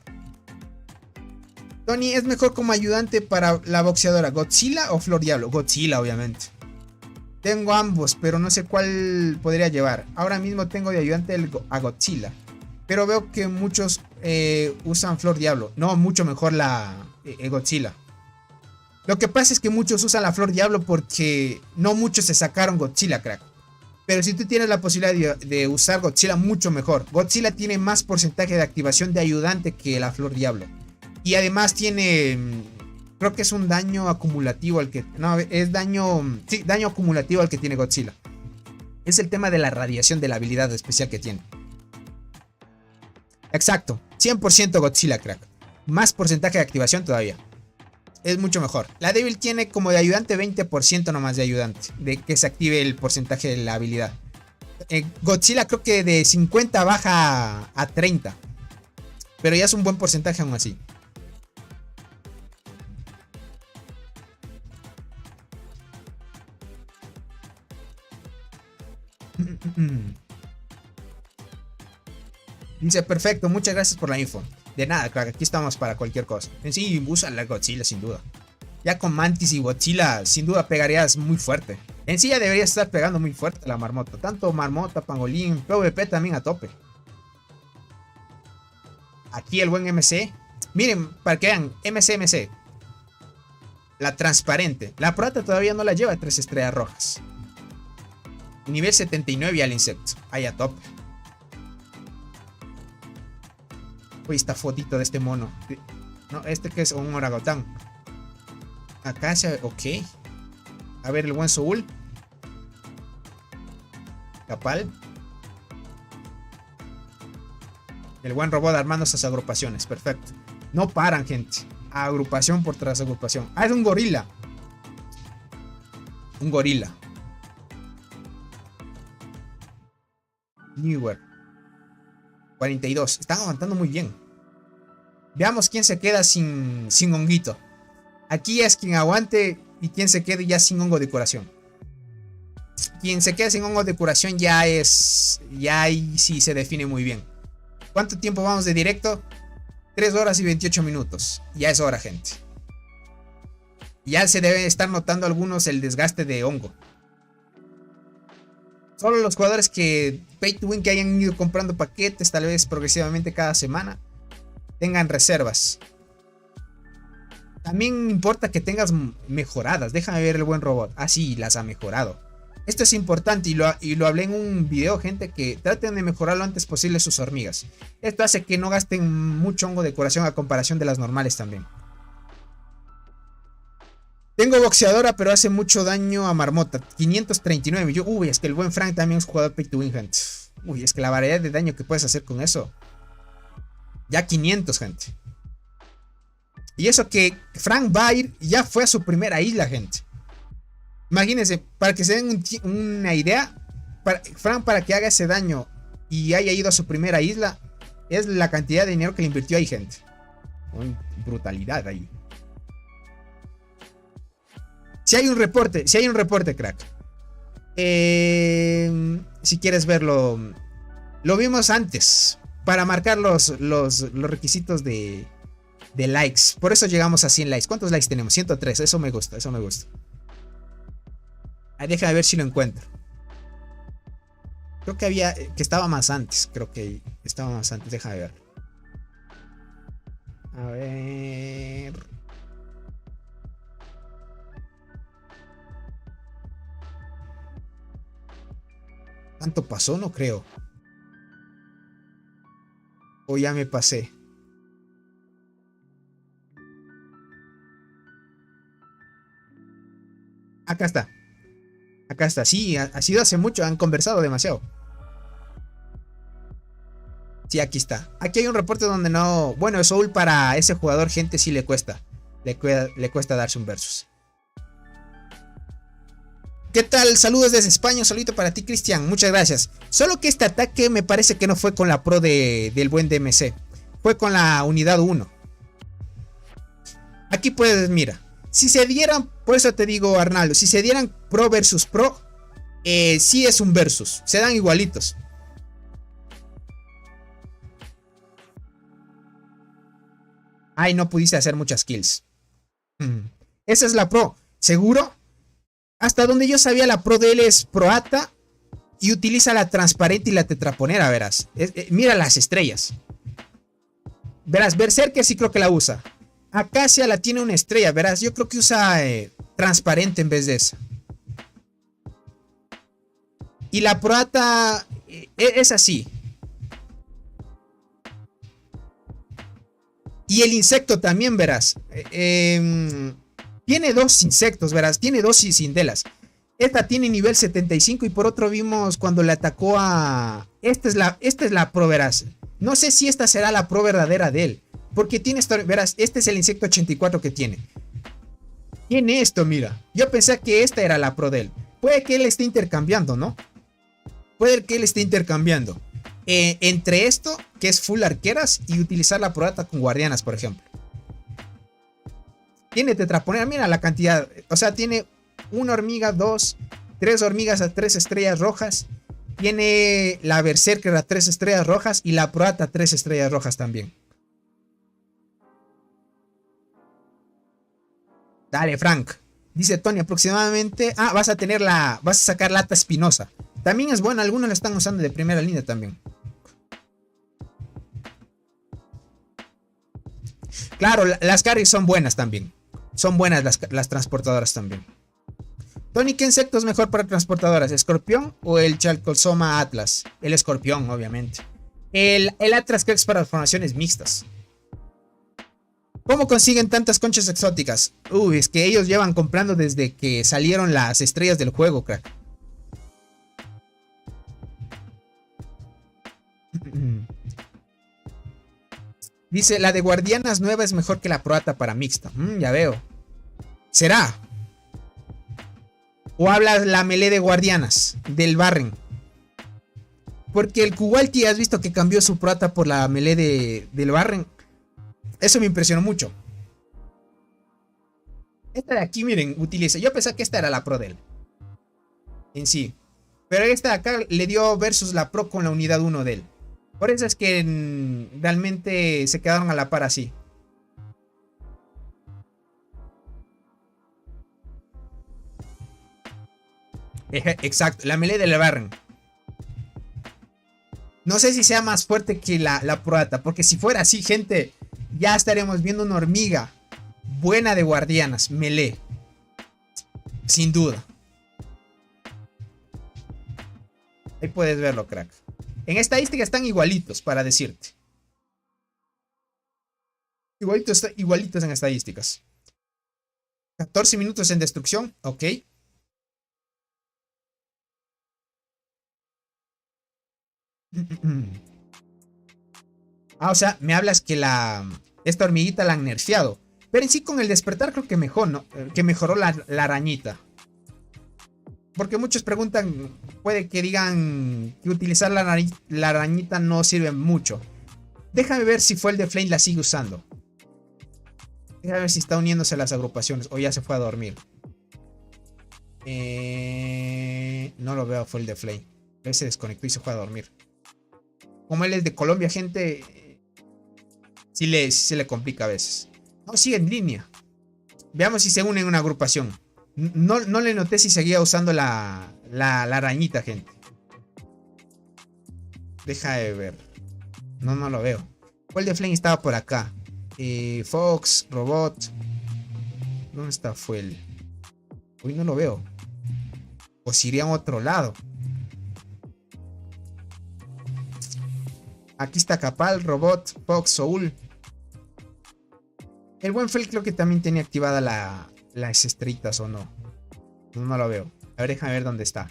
Tony, ¿es mejor como ayudante para la boxeadora Godzilla o Flor Diablo? Godzilla, obviamente. Tengo ambos, pero no sé cuál podría llevar. Ahora mismo tengo de ayudante a Godzilla. Pero veo que muchos usan Flor Diablo. No, mucho mejor la Godzilla. Lo que pasa es que muchos usan la Flor Diablo porque no muchos se sacaron Godzilla, crack. Pero si tú tienes la posibilidad de usar Godzilla, mucho mejor. Godzilla tiene más porcentaje de activación de ayudante que la Flor Diablo. Y además tiene... Creo que es un daño acumulativo al que... No, es daño... Sí, daño acumulativo al que tiene Godzilla. Es el tema de la radiación de la habilidad especial que tiene. Exacto. 100% Godzilla, crack. Más porcentaje de activación todavía. Es mucho mejor. La débil tiene como de ayudante 20% nomás de ayudante. De que se active el porcentaje de la habilidad. Godzilla creo que de 50 baja a 30. Pero ya es un buen porcentaje aún así. Dice, perfecto, muchas gracias por la info. De nada, crack, aquí estamos para cualquier cosa. En sí, usa la Godzilla sin duda. Ya con Mantis y Godzilla, sin duda pegarías muy fuerte. En sí ya deberías estar pegando muy fuerte la Marmota. Tanto Marmota, Pangolín, PvP también a tope. Aquí el buen MC. Miren, para que vean, MC. La transparente. La Prata todavía no la lleva 3 estrellas rojas. Nivel 79 y al insecto. Ahí a tope. Uy, esta fotito de este mono. No, este que es un orangután. Acá se... Ok. A ver el buen Soul. Capal. El buen robot armando esas agrupaciones. Perfecto. No paran, gente. Agrupación por tras agrupación. Ah, es un gorila. Un gorila. Newer. 42. Están aguantando muy bien. Veamos quién se queda sin honguito. Aquí es quien aguante y quien se quede ya sin hongo de curación. Quien se quede sin hongo de curación ya es... Ya ahí sí se define muy bien. ¿Cuánto tiempo vamos de directo? 3 horas y 28 minutos. Ya es hora, gente. Ya se debe estar notando algunos el desgaste de hongo. Solo los jugadores que pay to win, que hayan ido comprando paquetes tal vez progresivamente cada semana, tengan reservas. También importa que tengas mejoradas. Déjame ver el buen robot. Ah, sí, las ha mejorado. Esto es importante y lo hablé en un video, gente, que traten de mejorar lo antes posible sus hormigas. Esto hace que no gasten mucho hongo de decoración a comparación de las normales también. Tengo boxeadora, pero hace mucho daño a marmota. 539. Uy, es que el buen Frank también es jugador pay to win, gente. Uy, es que la variedad de daño que puedes hacer con eso. Ya 500, gente. Y eso que Frank va a ir, ya fue a su primera isla, gente. Imagínense, para que se den una idea, Frank, para que haga ese daño y haya ido a su primera isla, es la cantidad de dinero que le invirtió ahí, gente. Brutalidad ahí. Si hay un reporte, crack. Si quieres verlo, lo vimos antes. Para marcar los requisitos de likes. Por eso llegamos a 100 likes. ¿Cuántos likes tenemos? 103. Eso me gusta, eso me gusta. Déjame ver si lo encuentro. Creo que estaba más antes. Déjame ver. A ver. ¿Tanto pasó? No creo. O ya me pasé. Acá está. Acá está. Sí, ha sido hace mucho. Han conversado demasiado. Sí, aquí está. Aquí hay un reporte donde no... Bueno, Soul para ese jugador, gente, sí le cuesta. Le cuesta darse un versus. ¿Qué tal? Saludos desde España. Un saludito para ti, Cristian. Muchas gracias. Solo que este ataque me parece que no fue con la pro del buen DMC. Fue con la unidad 1. Aquí puedes, mira. Si se dieran, por eso te digo, Arnaldo, si se dieran pro versus pro, sí es un versus. Se dan igualitos. Ay, no pudiste hacer muchas kills. Esa es la pro. ¿Seguro? Hasta donde yo sabía, la pro de él es proata y utiliza la transparente y la tetraponera, verás. Mira las estrellas. Verás, Berserker sí creo que la usa. Acacia la tiene una estrella, verás. Yo creo que usa transparente en vez de esa. Y la proata es así. Y el insecto también, verás. Tiene dos insectos, verás. Tiene dos cindelas. Esta tiene nivel 75 y por otro vimos cuando le atacó a... Esta es la pro, verás. No sé si esta será la pro verdadera de él. Porque tiene esto, verás, este es el insecto 84 que tiene. Tiene esto, mira. Yo pensé que esta era la pro de él. Puede que él esté intercambiando, ¿no? Puede que él esté intercambiando. Entre esto, que es full arqueras, y utilizar la proata con guardianas, por ejemplo. Tiene tetraponera, mira la cantidad. O sea, tiene una hormiga, dos, tres hormigas a 3 estrellas rojas. Tiene la Berserker a 3 estrellas rojas y la proata a 3 estrellas rojas también. Dale, Frank. Dice Tony, aproximadamente... Ah, vas a sacar lata espinosa. También es buena, algunos la están usando de primera línea también. Claro, las carries son buenas también. Son buenas las transportadoras también. Tony, ¿qué insecto es mejor para transportadoras? ¿Escorpión o el Chalcosoma Atlas? El escorpión, obviamente. El Atlas creo que es para formaciones mixtas. ¿Cómo consiguen tantas conchas exóticas? Uy, es que ellos llevan comprando desde que salieron las estrellas del juego, crack. Dice, la de guardianas nueva es mejor que la proata para mixta. Ya veo. ¿Será? ¿O hablas la melee de guardianas del Barren? Porque el Kuwalti, has visto que cambió su proata por la melee del Barren. Eso me impresionó mucho. Esta de aquí, miren, utiliza. Yo pensé que esta era la pro de él. En sí. Pero esta de acá le dio versus la pro con la unidad 1 de él. Por eso es que realmente se quedaron a la par así. Exacto, la melee del Barren. No sé si sea más fuerte que la Proata, porque si fuera así, gente, ya estaríamos viendo una hormiga buena de guardianas, melee. Sin duda. Ahí puedes verlo, crack. En estadística están igualitos, para decirte. Igualitos en estadísticas. 14 minutos en destrucción, ok. Ah, o sea, me hablas que esta hormiguita la han nerfeado. Pero en sí con el despertar creo que mejor, ¿no? Que mejoró la arañita. Porque muchos preguntan, puede que digan que utilizar la arañita no sirve mucho. Déjame ver si fue el de Flame la sigue usando. Déjame ver si está uniéndose a las agrupaciones o ya se fue a dormir. No lo veo, fue el de Flame. Él se desconectó y se fue a dormir. Como él es de Colombia, gente, sí se le complica a veces. No, sigue en línea. Veamos si se une en una agrupación. No le noté si seguía usando la arañita, gente. Deja de ver. No lo veo. El de Flame estaba por acá. Fox, Robot. ¿Dónde está Fuel? Hoy no lo veo. O si iría a otro lado. Aquí está Capal, Robot, Fox, Soul. El buen Fel creo que también tenía activada las estrellitas o no. No lo veo. A ver, déjame ver dónde está.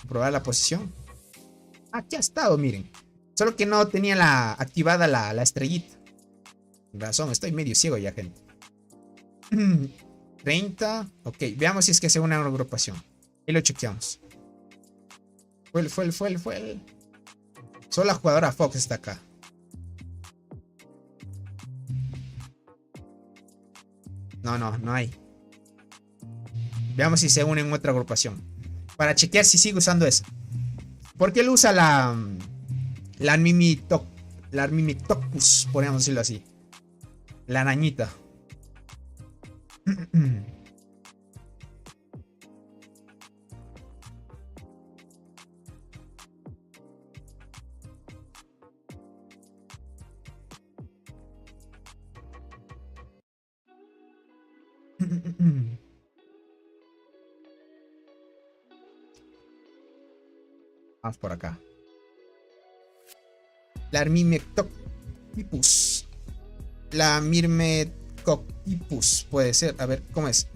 Probar la posición. Aquí ha estado, miren. Solo que no tenía activada la estrellita. Razón, estoy medio ciego ya, gente. 30. Ok, veamos si es que se une a una agrupación. Y lo chequeamos. Fue el. Solo la jugadora Fox está acá. No hay. Veamos si se une en otra agrupación. Para chequear si sigue usando esa. Porque él usa la Mimictopus, podríamos decirlo así. La arañita. Vamos por acá. La Mimectopus. La Mirmecotipus puede ser. A ver, ¿cómo es? A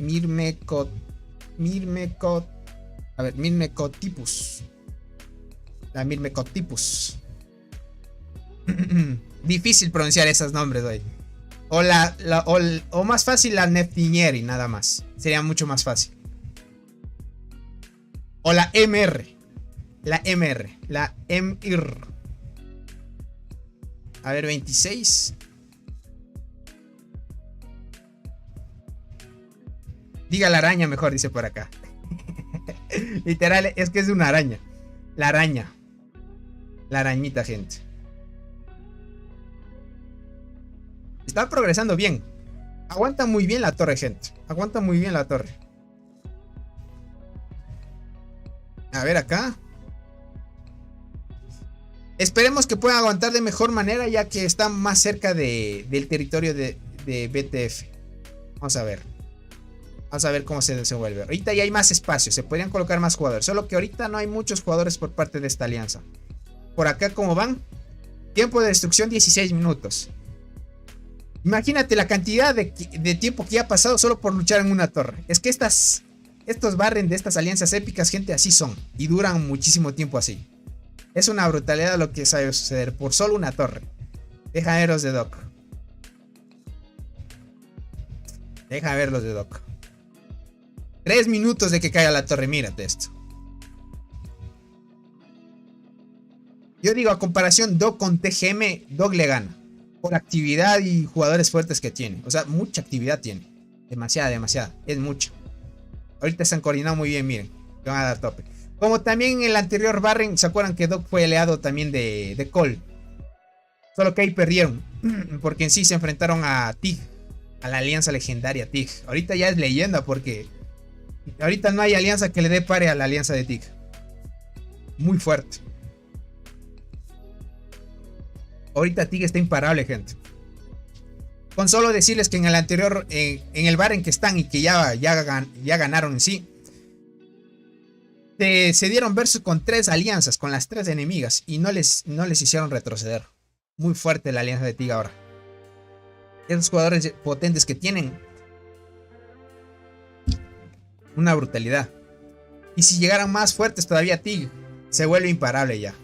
ver, Mirmecotipus. La Mirmecotipus. Difícil pronunciar esos nombres hoy. O más fácil la Neftinieri, nada más. Sería mucho más fácil. O la MR. La MR. A ver, 26. Diga la araña mejor, dice por acá. Literal, es que es una araña. La araña. La arañita, gente. Está progresando bien. Aguanta muy bien la torre, gente. Aguanta muy bien la torre. A ver acá. Esperemos que pueda aguantar de mejor manera, ya que está más cerca del territorio de BTF. Vamos a ver. Vamos a ver cómo se desenvuelve. Ahorita ya hay más espacio. Se podrían colocar más jugadores. Solo que ahorita no hay muchos jugadores por parte de esta alianza. Por acá, ¿cómo van? Tiempo de destrucción 16 minutos. Imagínate la cantidad de tiempo que ya ha pasado solo por luchar en una torre. Es que estos barren de estas alianzas épicas, gente, así son. Y duran muchísimo tiempo así. Es una brutalidad lo que sabe suceder por solo una torre. Deja ver los de Doc. Deja ver los de Doc. 3 minutos de que caiga la torre, mírate esto. Yo digo, a comparación Doc con TGM, Doc le gana. Por actividad y jugadores fuertes que tiene. O sea, mucha actividad tiene. Demasiada. Es mucha. Ahorita se han coordinado muy bien, miren. Van a dar tope. Como también en el anterior Barren, ¿se acuerdan que Doc fue aliado también de Cole? Solo que ahí perdieron. Porque en sí se enfrentaron a Tig. A la alianza legendaria Tig. Ahorita ya es leyenda porque Ahorita no hay alianza que le dé pare a la alianza de Tig. Muy fuerte. Ahorita Tig está imparable, gente. Con solo decirles que en el anterior, en el bar en que están y que ya ganaron en sí, se dieron versus con 3 alianzas, con las 3 enemigas, y no les hicieron retroceder. Muy fuerte la alianza de Tig ahora. Esos jugadores potentes que tienen una brutalidad. Y si llegaran más fuertes todavía, Tig se vuelve imparable ya.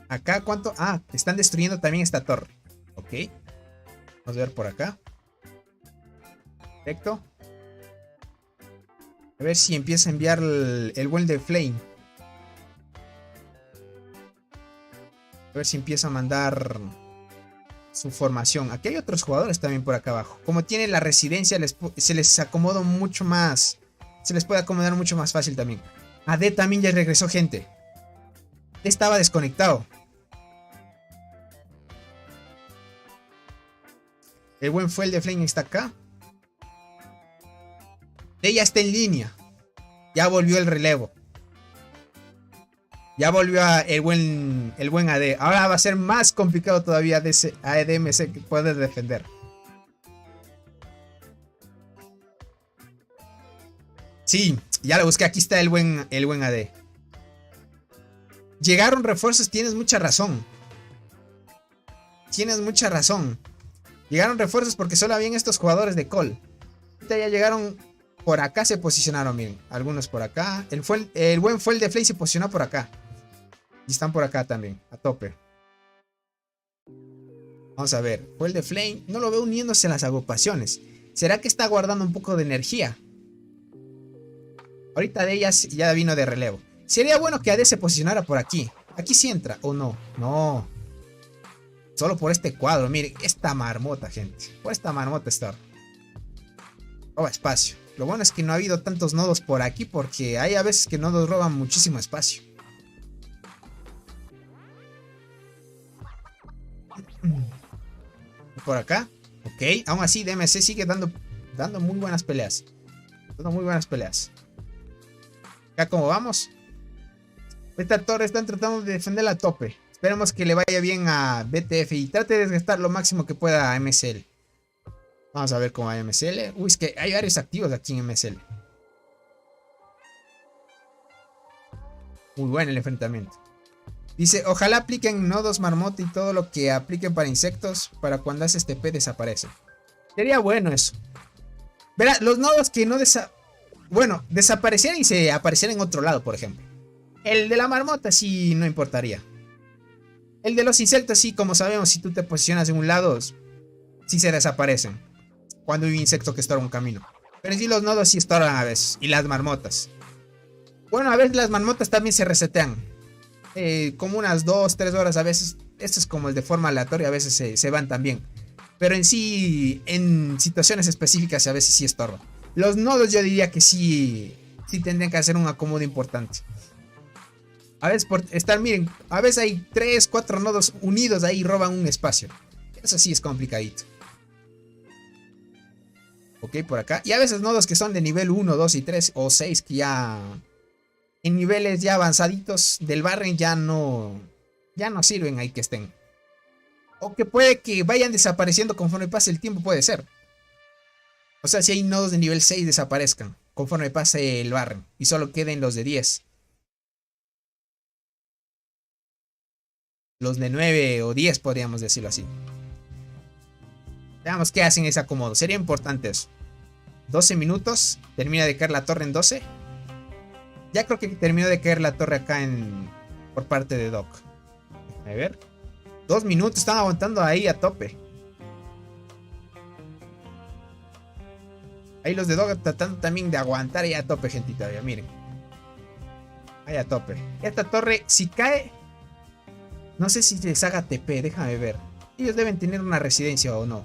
Acá, ¿cuánto? Ah, están destruyendo también esta torre. Ok. Vamos a ver por acá. Perfecto. A ver si empieza a enviar el buen de Flame. A ver si empieza a mandar su formación. Aquí hay otros jugadores también por acá abajo. Como tiene la residencia, se les acomoda mucho más. Se les puede acomodar mucho más fácil también. AD también ya regresó, gente. Estaba desconectado. El buen fue el de Flame, está acá. Ella está en línea. Ya volvió el relevo. Ya volvió el buen AD. Ahora va a ser más complicado todavía de ese ADMC que puede defender. Sí, ya lo busqué. Aquí está el buen AD. Llegaron refuerzos, tienes mucha razón. Tienes mucha razón. Llegaron refuerzos porque solo habían estos jugadores de Call. Ahorita ya llegaron por acá, se posicionaron, miren. Algunos por acá. El buen fue el de Flame, se posicionó por acá. Y están por acá también, a tope. Vamos a ver. Fue el de Flame. No lo veo uniéndose en las agrupaciones. ¿Será que está guardando un poco de energía? Ahorita de ellas ya vino de relevo. Sería bueno que AD se posicionara por aquí. Aquí sí entra, ¿o no? No. Solo por este cuadro, miren, esta marmota, gente. Por esta marmota está. Roba espacio. Lo bueno es que no ha habido tantos nodos por aquí porque hay a veces que nodos roban muchísimo espacio. Por acá. Ok, aún así DMC sigue dando muy buenas peleas. Dando muy buenas peleas. Acá como vamos. Esta torre están tratando de defenderla a tope. Esperemos que le vaya bien a BTF y trate de desgastar lo máximo que pueda a MSL. Vamos a ver cómo va MSL. Uy, es que hay varios activos aquí en MSL. Muy bueno el enfrentamiento. Dice, ojalá apliquen nodos marmota y todo lo que apliquen para insectos. Para cuando haces TP desaparece. Sería bueno eso. Verá, los nodos que no desaparecieran y se aparecieran en otro lado, por ejemplo. El de la marmota sí no importaría. El de los insectos sí, como sabemos, si tú te posicionas en un lado, sí se desaparecen. Cuando hay un insecto que estorba un camino. Pero sí los nodos sí estorban a veces. Y las marmotas. Bueno, a veces las marmotas también se resetean. Como unas 2-3 horas a veces. Esto es como el de forma aleatoria, a veces se van también. Pero en sí, en situaciones específicas a veces sí estorban. Los nodos yo diría que sí tendrían que hacer un acomodo importante. A veces por estar, miren, a veces hay 3-4 nodos unidos ahí y roban un espacio. Eso sí es complicadito. Ok, por acá. Y a veces nodos que son de nivel 1, 2 y 3 o 6 que ya en niveles ya avanzaditos del barren ya no sirven ahí que estén. O que puede que vayan desapareciendo conforme pase el tiempo, puede ser. O sea, si hay nodos de nivel 6 desaparezcan conforme pase el barren y solo queden los de 10. Los de 9 o 10 podríamos decirlo así. Veamos qué hacen ese acomodo. Sería importante eso. 12 minutos. Termina de caer la torre en 12. Ya creo que terminó de caer la torre acá por parte de Doc. A ver. 2 minutos. Están aguantando ahí a tope. Ahí los de Doc tratando también de aguantar ahí a tope, gente. Todavía, miren. Ahí a tope. Esta torre, si cae... No sé si les haga TP, déjame ver. Ellos deben tener una residencia o no.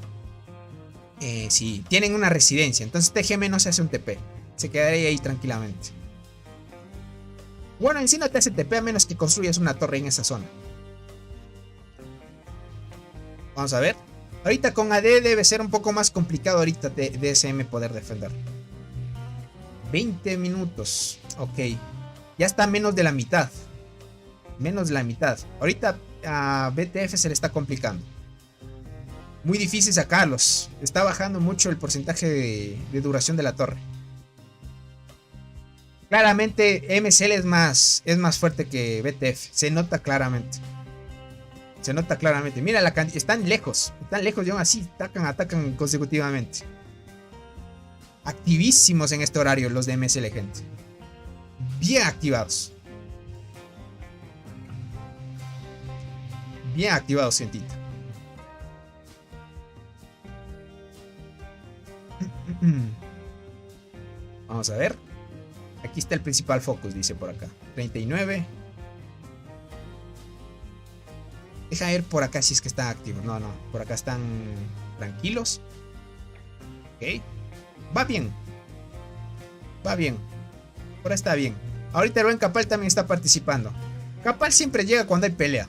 Sí, tienen una residencia. Entonces TGM no se hace un TP. Se quedaría ahí tranquilamente. Bueno, en sí no te hace TP a menos que construyas una torre en esa zona. Vamos a ver. Ahorita con AD debe ser un poco más complicado ahorita de DSM poder defender. 20 minutos. Ok. Ya está menos de la mitad. Menos de la mitad. Ahorita a BTF se le está complicando. Muy difícil sacarlos. Está bajando mucho el porcentaje de duración de la torre. Claramente MSL es más fuerte que BTF. Se nota claramente. Se nota claramente. Mira la cantidad. Están lejos y aún así atacan consecutivamente. Activísimos en este horario los de MSL, gente. Bien activados. Bien activados, gentita. Vamos a ver. Aquí está el principal focus, dice por acá. 39. Deja ver por acá si es que están activos. No, por acá están tranquilos. Ok. Va bien. Ahora está bien. Ahorita el buen Capal también está participando. Capal siempre llega cuando hay pelea.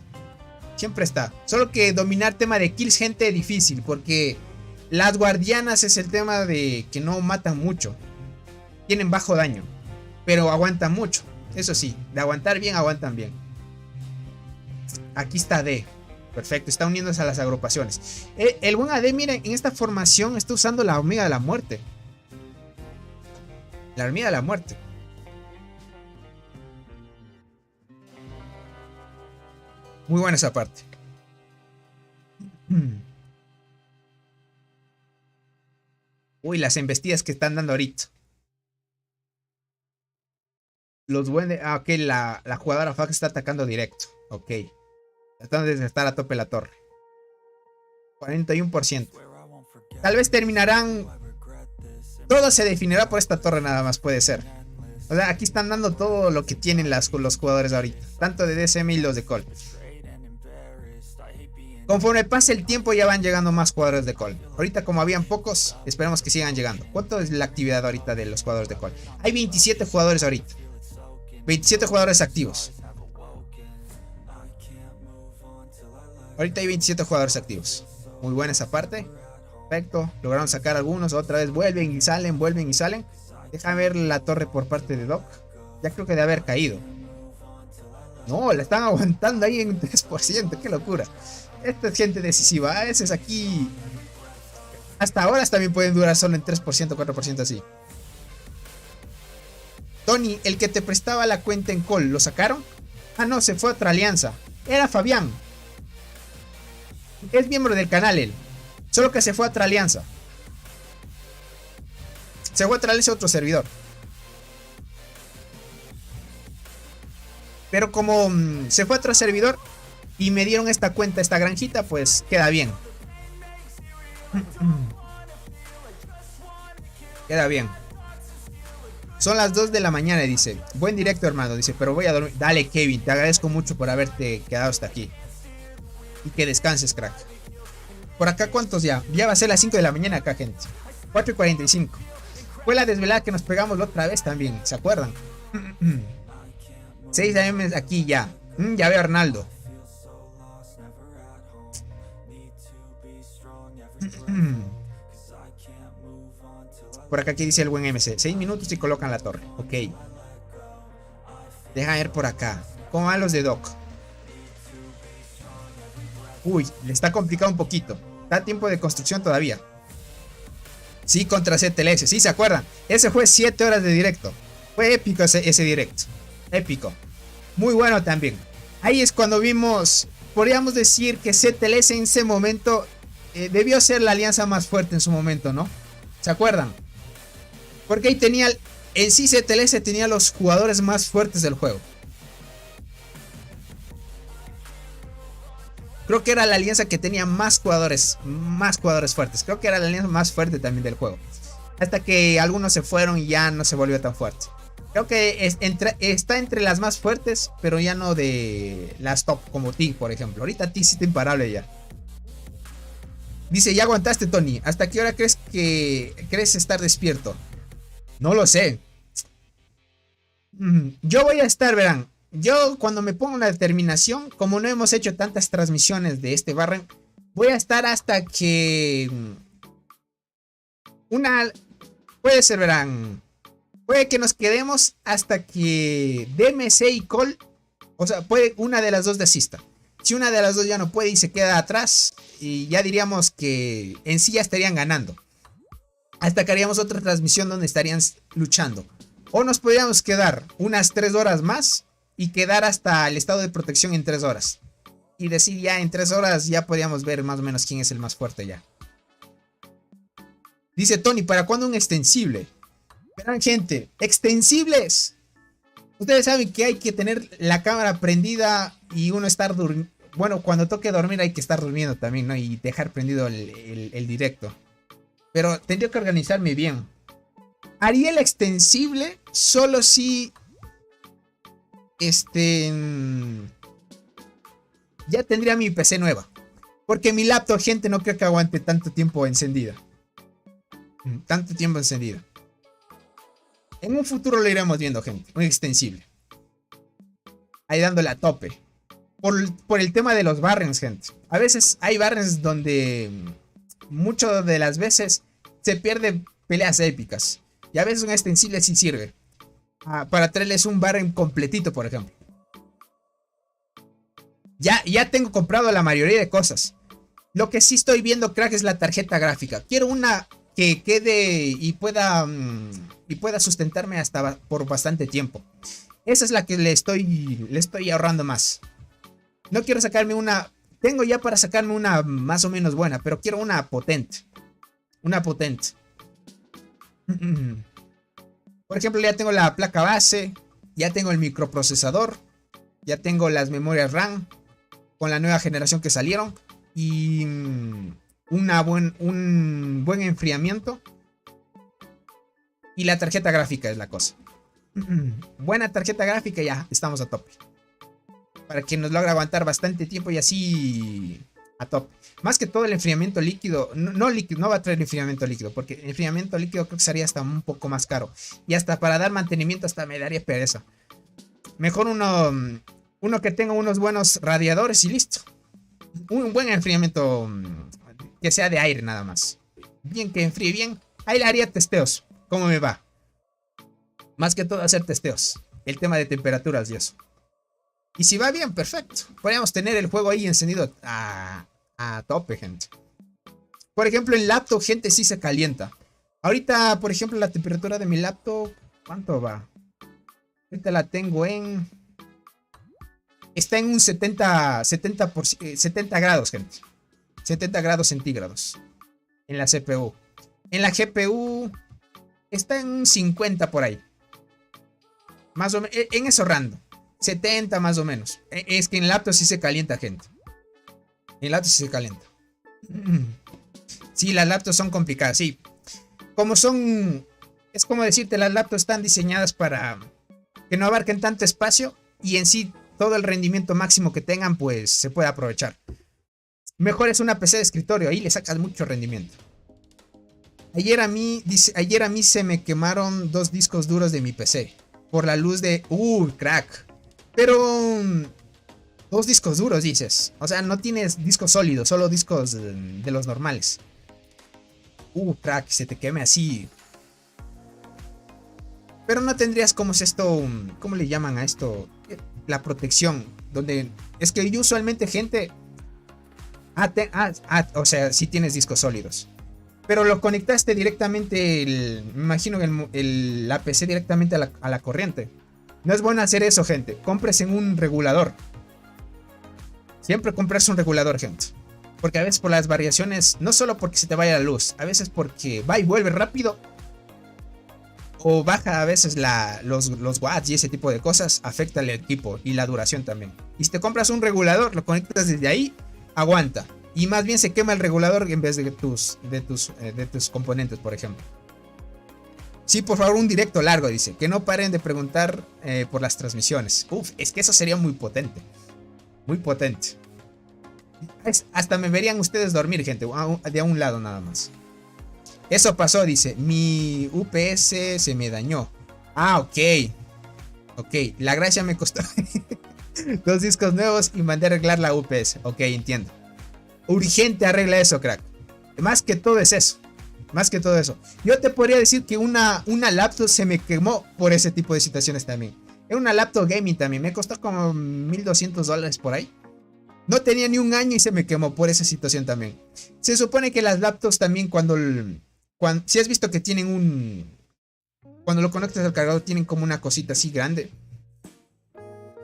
Siempre está. Solo que dominar tema de kills, gente, difícil. Porque las guardianas es el tema de que no matan mucho. Tienen bajo daño. Pero aguantan mucho. Eso sí, de aguantar bien, aguantan bien. Aquí está D. Perfecto, está uniéndose a las agrupaciones. El buen AD, miren, en esta formación está usando la hormiga de la muerte. La hormiga de la muerte. Muy buena esa parte. Uy, las embestidas que están dando ahorita. Los buenos. Ah, ok, la jugadora Fax está atacando directo. Ok. Tratando de estar a tope la torre. 41%. Tal vez terminarán. Todo se definirá por esta torre nada más, puede ser. O sea, aquí están dando todo lo que tienen los jugadores ahorita. Tanto de DSM y los de Call. Conforme pase el tiempo ya van llegando más jugadores de Call. Ahorita como habían pocos, esperemos que sigan llegando. ¿Cuánto es la actividad ahorita de los jugadores de Call? Hay 27 jugadores ahorita. 27 jugadores activos. Ahorita hay 27 jugadores activos. Muy buena esa parte. Perfecto. Lograron sacar algunos. Otra vez vuelven y salen, vuelven y salen. Deja ver la torre por parte de Doc. Ya creo que debe haber caído. No, la están aguantando ahí en 3%. Qué locura. Esta es gente decisiva. Ese es aquí. Hasta horas también pueden durar solo en 3%, 4% así. Tony, el que te prestaba la cuenta en Call, ¿lo sacaron? Ah, no, se fue a otra alianza. Era Fabián. Es miembro del canal él. Solo que se fue a otra alianza. Se fue a otra alianza a otro servidor. Pero como se fue a otro servidor y me dieron esta cuenta, esta granjita, pues queda bien. Queda bien. Son las 2 de la mañana, dice. Buen directo, hermano, dice, pero voy a dormir. Dale, Kevin, te agradezco mucho por haberte quedado hasta aquí. Y que descanses, crack. Por acá, ¿cuántos ya? Ya va a ser las 5 de la mañana acá, gente. 4:45. Fue la desvelada que nos pegamos la otra vez también, ¿se acuerdan? 6 AM aquí ya. Ya veo a Arnaldo. Por acá, ¿qué dice el buen MC? 6 minutos y colocan la torre. Ok. Deja ver por acá. ¿Cómo van los de Doc? Uy, le está complicado un poquito. Da tiempo de construcción todavía. Sí, contra CTLS. Sí, ¿se acuerdan? Ese fue 7 horas de directo. Fue épico ese directo. Épico. Muy bueno también. Ahí es cuando vimos... Podríamos decir que CTLS en ese momento... debió ser la alianza más fuerte en su momento, ¿no? ¿Se acuerdan? Porque ahí tenía... En sí CTLS tenía los jugadores más fuertes del juego. Creo que era la alianza que tenía más jugadores fuertes. Creo que era la alianza más fuerte también del juego. Hasta que algunos se fueron y ya no se volvió tan fuerte. Creo que está entre las más fuertes, pero ya no de las top, como T, por ejemplo. Ahorita T sí está imparable ya. Dice, ya aguantaste, Tony. ¿Hasta qué hora crees estar despierto? No lo sé. Yo voy a estar, verán. Yo cuando me pongo una determinación, como no hemos hecho tantas transmisiones de este Barren, Voy a estar hasta que una... Puede ser, verán. Puede que nos quedemos hasta que DMC y Cole, o sea, puede una de las dos desista. Si una de las dos ya no puede y se queda atrás, y ya diríamos que en sí ya estarían ganando. Hasta que haríamos otra transmisión donde estarían luchando. O nos podríamos quedar unas 3 horas más y quedar hasta el estado de protección en 3 horas. Y decir ya en 3 horas ya podríamos ver más o menos quién es el más fuerte ya. Dice Tony, ¿para cuándo un extensible? Verán, gente, extensibles. Ustedes saben que hay que tener la cámara prendida y uno estar durmiendo. Bueno, cuando toque dormir hay que estar durmiendo también, ¿no? Y dejar prendido el directo. Pero tendría que organizarme bien. Haría el extensible solo si... ya tendría mi PC nueva. Porque mi laptop, gente, no creo que aguante tanto tiempo encendida. Tanto tiempo encendida. En un futuro lo iremos viendo, gente. Un extensible. Ahí dándole a tope. Por el tema de los barrens, gente. A veces hay barrens donde muchas de las veces se pierden peleas épicas. Y a veces un extensible sí sirve. Para traerles un barren completito, por ejemplo. Ya tengo comprado la mayoría de cosas. Lo que sí estoy viendo, crack, es la tarjeta gráfica. Quiero una que quede y pueda sustentarme hasta por bastante tiempo. Esa es la que le estoy ahorrando más. No quiero sacarme una... Tengo ya para sacarme una más o menos buena, pero quiero una potente. Una potente. Por ejemplo, ya tengo la placa base, ya tengo el microprocesador, ya tengo las memorias RAM con la nueva generación que salieron y un buen enfriamiento. Y la tarjeta gráfica es la cosa. Buena tarjeta gráfica, ya estamos a tope. Para que nos logre aguantar bastante tiempo y así a tope. Más que todo el enfriamiento líquido. No líquido, no va a traer enfriamiento líquido. Porque el enfriamiento líquido creo que sería hasta un poco más caro. Y hasta para dar mantenimiento hasta me daría pereza. Mejor uno que tenga unos buenos radiadores y listo. Un buen enfriamiento que sea de aire nada más. Bien que enfríe bien. Ahí le haría testeos. ¿Cómo me va? Más que todo hacer testeos. El tema de temperaturas y eso. Y si va bien, perfecto. Podríamos tener el juego ahí encendido a tope, gente. Por ejemplo, en laptop, gente, sí se calienta. Ahorita, por ejemplo, la temperatura de mi laptop, ¿cuánto va? Ahorita la tengo en... Está en un 70 grados, gente. 70 grados centígrados. En la CPU. En la GPU está en un 50 por ahí. Más o menos, en eso rando. 70 más o menos. Es que en laptop sí se calienta, gente. En laptop sí se calienta. Sí, las laptops son complicadas, sí. Como son... Es como decirte, las laptops están diseñadas para que no abarquen tanto espacio. Y en sí, todo el rendimiento máximo que tengan, pues se puede aprovechar. Mejor es una PC de escritorio. Ahí le sacas mucho rendimiento. Ayer a mí se me quemaron 2 discos duros de mi PC. Por la luz de... crack. Pero... 2 discos duros, dices. O sea, no tienes discos sólidos, solo discos de los normales. Crack, se te queme así. Pero no tendrías, ¿cómo es esto? ¿Cómo le llaman a esto? La protección. Donde... Es que yo usualmente, gente... o sea, sí tienes discos sólidos. Pero lo conectaste directamente, me imagino, la PC directamente a la corriente. No es bueno hacer eso, gente. Compres en un regulador. Siempre compres un regulador, gente. Porque a veces por las variaciones, no solo porque se te vaya la luz, a veces porque va y vuelve rápido. O baja a veces los watts y ese tipo de cosas, afecta al equipo y la duración también. Y si te compras un regulador, lo conectas desde ahí, aguanta. Y más bien se quema el regulador en vez de tus componentes, por ejemplo. Sí, por favor, un directo largo, dice. Que no paren de preguntar por las transmisiones. Es que eso sería muy potente. Muy potente. Hasta me verían ustedes dormir, gente. De a un lado nada más. Eso pasó, dice. Mi UPS se me dañó. Ok. Ok, la gracia me costó 2 discos nuevos y mandé a arreglar la UPS. Ok, entiendo. Urgente arregla eso, crack. Más que todo es eso. Más que todo eso. Yo te podría decir que una laptop se me quemó por ese tipo de situaciones también. Era una laptop gaming también. Me costó como $1,200 por ahí. No tenía ni un año y se me quemó por esa situación también. Se supone que las laptops también si has visto que tienen cuando lo conectas al cargador tienen como una cosita así grande.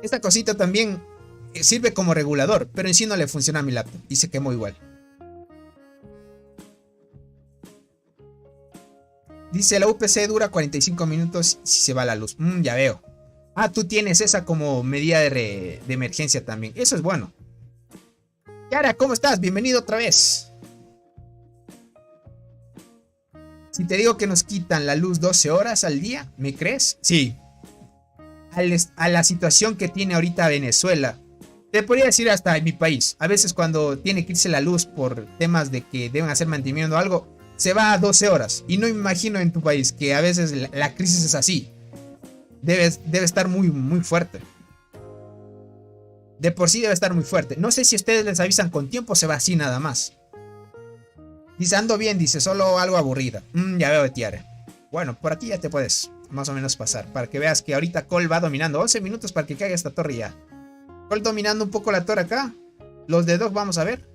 Esta cosita también sirve como regulador, pero en sí no le funciona a mi laptop y se quemó igual. Dice, la UPC dura 45 minutos si se va la luz. Ya veo. Ah, tú tienes esa como medida de emergencia también. Eso es bueno. Yara, ¿cómo estás? Bienvenido otra vez. Si te digo que nos quitan la luz 12 horas al día, ¿me crees? Sí. A la situación que tiene ahorita Venezuela. Te podría decir hasta en mi país. A veces cuando tiene que irse la luz por temas de que deben hacer mantenimiento o algo, se va a 12 horas. Y no me imagino en tu país que a veces la crisis es así. Debe estar muy, muy fuerte. De por sí debe estar muy fuerte. No sé si ustedes les avisan con tiempo o se va así nada más. Dice, ando bien, dice, solo algo aburrida. Ya veo, Tiare. Bueno, por aquí ya te puedes más o menos pasar. Para que veas que ahorita Cole va dominando. 11 minutos para que caiga esta torre ya. Cole dominando un poco la torre acá. Los de Dog, vamos a ver.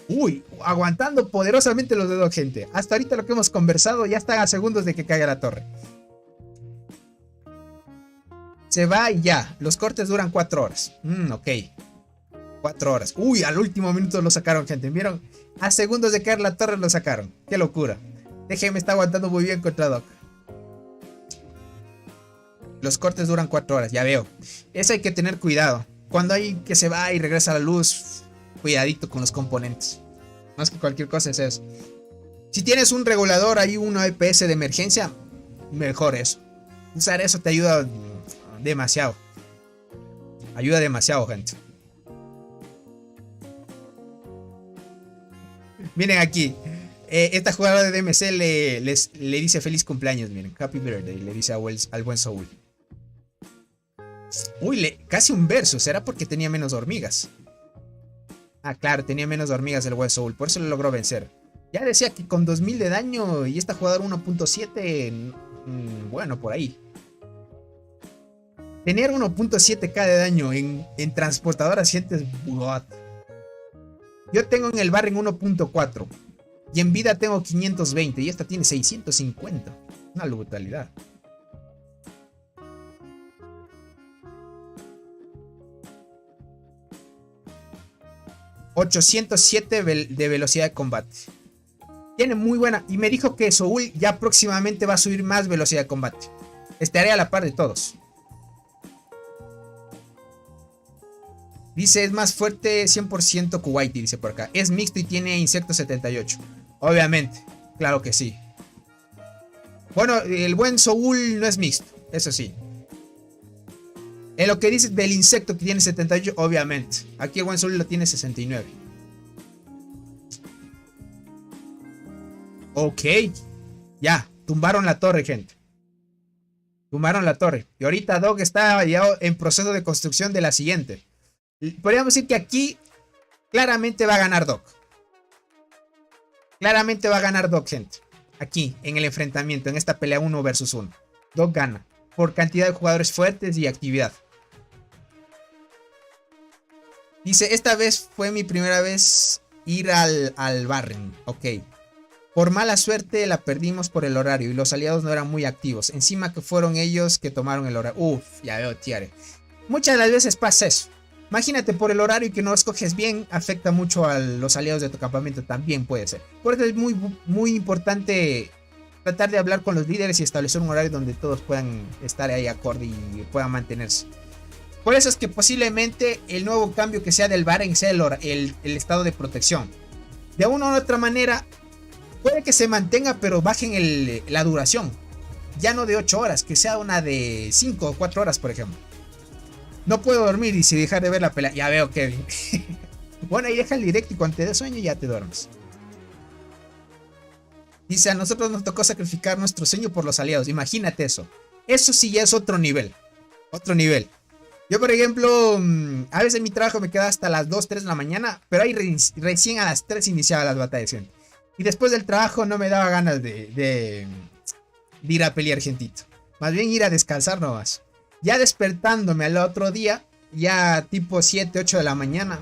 Uy, aguantando poderosamente los de Dog, gente. Hasta ahorita lo que hemos conversado ya está a segundos de que caiga la torre. Se va y ya. Los cortes duran 4 horas. Ok. 4 horas. Uy, al último minuto lo sacaron, gente. ¿Vieron? A segundos de caer la torre lo sacaron. Qué locura. DGM está aguantando muy bien contra Doc. Los cortes duran 4 horas, ya veo. Eso hay que tener cuidado. Cuando hay que se va y regresa la luz, cuidadito con los componentes. Más que cualquier cosa es eso. Si tienes un regulador ahí, un EPS de emergencia, mejor eso. Usar eso te ayuda demasiado. Ayuda demasiado, gente. Miren aquí. Esta jugadora de DMC le dice feliz cumpleaños. Miren, happy birthday. Le dice al buen Soul. Uy, casi un verso. ¿Será porque tenía menos hormigas? Ah, claro, tenía menos hormigas el buen Soul. Por eso lo logró vencer. Ya decía que con 2000 de daño y esta jugadora 1.7. Bueno, por ahí. Tener 1.7k de daño en transportadoras, gente, es what. Yo tengo en el bar en 1.4. Y en vida tengo 520. Y esta tiene 650. Una brutalidad. $807 de velocidad de combate. Tiene muy buena. Y me dijo que Soul ya próximamente va a subir más velocidad de combate. Estaré a la par de todos. Dice, es más fuerte 100% Kuwaiti, dice por acá. Es mixto y tiene insecto 78. Obviamente, claro que sí. Bueno, el buen Soul no es mixto, eso sí. En lo que dice del insecto que tiene 78, obviamente. Aquí el buen Soul lo tiene 69. Ok. Ya, tumbaron la torre, gente. Tumbaron la torre. Y ahorita Dog está ya en proceso de construcción de la siguiente. Podríamos decir que aquí claramente va a ganar Doc. Claramente va a ganar Doc, gente. Aquí, en el enfrentamiento, en esta pelea 1 versus 1. Doc gana. Por cantidad de jugadores fuertes y actividad. Dice, esta vez fue mi primera vez ir al Barren. Ok. Por mala suerte la perdimos por el horario y los aliados no eran muy activos. Encima que fueron ellos que tomaron el horario. Uf, ya veo, Tiare. Muchas de las veces pasa eso. Imagínate, por el horario que no escoges bien, afecta mucho a los aliados de tu campamento. También puede ser. Por eso es muy, muy importante tratar de hablar con los líderes y establecer un horario donde todos puedan estar ahí acorde y puedan mantenerse. Por eso es que posiblemente el nuevo cambio que sea del Barren sea el estado de protección. De una u otra manera, puede que se mantenga, pero bajen la duración. Ya no de 8 horas, que sea una de 5 o 4 horas, por ejemplo. No puedo dormir y si dejar de ver la pelea. Ya veo, Kevin. Bueno, ahí deja el directo y cuando te dé sueño ya te duermes. Dice, a nosotros nos tocó sacrificar nuestro sueño por los aliados. Imagínate eso. Eso sí ya es otro nivel. Otro nivel. Yo, por ejemplo, a veces mi trabajo me queda hasta las 2, 3 de la mañana, pero ahí recién a las 3 iniciaba las batallas, gente. Y después del trabajo no me daba ganas de ir a pelear, gentito. Más bien ir a descansar nomás. Ya despertándome al otro día, ya tipo 7, 8 de la mañana,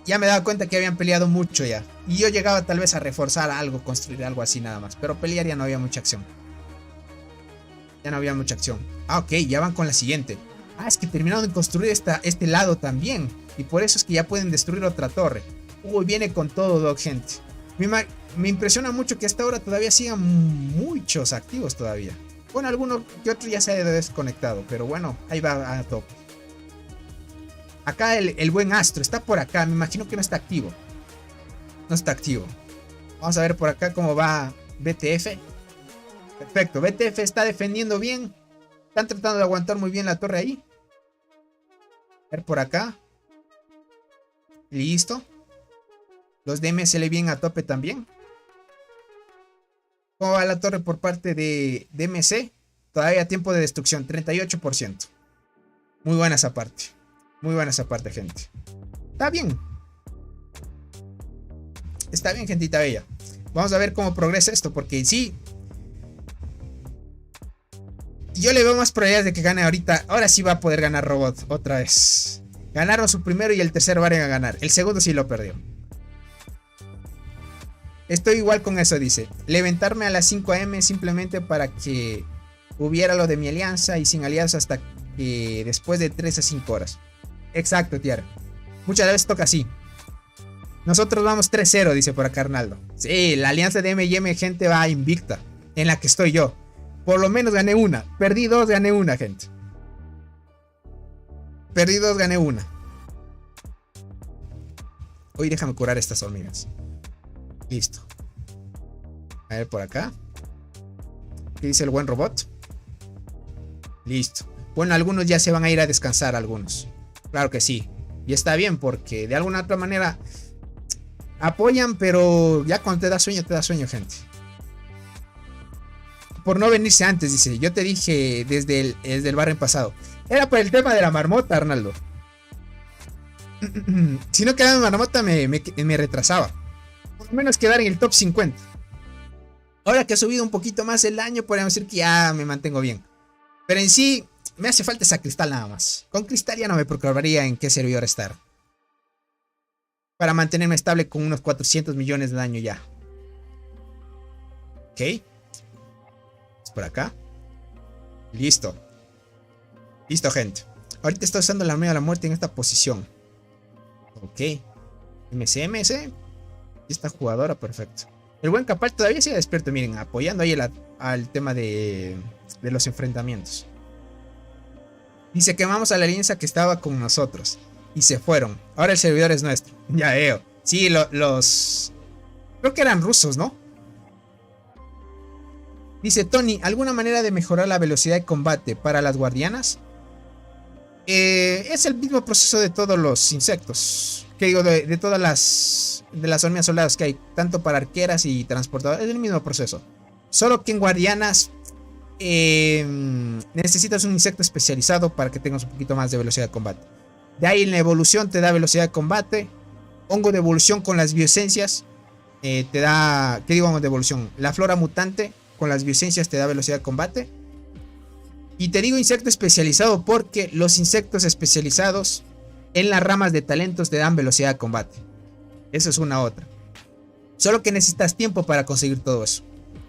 ya me daba cuenta que habían peleado mucho ya. Y yo llegaba tal vez a reforzar algo, construir algo así nada más. Pero pelear ya no había mucha acción. Ya no había mucha acción. Ah, ok, ya van con la siguiente. Ah, es que terminaron de construir este lado también. Y por eso es que ya pueden destruir otra torre. Uy, viene con todo, Doc, gente. Me impresiona mucho que hasta ahora todavía sigan muchos activos todavía. Bueno, alguno que otro ya se ha desconectado. Pero bueno, ahí va a tope. Acá el buen Astro está por acá. Me imagino que no está activo. No está activo. Vamos a ver por acá cómo va BTF. Perfecto, BTF está defendiendo bien. Están tratando de aguantar muy bien la torre ahí. A ver por acá. Listo. Los DMSL bien a tope también. ¿Cómo va la torre por parte de DMC? Todavía tiempo de destrucción, 38%. Muy buena esa parte. Muy buena esa parte, gente. Está bien. Está bien, gentita bella. Vamos a ver cómo progresa esto, porque sí. Yo le veo más probabilidades de que gane ahorita. Ahora sí va a poder ganar Robot otra vez. Ganaron su primero y el tercero van a ganar. El segundo sí lo perdió. Estoy igual con eso, dice. Levantarme a las 5 AM simplemente para que hubiera lo de mi alianza y sin alianza hasta que después de 3 a 5 horas. Exacto, Tiara. Muchas veces toca así. Nosotros vamos 3-0, dice por acá Arnaldo. Sí, la alianza de M&M, gente, va invicta. En la que estoy yo. Por lo menos gané una. Perdí 2, gané una, gente. Perdí 2, gané una. Hoy déjame curar estas hormigas. Listo. A ver por acá. ¿Qué dice el buen robot? Listo. Bueno, algunos ya se van a ir a descansar, algunos. Claro que sí. Y está bien porque de alguna otra manera apoyan, pero ya cuando te da sueño, gente. Por no venirse antes, dice. Yo te dije desde el barrio pasado. Era por el tema de la marmota, Arnaldo. Si no quedaba en marmota me retrasaba. Por lo menos quedar en el top 50. Ahora que ha subido un poquito más el año, podríamos decir que ya me mantengo bien. Pero en sí, me hace falta esa cristal nada más. Con cristal ya no me preocuparía en qué servidor estar. Para mantenerme estable con unos 400 millones de daño ya. Ok. Es por acá. Listo. Listo, gente. Ahorita estoy usando la armadura de la muerte en esta posición. Ok. MC. Esta jugadora, perfecto. El buen Capal todavía sigue despierto, miren, apoyando ahí al tema de los enfrentamientos. Dice, quemamos a la alianza que estaba con nosotros. Y se fueron. Ahora el servidor es nuestro. Ya veo. Sí, los... Creo que eran rusos, ¿no? Dice Tony, ¿alguna manera de mejorar la velocidad de combate para las guardianas? Es el mismo proceso de todos los insectos. Que digo, de todas las hormigas soldadas que hay, tanto para arqueras y transportadoras, es el mismo proceso. Solo que en guardianas necesitas un insecto especializado para que tengas un poquito más de velocidad de combate. De ahí en la evolución te da velocidad de combate. Hongo de evolución con las bioesencias te da... ¿Qué digo hongo de evolución? La flora mutante con las bioesencias te da velocidad de combate. Y te digo insecto especializado porque los insectos especializados en las ramas de talentos te dan velocidad de combate. Eso es una otra. Solo que necesitas tiempo para conseguir todo eso.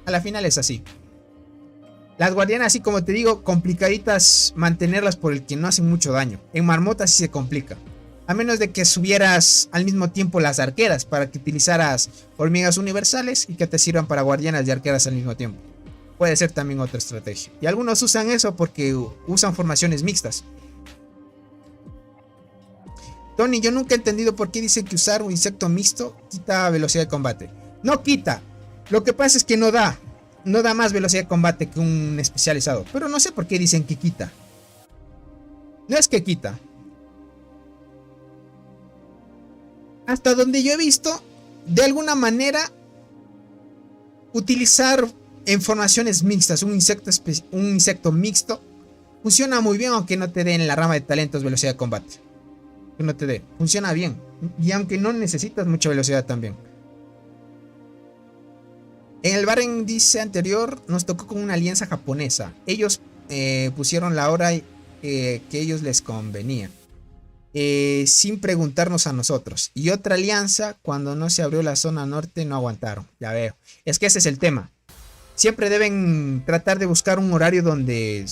A la final es así. Las guardianas, así como te digo, complicaditas mantenerlas por el que no hacen mucho daño. En marmota sí se complica. A menos de que subieras al mismo tiempo las arqueras para que utilizaras hormigas universales y que te sirvan para guardianas y arqueras al mismo tiempo. Puede ser también otra estrategia. Y algunos usan eso porque usan formaciones mixtas. Tony, yo nunca he entendido por qué dicen que usar un insecto mixto quita velocidad de combate. No quita. Lo que pasa es que no da más velocidad de combate que un especializado. Pero no sé por qué dicen que quita. No es que quita. Hasta donde yo he visto, de alguna manera, utilizar en formaciones mixtas un insecto mixto Funciona muy bien aunque no te dé en la rama de talentos velocidad de combate. Que no te dé. Funciona bien. Y aunque no necesitas mucha velocidad también. En el Barren dice anterior nos tocó con una alianza japonesa. Ellos pusieron la hora que ellos les convenía. Sin preguntarnos a nosotros. Y otra alianza, cuando no se abrió la zona norte, no aguantaron. Ya veo. Es que ese es el tema. Siempre deben tratar de buscar un horario donde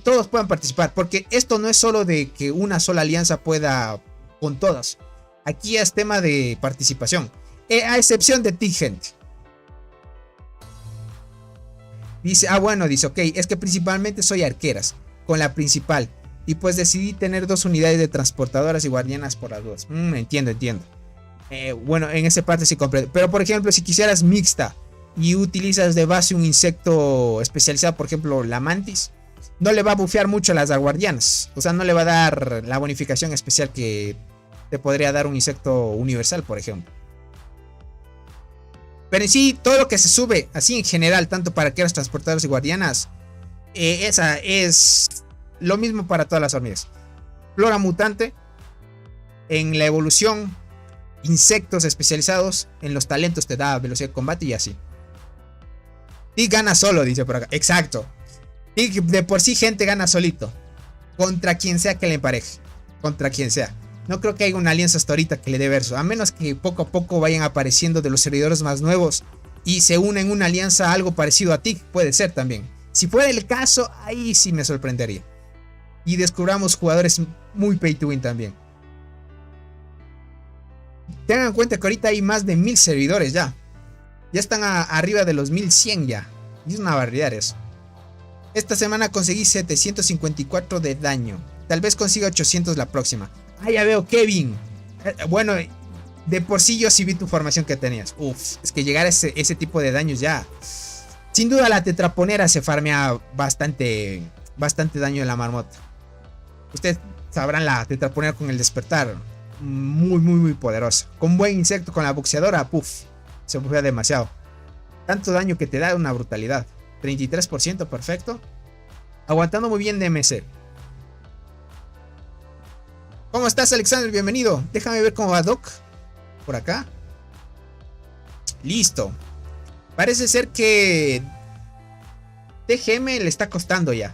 todos puedan participar. Porque esto no es solo de que una sola alianza pueda con todas. Aquí es tema de participación. A excepción de ti, gente. Dice, bueno, dice, ok, es que principalmente soy arqueras. Con la principal. Y pues decidí tener 2 unidades de transportadoras y guardianas por las 2. Entiendo. Bueno, en esa parte sí comprendo. Pero por ejemplo, si quisieras mixta y utilizas de base un insecto especializado, por ejemplo, la mantis, no le va a bufear mucho a las guardianas. O sea, no le va a dar la bonificación especial que te podría dar un insecto universal, por ejemplo. Pero en sí, todo lo que se sube, así en general, tanto para arqueros, transportadores y guardianas, esa es lo mismo para todas las hormigas. Flora mutante, en la evolución, insectos especializados, en los talentos te da velocidad de combate y así. Y gana solo, dice por acá. Exacto. Y de por sí gente gana solito. Contra quien sea que le empareje. Contra quien sea. No creo que haya una alianza hasta ahorita que le dé verso. A menos que poco a poco vayan apareciendo de los servidores más nuevos y se unen en una alianza algo parecido a ti. Puede ser también. Si fuera el caso, ahí sí me sorprendería. Y descubramos jugadores muy pay to win también. Tengan en cuenta que ahorita hay más de 1000 servidores ya. Ya están arriba de los 1100 ya. Y es una barbaridad eso. Esta semana conseguí 754 de daño. Tal vez consiga 800 la próxima. Ah, ya veo, Kevin. Bueno, de por sí yo sí vi tu formación que tenías. Uf, es que llegar a ese tipo de daños ya. Sin duda la tetraponera se farmea bastante daño en la marmota. Ustedes sabrán la tetraponera con el despertar. Muy poderosa. Con buen insecto, con la boxeadora, puff. Se bufea demasiado. Tanto daño que te da una brutalidad. 33%, perfecto. Aguantando muy bien DMC. ¿Cómo estás, Alexander? Bienvenido. Déjame ver cómo va Doc. Por acá. Listo. Parece ser que TGM le está costando ya.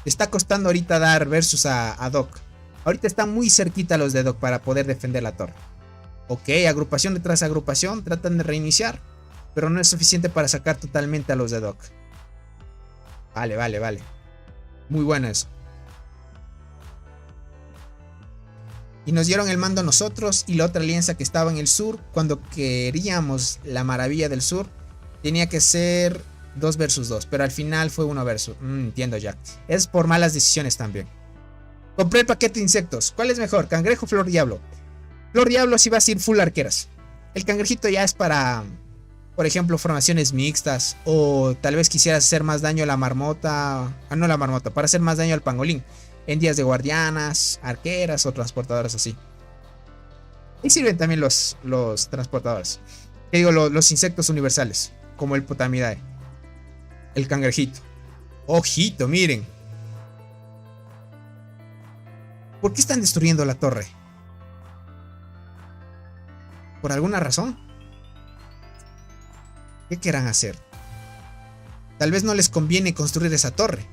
Le está costando ahorita dar versus a Doc. Ahorita están muy cerquita los de Doc para poder defender la torre. Ok, agrupación tras agrupación. Tratan de reiniciar. Pero no es suficiente para sacar totalmente a los de Doc. Vale. Muy bueno eso. Y nos dieron el mando a nosotros y la otra alianza que estaba en el sur. Cuando queríamos la maravilla del sur, tenía que ser 2 versus 2. Pero al final fue 1 versus. Entiendo ya. Es por malas decisiones también. Compré el paquete de insectos. ¿Cuál es mejor? ¿Cangrejo o flor diablo? Flor diablo si vas a ir full arqueras. El cangrejito ya es para, por ejemplo, formaciones mixtas. O tal vez quisieras hacer más daño a la marmota. No la marmota, para hacer más daño al pangolín. En días de guardianas, arqueras o transportadoras así. Y sirven también los transportadores. ¿Qué digo? Los insectos universales. Como el Potamidae. El cangrejito. Ojito, miren. ¿Por qué están destruyendo la torre? ¿Por alguna razón? ¿Qué querrán hacer? Tal vez no les conviene construir esa torre.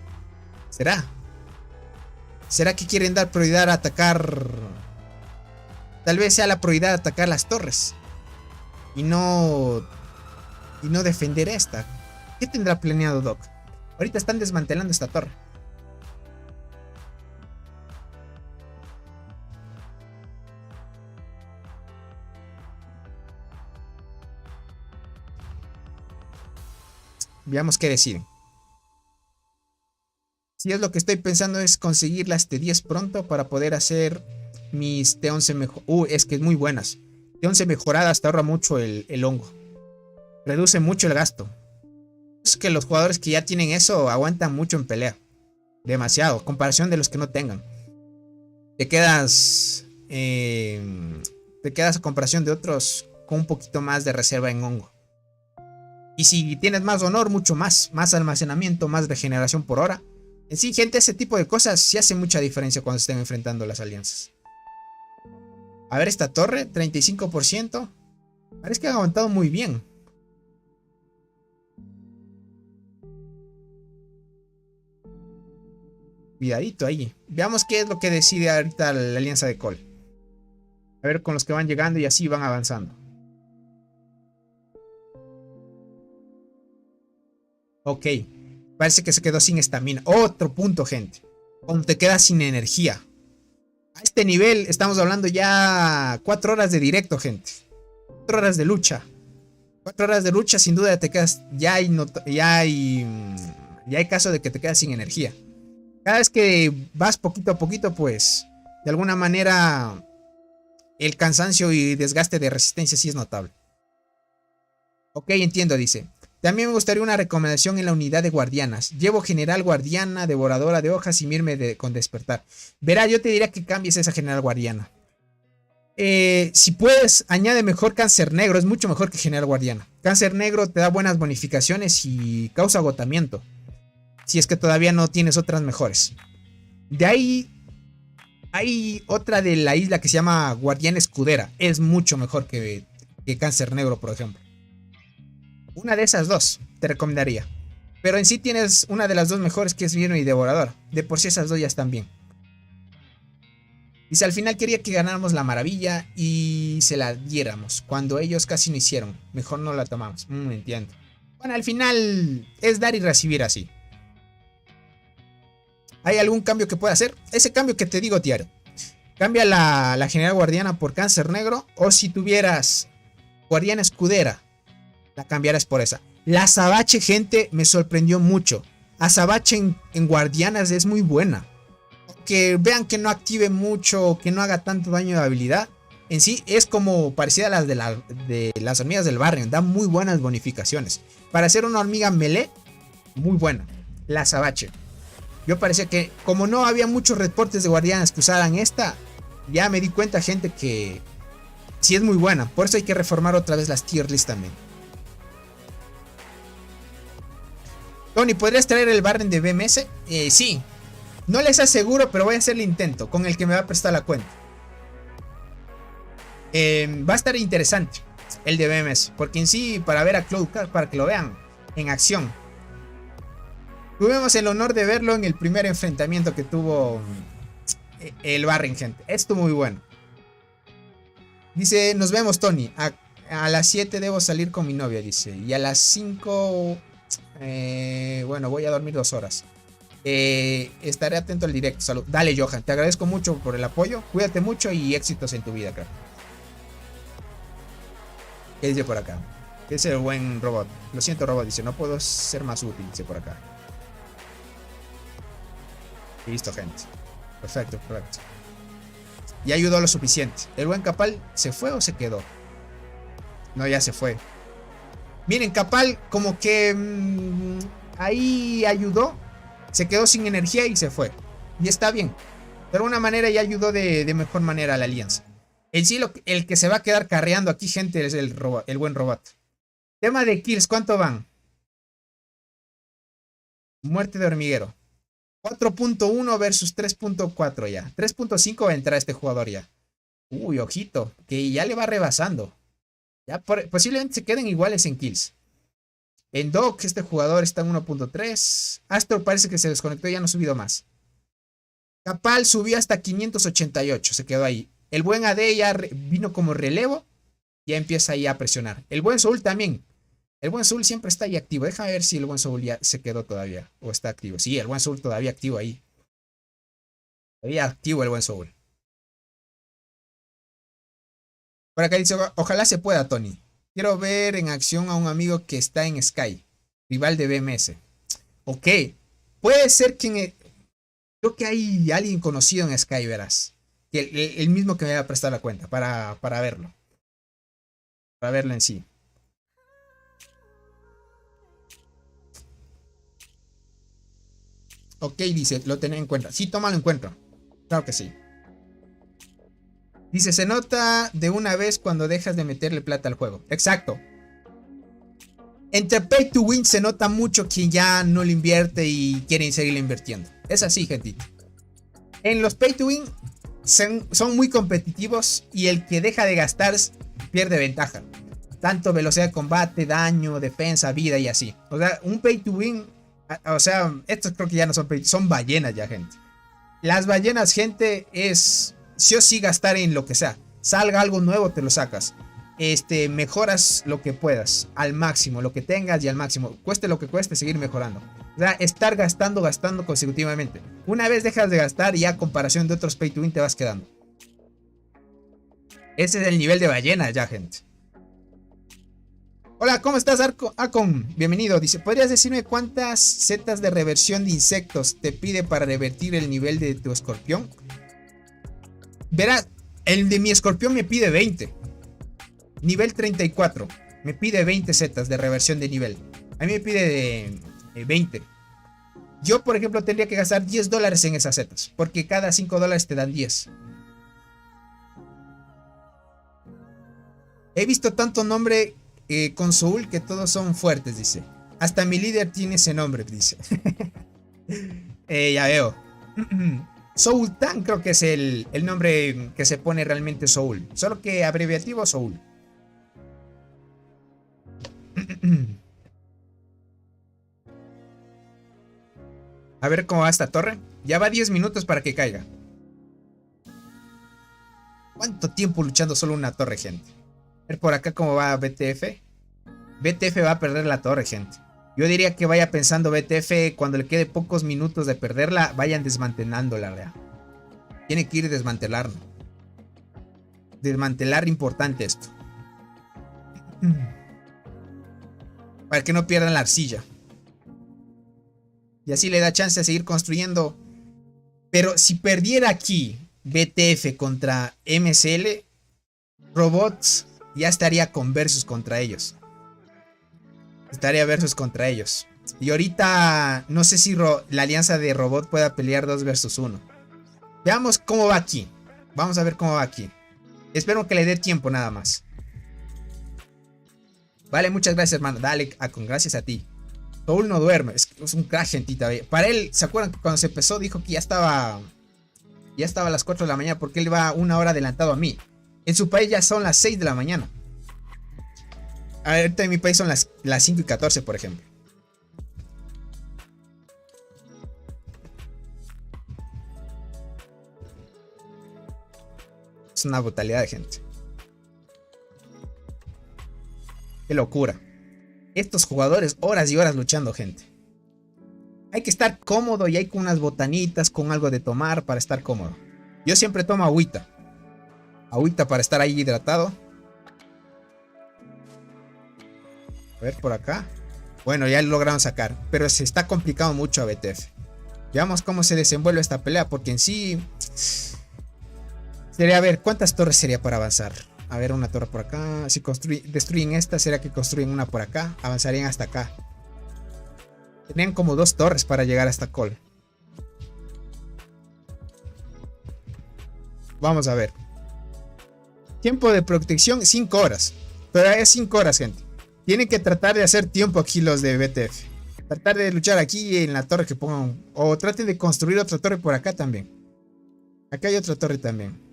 ¿Será? ¿Será que quieren dar prioridad a atacar? Tal vez sea la prioridad atacar las torres. Y no defender esta. ¿Qué tendrá planeado Doc? Ahorita están desmantelando esta torre. Veamos qué deciden. Si es lo que estoy pensando es conseguir las T10 pronto para poder hacer mis T11 mejor. Es que es muy buenas. T11 mejoradas te ahorra mucho el hongo. Reduce mucho el gasto. Es que los jugadores que ya tienen eso aguantan mucho en pelea. Demasiado. Comparación de los que no tengan. Te quedas a comparación de otros con un poquito más de reserva en hongo. Y si tienes más honor, mucho más. Más almacenamiento, más regeneración por hora. En sí, gente, ese tipo de cosas sí hace mucha diferencia cuando se estén enfrentando las alianzas. A ver esta torre, 35%. Parece que han aguantado muy bien. Cuidadito ahí. Veamos qué es lo que decide ahorita la alianza de Cole. A ver con los que van llegando y así van avanzando. Ok. Parece que se quedó sin estamina. Otro punto, gente. Cuando te quedas sin energía. A este nivel estamos hablando ya 4 horas de directo, gente. 4 horas de lucha. 4 horas de lucha, sin duda te quedas. Ya hay caso de que te quedas sin energía. Cada vez que vas poquito a poquito, pues, de alguna manera, el cansancio y desgaste de resistencia sí es notable. Ok, entiendo, dice. También me gustaría una recomendación en la unidad de guardianas. Llevo general guardiana, devoradora de hojas y mirme con despertar. Verá, yo te diría que cambies esa general guardiana. Si puedes, añade mejor cáncer negro. Es mucho mejor que general guardiana. Cáncer negro te da buenas bonificaciones y causa agotamiento. Si es que todavía no tienes otras mejores. De ahí hay otra de la isla que se llama Guardián Escudera. Es mucho mejor que Cáncer Negro, por ejemplo. Una de esas dos te recomendaría. Pero en sí tienes una de las dos mejores, que es Vierno y Devorador. De por sí esas dos ya están bien. Dice, al final quería que ganáramos la maravilla y se la diéramos, cuando ellos casi no hicieron. Mejor no la tomamos. Entiendo. Bueno, al final es dar y recibir así. ¿Hay algún cambio que pueda hacer? Ese cambio que te digo, Tiaro. Cambia la general guardiana por Cáncer Negro. O si tuvieras Guardiana Escudera, la cambiarás por esa. La Azabache, gente, me sorprendió mucho. Azabache en guardianas es muy buena. Que vean que no active mucho, que no haga tanto daño de habilidad. En sí es como parecida a las de las hormigas del barrio. Da muy buenas bonificaciones. Para ser una hormiga melee, muy buena. La Azabache. Yo parecía que como no había muchos reportes de guardianas que usaran esta, ya me di cuenta, gente, que sí es muy buena. Por eso hay que reformar otra vez las tier list también. Tony, ¿podrías traer el Barren de BMS? Sí. No les aseguro, pero voy a hacer el intento con el que me va a prestar la cuenta. Va a estar interesante el de BMS, porque en sí, para ver a Cloudcat, para que lo vean en acción. Tuvimos el honor de verlo en el primer enfrentamiento que tuvo el Barren, gente. Estuvo muy bueno. Dice, nos vemos, Tony. A las 7 debo salir con mi novia, dice. Y a las 5... bueno, voy a dormir 2 horas. Estaré atento al directo. Salud. Dale, Johan. Te agradezco mucho por el apoyo. Cuídate mucho y éxitos en tu vida, crack. ¿Qué dice por acá? ¿Qué dice el buen robot? Lo siento, robot. Dice, no puedo ser más útil. Dice por acá. Listo, gente. Perfecto, perfecto. Y ayudó lo suficiente. ¿El buen Capal se fue o se quedó? No, ya se fue. Miren, Capal como que ahí ayudó. Se quedó sin energía y se fue. Y está bien. De alguna manera ya ayudó de mejor manera a la alianza. En sí, el que se va a quedar carreando aquí, gente, es el buen robot. Tema de kills, ¿cuánto van? Muerte de hormiguero. 4.1 versus 3.4 ya. 3.5 va a entrar este jugador ya. Uy, ojito. Que ya le va rebasando. Ya posiblemente se queden iguales en kills. En Doc, este jugador está en 1.3. Astro parece que se desconectó y ya no ha subido más. Capal subió hasta 588. Se quedó ahí. El buen AD ya vino como relevo. Ya empieza ahí a presionar. El buen Soul también. El buen Soul siempre está ahí activo. Déjame ver si el buen Soul ya se quedó todavía. O está activo. Sí, el buen Soul todavía activo ahí. Todavía activo el buen Soul. Por acá dice, ojalá se pueda, Tony. Quiero ver en acción a un amigo que está en Sky. Rival de BMS. Ok. Puede ser que... Creo que hay alguien conocido en Sky, verás. El mismo que me va a prestar la cuenta. Para verlo. Para verlo en sí. Ok, dice, lo tenés en cuenta. Sí, tómalo en cuenta. Claro que sí. Dice, se nota de una vez cuando dejas de meterle plata al juego. Exacto. Entre Pay to Win se nota mucho quien ya no le invierte y quiere seguirle invirtiendo. Es así, gentita. En los pay to win son muy competitivos y el que deja de gastar pierde ventaja. Tanto velocidad de combate, daño, defensa, vida y así. O sea, un pay to win, o sea, estos creo que ya no son pay, son ballenas ya, gente. Las ballenas, gente, es sí o sí gastar en lo que sea. Salga algo nuevo, te lo sacas. Mejoras lo que puedas, al máximo, lo que tengas y al máximo. Cueste lo que cueste, seguir mejorando. O sea, estar gastando consecutivamente. Una vez dejas de gastar y a comparación de otros pay to win te vas quedando. Ese es el nivel de ballena ya, gente. Hola, ¿cómo estás, Acon? Bienvenido. Dice, ¿podrías decirme cuántas setas de reversión de insectos te pide para revertir el nivel de tu escorpión? Verás, el de mi escorpión me pide 20. Nivel 34. Me pide 20 setas de reversión de nivel. A mí me pide 20. Yo, por ejemplo, tendría que gastar $10 en esas setas. Porque cada $5 te dan 10. He visto tanto nombre con Soul que todos son fuertes, dice. Hasta mi líder tiene ese nombre, dice. Ya veo. Soultan creo que es el nombre que se pone realmente Soul. Solo que abreviativo Soul. A ver cómo va esta torre. Ya va 10 minutos para que caiga. ¿Cuánto tiempo luchando solo una torre, gente? A ver por acá cómo va BTF. BTF va a perder la torre, gente. Yo diría que vaya pensando BTF cuando le quede pocos minutos de perderla, vayan desmantelándola, ¿verdad? Tiene que ir desmantelando. Desmantelar importante esto. Para que no pierdan la arcilla. Y así le da chance de seguir construyendo. Pero si perdiera aquí BTF contra MSL, Robots ya estaría con versus contra ellos. Estaría versus contra ellos. Y ahorita no sé si la alianza de Robot pueda pelear 2 versus 1. Veamos cómo va aquí. Vamos a ver cómo va aquí. Espero que le dé tiempo nada más. Vale, muchas gracias, hermano. Dale, con gracias a ti. Soul no duerme. Es un crack, gentita. Para él, ¿se acuerdan que cuando se empezó dijo que ya estaba a las 4 de la mañana porque él va 1 hora adelantado a mí? En su país ya son las 6 de la mañana. Ahorita en mi país son las 5:14, por ejemplo. Es una brutalidad de gente. Qué locura. Estos jugadores horas y horas luchando, gente. Hay que estar cómodo y hay con unas botanitas, con algo de tomar para estar cómodo. Yo siempre tomo agüita. Agüita para estar ahí hidratado. A ver por acá. Bueno, ya lo lograron sacar. Pero se está complicando mucho a BTF. Veamos cómo se desenvuelve esta pelea. Porque en sí sería, a ver, ¿cuántas torres sería para avanzar? A ver, una torre por acá. Si destruyen esta, ¿será que construyen una por acá? Avanzarían hasta acá. Tenían como 2 torres para llegar hasta Col. Vamos a ver. Tiempo de protección 5 horas. Todavía es 5 horas, gente. Tienen que tratar de hacer tiempo aquí los de BTF. Tratar de luchar aquí en la torre que pongan. O traten de construir otra torre por acá también. Acá hay otra torre también.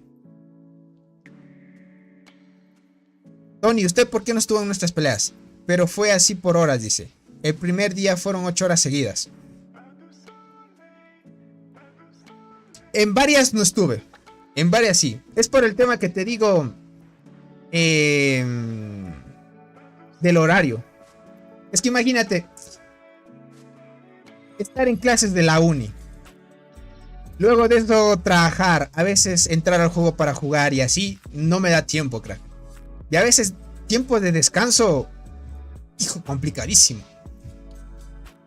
Tony, ¿usted por qué no estuvo en nuestras peleas? Pero fue así por horas, dice. El primer día fueron 8 horas seguidas. En varias no estuve. En varias sí. Es por el tema que te digo. Del horario. Es que imagínate. Estar en clases de la uni. Luego de eso trabajar. A veces entrar al juego para jugar y así. No me da tiempo, crack. Y a veces tiempo de descanso. Hijo, complicadísimo.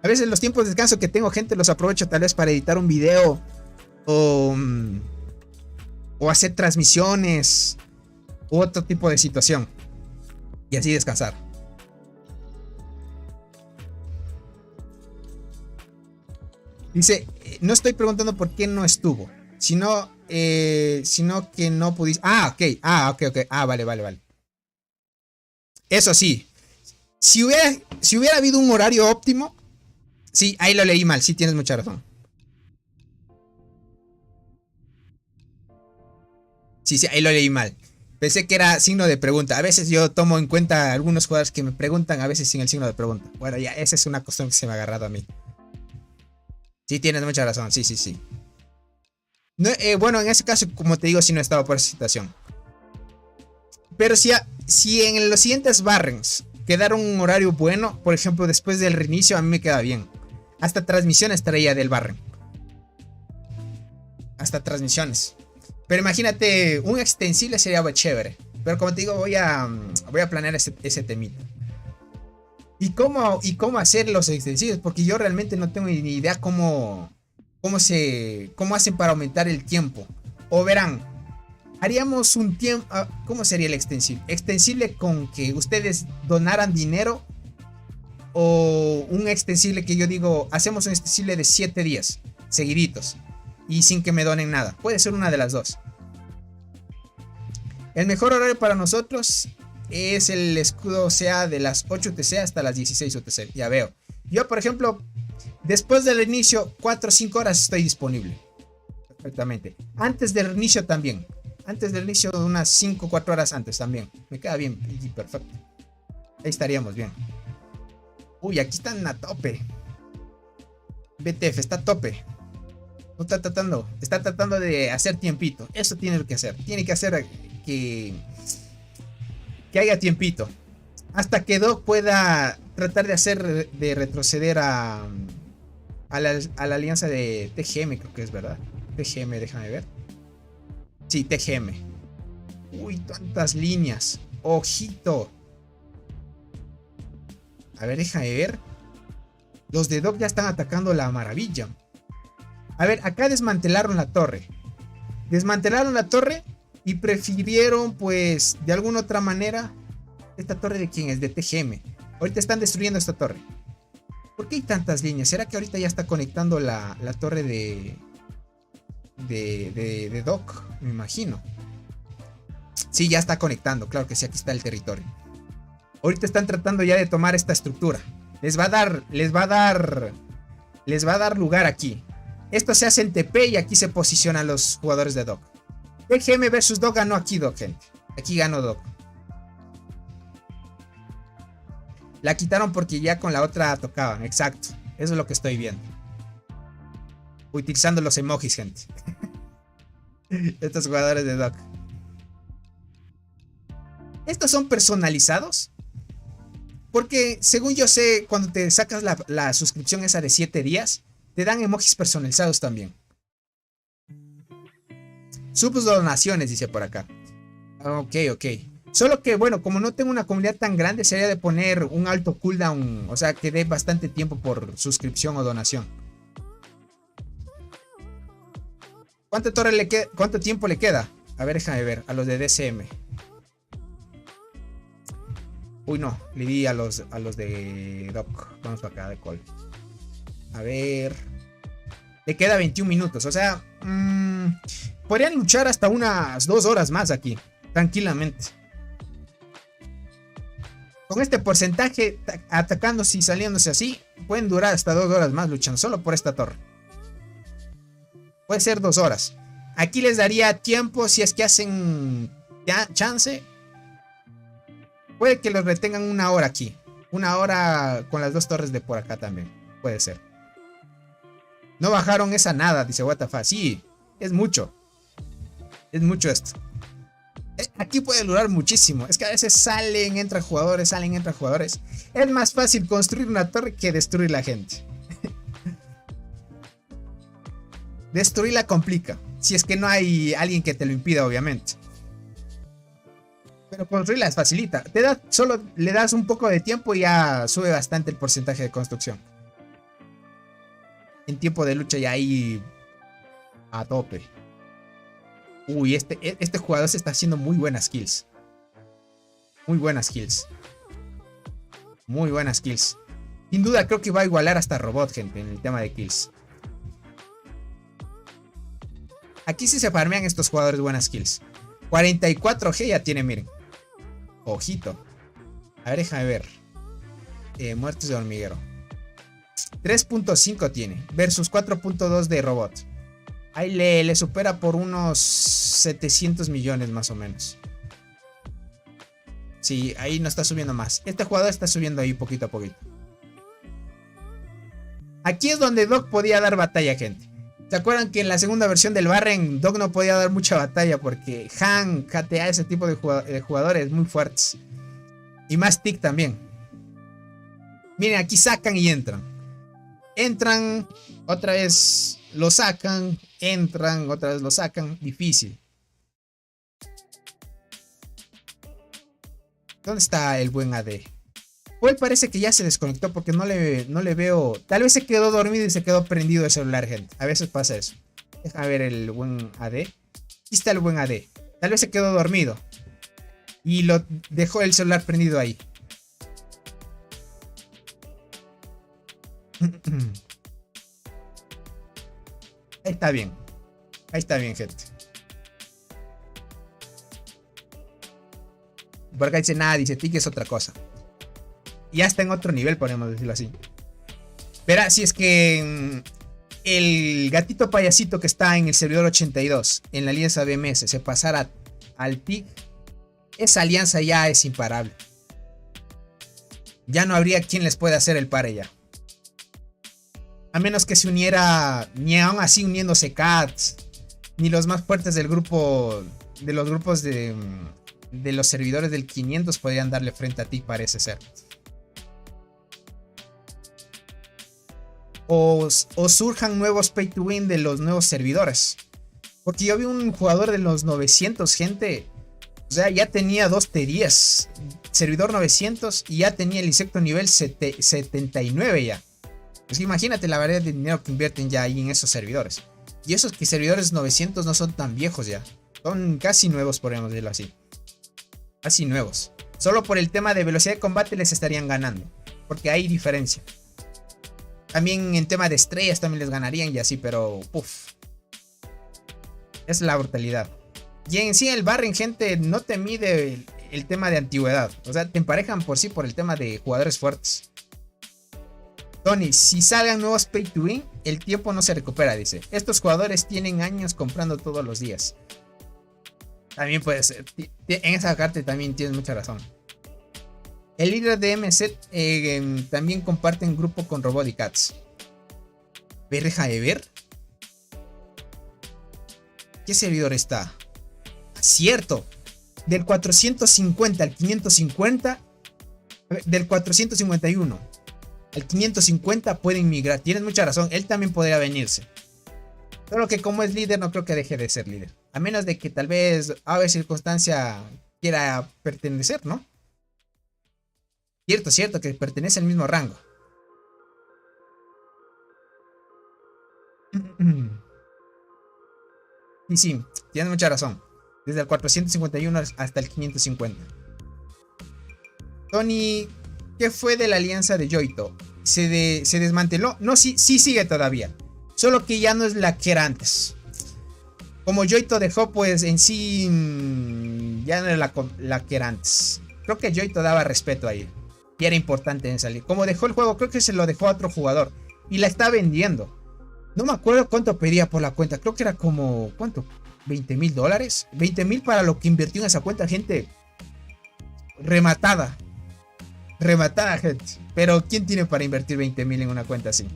A veces los tiempos de descanso que tengo, gente, los aprovecho tal vez para editar un video. O hacer transmisiones. U otro tipo de situación. Y así descansar. Dice, no estoy preguntando por qué no estuvo. Sino que no pudiste. Ok. Vale. Eso sí. Si hubiera habido un horario óptimo. Sí, ahí lo leí mal. Sí, tienes mucha razón. Sí, ahí lo leí mal. Pensé que era signo de pregunta. A veces yo tomo en cuenta algunos jugadores que me preguntan, a veces sin el signo de pregunta. Bueno, ya, esa es una costumbre que se me ha agarrado a mí. Sí, tienes mucha razón, sí. No, bueno, en ese caso, como te digo, sí no he estado por esa situación. Pero si en los siguientes barrens quedaron un horario bueno, por ejemplo, después del reinicio, a mí me queda bien. Hasta transmisiones traía del barren. Hasta transmisiones. Pero imagínate, un extensible sería chévere. Pero como te digo, voy a planear ese temita. ¿Y cómo hacer los extensibles? Porque yo realmente no tengo ni idea cómo hacen para aumentar el tiempo. O verán, haríamos un tiempo. ¿Cómo sería el extensible? Extensible con que ustedes donaran dinero. O un extensible que yo digo, hacemos un extensible de 7 días seguiditos. Y sin que me donen nada. Puede ser una de las dos. El mejor horario para nosotros es el escudo sea de las 8 UTC hasta las 16 UTC. Ya veo. Yo, por ejemplo, después del inicio, 4 o 5 horas estoy disponible. Perfectamente. Antes del inicio también. Antes del inicio, unas 5 o 4 horas antes también. Me queda bien. Perfecto. Ahí estaríamos bien. Uy, aquí están a tope. BTF está a tope. No está tratando de hacer tiempito. Eso tiene que hacer. Tiene que hacer que haya tiempito. Hasta que Doc pueda tratar de retroceder a la alianza de TGM, creo que es verdad. TGM, déjame ver. Sí, TGM. Uy, tantas líneas. Ojito. A ver, déjame ver. Los de Doc ya están atacando la maravilla. A ver, acá desmantelaron la torre. Desmantelaron la torre y prefirieron, pues, de alguna otra manera. ¿Esta torre de quién es? De TGM. Ahorita están destruyendo esta torre. ¿Por qué hay tantas líneas? ¿Será que ahorita ya está conectando la torre de Doc? Me imagino. Sí, ya está conectando. Claro que sí, aquí está el territorio. Ahorita están tratando ya de tomar esta estructura. Les va a dar lugar aquí. Esto se hace en TP y aquí se posicionan los jugadores de Doc. TGM versus Doc ganó aquí Doc, gente. Aquí ganó Doc. La quitaron porque ya con la otra tocaban. Exacto. Eso es lo que estoy viendo. Utilizando los emojis, gente. Estos jugadores de Doc. ¿Estos son personalizados? Porque según yo sé, cuando te sacas la suscripción esa de 7 días, te dan emojis personalizados también. Subs donaciones, dice por acá. Ok. Solo que, bueno, como no tengo una comunidad tan grande, sería de poner un alto cooldown. O sea, que dé bastante tiempo por suscripción o donación. ¿Cuánto tiempo le queda? A ver, déjame ver. A los de DCM. Uy, no. Le di a los de Doc. Vamos para acá de call. A ver. Le queda 21 minutos. O sea, podrían luchar hasta unas 2 horas más aquí. Tranquilamente. Con este porcentaje, atacándose y saliéndose así, pueden durar hasta 2 horas más luchando. Solo por esta torre. Puede ser 2 horas. Aquí les daría tiempo si es que hacen chance. Puede que los retengan 1 hora aquí. 1 hora con las 2 torres de por acá también. Puede ser. No bajaron esa nada, dice WTF. Sí, es mucho. Es mucho esto. Aquí puede durar muchísimo. Es que a veces entran jugadores. Es más fácil construir una torre que destruir la gente. Destruirla complica. Si es que no hay alguien que te lo impida, obviamente. Pero construirla es facilita. Solo le das un poco de tiempo y ya sube bastante el porcentaje de construcción. En tiempo de lucha ya ahí a tope. Uy, este jugador se está haciendo muy buenas kills. Muy buenas kills. Sin duda creo que va a igualar hasta Robot, gente, en el tema de kills. Aquí sí se farmean estos jugadores buenas kills. 44G ya tiene, miren. Ojito. A ver, déjame ver. Muertes de hormiguero. 3.5 tiene. Versus 4.2 de Robot. Ahí le supera por unos 700 millones más o menos. Sí, ahí no está subiendo más. Este jugador está subiendo ahí poquito a poquito. Aquí es donde Doc podía dar batalla, gente. ¿Se acuerdan que en la segunda versión del Barren Doc no podía dar mucha batalla? Porque Han, GTA, ese tipo de jugadores muy fuertes. Y más Tick también. Miren, aquí sacan y entran. Entran, otra vez lo sacan. Entran, otra vez lo sacan. Difícil. ¿Dónde está el buen AD? Hoy parece que ya se desconectó porque no le veo. Tal vez se quedó dormido y se quedó prendido el celular, gente. A veces pasa eso. Déjame ver el buen AD. Aquí está el buen AD. Tal vez se quedó dormido. Y lo dejó el celular prendido ahí. Ahí está bien. Ahí está bien, gente. Por acá dice nada, dice Tic es otra cosa. Ya está en otro nivel, podemos decirlo así. Verá, si es que el gatito payasito que está en el servidor 82, en la alianza BMS, se pasara al TIC, esa alianza ya es imparable. Ya no habría quien les pueda hacer el pare ya. A menos que se uniera, ni aún así uniéndose Cats, ni los más fuertes del grupo, de los grupos de los servidores del 500 podrían darle frente a TIC, parece ser. O surjan nuevos pay to win de los nuevos servidores. Porque yo vi un jugador de los 900, gente. O sea, ya tenía 2 terías. Servidor 900 y ya tenía el insecto nivel 79 ya. Pues imagínate la variedad de dinero que invierten ya ahí en esos servidores. Y esos que servidores 900 no son tan viejos ya. Son casi nuevos, podríamos decirlo así. Casi nuevos. Solo por el tema de velocidad de combate les estarían ganando. Porque hay diferencia. También en tema de estrellas también les ganarían y así, pero puff. Es la brutalidad. Y en sí el Barren, gente, no te mide el tema de antigüedad. O sea, te emparejan por sí por el tema de jugadores fuertes. Tony, si salgan nuevos pay to win, el tiempo no se recupera, dice. Estos jugadores tienen años comprando todos los días. También puede ser. En esa carta también tienes mucha razón. El líder de MZ también comparte un grupo con Robot y Cats. Deja de ver. ¿Qué servidor está? Cierto. Del 450 al 550. Del 451 al 550 pueden migrar. Tienes mucha razón. Él también podría venirse. Solo que como es líder no creo que deje de ser líder. A menos de que tal vez a ver circunstancia quiera pertenecer, ¿no? Cierto, que pertenece al mismo rango. Y sí, tienes mucha razón. Desde el 451 hasta el 550. Tony, ¿qué fue de la alianza de Yoito? ¿Se desmanteló? No, sí sigue todavía. Solo que ya no es la que era antes. Como Yoito dejó, pues en sí ya no era la que era antes. Creo que Yoito daba respeto ahí. Y era importante en salir. Como dejó el juego, creo que se lo dejó a otro jugador. Y la está vendiendo. No me acuerdo cuánto pedía por la cuenta. Creo que era como... ¿Cuánto? $20,000. $20,000 para lo que invirtió en esa cuenta, gente. Rematada. Rematada, gente. Pero ¿quién tiene para invertir 20,000 en una cuenta así?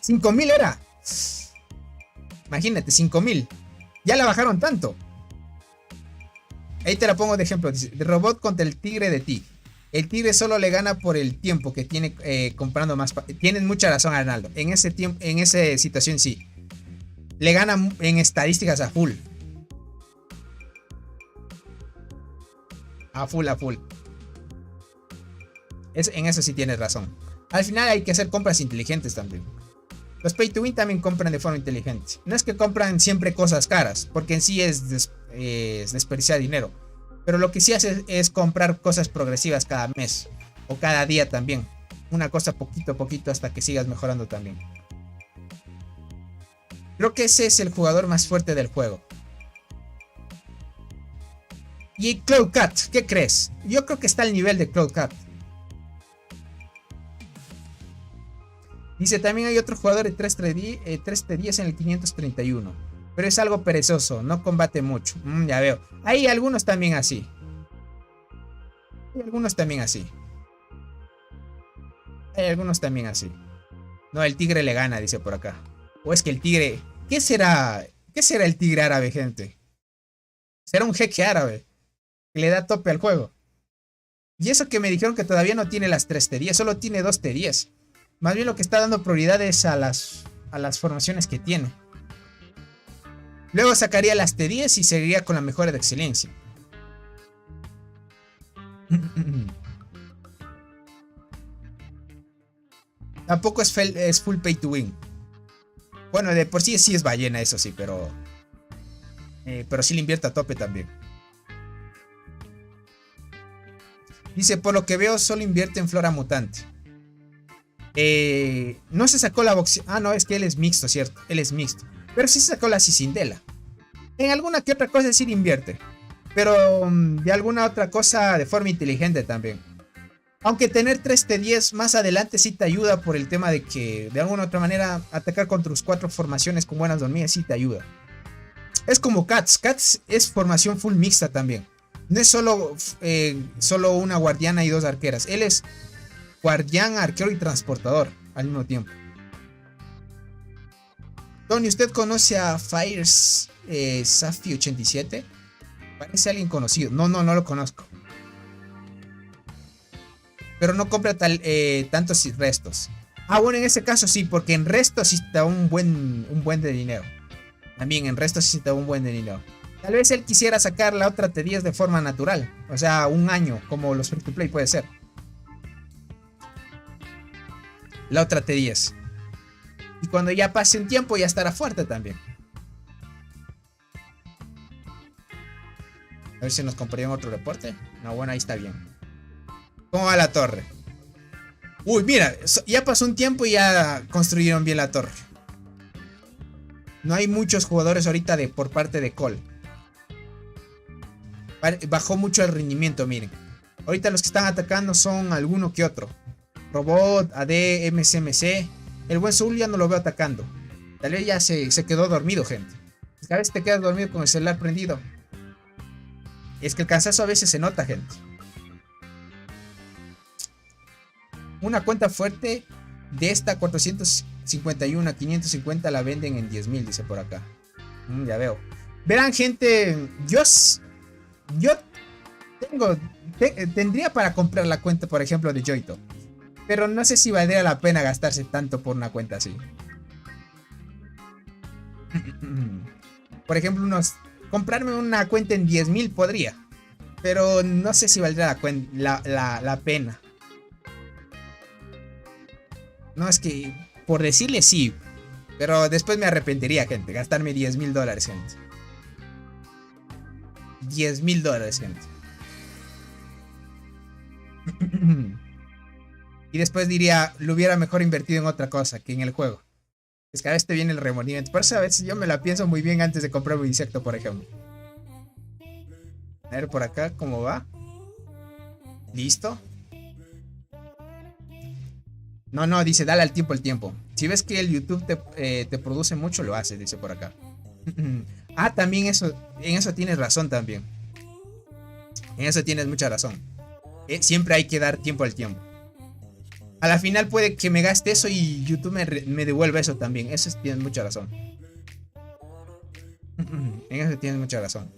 5,000 era. Imagínate, 5,000. Ya la bajaron tanto. Ahí te la pongo de ejemplo. Dice, de robot contra el tigre de ti. El tigre solo le gana por el tiempo que tiene comprando más. Tienes mucha razón, Arnaldo. En ese tiempo, en esa situación sí. Le gana en estadísticas a full. A full. En eso sí tienes razón. Al final hay que hacer compras inteligentes también. Los pay to win también compran de forma inteligente. No es que compran siempre cosas caras, porque en sí es desperdiciar dinero. Pero lo que sí hace es comprar cosas progresivas cada mes. O cada día también. Una cosa poquito a poquito hasta que sigas mejorando también. Creo que ese es el jugador más fuerte del juego. Y Cloudcat, ¿qué crees? Yo creo que está al nivel de Cloudcat. Dice, también hay otro jugador de 3T10 en el 531. Pero es algo perezoso, no combate mucho. Ya veo. Hay algunos también así. Hay algunos también así. Hay algunos también así. No, el tigre le gana, dice por acá. O es que el tigre... ¿Qué será? ¿Qué será el tigre árabe, gente? Será un jeque árabe que le da tope al juego. Y eso que me dijeron que todavía no tiene las 3T10, solo tiene 2T10. Más bien lo que está dando prioridad es a las formaciones que tiene. Luego sacaría las T10 y seguiría con la mejora de excelencia. Tampoco es full pay to win. Bueno, de por sí es ballena, eso sí, pero sí le invierte a tope también. Dice, por lo que veo, solo invierte en flora mutante. No se sacó la boxeo. Ah, no, es que él es mixto, ¿cierto? Él es mixto. Pero sí se sacó la Cicindela. En alguna que otra cosa sí le invierte. Pero de alguna otra cosa de forma inteligente también. Aunque tener 3T10 más adelante sí te ayuda por el tema de que de alguna otra manera atacar con tus 4 formaciones con buenas dormidas sí te ayuda. Es como Cats. Cats es formación full mixta también. No es solo una guardiana y 2 arqueras. Él es guardián, arquero y transportador al mismo tiempo. Tony, ¿usted conoce a Fires Safi 87? Parece alguien conocido. No lo conozco. Pero no compra tantos restos. Ah, bueno, en ese caso sí, porque en restos sí está un buen de dinero. También en restos sí está un buen de dinero. Tal vez él quisiera sacar la otra T10 de forma natural. O sea, un año, como los free to play puede ser. La otra T10. Y cuando ya pase un tiempo ya estará fuerte también. A ver si nos comprarían otro reporte. No, bueno, ahí está bien. ¿Cómo va la torre? Uy, mira, ya pasó un tiempo y ya construyeron bien la torre. No hay muchos jugadores ahorita por parte de Cole. Bajó mucho el rendimiento, miren. Ahorita los que están atacando son alguno que otro. Robot, AD, MCMC. El buen Soul ya no lo veo atacando. Tal vez ya se quedó dormido, gente. Cada vez te quedas dormido con el celular prendido. Es que el cansancio a veces se nota, gente. Una cuenta fuerte de esta 451 a 550 la venden en 10,000, dice por acá. Ya veo. Verán, gente, yo tendría para comprar la cuenta, por ejemplo, de Joito. Pero no sé si valdría la pena gastarse tanto por una cuenta así. Por ejemplo, comprarme una cuenta en 10,000 podría. Pero no sé si valdría la pena. No, es que por decirle sí. Pero después me arrepentiría, gente. Gastarme $10,000, gente. $10,000, gente. Y después diría, lo hubiera mejor invertido en otra cosa que en el juego. Es que a veces te viene el remordimiento. Por eso a veces yo me la pienso muy bien antes de comprar un insecto, por ejemplo. A ver por acá cómo va. Listo. No, dice, dale al tiempo el tiempo. Si ves que el YouTube te produce mucho, lo hace, dice por acá. Ah, también en eso tienes razón también. En eso tienes mucha razón. Siempre hay que dar tiempo al tiempo. A la final puede que me gaste eso y YouTube me devuelva eso también. Eso tienes mucha razón. En eso tienes mucha razón.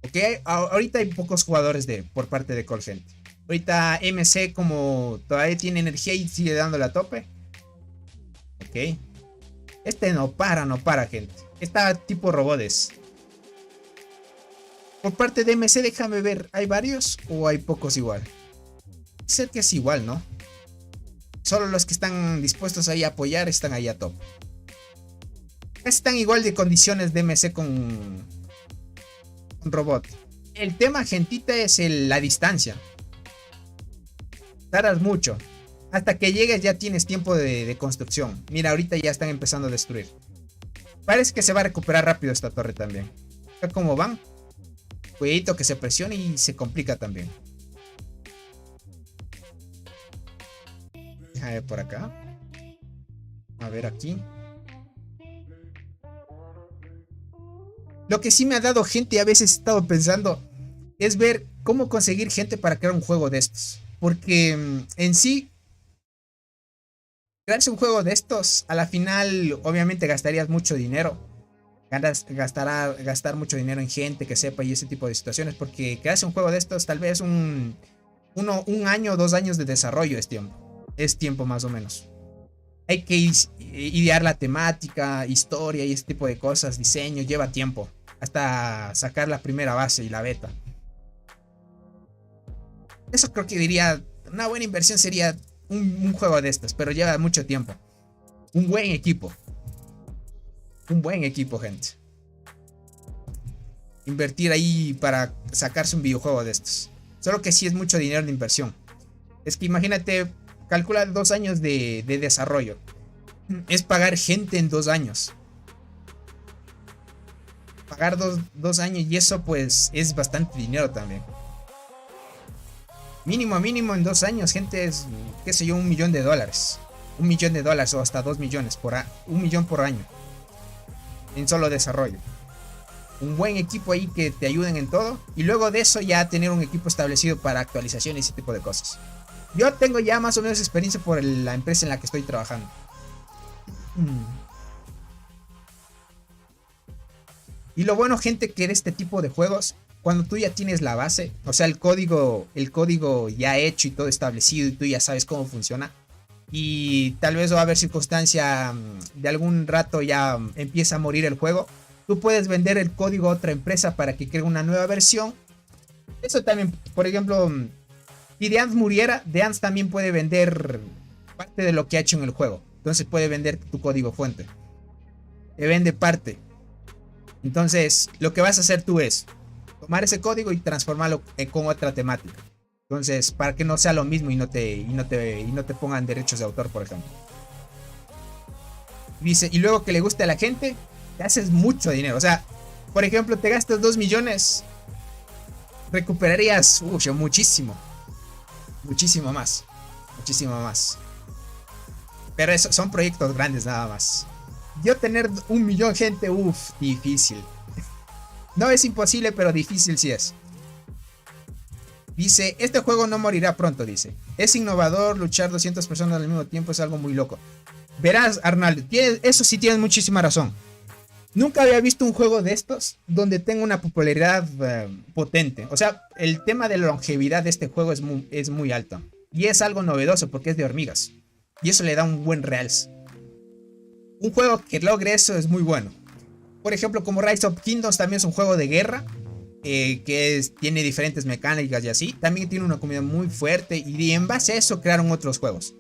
Ok, ahorita hay pocos jugadores por parte de Cole, gente. Ahorita MC como todavía tiene energía y sigue dándole a tope. Ok. Este no para, gente. Está tipo robots. Por parte de MC, déjame ver. ¿Hay varios o hay pocos igual? Sé que es igual, ¿no? Solo los que están dispuestos ahí a apoyar están ahí a top. Están igual de condiciones de MC con robot. El tema, gentita, es la distancia. Tardas mucho. Hasta que llegues ya tienes tiempo de construcción. Mira, ahorita ya están empezando a destruir. Parece que se va a recuperar rápido esta torre también. ¿Ve cómo van? Cuidadito que se presione y se complica también. Déjame ver por acá. A ver aquí. Lo que sí me ha dado gente, a veces he estado pensando, es ver cómo conseguir gente para crear un juego de estos. Porque en sí, crearse un juego de estos, a la final, obviamente gastarías mucho dinero. Gastar mucho dinero en gente que sepa y ese tipo de situaciones. Porque crearse un juego de estos, tal vez un año o 2 años de desarrollo es tiempo. Es tiempo más o menos. Hay que idear la temática, historia y ese tipo de cosas, diseño, lleva tiempo. Hasta sacar la primera base y la beta. Eso creo que diría, una buena inversión sería un juego de estos, pero lleva mucho tiempo. Un buen equipo. Un buen equipo, gente. Invertir ahí para sacarse un videojuego de estos. Solo que sí es mucho dinero de inversión. Es que imagínate, calcula 2 años de desarrollo. Es pagar gente en 2 años. Pagar 2 años y eso pues es bastante dinero también. Mínimo en 2 años, gente, es, qué sé yo, $1 millón. $1 millón o hasta 2 millones $1 millón por año. En solo desarrollo. Un buen equipo ahí que te ayuden en todo. Y luego de eso ya tener un equipo establecido para actualizaciones y ese tipo de cosas. Yo tengo ya más o menos experiencia por la empresa en la que estoy trabajando. Y lo bueno, gente, que de este tipo de juegos, cuando tú ya tienes la base, o sea, el código ya hecho y todo establecido y tú ya sabes cómo funciona. Y tal vez va a haber circunstancia de algún rato ya empieza a morir el juego. Tú puedes vender el código a otra empresa para que cree una nueva versión. Eso también, por ejemplo, si The Ants muriera, The Ants también puede vender parte de lo que ha hecho en el juego. Entonces puede vender tu código fuente. Te vende parte. Entonces, lo que vas a hacer tú es tomar ese código y transformarlo con otra temática. Entonces, para que no sea lo mismo y no te pongan derechos de autor, por ejemplo. Dice, y luego que le guste a la gente, te haces mucho dinero. O sea, por ejemplo, te gastas 2 millones, recuperarías muchísimo. Muchísimo más. Pero eso son proyectos grandes nada más. Yo tener 1 millón, gente, difícil. No es imposible, pero difícil sí es. Dice, este juego no morirá pronto, dice. Es innovador, luchar 200 personas al mismo tiempo es algo muy loco. Verás, Arnaldo, eso sí tienes muchísima razón. Nunca había visto un juego de estos donde tenga una popularidad potente. O sea, el tema de la longevidad de este juego es muy alto. Y es algo novedoso porque es de hormigas. Y eso le da un buen realce. Un juego que logre eso es muy bueno. Por ejemplo, como Rise of Kingdoms también es un juego de guerra. Tiene diferentes mecánicas y así. También tiene una comunidad muy fuerte. Y en base a eso crearon otros juegos.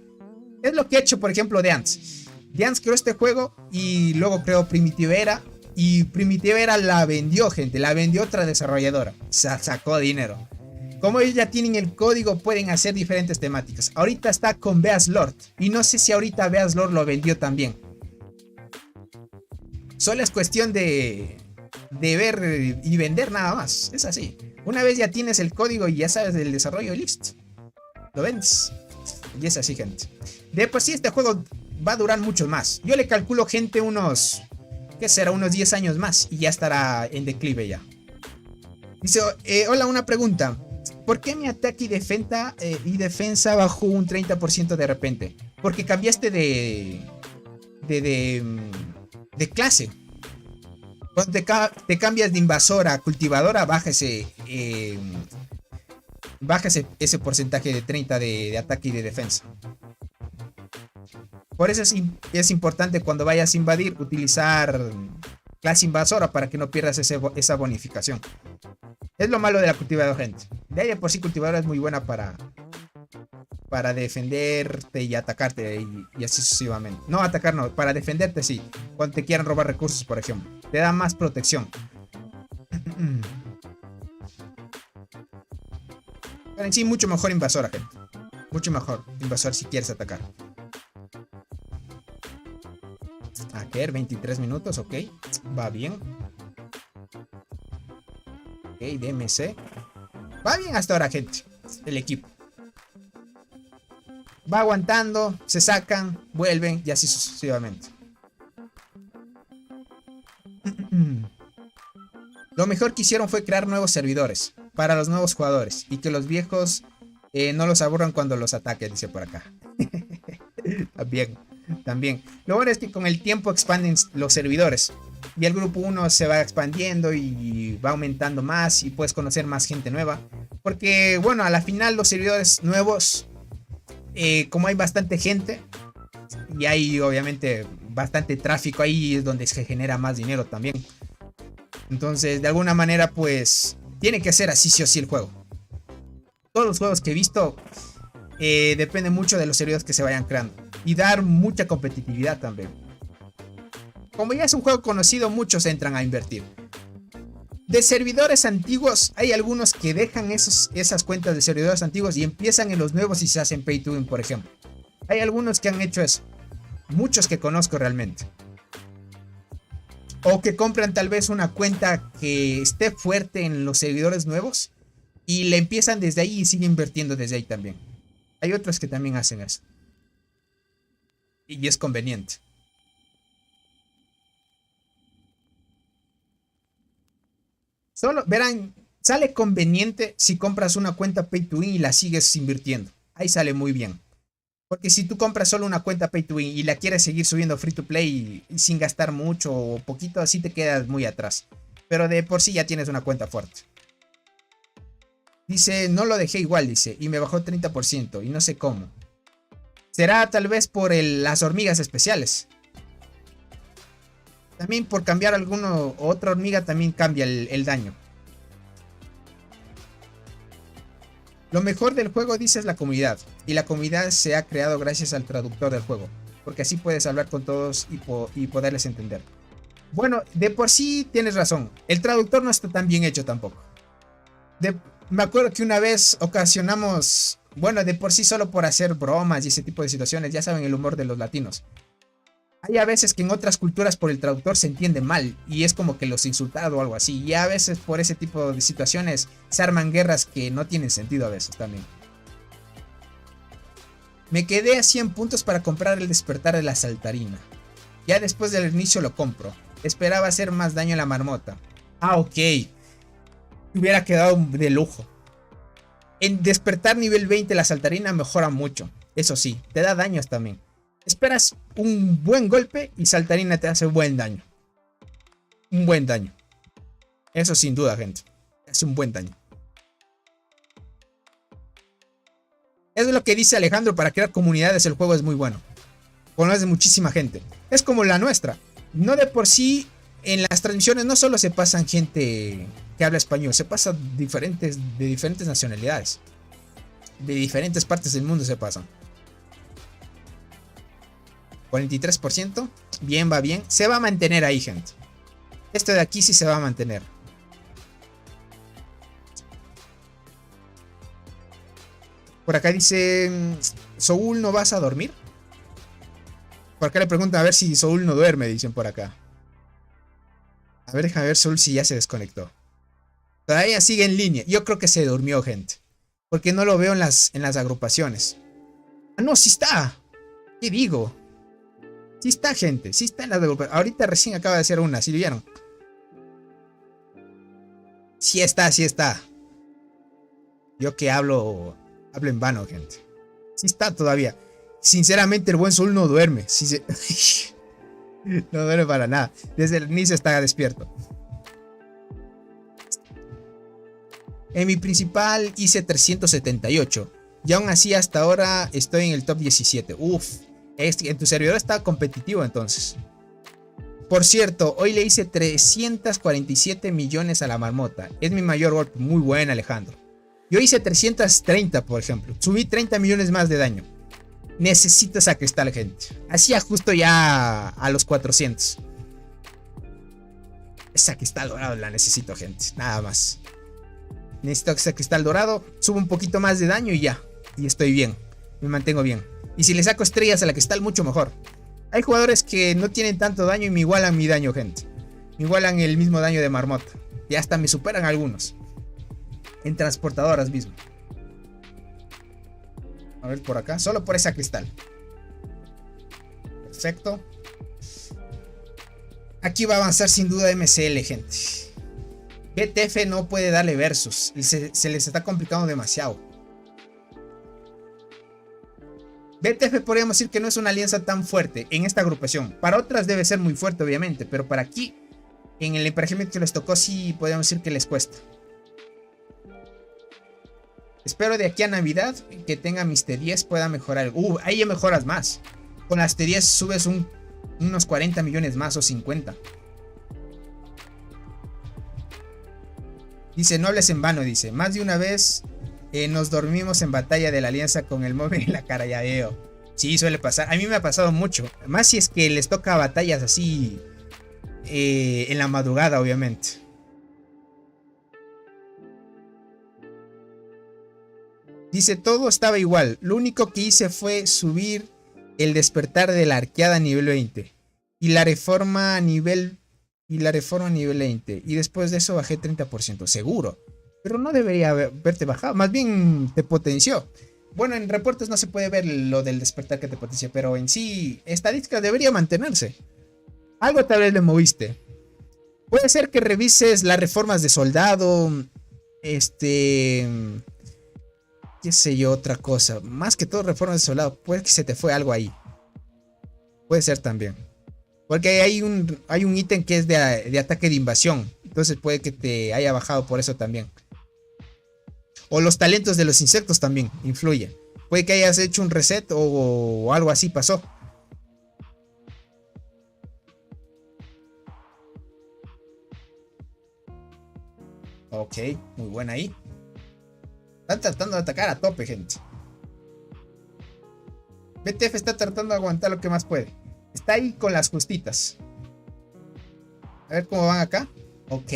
Es lo que ha hecho, por ejemplo, The Ants. The Ants creó este juego y luego creó Primitivera. Y Primitivera la vendió, gente. La vendió otra desarrolladora. Sacó dinero. Como ellos ya tienen el código, pueden hacer diferentes temáticas. Ahorita está con Beast Lord. Y no sé si ahorita Beast Lord lo vendió también. Solo es cuestión de ver y vender nada más. Es así. Una vez ya tienes el código y ya sabes del desarrollo, listo. Lo vendes. Y es así, gente. De por sí este juego va a durar mucho más. Yo le calculo, gente, unos... ¿qué será? Unos 10 años más. Y ya estará en declive ya. Dice, hola, una pregunta. ¿Por qué mi ataque y defensa bajó un 30% de repente? Porque cambiaste de clase. Cuando te cambias de invasora a cultivadora, baja ese porcentaje de 30 de ataque y de defensa. Por eso es importante cuando vayas a invadir utilizar clase invasora para que no pierdas esa bonificación. Es lo malo de la cultivadora, gente. De ahí de por sí cultivadora es muy buena para defenderte y atacarte y así sucesivamente. No atacar, no, para defenderte sí. Cuando te quieran robar recursos, por ejemplo. Te da más protección. Pero en sí, mucho mejor invasora, gente. Mucho mejor invasor si quieres atacar. A ver, 23 minutos, ok. Va bien. Ok, DMC. Va bien hasta ahora, gente. El equipo. va aguantando, se sacan, vuelven y así sucesivamente. Lo mejor que hicieron fue crear nuevos servidores para los nuevos jugadores y que los viejos no los aburran cuando los ataquen, dice por acá. También. Lo bueno es que con el tiempo expanden los servidores y el grupo 1 se va expandiendo y va aumentando más y puedes conocer más gente nueva. Porque bueno, a la final los servidores nuevos, como hay bastante gente y hay obviamente bastante tráfico, ahí es donde se genera más dinero también. Entonces de alguna manera pues tiene que ser así sí o sí el juego. Todos los juegos que he visto depende mucho de los servidores que se vayan creando y dar mucha competitividad también. Como ya es un juego conocido, muchos entran a invertir. De servidores antiguos, hay algunos que dejan esas cuentas de servidores antiguos y empiezan en los nuevos y se hacen pay to win, por ejemplo. Hay algunos que han hecho eso. Muchos que conozco realmente. O que compran tal vez una cuenta que esté fuerte en los servidores nuevos y le empiezan desde ahí y siguen invirtiendo desde ahí también. Hay otros que también hacen eso. Y es conveniente. Solo, verán, sale conveniente si compras una cuenta pay to win y la sigues invirtiendo. Ahí sale muy bien. Porque si tú compras solo una cuenta pay to win y la quieres seguir subiendo free to play y sin gastar mucho o poquito, así te quedas muy atrás. Pero de por sí ya tienes una cuenta fuerte. Dice, no lo dejé igual, dice, y me bajó 30% y no sé cómo. Será tal vez por las hormigas especiales. También por cambiar otra hormiga también cambia el daño. Lo mejor del juego, dice, es la comunidad. Y la comunidad se ha creado gracias al traductor del juego. Porque así puedes hablar con todos y poderles entender. Bueno, de por sí tienes razón. El traductor no está tan bien hecho tampoco. Me acuerdo que una vez ocasionamos... Bueno, de por sí solo por hacer bromas y ese tipo de situaciones. Ya saben el humor de los latinos. Hay a veces que en otras culturas por el traductor se entiende mal y es como que los insultado o algo así. Y a veces por ese tipo de situaciones se arman guerras que no tienen sentido a veces también. Me quedé a 100 puntos para comprar el despertar de la saltarina. Ya después del inicio lo compro. Esperaba hacer más daño a la marmota. Ah, ok. Hubiera quedado de lujo. En despertar nivel 20 la saltarina mejora mucho. Eso sí, te da daños también. Esperas un buen golpe y saltarina te hace buen daño. Un buen daño. Eso sin duda, gente. Hace un buen daño. Eso es lo que dice Alejandro. Para crear comunidades el juego es muy bueno. Conoces muchísima gente. Es como la nuestra. No de por sí en las transmisiones no solo se pasan gente que habla español. Se pasa de diferentes nacionalidades. De diferentes partes del mundo se pasan. 43%. Bien, va bien. Se va a mantener ahí, gente. Esto de aquí sí se va a mantener. Por acá dice... ¿Soul no vas a dormir? Por acá le preguntan a ver si Soul no duerme, dicen por acá. A ver, déjame ver Soul si ya se desconectó. Todavía sigue en línea. Yo creo que se durmió, gente. Porque no lo veo en las agrupaciones. Ah, no, sí está. ¿Qué digo? Sí está, gente. Sí está en las agrupaciones. Ahorita recién acaba de hacer una. ¿Sí lo vieron? Sí está, sí está. Yo que hablo en vano, gente. Sí está todavía. Sinceramente, el buen Soul no duerme. Sí no duerme para nada. Desde el inicio está despierto. En mi principal hice 378. Y aún así hasta ahora estoy en el top 17. Uf. En tu servidor está competitivo entonces. Por cierto, hoy le hice 347 millones a la marmota. Es mi mayor golpe. Muy buena, Alejandro. Yo hice 330, por ejemplo. Subí 30 millones más de daño. Necesito esa cristal, gente. Hacía justo ya a los 400. Esa cristal dorado la necesito, gente. Nada más. Necesito ese cristal dorado. Subo un poquito más de daño y ya. Y estoy bien. Me mantengo bien. Y si le saco estrellas a la cristal, mucho mejor. Hay jugadores que no tienen tanto daño y me igualan mi daño, gente. Me igualan el mismo daño de marmota. Y hasta me superan algunos. En transportadoras mismo. A ver por acá. Solo por esa cristal. Perfecto. Aquí va a avanzar sin duda MCL, gente. BTF no puede darle versus. Y se les está complicando demasiado. BTF podríamos decir que no es una alianza tan fuerte en esta agrupación. Para otras debe ser muy fuerte, obviamente. Pero para aquí, en el emparejamiento que les tocó, sí podríamos decir que les cuesta. Espero de aquí a Navidad que tenga mis T10 pueda mejorar. Ahí ya mejoras más. Con las T10 subes unos 40 millones más o 50. Dice, no hables en vano, dice. Más de una vez nos dormimos en batalla de la alianza con el móvil en la cara, ya veo. Sí, suele pasar. A mí me ha pasado mucho. Más si es que les toca batallas así en la madrugada, obviamente. Dice, todo estaba igual. Lo único que hice fue subir el despertar de la arqueada a nivel 20. Y la reforma a nivel 20. Y después de eso bajé 30%. Seguro. Pero no debería haberte bajado. Más bien te potenció. Bueno, en reportes no se puede ver lo del despertar que te potencia. Pero en sí, estadística debería mantenerse. Algo tal vez le moviste. Puede ser que revises las reformas de soldado. Qué sé yo, otra cosa. Más que todo reformas de soldado. Puede que se te fue algo ahí. Puede ser también. Porque hay un ítem que es de ataque de invasión. Entonces puede que te haya bajado por eso también. O los talentos de los insectos también influyen. Puede que hayas hecho un reset o algo así pasó. Ok, muy buena ahí. Están tratando de atacar a tope, gente. BTF está tratando de aguantar lo que más puede. Está ahí con las justitas. A ver cómo van acá. Ok.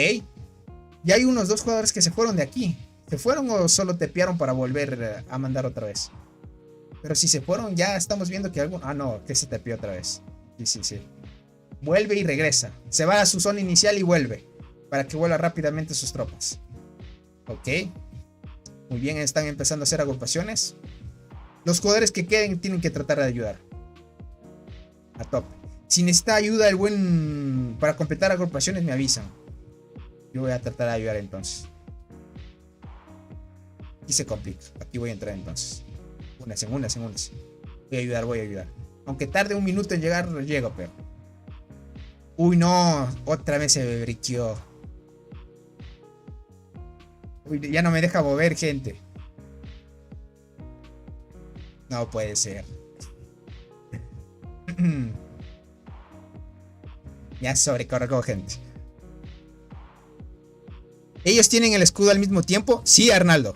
Ya hay unos 2 jugadores que se fueron de aquí. ¿Se fueron o solo tepearon para volver a mandar otra vez? Pero si se fueron ya estamos viendo que algo... Ah, no, que se tepeó otra vez. Sí. Vuelve y regresa. Se va a su zona inicial y vuelve. Para que vuelva rápidamente sus tropas. Ok. Muy bien, están empezando a hacer agrupaciones. Los jugadores que queden tienen que tratar de ayudar. A top. Si necesita ayuda el buen para completar agrupaciones, me avisan. Yo voy a tratar de ayudar entonces. Aquí se complica. Aquí voy a entrar entonces. Únase. Voy a ayudar. Aunque tarde un minuto en llegar, llego, pero. Uy, no. Otra vez se me briqueó. Uy, ya no me deja mover, gente. No puede ser. Ya sobrecargó, gente. ¿Ellos tienen el escudo al mismo tiempo? Sí, Arnaldo.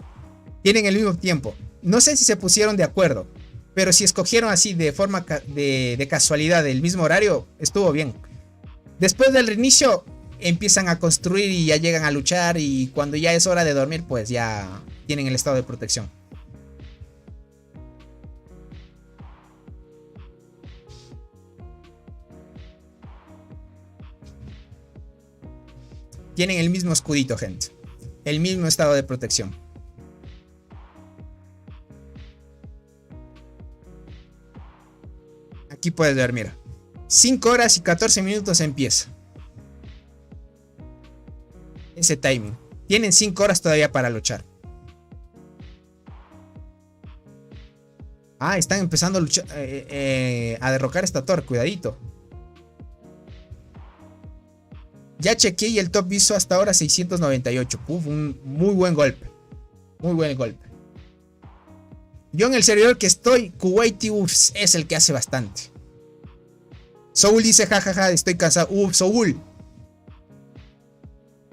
Tienen el mismo tiempo. No sé si se pusieron de acuerdo. Pero si escogieron así de forma de casualidad el mismo horario, estuvo bien. Después del reinicio empiezan a construir y ya llegan a luchar. Y cuando ya es hora de dormir, pues ya tienen el estado de protección. Tienen el mismo escudito, gente. El mismo estado de protección. Aquí puedes ver, mira. 5 horas y 14 minutos empieza. Ese timing. Tienen 5 horas todavía para luchar. Ah, están empezando a luchar. A derrocar esta torre. Cuidadito. Ya chequeé y el top hizo hasta ahora 698. Uf, un muy buen golpe. Muy buen golpe. Yo en el servidor que estoy, Kuwaiti es el que hace bastante. Soul dice, jajaja, estoy cansado. Soul.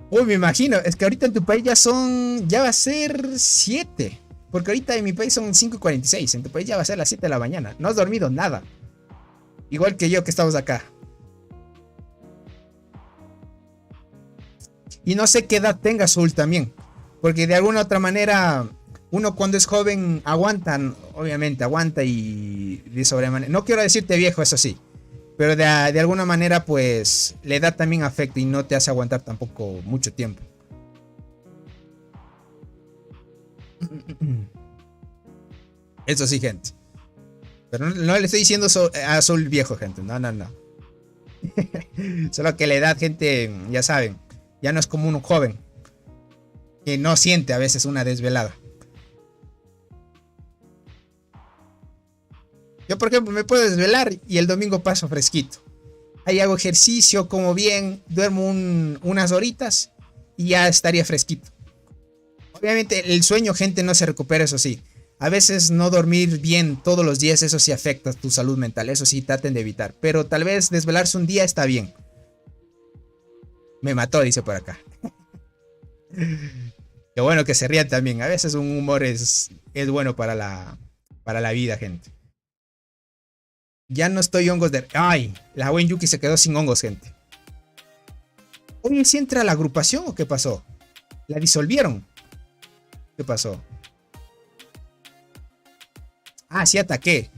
Uy, me imagino. Es que ahorita en tu país ya va a ser 7. Porque ahorita en mi país son 5:46. En tu país ya va a ser las 7 de la mañana. No has dormido nada. Igual que yo que estamos acá. Y no sé qué edad tenga Soul también. Porque de alguna otra manera, uno cuando es joven obviamente aguanta y de sobremanera. No quiero decirte viejo, eso sí. Pero de alguna manera pues la edad también afecta y no te hace aguantar tampoco mucho tiempo. Eso sí, gente. Pero no le estoy diciendo a Soul viejo, gente. No, no, no. Solo que la edad, gente, ya saben, ya no es como un joven que no siente a veces una desvelada. Yo, por ejemplo, me puedo desvelar y el domingo paso fresquito. Ahí hago ejercicio, como bien, duermo unas horitas y ya estaría fresquito. Obviamente el sueño, gente, no se recupera, eso sí. A veces no dormir bien todos los días, eso sí afecta a tu salud mental. Eso sí, traten de evitar. Pero tal vez desvelarse un día está bien. Me mató, dice por acá. Qué bueno que se rían también. A veces un humor es bueno para la vida, gente. Ya no estoy hongos de... Ay, la buen Yuki se quedó sin hongos, gente. Oye, ¿sí entra la agrupación o qué pasó? ¿La disolvieron? ¿Qué pasó? Ah, sí ataqué.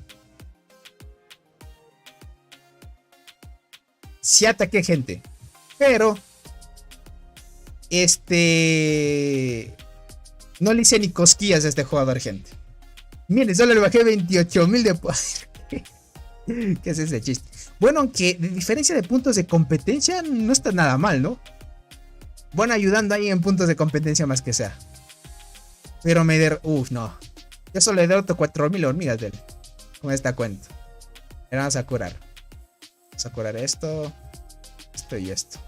Sí ataqué, gente. Pero... no le hice ni cosquillas a este jugador, gente. Miren, solo le bajé 28,000 de poder. ¿Qué es ese chiste? Bueno, aunque de diferencia de puntos de competencia, no está nada mal, ¿no? Bueno, ayudando ahí en puntos de competencia más que sea. Pero Uf, no. Yo solo le derroto 4,000 hormigas de él. Con esta cuenta. Ahora vamos a curar. Vamos a curar esto. Esto y esto.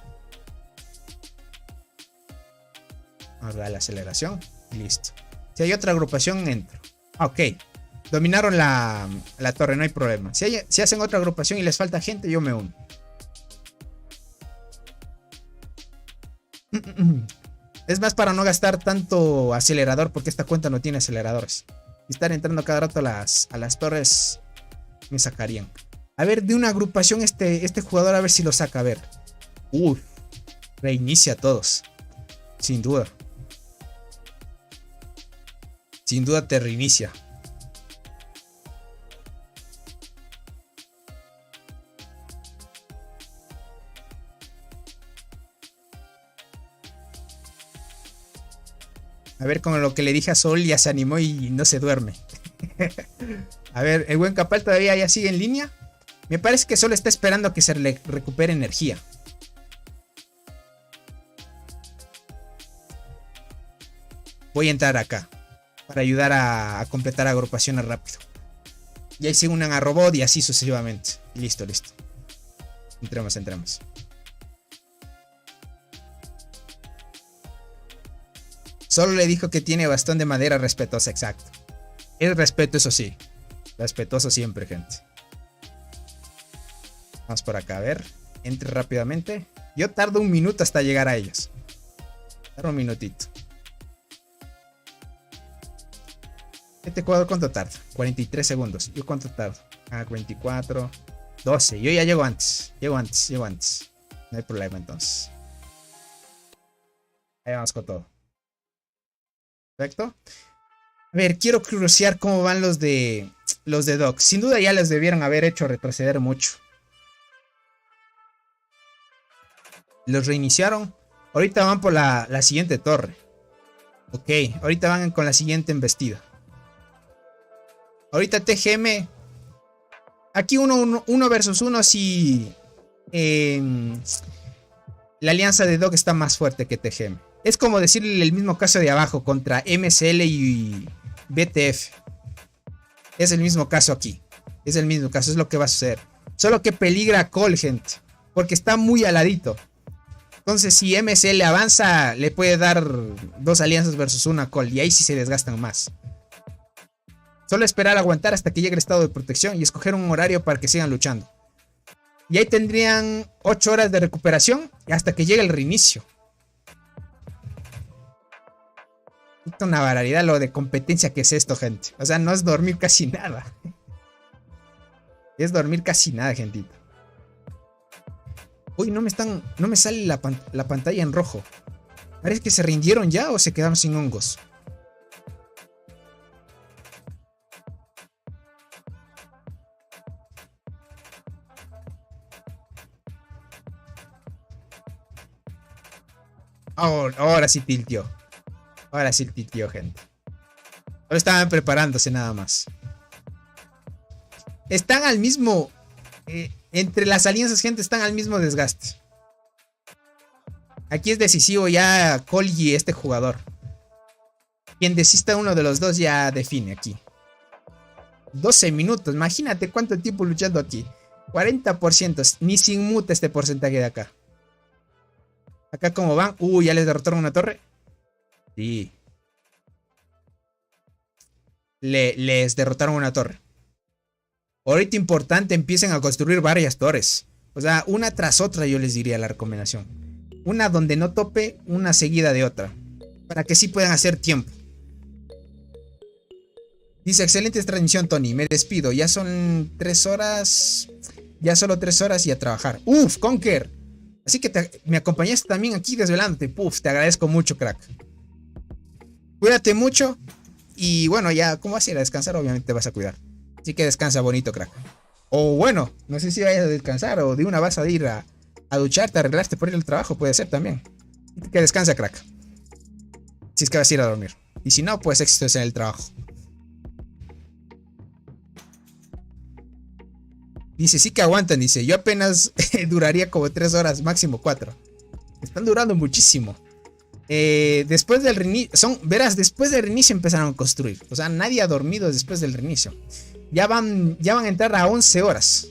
Vamos a dar la aceleración. Y listo. Si hay otra agrupación, entro. Ok. Dominaron la torre, no hay problema. Si hacen otra agrupación y les falta gente, yo me uno. Es más para no gastar tanto acelerador, porque esta cuenta no tiene aceleradores. Y estar entrando cada rato a las torres me sacarían. A ver, de una agrupación este jugador, a ver si lo saca. A ver. Reinicia a todos. Sin duda. Sin duda te reinicia. A ver, con lo que le dije a Sol ya se animó y no se duerme. A ver, el buen Capal todavía ya sigue en línea. Me parece que solo está esperando a que se le recupere energía. Voy a entrar acá para ayudar a completar agrupaciones rápido. Y ahí se unan a Robot y así sucesivamente. Listo, listo. Entremos. Solo le dijo que tiene bastón de madera respetuosa, exacto. Es respeto, eso sí. Respetuoso siempre, gente. Vamos por acá, a ver. Entre rápidamente. Yo tardo un minuto hasta llegar a ellos. Tardo un minutito. Este jugador, ¿cuánto tarda? 43 segundos. ¿Yo cuánto tardo? 24. 12. Yo ya llego antes. Llego antes. No hay problema entonces. Ahí vamos con todo. Perfecto. A ver, quiero crucear cómo van los de Doc. Sin duda ya les debieron haber hecho retroceder mucho. Los reiniciaron. Ahorita van por la siguiente torre. Ok, ahorita van con la siguiente embestida. Ahorita TGM. Aquí uno versus uno si la alianza de Doc está más fuerte que TGM. Es como decirle el mismo caso de abajo contra MSL y BTF. Es el mismo caso aquí. Es el mismo caso, es lo que va a suceder. Solo que peligra Cole, gente. Porque está muy aladito. Entonces si MSL avanza, le puede dar dos alianzas versus una Cole. Y ahí sí se desgastan más. Solo esperar aguantar hasta que llegue el estado de protección y escoger un horario para que sigan luchando. Y ahí tendrían 8 horas de recuperación hasta que llegue el reinicio. Una barbaridad lo de competencia que es esto, gente. O sea, no es dormir casi nada. Es dormir casi nada, gentita. Uy, no me sale la pantalla en rojo. ¿Parece que se rindieron ya o se quedaron sin hongos? Ahora sí tiltió. Ahora sí tiltió, gente. Ahora estaban preparándose nada más. están al mismo... entre las alianzas, gente, están al mismo desgaste. Aquí es decisivo ya Colgi, este jugador. Quien desista uno de los dos ya define aquí. 12 minutos, imagínate cuánto tiempo luchando aquí. 40%, ni sin mute este porcentaje de acá. Acá como van, ya les derrotaron una torre. Sí. Les derrotaron una torre. Ahorita importante, empiecen a construir varias torres. O sea, una tras otra yo les diría la recomendación. Una donde no tope, una seguida de otra. Para que sí puedan hacer tiempo. Dice, excelente transmisión, Tony. Me despido. Ya son 3 horas. Ya solo 3 horas y a trabajar. Uf, Conker. Así que me acompañaste también aquí desvelándote. Puf, te agradezco mucho, crack. Cuídate mucho. Y bueno, ya, ¿cómo vas a ir a descansar? Obviamente te vas a cuidar. Así que descansa bonito, crack. O bueno, no sé si vayas a descansar o de una vas a ir a ducharte, a arreglarte por ir al trabajo. Puede ser también. Que descansa, crack. Si es que vas a ir a dormir. Y si no, pues éxitos en el trabajo. Dice, sí que aguantan, dice. Yo apenas duraría como 3 horas, máximo 4. Están durando muchísimo. Después del reinicio, verás, después del reinicio empezaron a construir. O sea, nadie ha dormido después del reinicio. Ya van a entrar a 11 horas.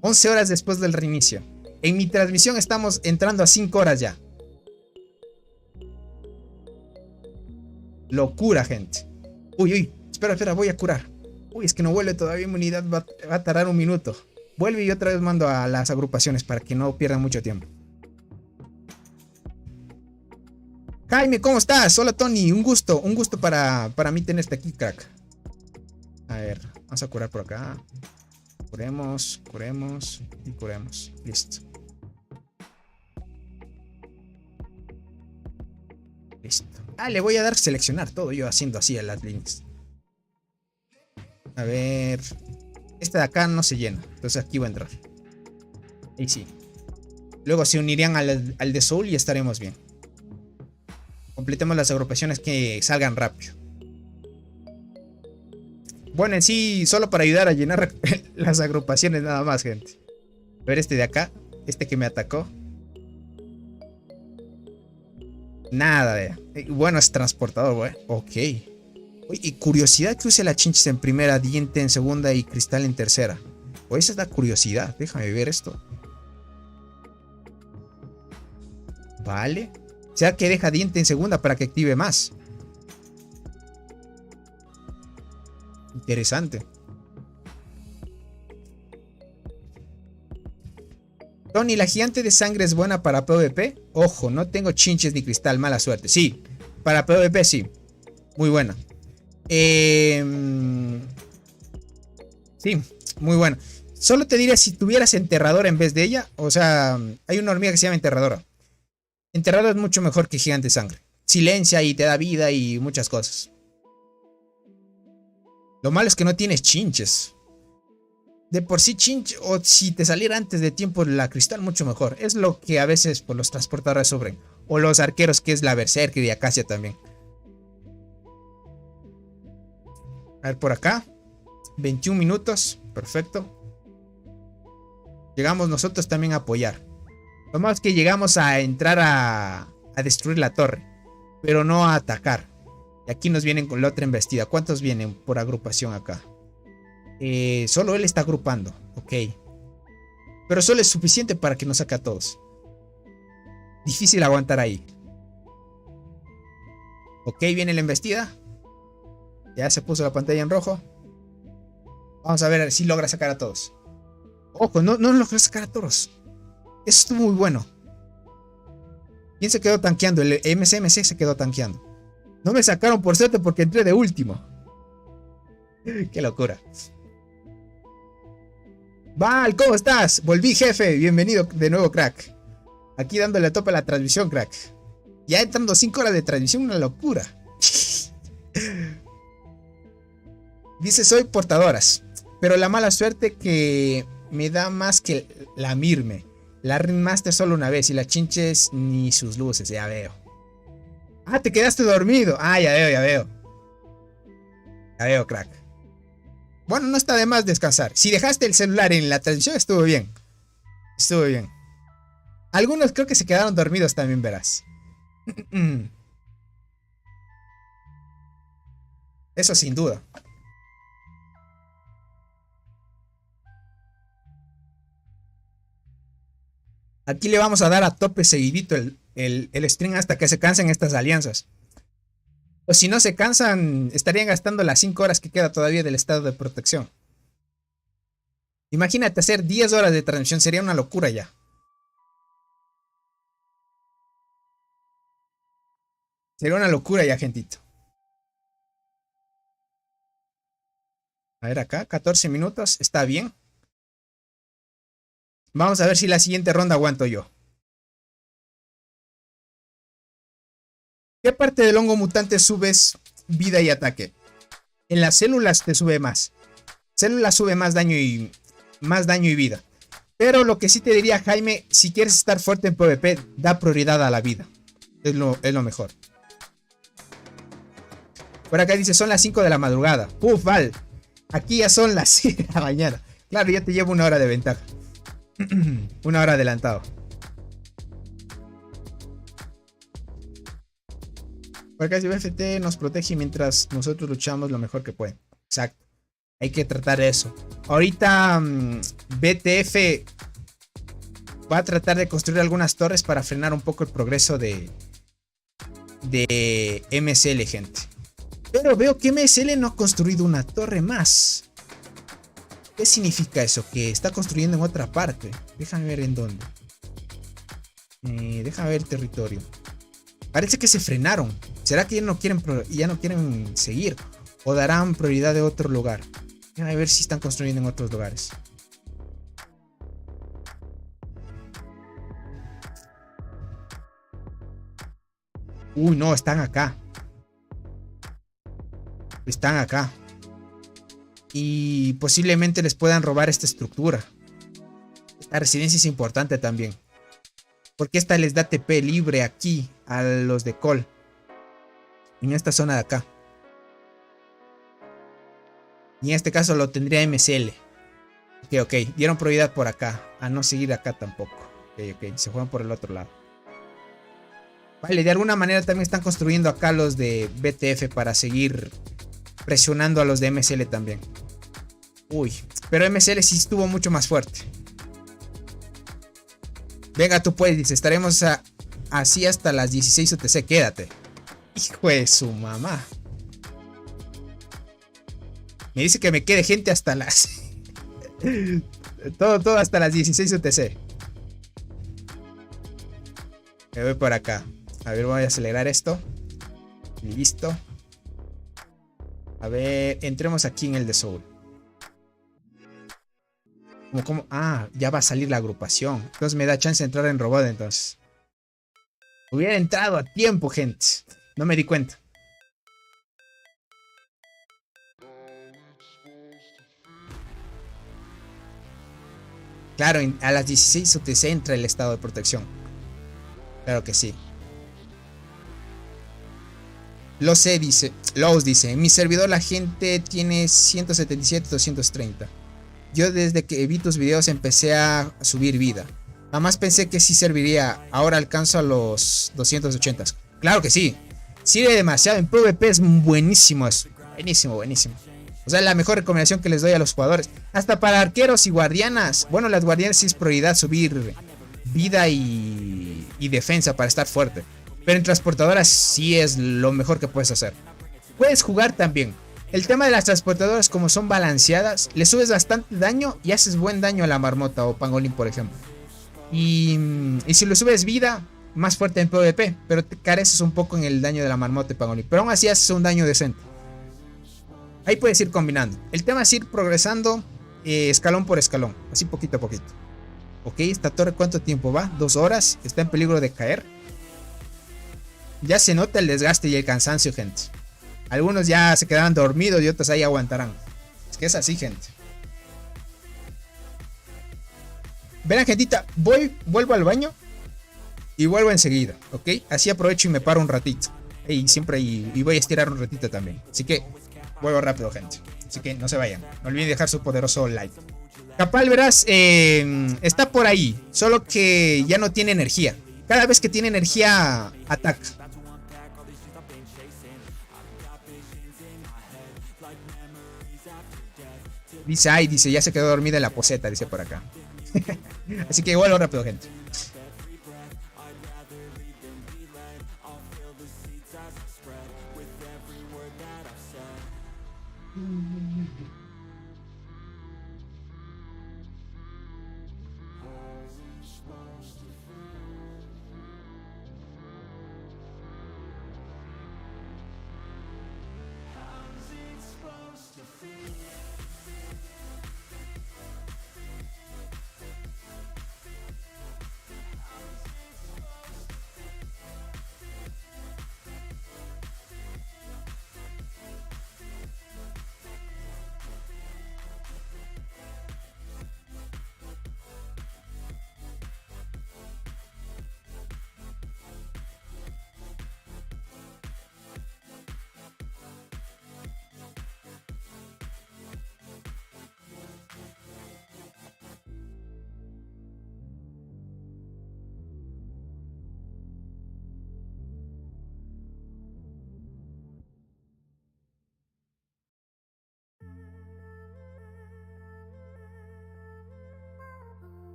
11 horas después del reinicio. En mi transmisión estamos entrando a 5 horas ya. Locura, gente. Uy, espera, voy a curar. Uy, es que no vuelve todavía inmunidad, va a tardar un minuto. Vuelve y otra vez mando a las agrupaciones para que no pierdan mucho tiempo. Jaime, ¿cómo estás? Hola, Tony, un gusto para mí tenerte aquí, crack. A ver, vamos a curar por acá. Curemos y curemos. Listo. Le voy a dar seleccionar todo yo haciendo así a las líneas. A ver. Este de acá no se llena. Entonces aquí va a entrar. Ahí sí. Luego se unirían al de Soul y estaremos bien. Completemos las agrupaciones que salgan rápido. Bueno, en sí, solo para ayudar a llenar las agrupaciones nada más, gente. A ver este de acá. Este que me atacó. Nada. Bueno, es transportador, güey. Ok. Y curiosidad que use la Chinchis en primera, Diente en segunda y Cristal en tercera. Esa es la curiosidad. Déjame ver esto. Vale. O sea que deja Diente en segunda para que active más. Interesante. Tony, ¿la gigante de sangre es buena para PvP? Ojo, no tengo Chinches ni Cristal, mala suerte. Sí, para PvP sí. Muy buena. Sí, muy buena. Solo te diría si tuvieras enterradora en vez de ella. O sea, hay una hormiga que se llama enterradora. Enterradora es mucho mejor que gigante de sangre. Silencia y te da vida y muchas cosas. Lo malo es que no tienes chinches. De por sí chinche, o si te saliera antes de tiempo la cristal, mucho mejor. Es lo que a veces por los transportadores sobren. O los arqueros, que es la berserker y acacia también. A ver por acá. 21 minutos. Perfecto. Llegamos nosotros también a apoyar. Lo malo es que llegamos a entrar a destruir la torre. Pero no a atacar. Y aquí nos vienen con la otra embestida. ¿Cuántos vienen por agrupación acá? Solo él está agrupando. Ok. Pero solo es suficiente para que nos saque a todos. Difícil aguantar ahí. Ok, viene la embestida. Ya se puso la pantalla en rojo. Vamos a ver si logra sacar a todos. Ojo, no logra sacar a todos. Eso estuvo muy bueno. ¿Quién se quedó tanqueando? El MCMC se quedó tanqueando. No me sacaron por suerte porque entré de último. Qué locura. Val, ¿cómo estás? Volví, jefe. Bienvenido de nuevo, crack. Aquí dándole a tope a la transmisión, crack. Ya entrando 5 horas de transmisión, una locura. Dice, soy portadoras. Pero la mala suerte que me da más que la Mirme. La Ringmaster solo una vez y la Chinches ni sus luces, ya veo. Ah, te quedaste dormido. Ah, ya veo. Ya veo, crack. Bueno, no está de más descansar. Si dejaste el celular en la transmisión, estuvo bien. Estuvo bien. Algunos creo que se quedaron dormidos también, verás. Eso sin duda. Aquí le vamos a dar a tope seguidito el stream hasta que se cansen estas alianzas. O si no se cansan, estarían gastando las 5 horas que queda todavía del estado de protección. Imagínate hacer 10 horas de transmisión, sería una locura ya. Sería una locura ya, gentito. A ver acá, 14 minutos, está bien. Vamos a ver si la siguiente ronda aguanto yo. ¿Qué parte del hongo mutante subes vida y ataque? En las células te sube más. Células sube más daño y vida. Pero lo que sí te diría, Jaime, si quieres estar fuerte en PvP, da prioridad a la vida. Es lo mejor. Por acá dice, son las 5 de la madrugada. Puf, Val. Aquí ya son las 7 de la mañana. Claro, ya te llevo una hora de ventaja. Una hora adelantado. Por acá si BFT nos protege mientras nosotros luchamos lo mejor que pueden. Exacto. Hay que tratar eso. Ahorita BTF va a tratar de construir algunas torres para frenar un poco el progreso de MSL, gente. Pero veo que MSL no ha construido una torre más. ¿Qué significa eso? Que está construyendo en otra parte. Déjame ver en dónde. Déjame ver el territorio. Parece que se frenaron. ¿Será que ya no quieren seguir? ¿O darán prioridad de otro lugar? Déjame ver si están construyendo en otros lugares. Uy, no, están acá. Están acá. Y posiblemente les puedan robar esta estructura. Esta residencia es importante también. Porque esta les da TP libre aquí a los de Col. En esta zona de acá. Y en este caso lo tendría MSL. Ok. Dieron prioridad por acá. A no seguir acá tampoco. Ok. Se juegan por el otro lado. Vale, de alguna manera también están construyendo acá los de BTF para seguir presionando a los de MSL también. Uy, pero MSL sí estuvo mucho más fuerte. Venga, tú puedes, dice, estaremos así hasta las 16 UTC, quédate. Hijo de su mamá. Me dice que me quede gente hasta las... todo hasta las 16 UTC. Me voy por acá. A ver, voy a acelerar esto. Listo. A ver, entremos aquí en el de Soul. ¿Cómo? Ah, ya va a salir la agrupación. Entonces me da chance de entrar en robot entonces. Hubiera entrado a tiempo, gente. No me di cuenta. Claro, a las 16 UTC entra el estado de protección. Claro que sí. Lo sé, dice. Lowe's dice, en mi servidor la gente tiene 177, 230. Yo desde que vi tus videos empecé a subir vida. Jamás pensé que sí serviría. Ahora alcanzo a los 280. Claro que sí. Sirve demasiado. En PvP es buenísimo eso. Buenísimo. O sea, la mejor recomendación que les doy a los jugadores. Hasta para arqueros y guardianas. Bueno, las guardianas sí es prioridad subir vida y defensa para estar fuerte. Pero en transportadoras sí es lo mejor que puedes hacer. Puedes jugar también. El tema de las transportadoras, como son balanceadas, le subes bastante daño y haces buen daño a la marmota o pangolín, por ejemplo. Y si le subes vida, más fuerte en PvP, pero te careces un poco en el daño de la marmota y pangolín. Pero aún así haces un daño decente. Ahí puedes ir combinando. El tema es ir progresando escalón por escalón, así poquito a poquito. Ok, esta torre, ¿cuánto tiempo va? 2 horas, está en peligro de caer. Ya se nota el desgaste y el cansancio, gente. Algunos ya se quedarán dormidos y otros ahí aguantarán. Es que es así, gente. Verán, gentita, vuelvo al baño y vuelvo enseguida, ¿ok? Así aprovecho y me paro un ratito. Y voy a estirar un ratito también. Así que vuelvo rápido, gente. Así que no se vayan. No olviden dejar su poderoso like. Capal, verás, está por ahí. Solo que ya no tiene energía. Cada vez que tiene energía, ataca. Dice, ay, dice, ya se quedó dormida en la poseta, dice por acá. Así que vuelvo rápido, gente.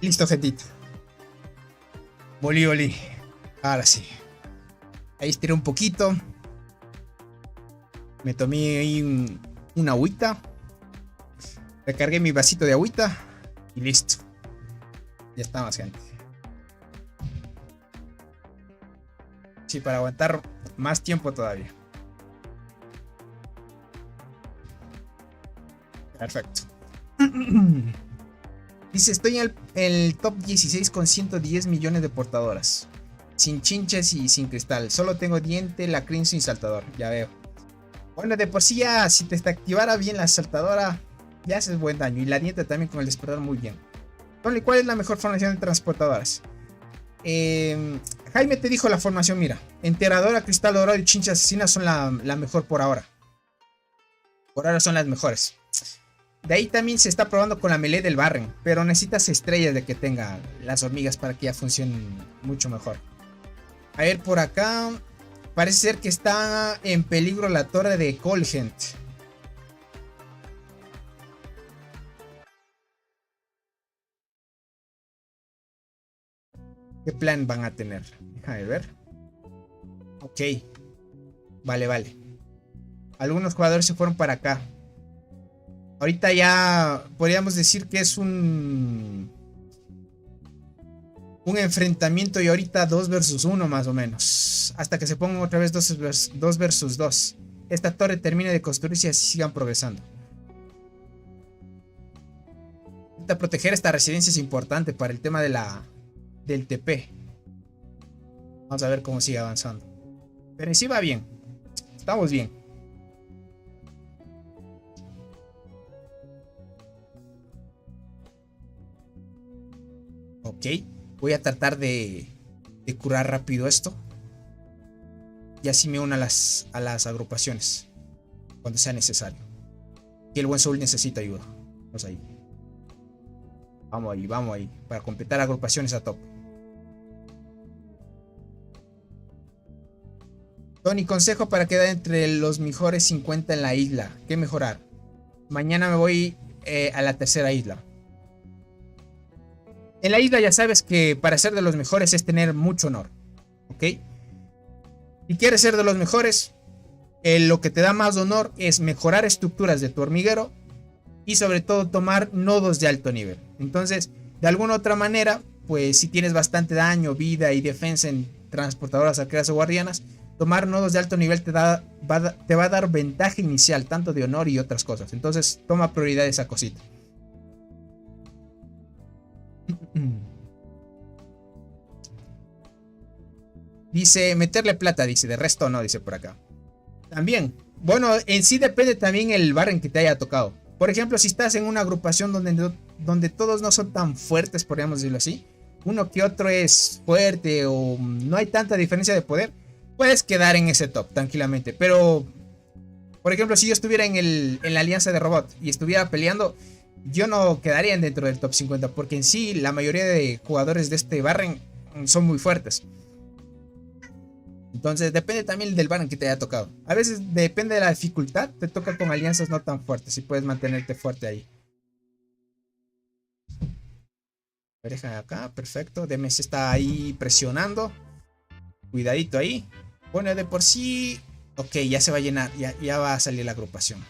Listo, gentito. Volí. Ahora sí. Ahí estiré un poquito. Me tomé ahí una agüita. Recargué mi vasito de agüita. Y listo. Ya estamos, gente. Sí, para aguantar más tiempo todavía. Perfecto. Dice, estoy en el top 16 con 110 millones de portadoras. Sin chinches y sin cristal. Solo tengo diente, la crimson y saltador. Ya veo. Bueno, de por sí ya, si te activara bien la saltadora, ya haces buen daño. Y la diente también con el despertar muy bien. Tony, ¿cuál es la mejor formación de transportadoras? Jaime te dijo la formación, mira. Enterradora, cristal dorado y chincha asesina son la mejor por ahora. Por ahora son las mejores. De ahí también se está probando con la melee del Barren. Pero necesitas estrellas de que tenga las hormigas para que ya funcionen mucho mejor. A ver, por acá. Parece ser que está en peligro la torre de Colgent. ¿Qué plan van a tener? Déjame ver. Ok. Vale. Algunos jugadores se fueron para acá. Ahorita ya podríamos decir que es un enfrentamiento y ahorita 2 versus 1 más o menos. Hasta que se pongan otra vez 2 versus 2. Esta torre termine de construirse y así sigan progresando. Proteger esta residencia es importante para el tema del TP. Vamos a ver cómo sigue avanzando. Pero sí va bien. Estamos bien. Ok. Voy a tratar de curar rápido esto. Y así me uno a las agrupaciones. Cuando sea necesario. Y el buen Soul necesita ayuda. Vamos ahí. Vamos ahí. Para completar agrupaciones a top. Tony, consejo para quedar entre los mejores 50 en la isla. ¿Qué mejorar? Mañana me voy a la tercera isla. En la isla ya sabes que para ser de los mejores es tener mucho honor. ¿Ok? Si quieres ser de los mejores, lo que te da más honor es mejorar estructuras de tu hormiguero y sobre todo tomar nodos de alto nivel. Entonces, de alguna otra manera, pues si tienes bastante daño, vida y defensa en transportadoras, arqueras o guardianas, tomar nodos de alto nivel te va a dar ventaja inicial, tanto de honor y otras cosas. Entonces, toma prioridad esa cosita. Dice, meterle plata, dice, de resto no, dice por acá. También, bueno, en sí depende también el Barren que te haya tocado. Por ejemplo, si estás en una agrupación donde todos no son tan fuertes, podríamos decirlo así, uno que otro es fuerte o no hay tanta diferencia de poder, puedes quedar en ese top tranquilamente. Pero, por ejemplo, si yo estuviera en la alianza de robot y estuviera peleando, yo no quedaría dentro del top 50, porque en sí la mayoría de jugadores de este Barren son muy fuertes. Entonces depende también del Barren que te haya tocado. A veces depende de la dificultad, te toca con alianzas no tan fuertes y puedes mantenerte fuerte ahí. Deja acá, perfecto. DMS está ahí presionando. Cuidadito ahí. Bueno, de por sí. Ok, ya se va a llenar, ya va a salir la agrupación.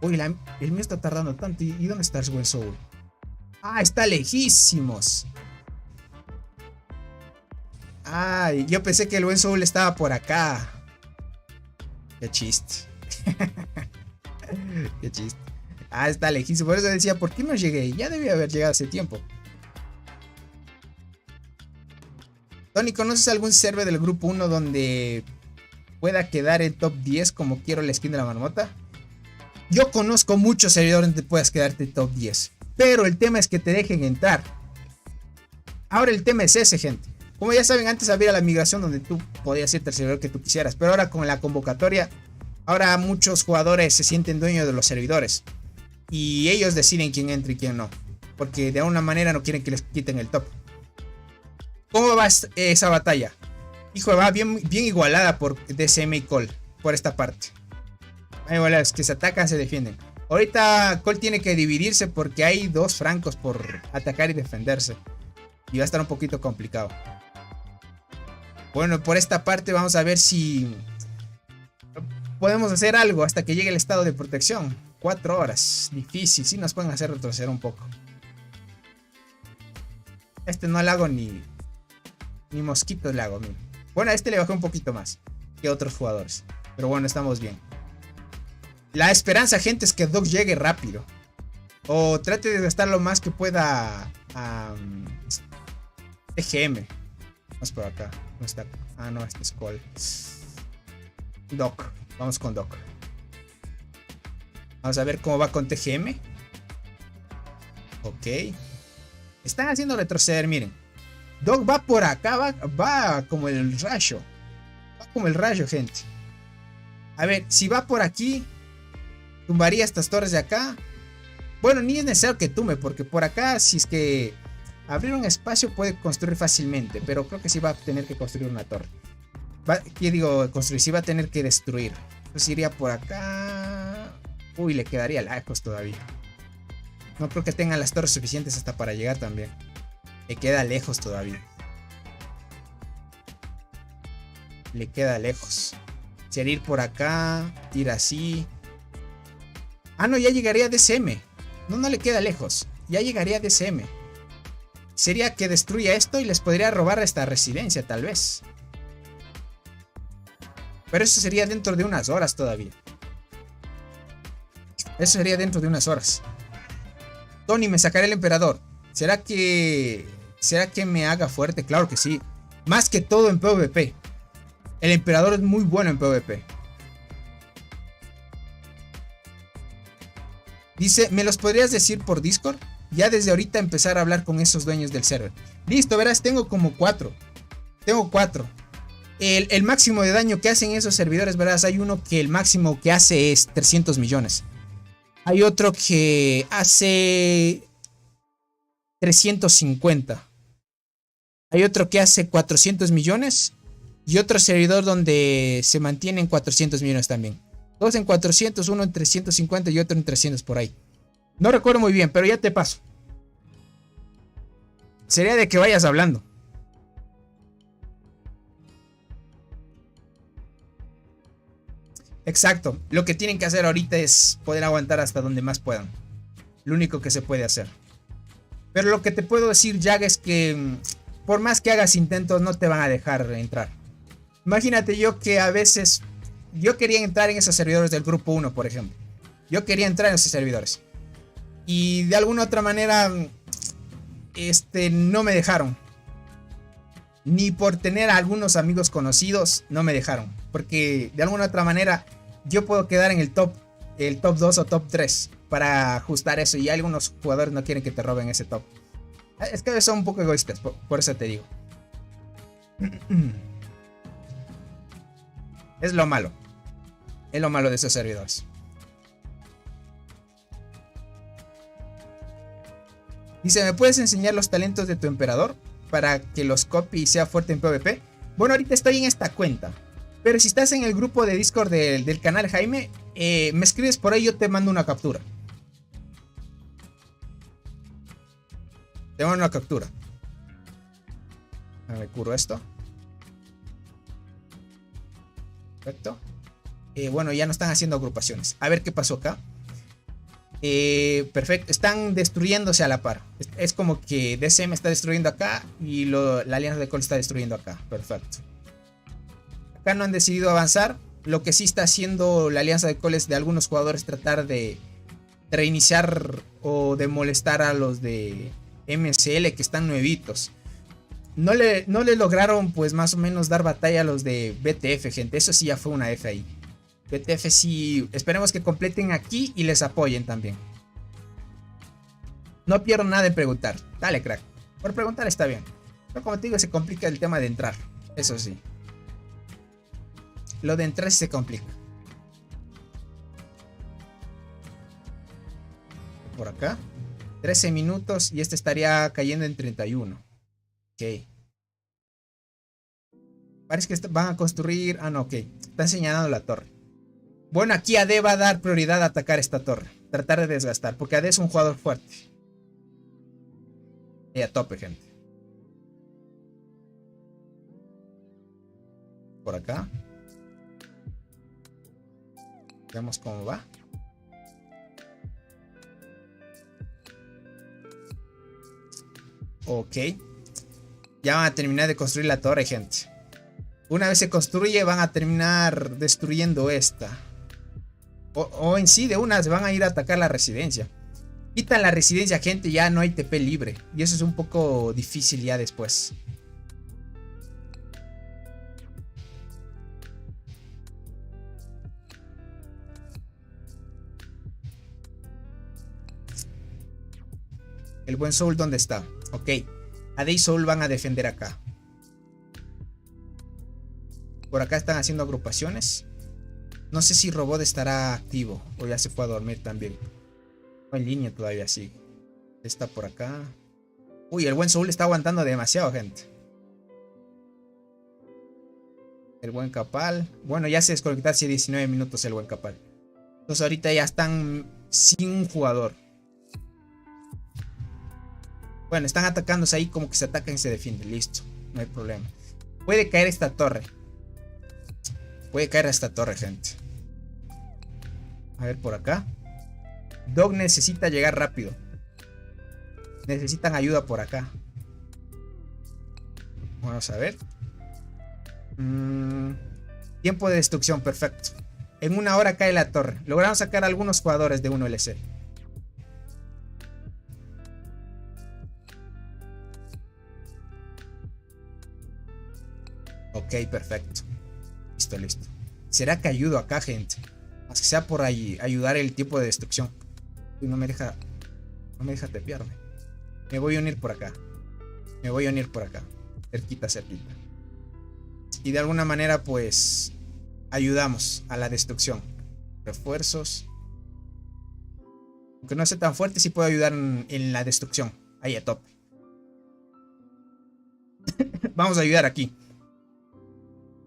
Uy, el mío está tardando tanto. ¿Y dónde está el buen Soul? Ah, está lejísimos. Ay, yo pensé que el buen Soul estaba por acá. Qué chiste. Qué chiste. Ah, está lejísimo. Por eso decía, ¿por qué no llegué? Ya debía haber llegado hace tiempo. Tony, ¿conoces algún server del grupo 1 donde pueda quedar en top 10 como quiero la skin de la marmota? Yo conozco muchos servidores donde puedas quedarte en top 10. Pero el tema es que te dejen entrar. Ahora el tema es ese, gente. Como ya saben, antes había la migración donde tú podías irte al servidor que tú quisieras. Pero ahora con la convocatoria, ahora muchos jugadores se sienten dueños de los servidores. Y ellos deciden quién entra y quién no. Porque de alguna manera no quieren que les quiten el top. ¿Cómo va esa batalla? Hijo, va bien igualada por DCM y Cole. Por esta parte. Igual los que se atacan se defienden. Ahorita Cole tiene que dividirse porque hay dos francos por atacar y defenderse. Y va a estar un poquito complicado. Bueno, por esta parte vamos a ver si podemos hacer algo hasta que llegue el estado de protección. 4 horas. Difícil. Sí nos pueden hacer retroceder un poco. Este no le hago ni mosquitos le hago. Mira. Bueno, a este le bajé un poquito más que otros jugadores. Pero bueno, estamos bien. La esperanza, gente, es que Doc llegue rápido. O trate de gastar lo más que pueda a TGM. Vamos por acá. No está. Ah, no, este es Cole. Doc. Vamos con Doc. Vamos a ver cómo va con TGM. Ok. Están haciendo retroceder, miren. Doc va por acá, va como el rayo. Va como el rayo, gente. A ver, si va por aquí, tumbaría estas torres de acá. Bueno, ni es necesario que tumbe, porque por acá, si es que abrir un espacio, puede construir fácilmente. Pero creo que sí va a tener que construir una torre. ¿Qué digo? Construir, sí va a tener que destruir. Entonces iría por acá. Uy, le quedaría lejos todavía. No creo que tengan las torres suficientes hasta para llegar también. Le queda lejos todavía. Le queda lejos. Sería ir por acá. Ir así. Ah, no, ya llegaría a DCM. No le queda lejos. Ya llegaría a DCM. Sería que destruya esto y les podría robar esta residencia, tal vez. Pero eso sería dentro de unas horas todavía. Eso sería dentro de unas horas. Tony, me sacaré el emperador. ¿Será que me haga fuerte? Claro que sí. Más que todo en PvP. El emperador es muy bueno en PvP. Dice, ¿me los podrías decir por Discord? Ya desde ahorita empezar a hablar con esos dueños del server. Listo, verás, tengo como 4. Tengo 4. El máximo de daño que hacen esos servidores, verás, hay uno que el máximo que hace es 300 millones. Hay otro que hace 350. Hay otro que hace 400 millones. Y otro servidor donde se mantienen 400 millones también. Dos en 400, uno en 350 y otro en 300 por ahí. No recuerdo muy bien, pero ya te paso. Sería de que vayas hablando. Exacto. Lo que tienen que hacer ahorita es poder aguantar hasta donde más puedan. Lo único que se puede hacer. Pero lo que te puedo decir, Jag, es que por más que hagas intentos no te van a dejar entrar. Imagínate yo que a veces... Yo quería entrar en esos servidores del grupo 1, por ejemplo. Yo quería entrar en esos servidores. Y de alguna otra manera... no me dejaron. Ni por tener a algunos amigos conocidos no me dejaron. Porque de alguna otra manera yo puedo quedar en el top 2 o top 3 para ajustar eso. Y algunos jugadores no quieren que te roben ese top. Es que son un poco egoístas, por eso te digo. Es lo malo. Es lo malo de esos servidores. Dice, ¿me puedes enseñar los talentos de tu emperador para que los copie y sea fuerte en PvP? Bueno, ahorita estoy en esta cuenta. Pero si estás en el grupo de Discord del canal Jaime, me escribes por ahí, yo te mando una captura. Te mando una captura. Me curo esto. Perfecto. Bueno, ya no están haciendo agrupaciones. A ver qué pasó acá. Perfecto. Están destruyéndose a la par. Es como que DCM está destruyendo acá y la Alianza de Cole está destruyendo acá. Perfecto. Acá no han decidido avanzar. Lo que sí está haciendo la Alianza de Cole es de algunos jugadores tratar de reiniciar o de molestar a los de MSL que están nuevitos. No le lograron pues más o menos dar batalla a los de BTF, gente. Eso sí ya fue una F ahí. BTF sí, esperemos que completen aquí y les apoyen también. No pierdo nada en preguntar. Dale, crack. Por preguntar está bien. Pero como te digo, se complica el tema de entrar. Eso sí. Lo de entrar se complica. Por acá. 13 minutos y este estaría cayendo en 31. Ok. Parece que van a construir... Ah, no, ok. Están señalando la torre. Bueno, aquí AD va a dar prioridad a atacar esta torre. Tratar de desgastar. Porque AD es un jugador fuerte. Y a tope, gente. Por acá. Veamos cómo va. Ok. Ya van a terminar de construir la torre, gente. Una vez se construye, van a terminar destruyendo esta. O en sí, de una se van a ir a atacar la residencia. Quitan la residencia, gente, ya no hay TP libre. Y eso es un poco difícil ya después. El buen Soul, ¿dónde está? Ok. AD y Soul van a defender acá. Por acá están haciendo agrupaciones. No sé si Robot estará activo o ya se fue a dormir también. No, en línea todavía sigue. Está por acá. Uy, el buen Soul está aguantando demasiado, gente. El buen Capal. Bueno, ya se desconectó hace 19 minutos el buen Capal. Entonces ahorita ya están sin un jugador. Bueno, están atacándose ahí, como que se atacan y se defienden. Listo, no hay problema. Puede caer esta torre. Puede caer esta torre, gente. A ver, por acá. Dog necesita llegar rápido. Necesitan ayuda por acá. Vamos a ver. Tiempo de destrucción, perfecto. En 1 hora cae la torre. Lograron sacar a algunos jugadores de 1LC. Ok, perfecto. Listo, listo. ¿Será que ayudo acá, gente? Más que sea por ahí ayudar el tiempo de destrucción. Uy, no me deja tepearme. Me voy a unir por acá. Me voy a unir por acá. Cerquita, cerquita. Y de alguna manera, pues, ayudamos a la destrucción. Refuerzos. Aunque no sea tan fuerte, sí puedo ayudar en la destrucción. Ahí a tope. Vamos a ayudar aquí.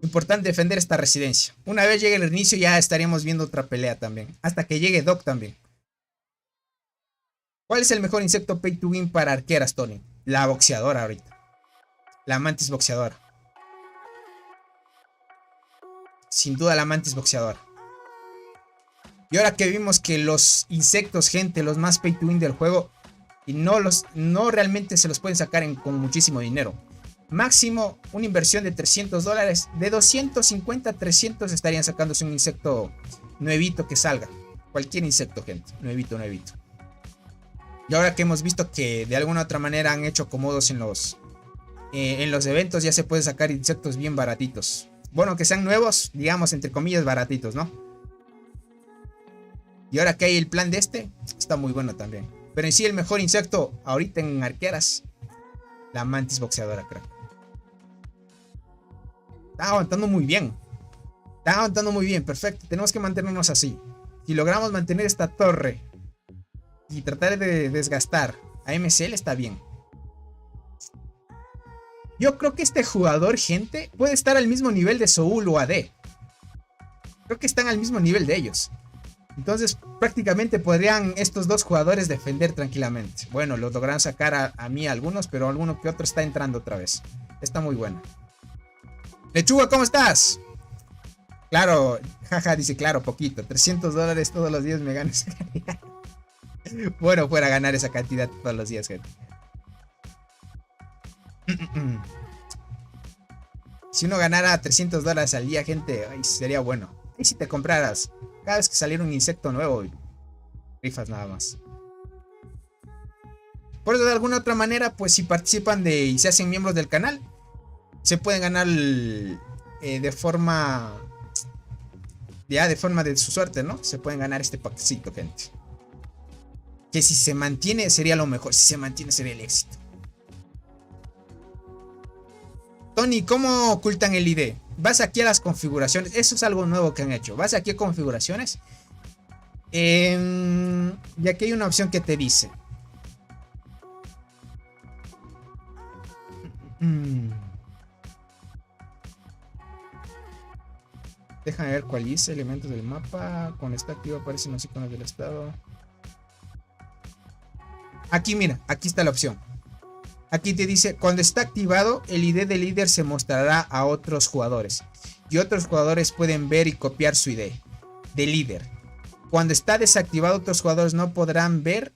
Importante defender esta residencia. Una vez llegue el inicio ya estaríamos viendo otra pelea también. Hasta que llegue Doc también. ¿Cuál es el mejor insecto pay to win para arqueras, Tony? La boxeadora ahorita. La mantis boxeadora. Sin duda la mantis boxeadora. Y ahora que vimos que los insectos, gente, los más pay to win del juego, y no realmente se los pueden sacar con muchísimo dinero. Máximo una inversión de $300. De 250 a 300 estarían sacándose un insecto nuevito que salga. Cualquier insecto, gente. Nuevito, nuevito. Y ahora que hemos visto que de alguna u otra manera han hecho acomodos en los eventos, ya se puede sacar insectos bien baratitos. Bueno, que sean nuevos, digamos, entre comillas, baratitos, ¿no? Y ahora que hay el plan de este, está muy bueno también. Pero en sí el mejor insecto ahorita en arqueras, la mantis boxeadora, creo. Está aguantando muy bien. Está aguantando muy bien, perfecto. Tenemos que mantenernos así. Si logramos mantener esta torre y tratar de desgastar a MCL, está bien. Yo creo que este jugador, gente, puede estar al mismo nivel de Soul o AD. Creo que están al mismo nivel de ellos. Entonces prácticamente podrían estos dos jugadores defender tranquilamente. Bueno, los lograron sacar a mí algunos, pero alguno que otro está entrando otra vez. Está muy bueno. Lechuga, ¿cómo estás? Claro, jaja, dice claro, poquito. $300 todos los días me gano esa cantidad. Bueno, fuera a ganar esa cantidad todos los días, gente. Si uno ganara $300 al día, gente, ay, sería bueno. Y si te compraras cada vez que saliera un insecto nuevo, rifas nada más. Por eso, de alguna otra manera, pues si participan y se hacen miembros del canal, se pueden ganar de forma de su suerte, ¿no? Se pueden ganar este paquecito, gente. Que si se mantiene sería lo mejor. Si se mantiene sería el éxito. Tony, ¿cómo ocultan el ID? Vas aquí a las configuraciones. Eso es algo nuevo que han hecho. Vas aquí a configuraciones. Y aquí hay una opción que te dice. Déjame ver cuál dice. Elementos del mapa. Cuando está activo aparecen los iconos del estado. Aquí, mira. Aquí está la opción. Aquí te dice, cuando está activado, el ID del líder se mostrará a otros jugadores. Y otros jugadores pueden ver y copiar su ID del líder. Cuando está desactivado, otros jugadores no podrán ver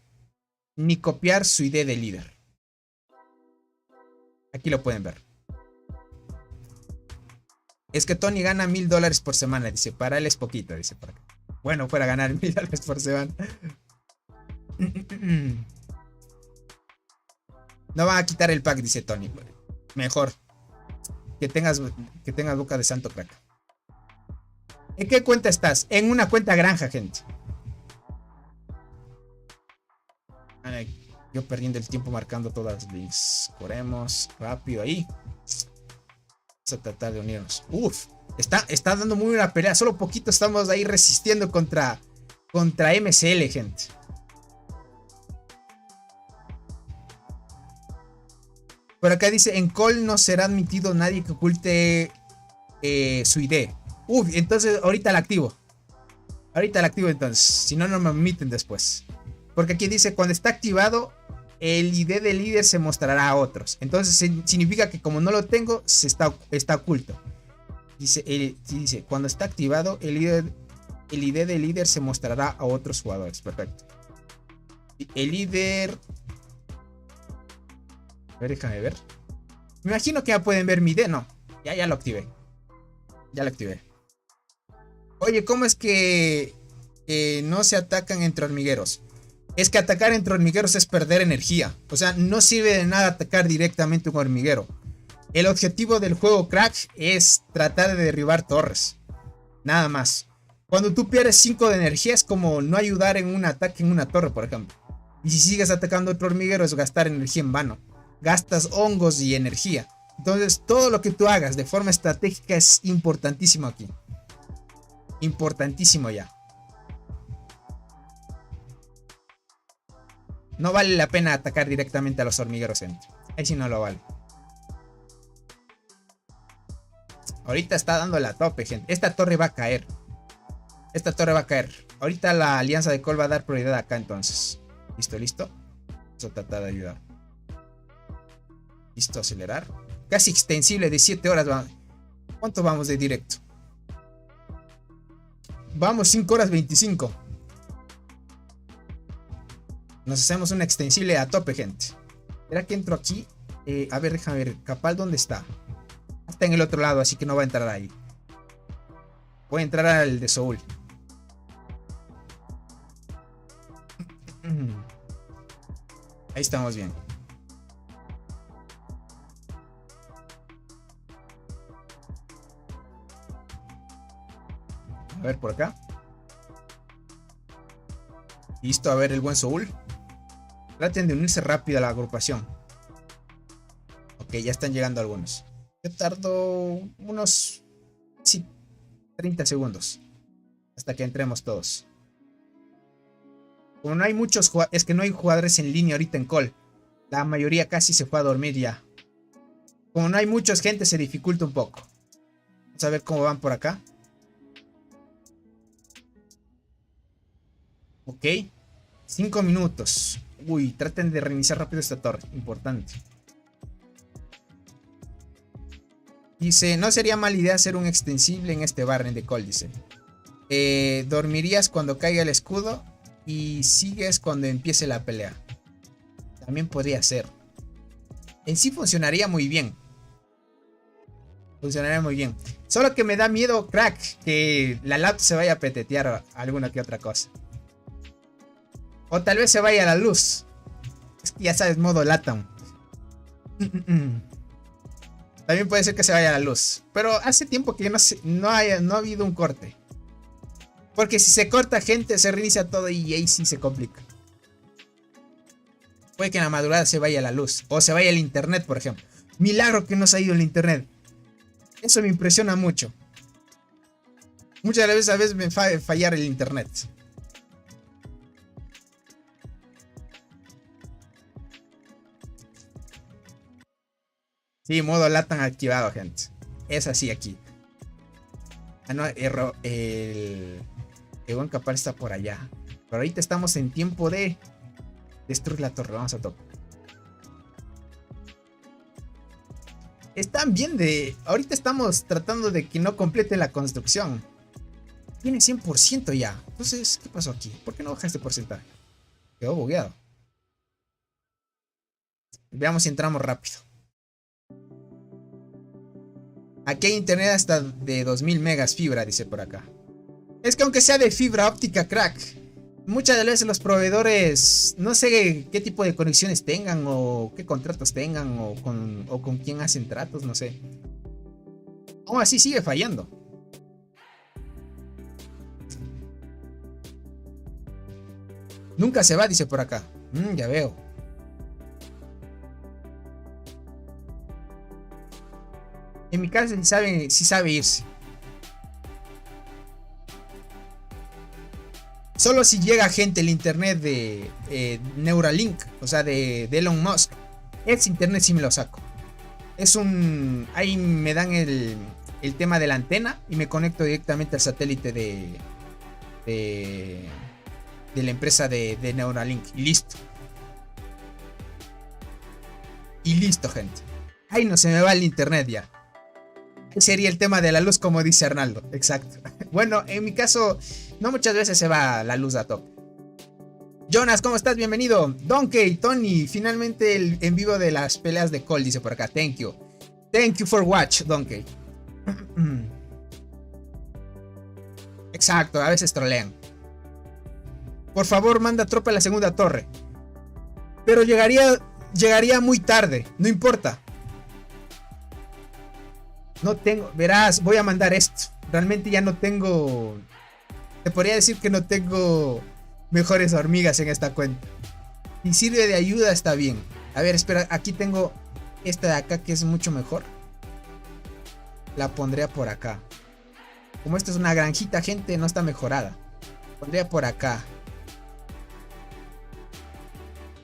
ni copiar su ID del líder. Aquí lo pueden ver. Es que Tony gana $1000 por semana. Dice, para él es poquito. Dice por acá. Bueno, fuera ganar $1000 por semana. No van a quitar el pack, dice Tony. Mejor. Que tengas boca de santo, crack. ¿En qué cuenta estás? En una cuenta granja, gente. Ay, yo perdiendo el tiempo marcando todas las links. Corremos rápido ahí. Vamos a tratar de unirnos. Uf, está dando muy buena pelea. Solo poquito estamos ahí resistiendo contra MCL, gente. Por acá dice, en call no será admitido nadie que oculte su ID. Uf, entonces ahorita la activo. Ahorita la activo entonces. Si no, no me admiten después. Porque aquí dice, cuando está activado, el ID del líder se mostrará a otros. Entonces significa que como no lo tengo, está oculto. Dice, cuando está activado, el ID del líder se mostrará a otros jugadores. Perfecto. El líder... A ver, déjame ver. Me imagino que ya pueden ver mi ID. No, ya lo activé. Ya lo activé. Oye, ¿cómo es que no se atacan entre hormigueros? Es que atacar entre hormigueros es perder energía. O sea, no sirve de nada atacar directamente un hormiguero. El objetivo del juego, crack, es tratar de derribar torres. Nada más. Cuando tú pierdes 5 de energía es como no ayudar en un ataque en una torre, por ejemplo. Y si sigues atacando otro hormiguero es gastar energía en vano. Gastas hongos y energía. Entonces todo lo que tú hagas de forma estratégica es importantísimo aquí. Importantísimo ya. No vale la pena atacar directamente a los hormigueros centro. Ahí sí no lo vale. Ahorita está dando la tope, gente. Esta torre va a caer. Esta torre va a caer. Ahorita la alianza de Col va a dar prioridad acá entonces. Listo, listo. Vamos a tratar de ayudar. Listo, acelerar. Casi extensible de 7 horas. ¿Cuánto vamos de directo? Vamos 5 horas 25. Nos hacemos una extensible a tope, gente. ¿Será que entro aquí? A ver, déjame ver. Capal, ¿dónde está? Está en el otro lado, así que no va a entrar ahí. Voy a entrar al de Soul. Ahí estamos bien. A ver, por acá. Listo, a ver el buen Soul. Traten de unirse rápido a la agrupación. Ok, ya están llegando algunos. Yo tardo unos 30 segundos hasta que entremos todos. Como no hay muchos jugadores, es que no hay jugadores en línea ahorita en call. La mayoría casi se fue a dormir ya. Como no hay mucha gente se dificulta un poco. Vamos a ver cómo van por acá. Ok. 5 minutos. Uy, traten de reiniciar rápido esta torre. Importante. Dice, no sería mala idea hacer un extensible en este barren de call, dice. Dormirías cuando caiga el escudo y sigues cuando empiece la pelea. También podría ser. En sí funcionaría muy bien. Funcionaría muy bien. Solo que me da miedo, crack, que la laptop se vaya a petetear alguna que otra cosa. O tal vez se vaya a la luz. Es que ya sabes, modo LATAM. También puede ser que se vaya a la luz. Pero hace tiempo que no ha habido un corte. Porque si se corta, gente, se reinicia todo y ahí sí se complica. Puede que en la madrugada se vaya a la luz. O se vaya el internet, por ejemplo. Milagro que no se ha ido el internet. Eso me impresiona mucho. Muchas veces a veces me fallar el internet. Sí, modo LATAM activado, gente. Es así aquí. Ah, no, el buen Capal está por allá. Pero ahorita estamos en tiempo de destruir la torre. Vamos a tope. Están bien de... Ahorita estamos tratando de que no complete la construcción. Tiene 100% ya. Entonces, ¿qué pasó aquí? ¿Por qué no baja este porcentaje? Quedó bugueado. Veamos si entramos rápido. Aquí hay internet hasta de 2000 megas fibra, dice por acá. Es que aunque sea de fibra óptica, crack, muchas de las veces los proveedores no sé qué tipo de conexiones tengan o qué contratos tengan o con quién hacen tratos, no sé. Aún así sigue fallando. Nunca se va, dice por acá. Ya veo. En mi casa sí sabe irse. Solo si llega gente el internet de Neuralink, o sea, de Elon Musk. Ese internet sí me lo saco. Ahí me dan el tema de la antena y me conecto directamente al satélite de la empresa de Neuralink. Y listo. Y listo, gente. Ahí no se me va el internet ya. Ahí sería el tema de la luz, como dice Arnaldo. Exacto. Bueno, en mi caso, no muchas veces se va la luz a tope. Jonas, ¿cómo estás? Bienvenido. Donkey, Tony, finalmente el en vivo de las peleas de Cole, dice por acá. Thank you. Thank you for watch, Donkey. Exacto, a veces trolean. Por favor, manda tropa a la segunda torre. Pero llegaría muy tarde, no importa. No tengo, verás, voy a mandar esto. Realmente ya no tengo. Te podría decir que no tengo mejores hormigas en esta cuenta. Si sirve de ayuda, está bien. A ver, espera, aquí tengo esta de acá que es mucho mejor. La pondría por acá. Como esto es una granjita, gente, no está mejorada. Pondría por acá.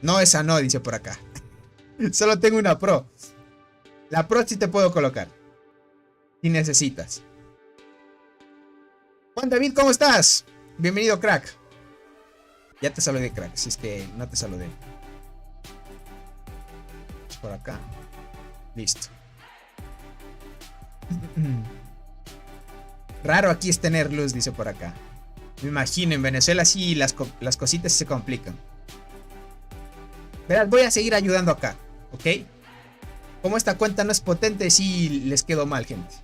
No, esa no, dice por acá. Solo tengo una Pro. La Pro sí te puedo colocar. Si necesitas. Juan David, ¿cómo estás? Bienvenido, crack. Ya te saludé, crack, si es que no te saludé. Por acá. Listo. Raro aquí es tener luz, dice por acá. Me imagino, en Venezuela sí las cositas se complican. Verás, voy a seguir ayudando acá, ¿ok? Como esta cuenta no es potente, sí les quedó mal, gente.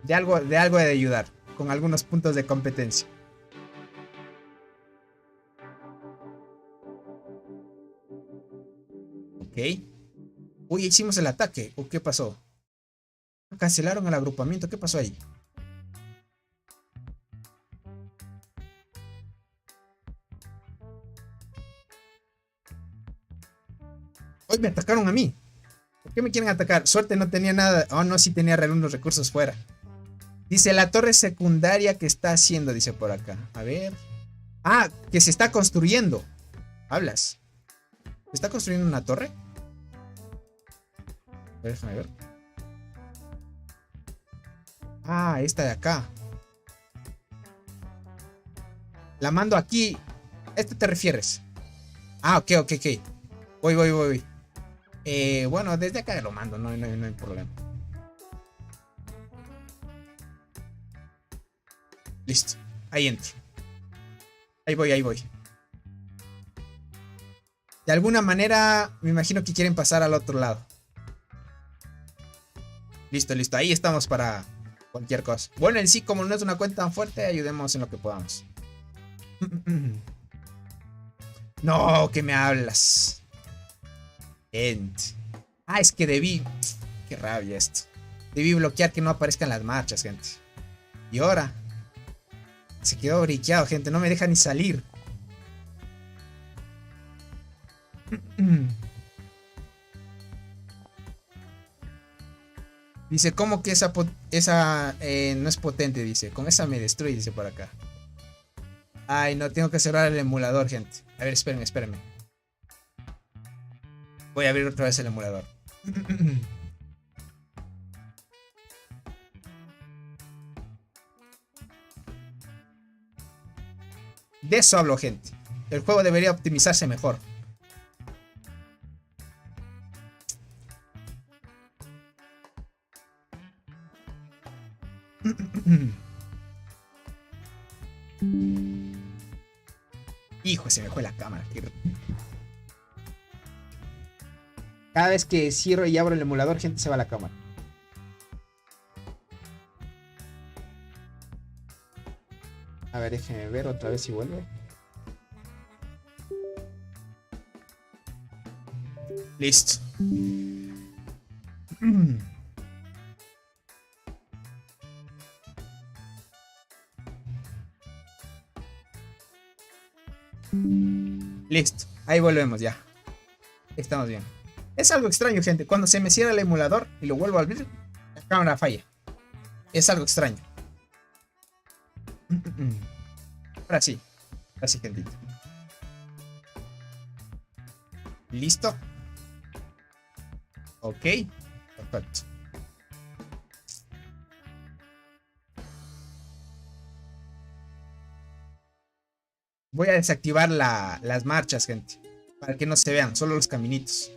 De algo he de ayudar, con algunos puntos de competencia. Ok. Uy, hicimos el ataque. ¿O qué pasó? Cancelaron el agrupamiento. ¿Qué pasó ahí? Hoy me atacaron a mí. ¿Por qué me quieren atacar? Suerte, no tenía nada. Oh, no, sí tenía algunos recursos fuera. Dice, la torre secundaria que está haciendo, dice por acá. A ver. Ah, que se está construyendo. Hablas. ¿Se está construyendo una torre? A ver, déjame ver. Ah, esta de acá. La mando aquí. ¿A este te refieres? Ah, ok. Voy. Bueno, desde acá lo mando, no hay problema. Listo, ahí entro. Ahí voy. De alguna manera, me imagino que quieren pasar al otro lado. Listo, ahí estamos para cualquier cosa. Bueno, en sí, como no es una cuenta tan fuerte, ayudemos en lo que podamos. No, ¿qué me hablas? Ah, es que debí. Qué rabia esto. Debí bloquear que no aparezcan las marchas, gente. Y ahora se quedó briqueado, gente. No me deja ni salir. Dice, ¿cómo que esa no es potente? Dice, con esa me destruye, dice por acá. Ay, no, tengo que cerrar el emulador, gente. A ver, espérenme. Voy a abrir otra vez el emulador. De eso hablo, gente. El juego debería optimizarse mejor. Hijo, se me fue la cámara. Cada vez que cierro y abro el emulador, gente, se va la cámara. A ver, déjenme ver otra vez si vuelve. Listo. Listo. Ahí volvemos ya. Estamos bien. Es algo extraño, gente. Cuando se me cierra el emulador y lo vuelvo a abrir, la cámara falla. Es algo extraño. Ahora sí. Ahora sí, gente. Listo. Ok. Perfecto. Voy a desactivar las marchas, gente. Para que no se vean, solo los caminitos.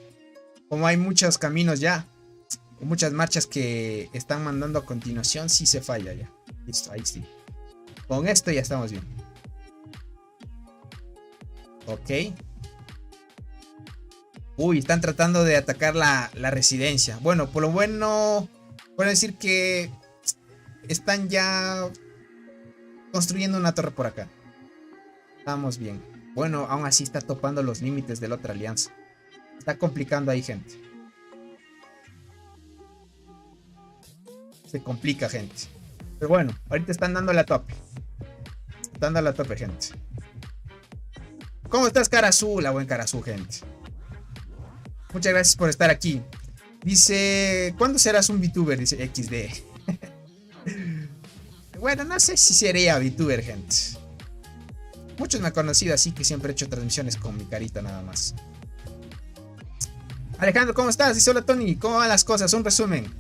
Como hay muchos caminos ya, muchas marchas que están mandando a continuación, sí se falla ya. Listo, ahí sí. Con esto ya estamos bien. Ok. Uy, están tratando de atacar la residencia. Bueno, por lo bueno, puedo decir que están ya construyendo una torre por acá. Estamos bien. Bueno, aún así está topando los límites de la otra alianza. Está complicando ahí, gente. Se complica, gente. Pero bueno, ahorita están dándole a tope. Están dándole a tope, gente. ¿Cómo estás, cara azul? La buena cara azul, gente. Muchas gracias por estar aquí. Dice, ¿cuándo serás un VTuber? Dice XD. Bueno, no sé si sería VTuber, gente. Muchos me han conocido así que siempre he hecho transmisiones con mi carita nada más. Alejandro, ¿cómo estás? Dice, hola Tony, ¿cómo van las cosas? Un resumen.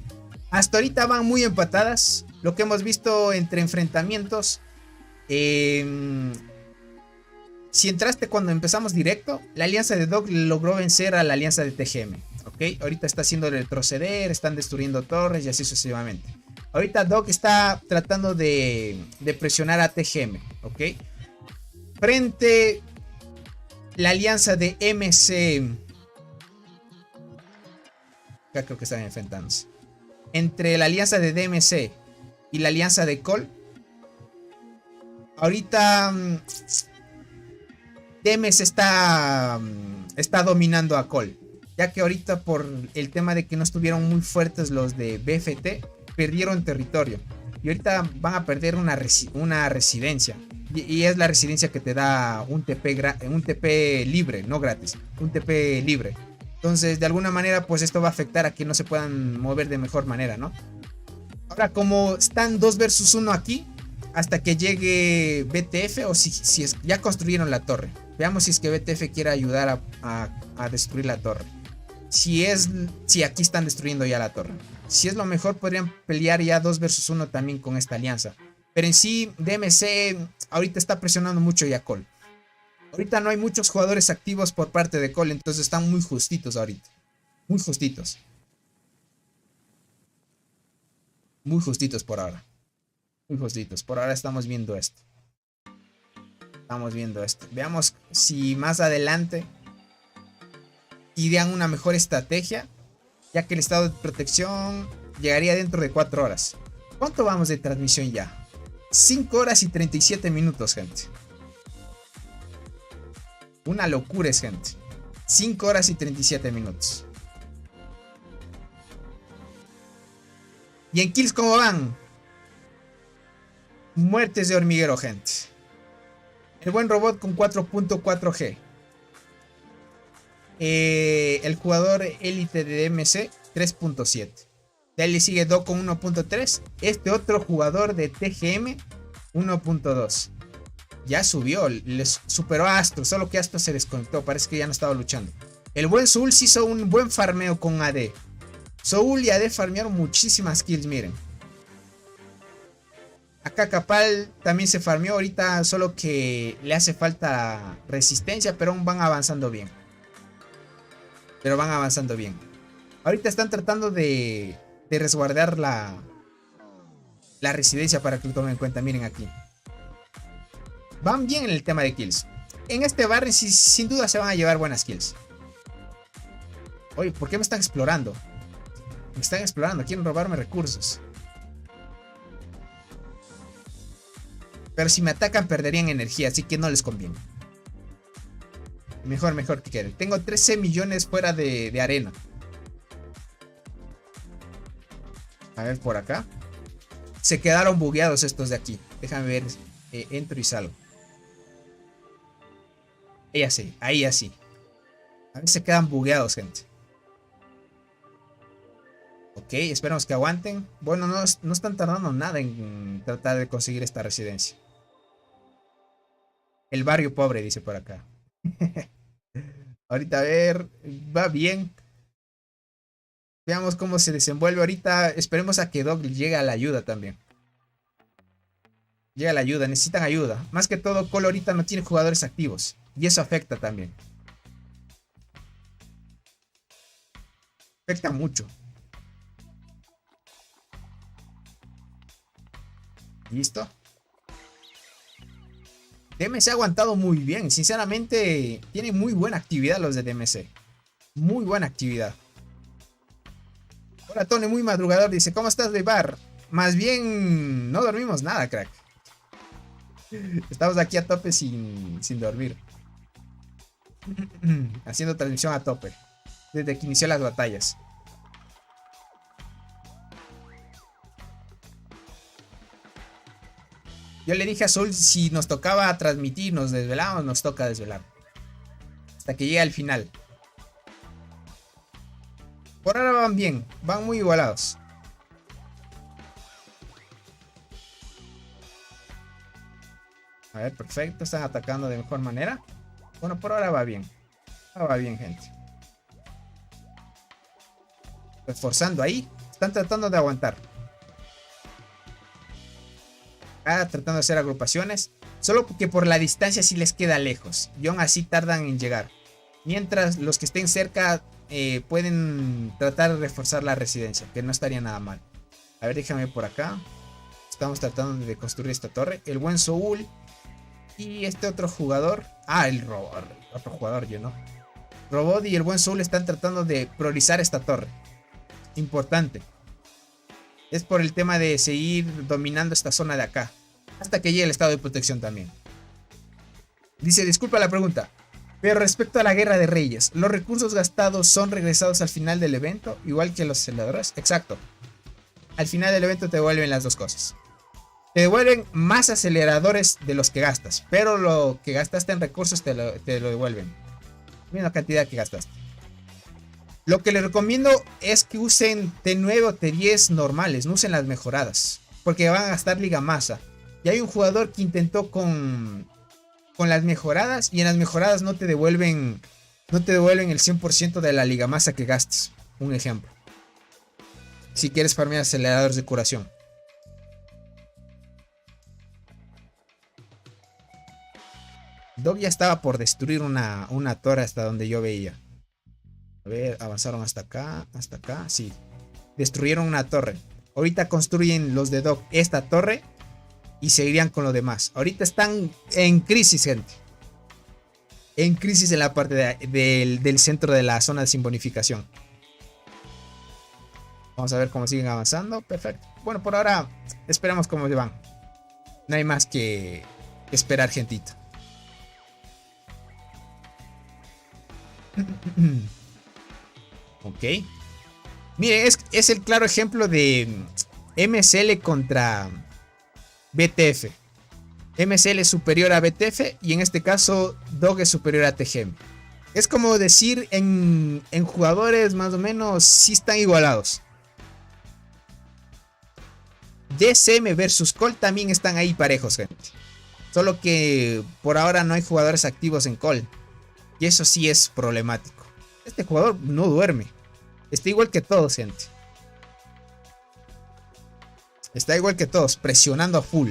Hasta ahorita van muy empatadas. Lo que hemos visto entre enfrentamientos. Si entraste cuando empezamos directo, la alianza de Doc logró vencer a la alianza de TGM. ¿Ok? Ahorita está haciendo retroceder, están destruyendo torres y así sucesivamente. Ahorita Doc está tratando de presionar a TGM. ¿Ok? Frente la alianza de MC. Acá creo que están enfrentándose. Entre la alianza de DMC y la alianza de Col. Ahorita DMC está dominando a Col. Ya que ahorita por el tema de que no estuvieron muy fuertes los de BFT, perdieron territorio. Y ahorita van a perder una residencia. Y es la residencia que te da un TP libre, no gratis. Un TP libre. Entonces, de alguna manera, pues esto va a afectar a que no se puedan mover de mejor manera, ¿no? Ahora, como están 2 versus 1 aquí, hasta que llegue BTF o si ya construyeron la torre. Veamos si es que BTF quiere ayudar a destruir la torre. Si aquí están destruyendo ya la torre. Si es lo mejor, podrían pelear ya 2 versus 1 también con esta alianza. Pero en sí, DMC ahorita está presionando mucho ya a Col. Ahorita no hay muchos jugadores activos por parte de Col, entonces están muy justitos ahorita. Muy justitos. Muy justitos por ahora. Muy justitos. Por ahora estamos viendo esto. Estamos viendo esto. Veamos si más adelante idean una mejor estrategia, ya que el estado de protección llegaría dentro de 4 horas. ¿Cuánto vamos de transmisión ya? 5 horas y 37 minutos, gente. Una locura es, gente. 5 horas y 37 minutos. ¿Y en kills cómo van? Muertes de hormiguero, gente. El buen robot con 4.4G. El jugador élite de DMC 3.7. De ahí le sigue Doc con 1.3. Este otro jugador de TGM 1.2. Ya subió, les superó a Astro, solo que Astro se desconectó, parece que ya no estaba luchando. El buen Soul sí hizo un buen farmeo con AD. Soul y AD farmearon muchísimas kills, miren. Acá Capal también se farmeó ahorita, solo que le hace falta resistencia, pero aún van avanzando bien. Ahorita están tratando de resguardar la residencia para que lo tomen en cuenta, miren aquí. Van bien en el tema de kills. En este barrio sin duda se van a llevar buenas kills. Oye, ¿por qué me están explorando? Me están explorando, quieren robarme recursos. Pero si me atacan perderían energía, así que no les conviene. Mejor que quede. Tengo 13 millones fuera de arena. A ver, por acá. Se quedaron bugueados estos de aquí. Déjame ver. Entro y salgo. Ahí así. A ver, se quedan bugueados, gente. Ok, esperamos que aguanten. Bueno, no están tardando nada en tratar de conseguir esta residencia. El barrio pobre, dice por acá. Ahorita a ver, va bien. Veamos cómo se desenvuelve ahorita. Esperemos a que Doc llegue a la ayuda también. Llega la ayuda, necesitan ayuda. Más que todo, Cole ahorita no tiene jugadores activos. Y eso afecta también. Afecta mucho. ¿Listo? DMC ha aguantado muy bien. Sinceramente, tiene muy buena actividad los de DMC. Muy buena actividad. Hola, Tony, muy madrugador. Dice, ¿cómo estás de bar? Más bien, no dormimos nada, crack. Estamos aquí a tope sin dormir. Haciendo transmisión a tope. Desde que inició las batallas. Yo le dije a Soul si nos tocaba transmitir, nos desvelamos, nos toca desvelar. Hasta que llegue al final. Por ahora van bien, van muy igualados. A ver, perfecto, están atacando de mejor manera. Bueno, por ahora va bien. Ahora va bien, gente. Reforzando ahí. Están tratando de aguantar. Tratando de hacer agrupaciones. Solo que por la distancia sí les queda lejos. Y aún así tardan en llegar. Mientras los que estén cerca pueden tratar de reforzar la residencia. Que no estaría nada mal. A ver, déjame por acá. Estamos tratando de construir esta torre. El buen Soul. Y este otro jugador. El robot. Otro jugador, yo no. Robot y el buen Soul están tratando de priorizar esta torre. Importante. Es por el tema de seguir dominando esta zona de acá. Hasta que llegue el estado de protección también. Dice, disculpa la pregunta. Pero respecto a la guerra de reyes, ¿los recursos gastados son regresados al final del evento? Igual que los aceleradores. Exacto. Al final del evento te devuelven las dos cosas. Te devuelven más aceleradores de los que gastas. Pero lo que gastaste en recursos te lo devuelven. Misma cantidad que gastaste. Lo que les recomiendo es que usen T9 o T10 normales, no usen las mejoradas, porque van a gastar liga masa. Y hay un jugador que intentó con las mejoradas y en las mejoradas no te devuelven el 100% de la liga masa que gastes. Un ejemplo. Si quieres farmear aceleradores de curación. Dog ya estaba por destruir una torre hasta donde yo veía. A ver, avanzaron hasta acá, sí. Destruyeron una torre. Ahorita construyen los de Doc esta torre y seguirían con lo demás. Ahorita están en crisis, gente. En crisis en la parte del centro de la zona de simbonificación. Vamos a ver cómo siguen avanzando. Perfecto. Bueno, por ahora esperamos cómo se van. No hay más que esperar, gentito. Ok. Miren, es el claro ejemplo de MSL contra BTF. MSL es superior a BTF y en este caso Dog es superior a TGM. Es como decir en jugadores más o menos sí están igualados. DSM versus Cole también están ahí parejos, gente. Solo que por ahora no hay jugadores activos en Cole. Y eso sí es problemático. Este jugador no duerme. Está igual que todos, gente. Está igual que todos, presionando a full.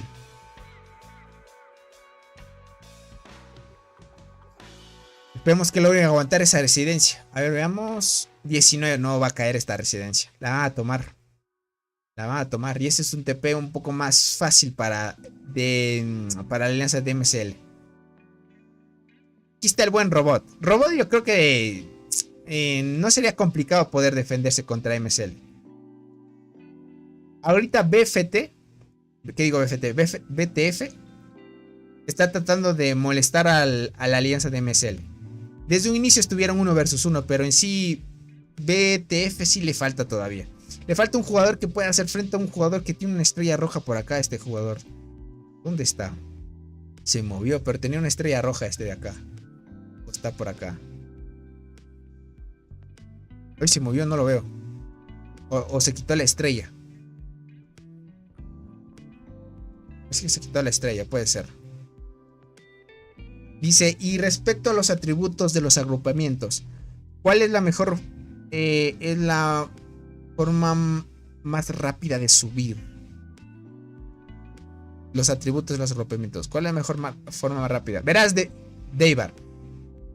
Esperemos que logren aguantar esa residencia. A ver, veamos. 19, no va a caer esta residencia. La van a tomar. La van a tomar. Y ese es un TP un poco más fácil para la alianza de MSL. Aquí está el buen robot. Robot yo creo que no sería complicado poder defenderse contra MSL. Ahorita BFT, ¿qué digo BFT? BTF está tratando de molestar a la alianza de MSL. Desde un inicio estuvieron 1 versus 1, pero en sí BTF sí le falta todavía. Le falta un jugador que pueda hacer frente a un jugador que tiene una estrella roja por acá. Este jugador, ¿dónde está? Se movió, pero tenía una estrella roja este de acá. O está por acá. Hoy se movió, no lo veo. O se quitó la estrella. Es que se quitó la estrella, puede ser. Dice, y respecto a los atributos de los agrupamientos, ¿cuál es la mejor? Es la forma más rápida de subir los atributos de los agrupamientos. ¿Cuál es la mejor forma más rápida? Verás, Deivar,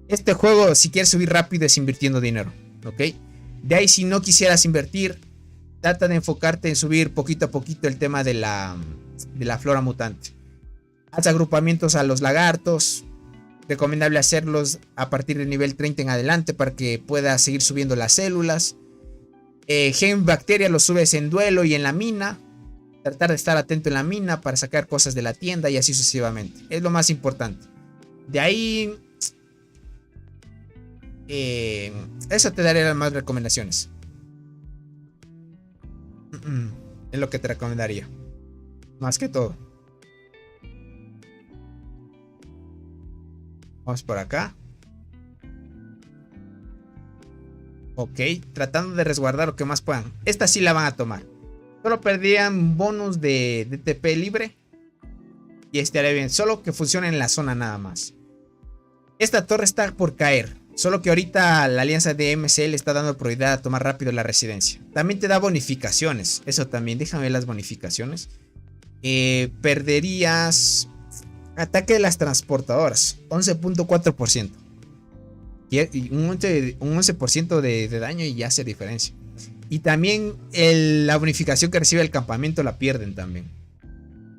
este juego, si quieres subir rápido, es invirtiendo dinero, ¿ok? De ahí, si no quisieras invertir, trata de enfocarte en subir poquito a poquito el tema de la flora mutante. Haz agrupamientos a los lagartos. Recomendable hacerlos a partir del nivel 30 en adelante para que puedas seguir subiendo las células. Gen bacteria los subes en duelo y en la mina. Tratar de estar atento en la mina para sacar cosas de la tienda y así sucesivamente. Es lo más importante. De ahí, eso te daré las más recomendaciones. Es lo que te recomendaría. Más que todo. Vamos por acá. Ok, tratando de resguardar lo que más puedan. Esta sí la van a tomar. Solo perdían bonus de TP libre. Y estaría bien. Solo que funcione en la zona nada más. Esta torre está por caer. Solo que ahorita la alianza de MSL está dando prioridad a tomar rápido la residencia. También te da bonificaciones. Eso también. Déjame ver las bonificaciones. Perderías ataque de las transportadoras. 11.4%. Y un 11% de daño y ya hace diferencia. Y también la bonificación que recibe el campamento la pierden también.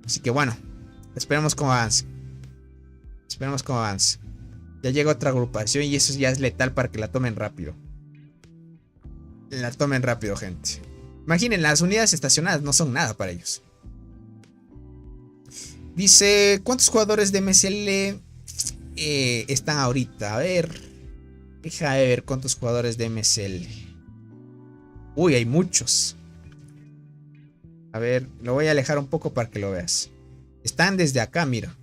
Así que bueno, esperemos cómo avance. Esperemos cómo avance. Ya llega otra agrupación y eso ya es letal para que la tomen rápido. La tomen rápido, gente. Imaginen, las unidades estacionadas no son nada para ellos. Dice, ¿cuántos jugadores de MSL están ahorita? A ver. Deja de ver cuántos jugadores de MSL. Uy, hay muchos. A ver, lo voy a alejar un poco para que lo veas. Están desde acá, mira.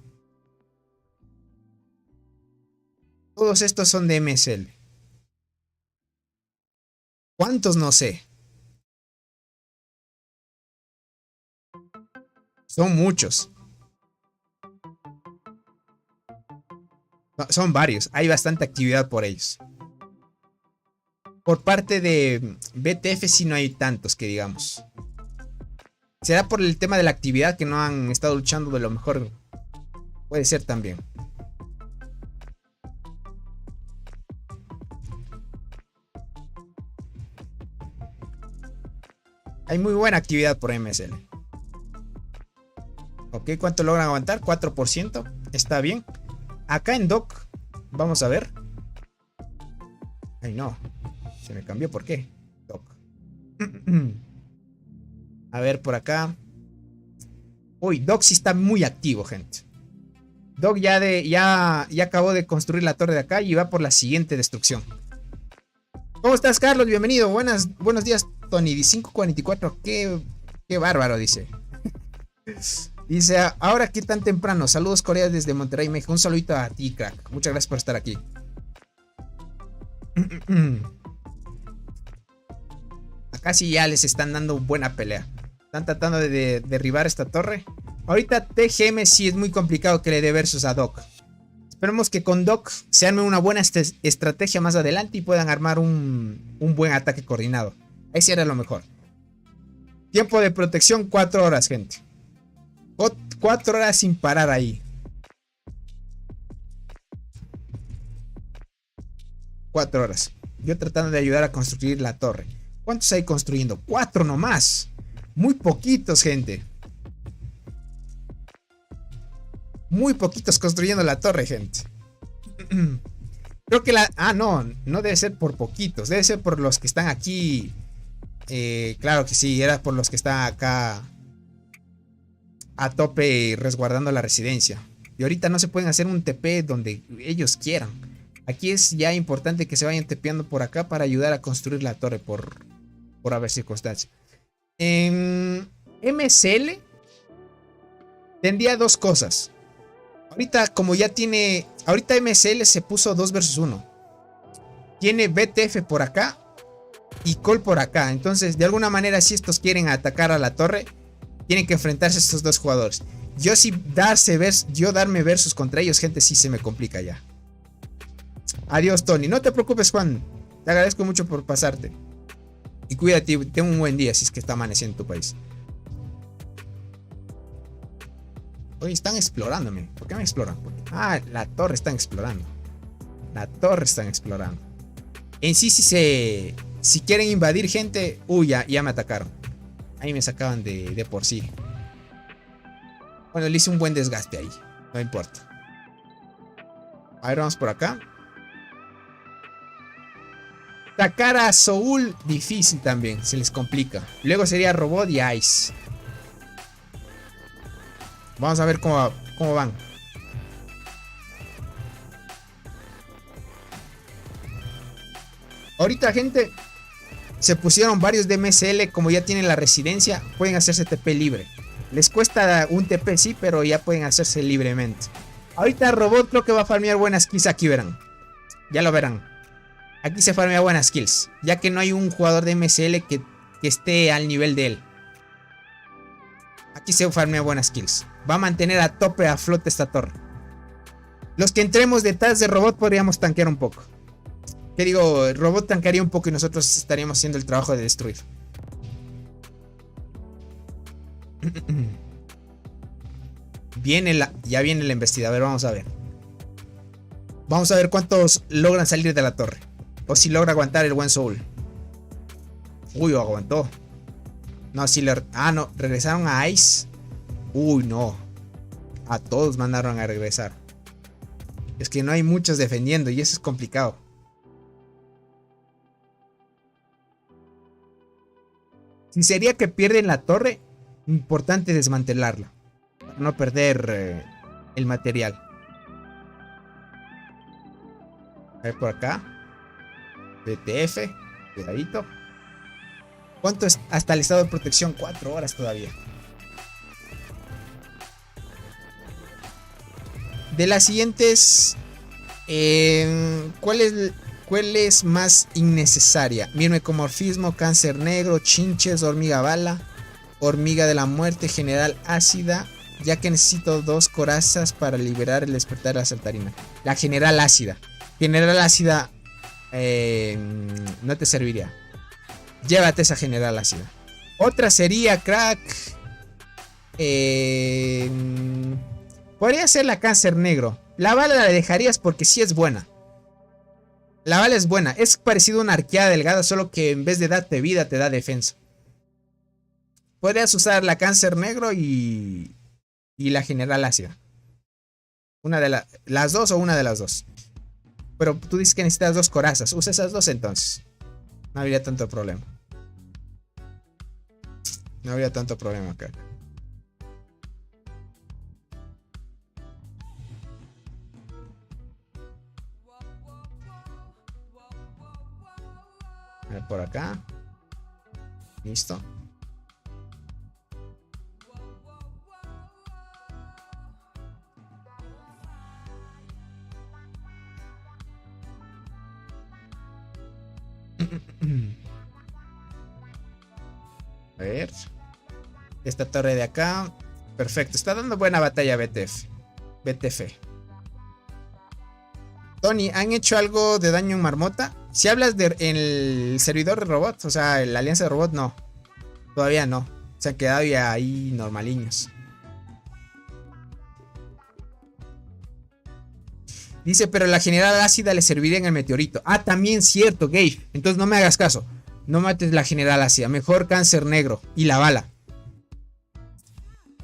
Todos estos son de MSL. ¿Cuántos? No sé. Son muchos. Son varios. Hay bastante actividad por ellos. Por parte de BTF sí no hay tantos que digamos. ¿Será por el tema de la actividad que no han estado luchando de lo mejor? Puede ser también. Hay muy buena actividad por MSL. Ok, ¿cuánto logran aguantar? 4%. Está bien. Acá en Doc, vamos a ver. Ay, no. Se me cambió, ¿por qué? Doc. A ver, por acá. Uy, Doc sí está muy activo, gente. Doc ya acabó de construir la torre de acá y va por la siguiente destrucción. ¿Cómo estás, Carlos? Bienvenido. Buenos días, Tony. 5:44. Qué bárbaro, dice. Dice, ahora qué tan temprano. Saludos cordiales desde Monterrey, México. Un saludito a ti, crack. Muchas gracias por estar aquí. Acá sí ya les están dando buena pelea. Están tratando de derribar esta torre. Ahorita TGM sí es muy complicado que le dé versus a Doc. Esperemos que con Doc se arme una buena estrategia más adelante y puedan armar un buen ataque coordinado. Ahí sí era lo mejor. Tiempo de protección 4 horas, gente. 4 horas sin parar ahí. 4 horas. Yo tratando de ayudar a construir la torre. ¿Cuántos hay construyendo? 4 nomás. Muy poquitos, gente. Muy poquitos construyendo la torre, gente. Creo que la... Ah, no debe ser por poquitos. Debe ser por los que están aquí. Claro que sí, era por los que están acá a tope resguardando la residencia. Y ahorita no se pueden hacer un TP donde ellos quieran. Aquí es ya importante que se vayan tepeando por acá para ayudar a construir la torre por haber circunstancias. MSL tendría dos cosas. Ahorita como ya tiene... Ahorita MSL se puso 2 versus 1. Tiene BTF por acá y Cole por acá. Entonces de alguna manera si estos quieren atacar a la torre, tienen que enfrentarse a estos dos jugadores. Yo si darme versus contra ellos, gente, sí se me complica ya. Adiós, Tony. No te preocupes, Juan. Te agradezco mucho por pasarte. Y cuídate, ten un buen día si es que está amaneciendo en tu país. Oye, están explorándome. ¿Por qué me exploran? Ah, la torre están explorando. La torre están explorando. En sí, si quieren invadir gente... Uy, ya me atacaron. Ahí me sacaban de por sí. Bueno, le hice un buen desgaste ahí. No importa. A ver, vamos por acá. Sacar a Soul, difícil también. Se les complica. Luego sería Robot y Ice. Vamos a ver cómo van. Ahorita, gente, se pusieron varios de MSL. Como ya tienen la residencia, pueden hacerse TP libre. Les cuesta un TP, sí, pero ya pueden hacerse libremente. Ahorita Robot creo que va a farmear buenas kills. Aquí verán. Ya lo verán. Aquí se farmea buenas kills. Ya que no hay un jugador de MSL que esté al nivel de él. Aquí se farmea buenas kills. Va a mantener a tope a flote esta torre. Los que entremos detrás de Robot podríamos tanquear un poco. ¿Qué digo? Robot tanquearía un poco y nosotros estaríamos haciendo el trabajo de destruir. Ya viene la embestida. A ver, vamos a ver. Vamos a ver cuántos logran salir de la torre. O si logra aguantar el buen Soul. Uy, aguantó. No, si le... Ah, no, regresaron a Ice. Uy, no. A todos mandaron a regresar. Es que no hay muchos defendiendo y eso es complicado. Si sería que pierden la torre, importante desmantelarla. Para no perder el material. A ver por acá. BTF. Cuidadito. ¿Cuánto es hasta el estado de protección? 4 horas todavía. De las siguientes, ¿cuál es más innecesaria? Mirmecomorfismo, cáncer negro, chinches, hormiga bala, hormiga de la muerte, general ácida. Ya que necesito 2 corazas para liberar el despertar de la saltarina. La general ácida. General ácida no te serviría. Llévate esa general ácida. Otra sería, crack. Podría ser la cáncer negro. La bala la dejarías porque sí es buena. La bala es buena. Es parecido a una arqueada delgada, solo que en vez de darte vida te da defensa. Podrías usar la cáncer negro y la general ácida. Una de las dos o una de las dos. Pero tú dices que necesitas 2 corazas. Usa esas 2 entonces. No habría tanto problema. No habría tanto problema acá. A ver por acá. Listo. A ver. Esta torre de acá. Perfecto. Está dando buena batalla BTF. Tony, ¿han hecho algo de daño en Marmota? Si hablas en el servidor de robots, o sea, la alianza de robots, no. Todavía no. Se han quedado ya ahí normaliños. Dice, pero la general ácida le serviría en el meteorito. Ah, también cierto, Gabe. Entonces no me hagas caso. No mates la general ácida. Mejor cáncer negro. Y la bala.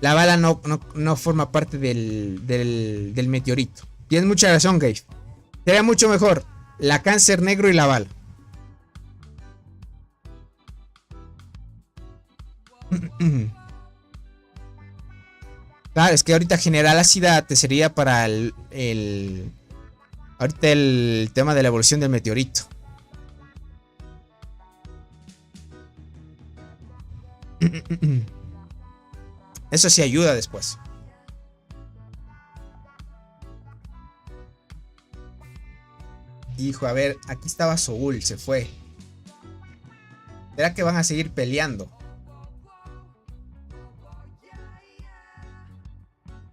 La bala no forma parte del meteorito. Tienes mucha razón, Gabe. Sería mucho mejor La Cáncer Negro y la bala. Claro, es que ahorita General Ciudad te sería para ahorita el tema de la evolución del meteorito. Eso sí ayuda después. Hijo, a ver, aquí estaba Soul, se fue. ¿Será que van a seguir peleando?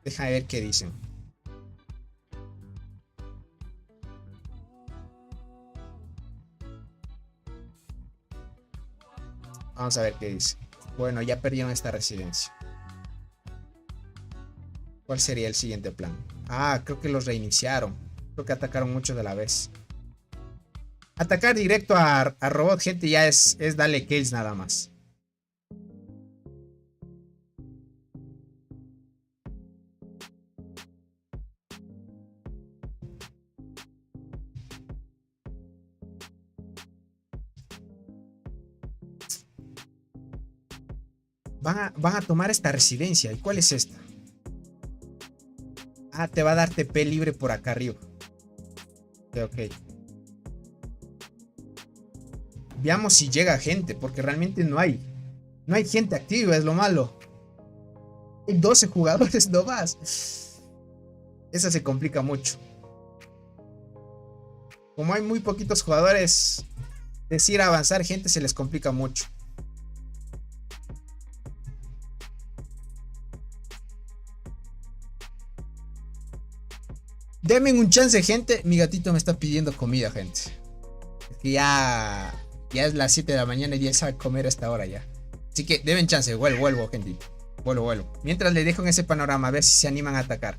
Déjame ver qué dicen. Vamos a ver qué dice. Bueno, ya perdieron esta residencia. ¿Cuál sería el siguiente plan? Ah, creo que los reiniciaron. Creo que atacaron mucho de la vez. Atacar directo a robot, gente, ya es darle kills nada más. Van a tomar esta residencia. ¿Y cuál es esta? Ah, te va a dar TP libre por acá arriba. Ok. Veamos si llega gente, porque realmente no hay. No hay gente activa, es lo malo. Hay 12 jugadores nomás. Esa se complica mucho. Como hay muy poquitos jugadores, decir avanzar gente se les complica mucho. Denme un chance, gente. Mi gatito me está pidiendo comida, gente. Es que ya es las 7 de la mañana y ya sabe comer a esta hora ya. Así que denme chance. Vuelvo, gente. Vuelvo. Mientras le dejo en ese panorama, a ver si se animan a atacar.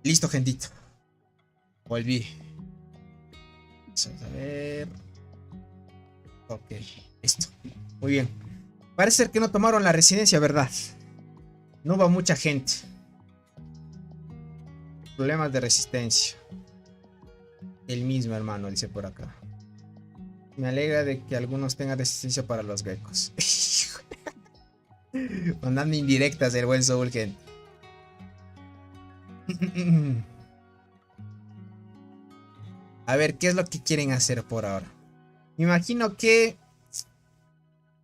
Listo, gentito. Volví. Vamos a ver. Ok, listo. Muy bien. Parece ser que no tomaron la residencia, ¿verdad? No va mucha gente. Problemas de resistencia. El mismo, hermano, dice por acá. Me alegra de que algunos tengan resistencia para los geckos. Mandando indirectas del buen Soul, gente. A ver, ¿qué es lo que quieren hacer por ahora? Me imagino que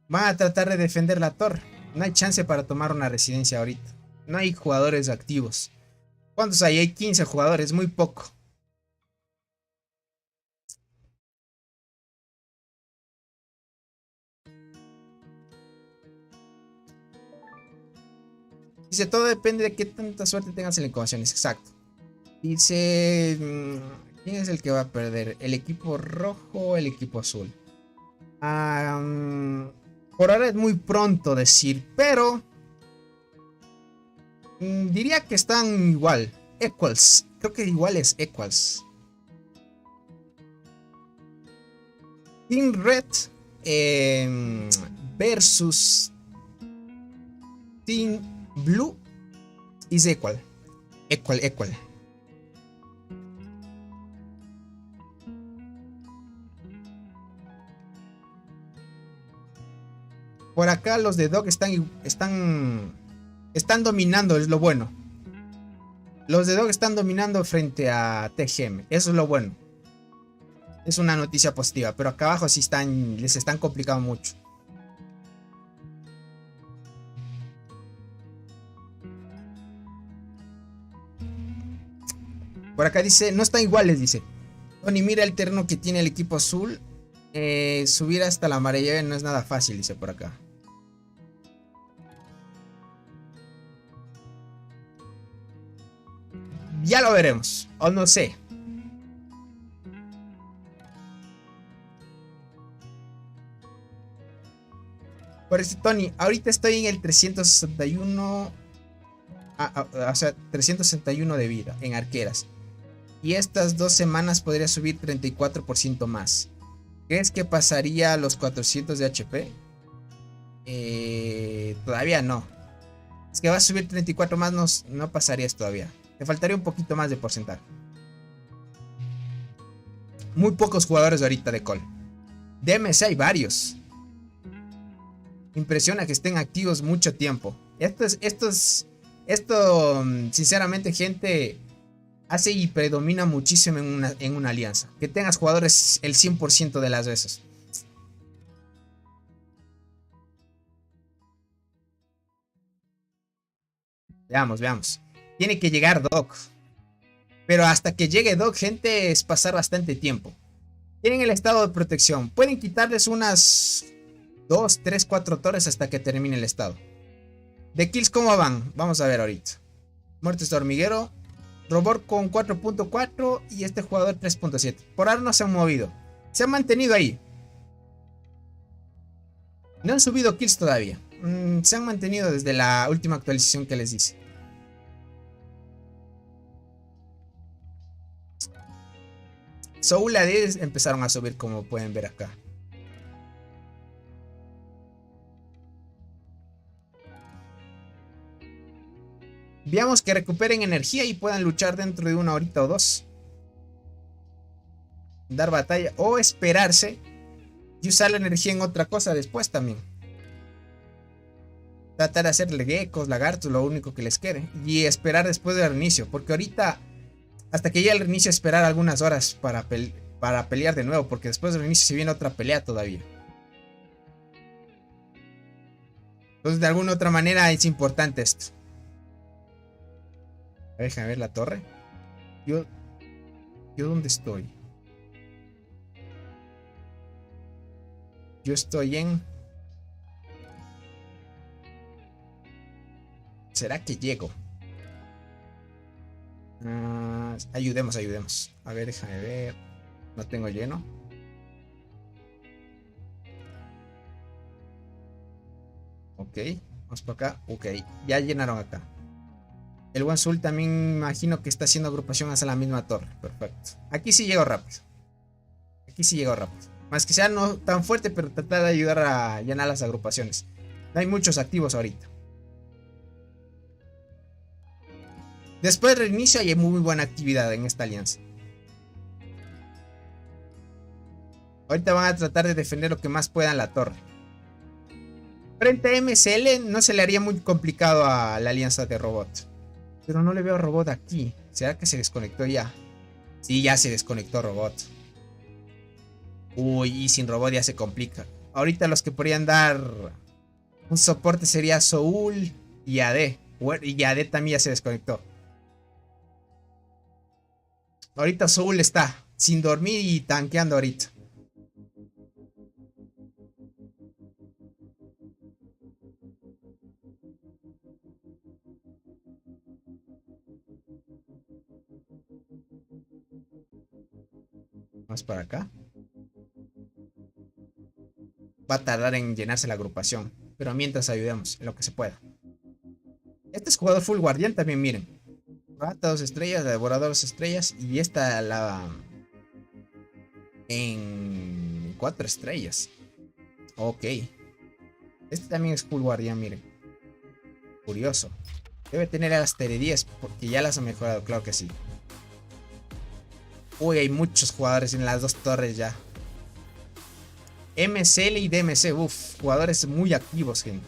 van a tratar de defender la torre. No hay chance para tomar una residencia ahorita. No hay jugadores activos. ¿Cuántos hay? Hay 15 jugadores, muy poco. Dice, todo depende de qué tanta suerte tengas en las incubaciones. Exacto. Dice, ¿quién es el que va a perder? ¿El equipo rojo o el equipo azul? Por ahora es muy pronto decir, pero diría que están igual. Equals. Creo que igual es equals. Team Red versus Team Blue is equal. Equal. Por acá los de Dog están dominando, es lo bueno. Los de Dog están dominando frente a TGM. Eso es lo bueno. Es una noticia positiva. Pero acá abajo sí les están complicando mucho. Por acá dice, no están iguales, dice. Tony, mira el terreno que tiene el equipo azul. Subir hasta la marea no es nada fácil, dice por acá. Ya lo veremos. O no sé. Por eso, Tony, ahorita estoy en el 361. O sea, 361 de vida en arqueras. Y estas 2 semanas podría subir 34% más. ¿Crees que pasaría a los 400 de HP? Todavía no. Es que va a subir 34 más, no pasarías todavía. Te faltaría un poquito más de porcentaje. Muy pocos jugadores ahorita de Call. De MC hay varios. Impresiona que estén activos mucho tiempo. Esto, sinceramente, gente, hace y predomina muchísimo en una alianza. Que tengas jugadores el 100% de las veces. Veamos. Tiene que llegar Doc. Pero hasta que llegue Doc, gente, es pasar bastante tiempo. Tienen el estado de protección. Pueden quitarles unas 2, 3, 4 torres hasta que termine el estado. De kills, ¿cómo van? Vamos a ver ahorita. Muertes de hormiguero. Robot con 4.4 y este jugador 3.7. Por ahora no se han movido. Se han mantenido ahí. No han subido kills todavía. Se han mantenido desde la última actualización que les dice. Soul AD empezaron a subir, como pueden ver acá. Veamos que recuperen energía y puedan luchar dentro de una horita o dos. Dar batalla o esperarse y usar la energía en otra cosa después también. Tratar de hacerle geckos, lagartos, lo único que les quede. Y esperar después del reinicio. Porque ahorita, hasta que llegue el reinicio, esperar algunas horas para pelear de nuevo. Porque después del reinicio se viene otra pelea todavía. Entonces, de alguna otra manera es importante esto. Déjame ver la torre. ¿Yo dónde estoy? Yo estoy en... ¿Será que llego? Ayudemos. A ver, déjame ver. No tengo lleno. Ok, vamos por acá. Ok, ya llenaron acá. El buen Zul también imagino que está haciendo agrupación hacia la misma torre. Perfecto. Aquí sí llego rápido. Aquí sí llego rápido. Más que sea no tan fuerte, pero tratar de ayudar a llenar las agrupaciones. No hay muchos activos ahorita. Después del reinicio hay muy buena actividad en esta alianza. Ahorita van a tratar de defender lo que más puedan la torre. Frente a MSL no se le haría muy complicado a la alianza de robot. Pero no le veo a robot aquí. ¿Será que se desconectó ya? Sí, ya se desconectó robot. Uy, y sin robot ya se complica. Ahorita los que podrían dar un soporte sería Soul y AD. Y AD también ya se desconectó. Ahorita Soul está sin dormir y tanqueando ahorita. Más para acá. Va a tardar en llenarse la agrupación. Pero mientras ayudemos en lo que se pueda. Este es jugador full guardián también, miren. Rata 2 estrellas, devorador 2 estrellas. Y esta la... en 4 estrellas. Ok. Este también es full guardián, miren. Curioso. Debe tener las TR 10 porque ya las ha mejorado, claro que sí. Uy, hay muchos jugadores en las dos torres ya. MSL y DMC, uff, jugadores muy activos, gente.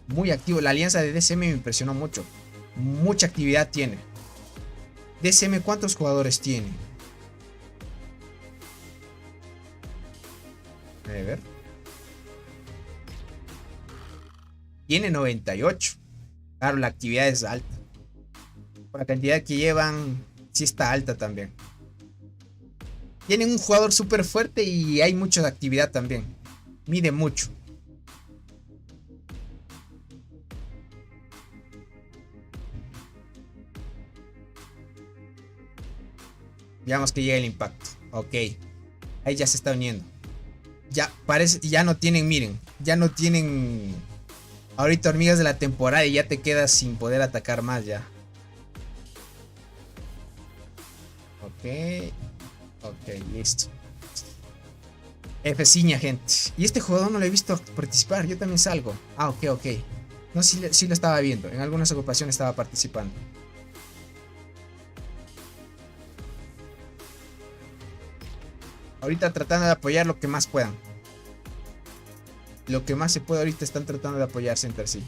Muy activos. La alianza de DCM me impresionó mucho. Mucha actividad tiene. DCM, ¿cuántos jugadores tiene? A ver. Tiene 98. Claro, la actividad es alta. Por la cantidad que llevan, sí está alta también. Tienen un jugador súper fuerte y hay mucha actividad también. Mide mucho. Veamos que llega el impacto. Ok. Ahí ya se está uniendo. Ya parece, ya no tienen, miren. Ya no tienen ahorita hormigas de la temporada y ya te quedas sin poder atacar más ya. Ok. Ok, listo. F ciña, gente. Y este jugador no lo he visto participar. Yo también salgo. Ah, ok, ok. No, sí lo estaba viendo. En algunas ocupaciones estaba participando. Ahorita tratando de apoyar lo que más puedan. Lo que más se puede ahorita están tratando de apoyarse entre sí.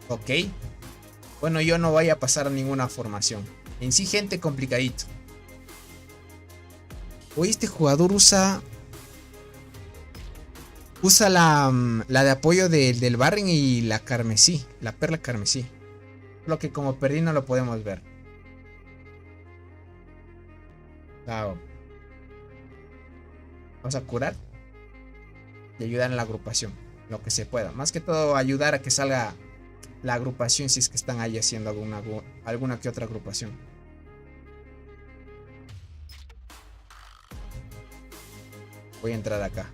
Ok. Bueno, yo no voy a pasar a ninguna formación. En sí, gente, complicadito. Hoy este jugador usa la de apoyo del Barren y la carmesí. La perla carmesí. Lo que como perdí no lo podemos ver. Claro. Vamos a curar. Y ayudar en la agrupación. Lo que se pueda. Más que todo ayudar a que salga la agrupación si es que están ahí haciendo alguna que otra agrupación. Voy a entrar acá.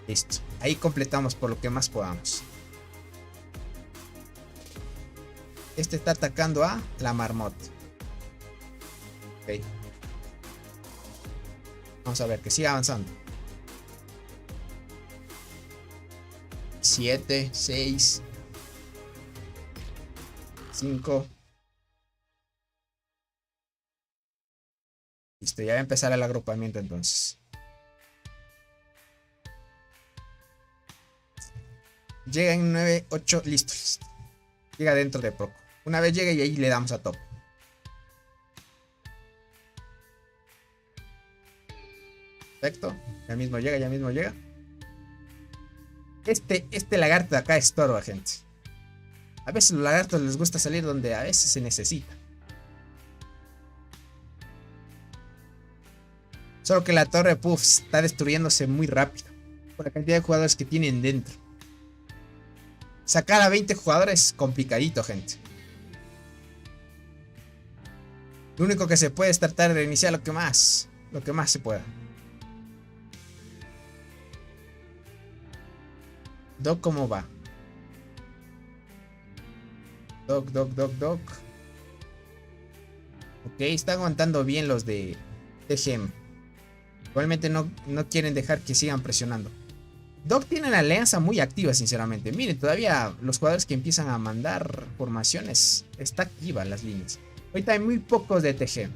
Listo. Ahí completamos por lo que más podamos. Este está atacando a la marmota. Ok. Vamos a ver que siga avanzando. 7, 6, 5. Listo, ya va a empezar el agrupamiento entonces. Llega en 9, 8, listo. Llega dentro de poco. Una vez llegue y ahí le damos a top. Perfecto. Ya mismo llega, ya mismo llega. Este lagarto de acá estorba, gente. A veces los lagartos les gusta salir donde a veces se necesita. Solo que la torre puff está destruyéndose muy rápido. Por la cantidad de jugadores que tienen dentro. Sacar a 20 jugadores es complicadito, gente. Lo único que se puede es tratar de reiniciar lo que más se pueda. Doc, ¿cómo va? Doc. Ok, está aguantando bien los de TGM. Igualmente no quieren dejar que sigan presionando. Doc tiene una alianza muy activa, sinceramente. Miren, todavía los jugadores que empiezan a mandar formaciones, está activa las líneas. Ahorita hay muy pocos de TG.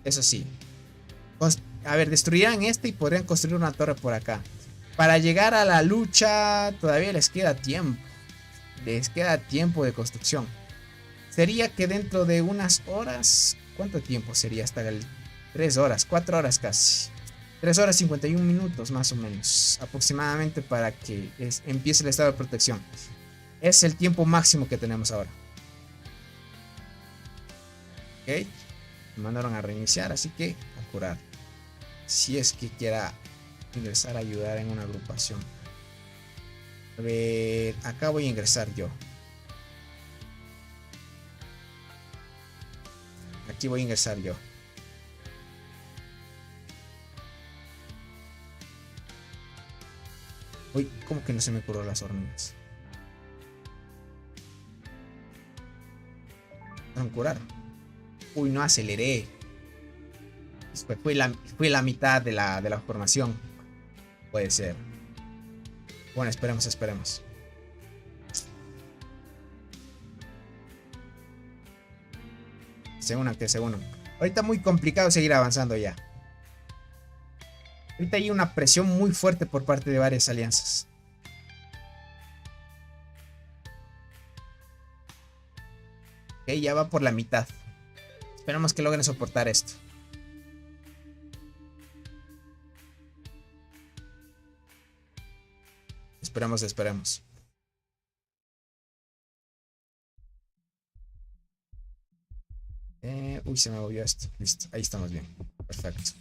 Eso sí. A ver, destruirán este y podrían construir una torre por acá. Para llegar a la lucha todavía les queda tiempo. Les queda tiempo de construcción. Sería que dentro de unas horas... ¿Cuánto tiempo sería hasta el 3 horas, 4 horas casi? 3 horas 51 minutos más o menos aproximadamente para que empiece el estado de protección. Es el tiempo máximo que tenemos ahora. Ok. Me mandaron a reiniciar, así que a curar. Si es que quiera ingresar a ayudar en una agrupación. A ver, acá voy a ingresar yo. Aquí voy a ingresar yo. Uy, ¿cómo que no se me curó las hormigas? ¿No curar? Uy, no aceleré. Fue la mitad de la formación. Puede ser. Bueno, esperemos. Que se unan. Ahorita muy complicado seguir avanzando ya. Ahorita hay una presión muy fuerte por parte de varias alianzas. Ok, ya va por la mitad. Esperamos que logren soportar esto. Esperemos. Uy, se me movió esto. Listo, ahí estamos bien. Perfecto.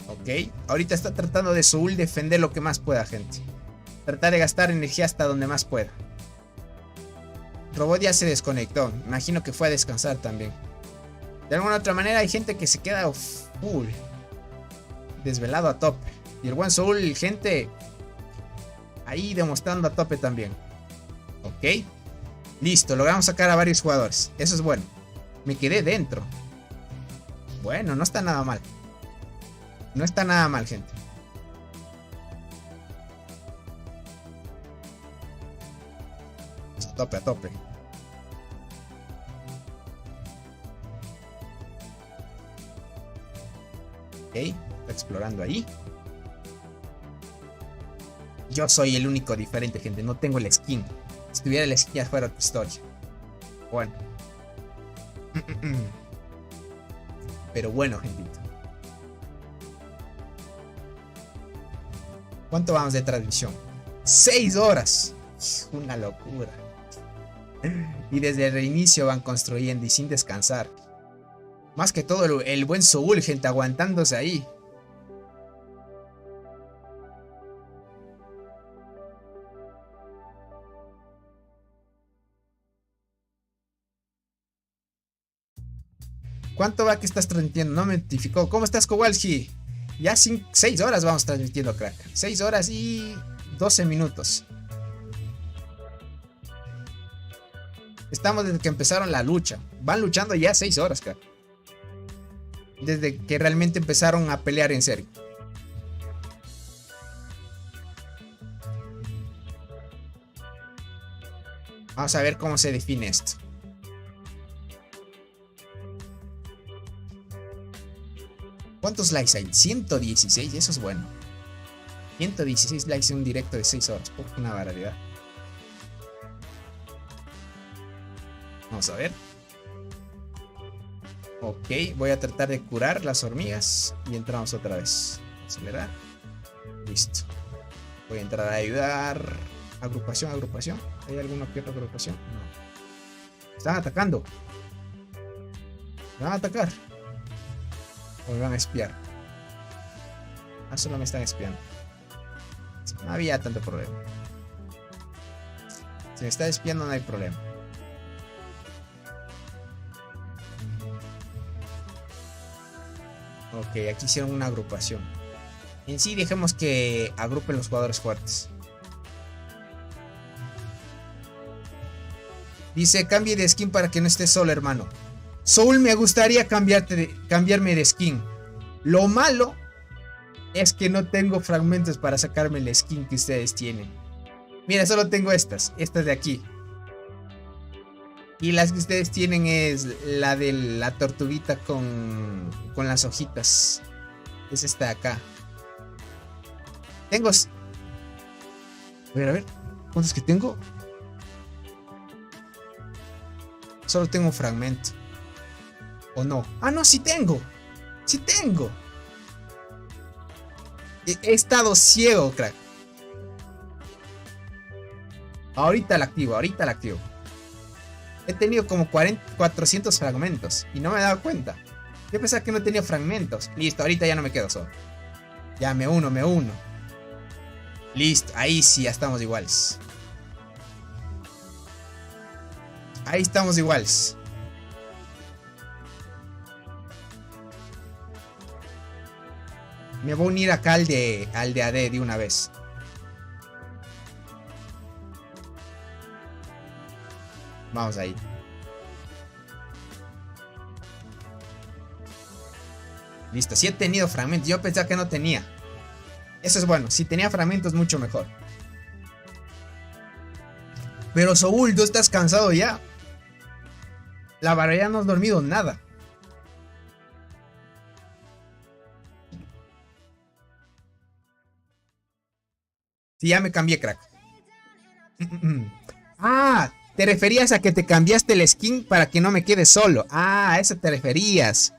Ok, ahorita está tratando de Soul defender lo que más pueda, gente. Tratar de gastar energía hasta donde más pueda. Robot ya se desconectó. Imagino que fue a descansar también. De alguna otra manera hay gente que se queda full desvelado a tope. Y el buen Soul, gente, ahí demostrando a tope también. Ok. Listo, logramos sacar a varios jugadores. Eso es bueno. Me quedé dentro. Bueno, no está nada mal. No está nada mal, gente. A tope. Ok, está explorando ahí. Yo soy el único diferente, gente. No tengo el skin. Si tuviera el skin ya fuera otra historia. Bueno. Pero bueno, gentito. ¿Cuánto vamos de transmisión? 6 horas. Una locura. Y desde el reinicio van construyendo y sin descansar. Más que todo el buen Soul, gente, aguantándose ahí. ¿Cuánto va que estás transmitiendo? No me notificó. ¿Cómo estás, Kowalski? Ya 6 horas vamos transmitiendo, crack. 6 horas y 12 minutos. Estamos desde que empezaron la lucha. Van luchando ya 6 horas, crack. Desde que realmente empezaron a pelear en serio. Vamos a ver cómo se define esto. ¿Cuántos likes hay? 116, eso es bueno. 116 likes en un directo de 6 horas. Una barbaridad. Vamos a ver. Ok, voy a tratar de curar las hormigas. Y entramos otra vez. Acelerar. Listo. Voy a entrar a ayudar. Agrupación. ¿Hay alguna que otra agrupación? No. Están atacando. Van a atacar. O me van a espiar. Solo me están espiando. No había tanto problema. Si me está espiando no hay problema. Ok, aquí hicieron una agrupación. En sí, dejemos que agrupen los jugadores fuertes. Dice, cambie de skin para que no estés solo, hermano. Soul, me gustaría cambiarme de skin. Lo malo es que no tengo fragmentos para sacarme el skin que ustedes tienen. Mira, solo tengo estas de aquí. Y las que ustedes tienen es la de la tortuguita con las hojitas. Es esta de acá. Tengo... A ver. ¿Cuántos que tengo? Solo tengo un fragmento. ¿O no? Ah, no, sí tengo. Sí tengo. He estado ciego, crack. Ahorita la activo. He tenido como 400 fragmentos y no me he dado cuenta. Yo pensaba que no tenía fragmentos. Listo, ahorita ya no me quedo solo. Ya me uno. Listo, ahí sí, ya estamos iguales. Ahí estamos iguales. Me voy a unir acá al de AD de una vez. Vamos ahí. Listo, sí he tenido fragmentos. Yo pensaba que no tenía. Eso es bueno, si tenía fragmentos mucho mejor. Pero Soul, tú estás cansado ya. La verdad no has dormido nada. Sí, ya me cambié, crack. Ah, te referías a que te cambiaste el skin para que no me quede solo. Ah, a eso te referías.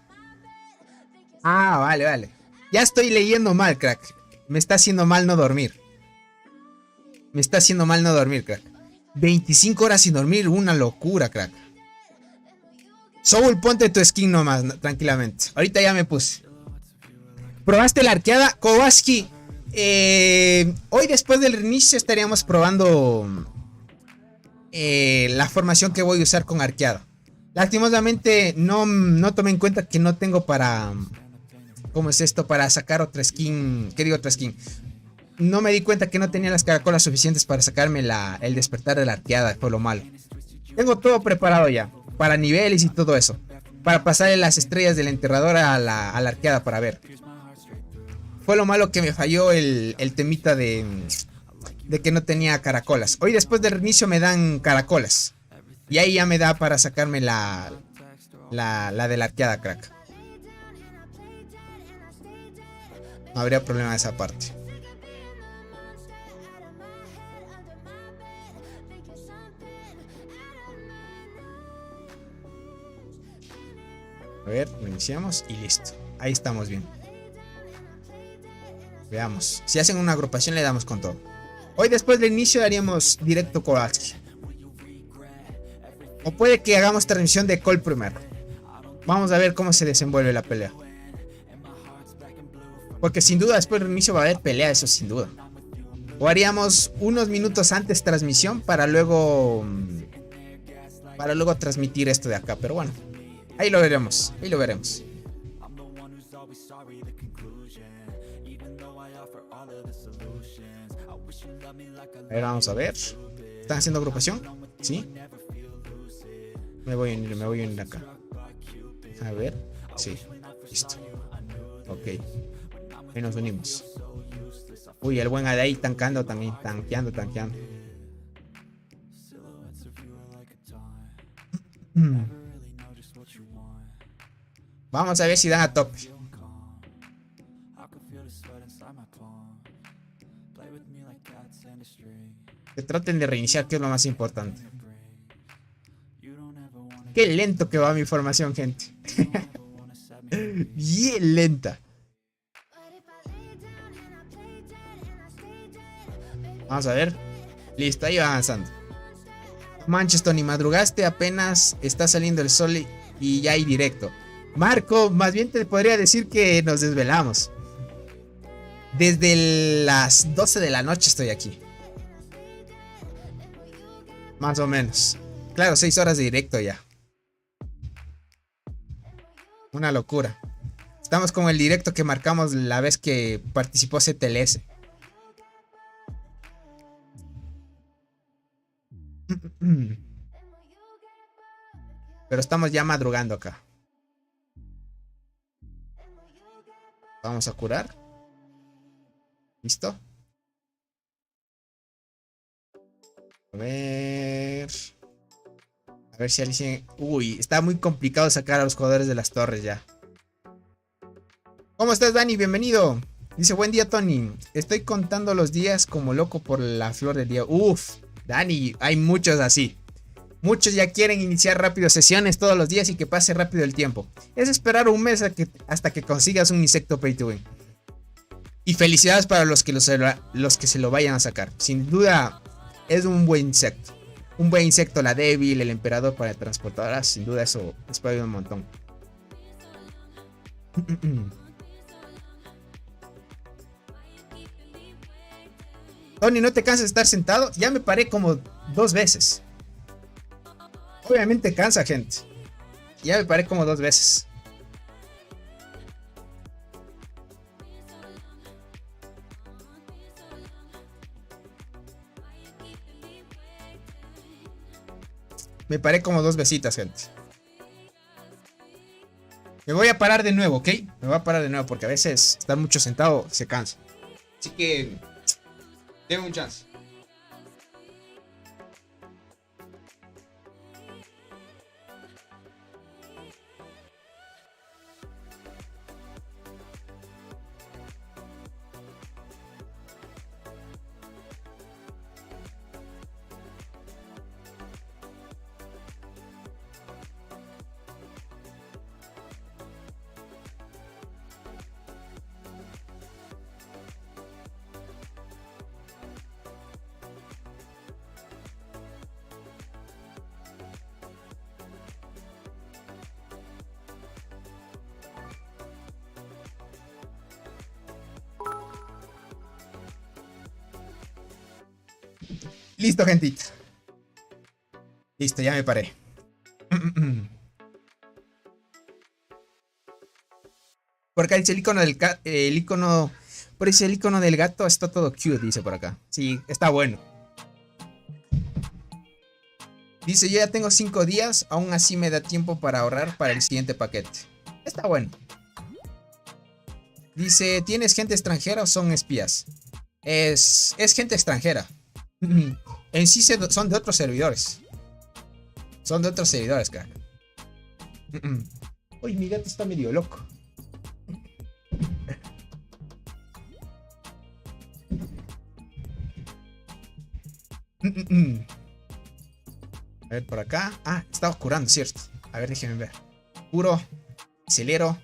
Ah, vale. Ya estoy leyendo mal, crack. Me está haciendo mal no dormir. Crack. 25 horas sin dormir, una locura, crack. Soul, ponte tu skin nomás, tranquilamente. Ahorita ya me puse. ¿Probaste la arqueada? Kowalski. Hoy después del reinicio estaríamos probando la formación que voy a usar con arqueada. Lastimosamente no tomé en cuenta que no tengo para... ¿Cómo es esto? Para sacar otra skin. ¿Qué digo otra skin? No me di cuenta que no tenía las caracolas suficientes para sacarme el despertar de la arqueada. Fue lo malo. Tengo todo preparado ya. Para niveles y todo eso. Para pasarle las estrellas del enterrador a la arqueada para ver. Fue lo malo que me falló el temita de que no tenía caracolas. Hoy después del reinicio me dan caracolas. Y ahí ya me da para sacarme la de la arqueada, crack. No habría problema de esa parte. A ver, iniciamos y listo. Ahí estamos bien. Veamos. Si hacen una agrupación le damos con todo. Hoy después del inicio haríamos directo Kowalski. O puede que hagamos transmisión de Cole primero. Vamos a ver cómo se desenvuelve la pelea. Porque sin duda después del inicio va a haber pelea, eso sin duda. O haríamos unos minutos antes transmisión para luego transmitir esto de acá. Pero bueno, ahí lo veremos. A ver, vamos a ver. ¿Están haciendo agrupación? ¿Sí? Me voy a unir acá. A ver. Sí, listo. Ok. Ahí nos unimos. Uy, el buen Adai tancando también. Tanqueando. Vamos a ver si dan a tope. Que traten de reiniciar, que es lo más importante. Qué lento que va mi formación, gente. Bien lenta. Vamos a ver. Listo, ahí va avanzando. Manches, Tony, madrugaste, apenas está saliendo el sol y ya hay directo. Marco, más bien te podría decir que nos desvelamos. Desde las 12 de la noche estoy aquí. Más o menos. Claro, 6 horas de directo ya. Una locura. Estamos con el directo que marcamos la vez que participó CTLS. Pero estamos ya madrugando acá. Vamos a curar. ¿Listo? A ver si alguien... Uy, está muy complicado sacar a los jugadores de las torres ya. ¿Cómo estás, Dani? Bienvenido. Dice, buen día, Tony. Estoy contando los días como loco por la flor del día. Uf, Dani, hay muchos así. Muchos ya quieren iniciar rápido sesiones todos los días y que pase rápido el tiempo. Es esperar un mes hasta que consigas un insecto pay to win. Y felicidades para los que se lo vayan a sacar. Sin duda es un buen insecto. Un buen insecto, la débil, el emperador para transportadoras. Sin duda eso les puede ayudar un montón. Tony, ¿no te cansas de estar sentado? Ya me paré como 2 veces. Obviamente cansa, gente. Ya me paré como 2 veces. Me paré como 2 vesitas, gente. Me voy a parar de nuevo, ¿ok? Me voy a parar de nuevo porque a veces estar mucho sentado se cansa. Así que... denme un chance. Listo, gentita. Listo, ya me paré. Por acá dice el icono del icono. Por ese el icono del gato está todo cute, dice por acá. Sí, está bueno. Dice, yo ya tengo 5 días, aún así me da tiempo para ahorrar para el siguiente paquete. Está bueno. Dice, ¿tienes gente extranjera o son espías? Es gente extranjera. En sí son de otros servidores. Son de otros servidores, crack. Uy, mi gato está medio loco. A ver, por acá. Ah, estaba curando, cierto. A ver, déjenme ver. Curo. Acelero.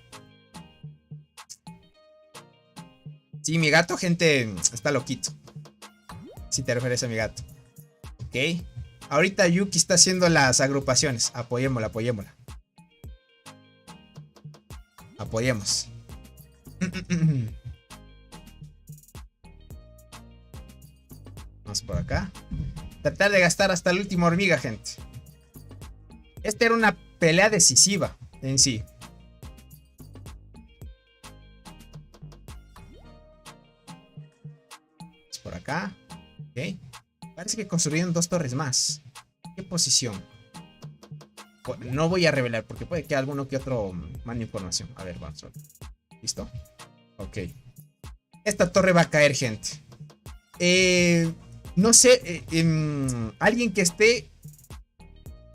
Sí, mi gato, gente, está loquito. Si te refieres a mi gato. Ok. Ahorita Yuki está haciendo las agrupaciones. Apoyémosla, apoyémosla. Apoyemos. Vamos por acá. Tratar de gastar hasta la última hormiga, gente. Esta era una pelea decisiva en sí. Es por acá. Ok. Parece que construyeron 2 torres más. ¿Qué posición? No voy a revelar porque puede que alguno que otro mande información. A ver, vamos a ver. ¿Listo? Ok. Esta torre va a caer, gente. No sé. Alguien que esté...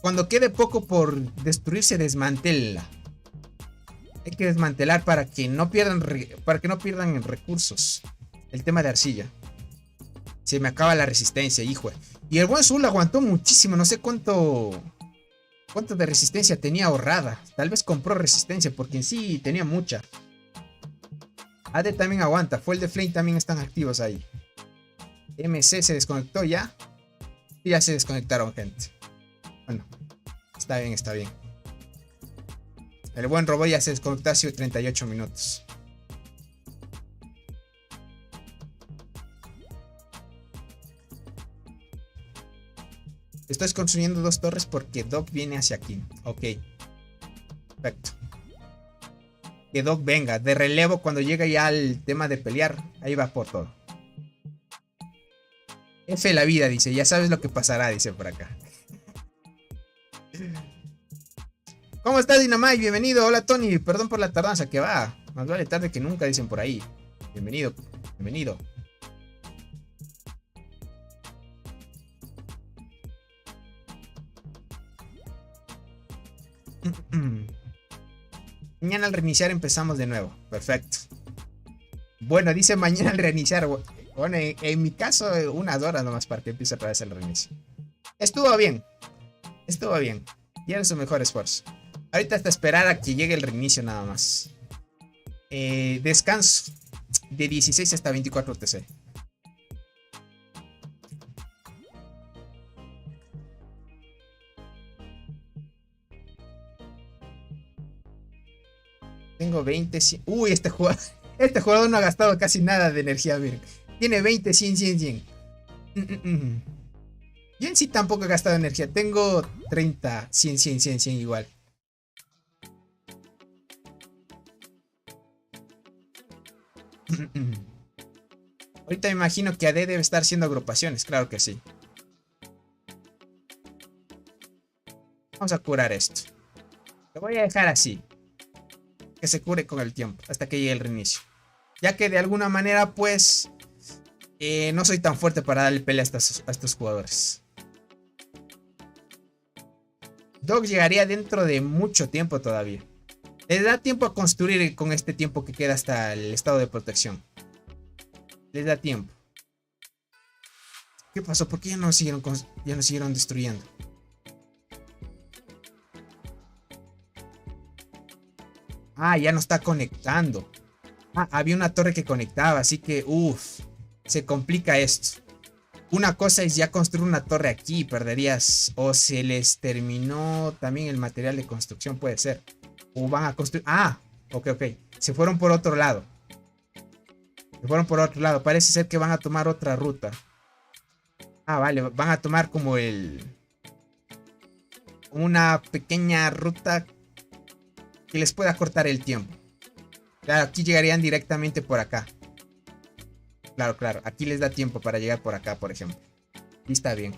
Cuando quede poco por destruirse, desmantela. Hay que desmantelar para que no pierdan recursos. El tema de arcilla. Se me acaba la resistencia, hijo. Y el buen Zul aguantó muchísimo. No sé cuánto de resistencia tenía ahorrada. Tal vez compró resistencia porque en sí tenía mucha. AD también aguanta. Fuel de Flame también están activos ahí. MC se desconectó ya. Y ya se desconectaron, gente. Bueno, está bien, está bien. El buen robot ya se desconectó hace 38 minutos. Estoy construyendo 2 torres porque Doc viene hacia aquí. Ok. Perfecto. que Doc venga de relevo cuando llegue ya al tema de pelear. Ahí va por todo. F la vida, dice. Ya sabes lo que pasará, dice por acá. ¿Cómo estás, Dinamai? Bienvenido. Hola, Tony. Perdón por la tardanza. Que va. Más vale tarde que nunca, dicen por ahí. Bienvenido. Bienvenido. Mañana al reiniciar empezamos de nuevo. Perfecto. Bueno, dice mañana al reiniciar. Bueno, en mi caso, unas horas nomás para que empiece otra vez el reinicio. Estuvo bien. Estuvo bien. Dieron su mejor esfuerzo. Ahorita hasta esperar a que llegue el reinicio nada más. Descanso. De 16 hasta 24 TC. Tengo 20, 100. Uy, este jugador no ha gastado casi nada de energía, Virg. Tiene 20, 100, 100, 100. Yo en sí tampoco he gastado energía. Tengo 30, 100, 100, 100, 100 igual. Ahorita me imagino que AD debe estar haciendo agrupaciones. Claro que sí. Vamos a curar esto. Lo voy a dejar así. Que se cure con el tiempo. Hasta que llegue el reinicio. Ya que de alguna manera pues... no soy tan fuerte para darle pelea a estos jugadores. Doc llegaría dentro de mucho tiempo todavía. Les da tiempo a construir con este tiempo que queda hasta el estado de protección. Les da tiempo. ¿Qué pasó? ¿Por qué ya no siguieron destruyendo? Ah, ya no está conectando. Ah, había una torre que conectaba, así que uff. Se complica esto. Una cosa es ya construir una torre aquí, perderías. O se les terminó también el material de construcción, puede ser. O van a construir... Ah, ok. Se fueron por otro lado. Parece ser que van a tomar otra ruta. Ah, vale, van a tomar como una pequeña ruta que les pueda cortar el tiempo. Claro, aquí llegarían directamente por acá. Claro. Aquí les da tiempo para llegar por acá, por ejemplo. Y está bien.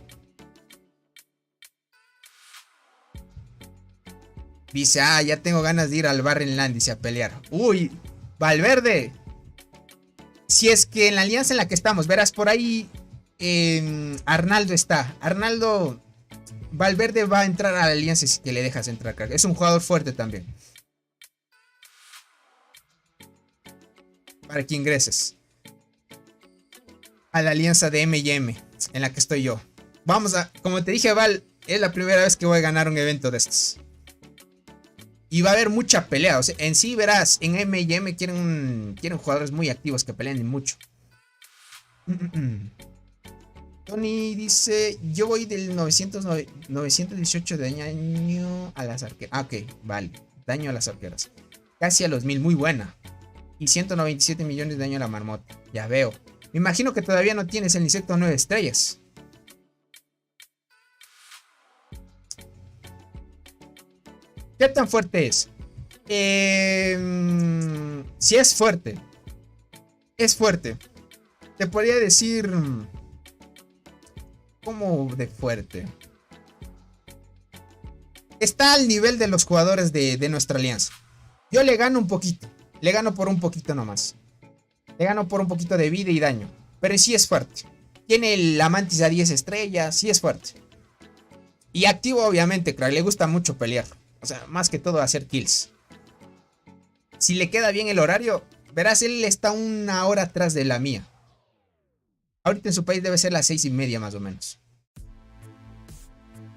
Dice, ya tengo ganas de ir al Barrenland, dice, a pelear. Uy, Valverde. Si es que en la alianza en la que estamos, verás por ahí, Arnaldo está. Valverde va a entrar a la alianza si que le dejas entrar. Es un jugador fuerte también. Para que ingreses a la alianza de M&M en la que estoy yo. Como te dije, Val, es la primera vez que voy a ganar un evento de estos. Y va a haber mucha pelea. O sea, en sí verás, en M&M quieren jugadores muy activos que peleen mucho. Tony dice, yo voy del 918 de daño a las arqueras. Ah, ok, vale. Daño a las arqueras. Casi a los 1000, muy buena. Y 197 millones de daño a la marmota. Ya veo. Me imagino que todavía no tienes el insecto 9 estrellas. ¿Qué tan fuerte es? Si es fuerte. Es fuerte. Te podría decir... ¿Cómo de fuerte? Está al nivel de los jugadores de nuestra alianza. Yo le gano un poquito. Le gano por un poquito nomás. Le gano por un poquito de vida y daño. Pero sí es fuerte. Tiene la mantis a 10 estrellas. Sí es fuerte. Y activo obviamente, crack. Le gusta mucho pelear. O sea, más que todo hacer kills. Si le queda bien el horario, verás, él está una hora atrás de la mía. Ahorita en su país debe ser las 6:30 más o menos.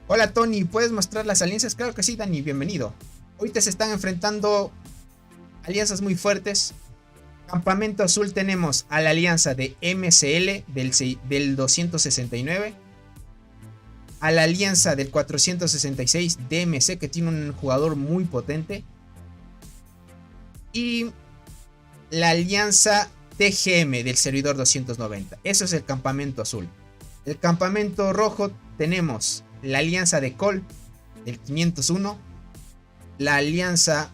Hola Tony, ¿puedes mostrar las alianzas? Claro que sí, Dani, bienvenido. Ahorita se están enfrentando alianzas muy fuertes. Campamento azul tenemos a la alianza de MCL del 269. A la alianza del 466 DMC, que tiene un jugador muy potente. Y la alianza TGM del servidor 290. Eso es el campamento azul. El campamento rojo tenemos la alianza de Col del 501. La alianza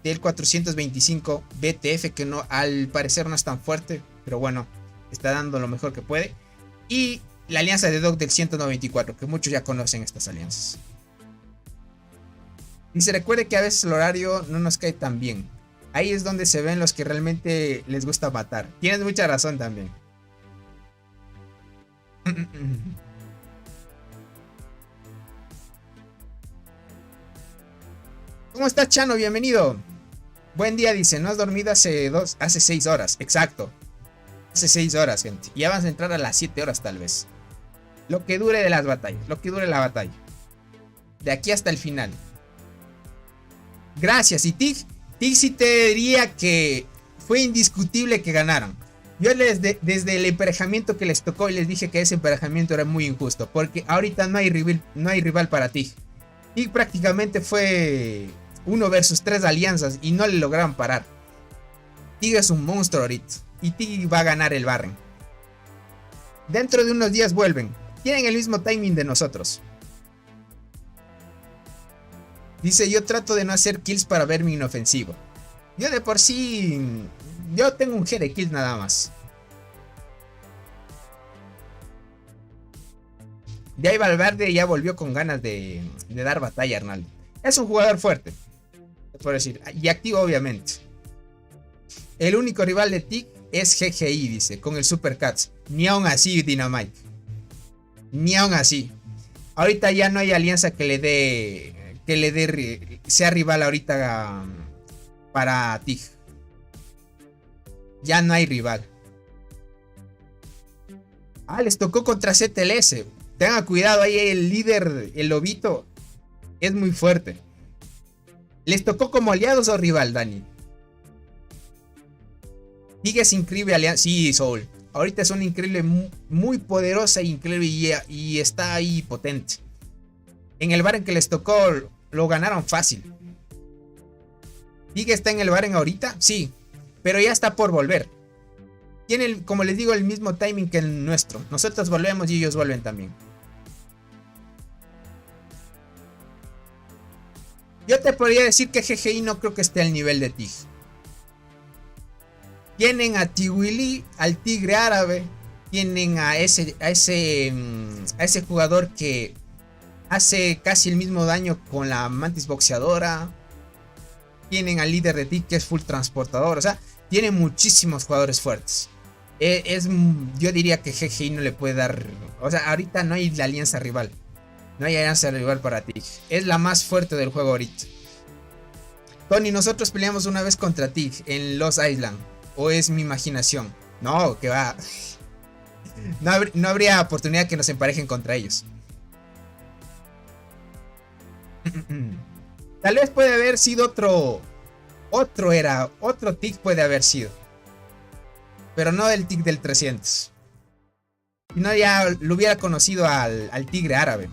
del 425 BTF, que no, al parecer no es tan fuerte, pero bueno, está dando lo mejor que puede. Y la alianza de Doc del 194, que muchos ya conocen estas alianzas. Y se recuerde que a veces el horario no nos cae tan bien. Ahí es donde se ven los que realmente les gusta matar. Tienes mucha razón también. ¿Cómo estás, Chano? Bienvenido. Buen día, dice. No has dormido hace 6 horas. Exacto. Hace 6 horas, gente. Ya vas a entrar a las 7 horas tal vez. Lo que dure de las batallas. Lo que dure la batalla. De aquí hasta el final. Gracias. Y Tig sí te diría que fue indiscutible que ganaron. Yo desde el emparejamiento que les tocó, les dije que ese emparejamiento era muy injusto. Porque ahorita no hay rival para Tig. Tig prácticamente fue 1 versus 3 alianzas y no le lograron parar. Tig es un monstruo ahorita. Y Tig va a ganar el Barren. Dentro de unos días vuelven. Tienen el mismo timing de nosotros. Dice, yo trato de no hacer kills para verme inofensivo. Yo de por sí... Yo tengo un G de kills nada más. De ahí Valverde ya volvió con ganas de dar batalla, Arnaldo. Es un jugador fuerte, por decir. Y activo, obviamente. El único rival de Tig es GGI, dice, con el Super Cats. Ni aún así, Dynamite. Ni aún así. Ahorita ya no hay alianza que le dé... sea rival ahorita para Tig. Ya no hay rival. Les tocó contra CTLS. Tengan cuidado ahí, el líder, el lobito, es muy fuerte. ¿Les tocó como aliados o rival, Dani? Tig es increíble alianza. Sí, Soul. Ahorita es una increíble, muy poderosa e increíble y está ahí potente. En el Barren que les tocó, lo ganaron fácil. ¿Tig está en el Barren ahorita? Sí, pero ya está por volver. Tiene, como les digo, el mismo timing que el nuestro. Nosotros volvemos y ellos vuelven también. Yo te podría decir que GGI no creo que esté al nivel de Tig. Tienen a Tiwili, al Tigre Árabe. Tienen a ese jugador que hace casi el mismo daño con la mantis boxeadora. Tienen al líder de Tig que es full transportador. O sea, tienen muchísimos jugadores fuertes. Yo diría que GGI no le puede dar... O sea, ahorita no hay la alianza rival. No hay alianza rival para Tig. Es la más fuerte del juego ahorita. Tony, nosotros peleamos una vez contra Tig en Lost Island. ¿O es mi imaginación? No, que va. No habría oportunidad que nos emparejen contra ellos. Tal vez puede haber sido otro Tig puede haber sido. Pero no el Tig del 300. Si no, ya lo hubiera conocido al Tigre Árabe.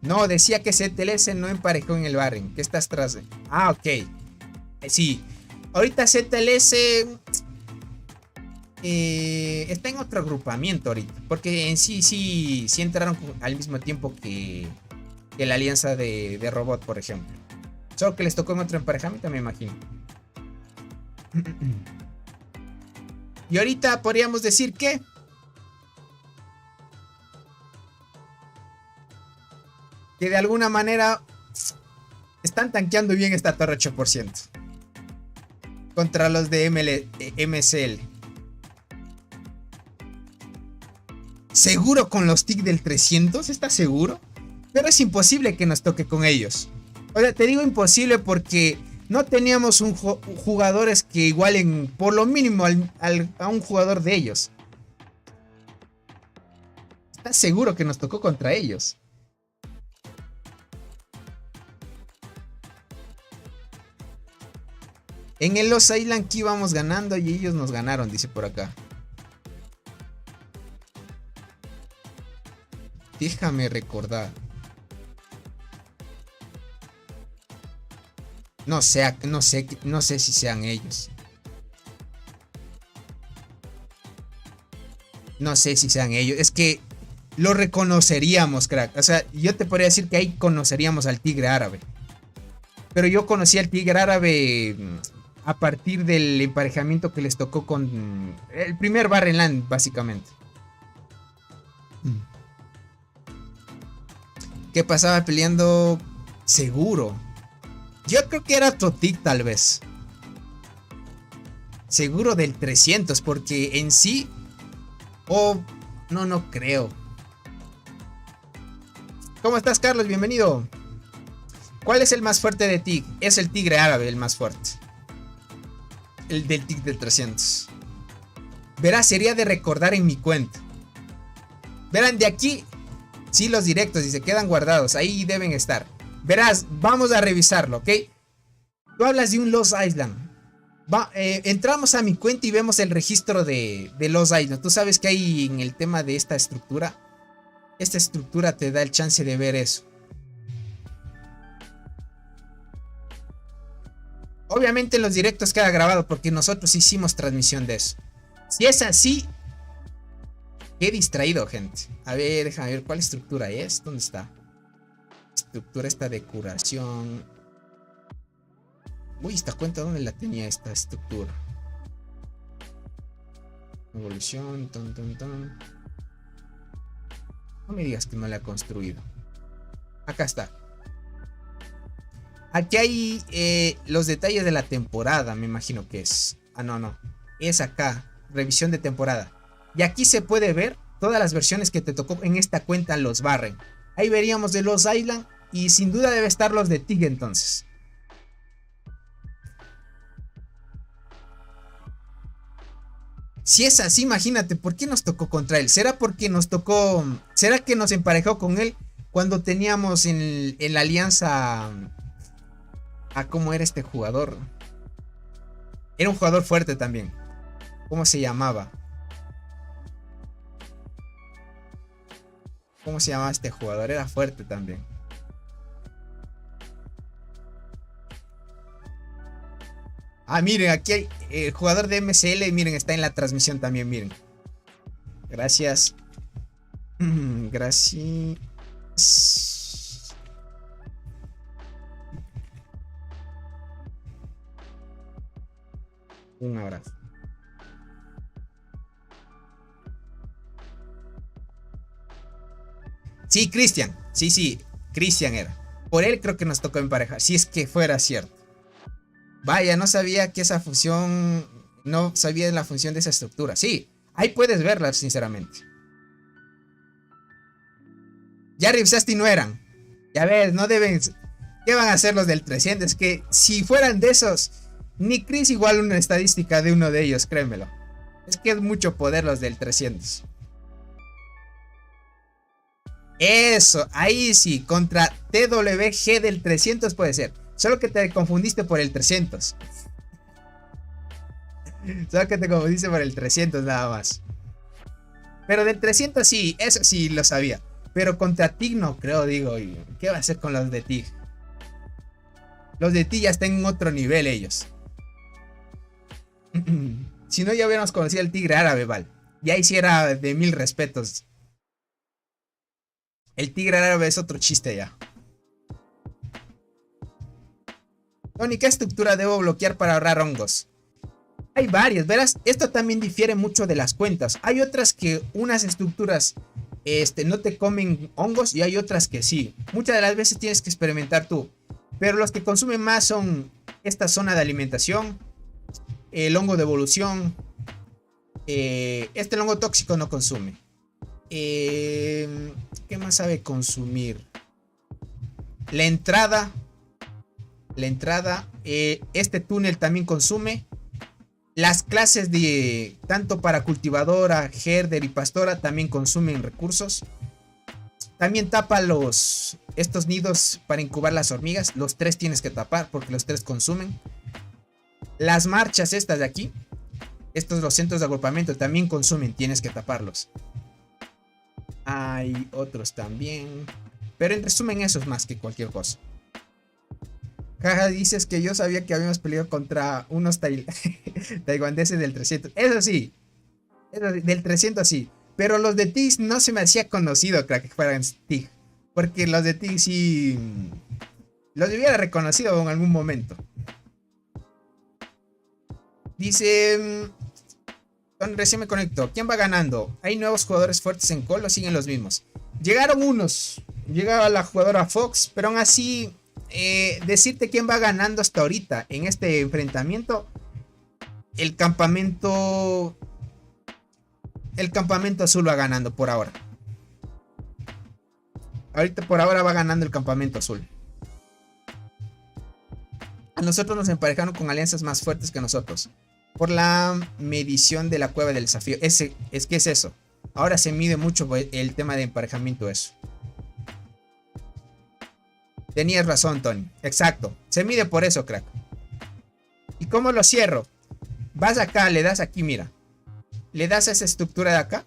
No, decía que CTLS no emparejó en el Barren. ¿Qué estás tras? Ok. Sí. Ahorita CTLS está en otro agrupamiento ahorita. Porque en sí entraron al mismo tiempo que la alianza de Robot, por ejemplo. Solo que les tocó en otro emparejamiento, me imagino. Y ahorita podríamos decir que de alguna manera están tanqueando bien esta torre 8% contra los de MSL. ¿Seguro con los Tig del 300? ¿Estás seguro? Pero es imposible que nos toque con ellos. O sea, te digo imposible porque no teníamos jugadores que igualen por lo mínimo a un jugador de ellos. ¿Estás seguro que nos tocó contra ellos? En el Lost Island que íbamos ganando y ellos nos ganaron, dice por acá. Déjame recordar. No sé si sean ellos. No sé si sean ellos. Es que lo reconoceríamos, crack. O sea, yo te podría decir que ahí conoceríamos al tigre árabe. Pero yo conocí al tigre árabe a partir del emparejamiento que les tocó con el primer Barren Land, básicamente. Que pasaba peleando seguro. Yo creo que era Trotic tal vez. Seguro del 300, porque en sí... no creo. ¿Cómo estás, Carlos? Bienvenido. ¿Cuál es el más fuerte de TIG? Es el tigre árabe el más fuerte. El del TIG del 300. Verás, sería de recordar en mi cuenta. Verán, de aquí... Sí, los directos y se quedan guardados. Ahí deben estar. Verás, vamos a revisarlo, ¿ok? Tú hablas de un Lost Island. Entramos a mi cuenta y vemos el registro de Lost Island. Tú sabes que hay en el tema de esta estructura. Esta estructura te da el chance de ver eso. Obviamente en los directos queda grabado porque nosotros hicimos transmisión de eso. Si es así... Qué distraído, gente. A ver, déjame ver cuál estructura es. ¿Dónde está? Estructura esta de curación. Uy, esta cuenta, ¿dónde la tenía esta estructura? Evolución, No me digas que no la ha construido. Acá está. Aquí hay los detalles de la temporada, me imagino que es. Ah, no. Es acá. Revisión de temporada. Y aquí se puede ver todas las versiones que te tocó en esta cuenta los Barren. Ahí veríamos de Lost Island. Y sin duda debe estar los de TIG entonces. Si es así, imagínate, ¿por qué nos tocó contra él? ¿Será porque nos tocó... ¿Será que nos emparejó con él cuando teníamos en la alianza... ¿Cómo era este jugador? Era un jugador fuerte también. ¿Cómo se llamaba? ¿Cómo se llamaba este jugador? Era fuerte también. Ah, miren, aquí hay el jugador de MCL. Miren, está en la transmisión también, miren. Gracias. Gracias. Un abrazo. Sí, Cristian. Sí, Cristian era. Por él creo que nos tocó emparejar. Si es que fuera cierto. Vaya, no sabía que esa función... No sabía la función de esa estructura. Sí, ahí puedes verla, sinceramente. Ya revisaste y no eran. Ya ves, no deben... ¿Qué van a hacer los del 300? Es que si fueran de esos... Ni Chris igual una estadística de uno de ellos, créemelo. Es que es mucho poder los del 300. Eso, ahí sí, contra TWG del 300 puede ser. Solo que te confundiste por el 300. Solo que te confundiste por el 300 nada más. Pero del 300 sí, eso sí lo sabía. Pero contra TIG no creo, digo. ¿Qué va a hacer con los de TIG? Los de TIG ya están en otro nivel ellos. Si no, ya hubiéramos conocido al tigre árabe, Val. Ya hiciera de 1000 respetos. El tigre árabe es otro chiste ya. Tony, ¿qué estructura debo bloquear para ahorrar hongos? Hay varias, verás. Esto también difiere mucho de las cuentas. Hay otras que unas estructuras no te comen hongos y hay otras que sí. Muchas de las veces tienes que experimentar tú. Pero los que consumen más son esta zona de alimentación, el hongo de evolución. El hongo tóxico no consume. ¿Qué más sabe consumir? La entrada. Este túnel también consume. Las clases de tanto para cultivadora, herder y pastora también consumen recursos. También tapa estos nidos para incubar las hormigas. Los 3 tienes que tapar porque los 3 consumen. Las marchas estas de aquí, los centros de agrupamiento también consumen, tienes que taparlos. Hay otros también, pero en resumen esos más que cualquier cosa. Jaja, dices que yo sabía que habíamos peleado contra unos taiwaneses del 300. Eso sí, del 300 sí. Pero los de TIG no se me hacía conocido, crack, que fueran TIG. Porque los de TIG sí... los hubiera reconocido en algún momento. Dice... recién me conecto. ¿Quién va ganando? ¿Hay nuevos jugadores fuertes en Call o siguen los mismos? Llegaron unos. Llegaba la jugadora Fox. Pero aún así... decirte quién va ganando hasta ahorita en este enfrentamiento. El campamento azul va ganando por ahora. Ahorita por ahora va ganando el campamento azul. A nosotros nos emparejaron con alianzas más fuertes que nosotros. Por la medición de la cueva del desafío. Es que es eso. Ahora se mide mucho el tema de emparejamiento eso. Tenías razón, Tony. Exacto. Se mide por eso, crack. ¿Y cómo lo cierro? Vas acá, le das aquí, mira. Le das a esa estructura de acá.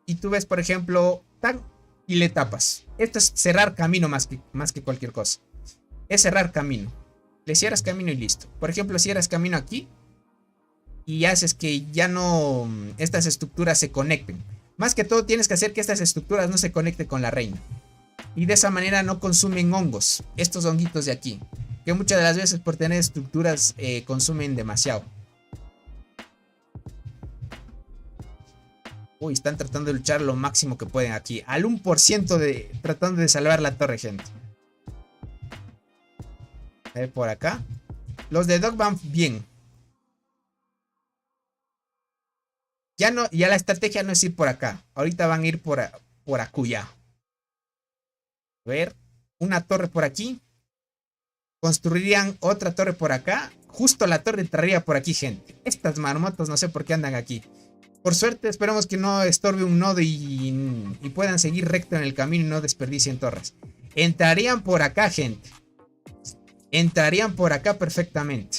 Y tú ves, por ejemplo, tan, y le tapas. Esto es cerrar camino más que cualquier cosa. Es cerrar camino. Le cierras camino y listo. Por ejemplo, cierras camino aquí. Y haces que ya no... estas estructuras se conecten. Más que todo tienes que hacer que estas estructuras no se conecten con la reina. Y de esa manera no consumen hongos. Estos honguitos de aquí. Que muchas de las veces por tener estructuras consumen demasiado. Uy, están tratando de luchar lo máximo que pueden aquí. Al 1% tratando de salvar la torre, gente. A ver, por acá. Los de Dog van bien. Ya la estrategia no es ir por acá. Ahorita van a ir por acullá. A ver, una torre por aquí. Construirían otra torre por acá. Justo la torre entraría por aquí, gente. Estas marmotas no sé por qué andan aquí. Por suerte, esperemos que no estorbe un nodo y puedan seguir recto en el camino y no desperdicien torres. Entrarían por acá, gente. Entrarían por acá perfectamente.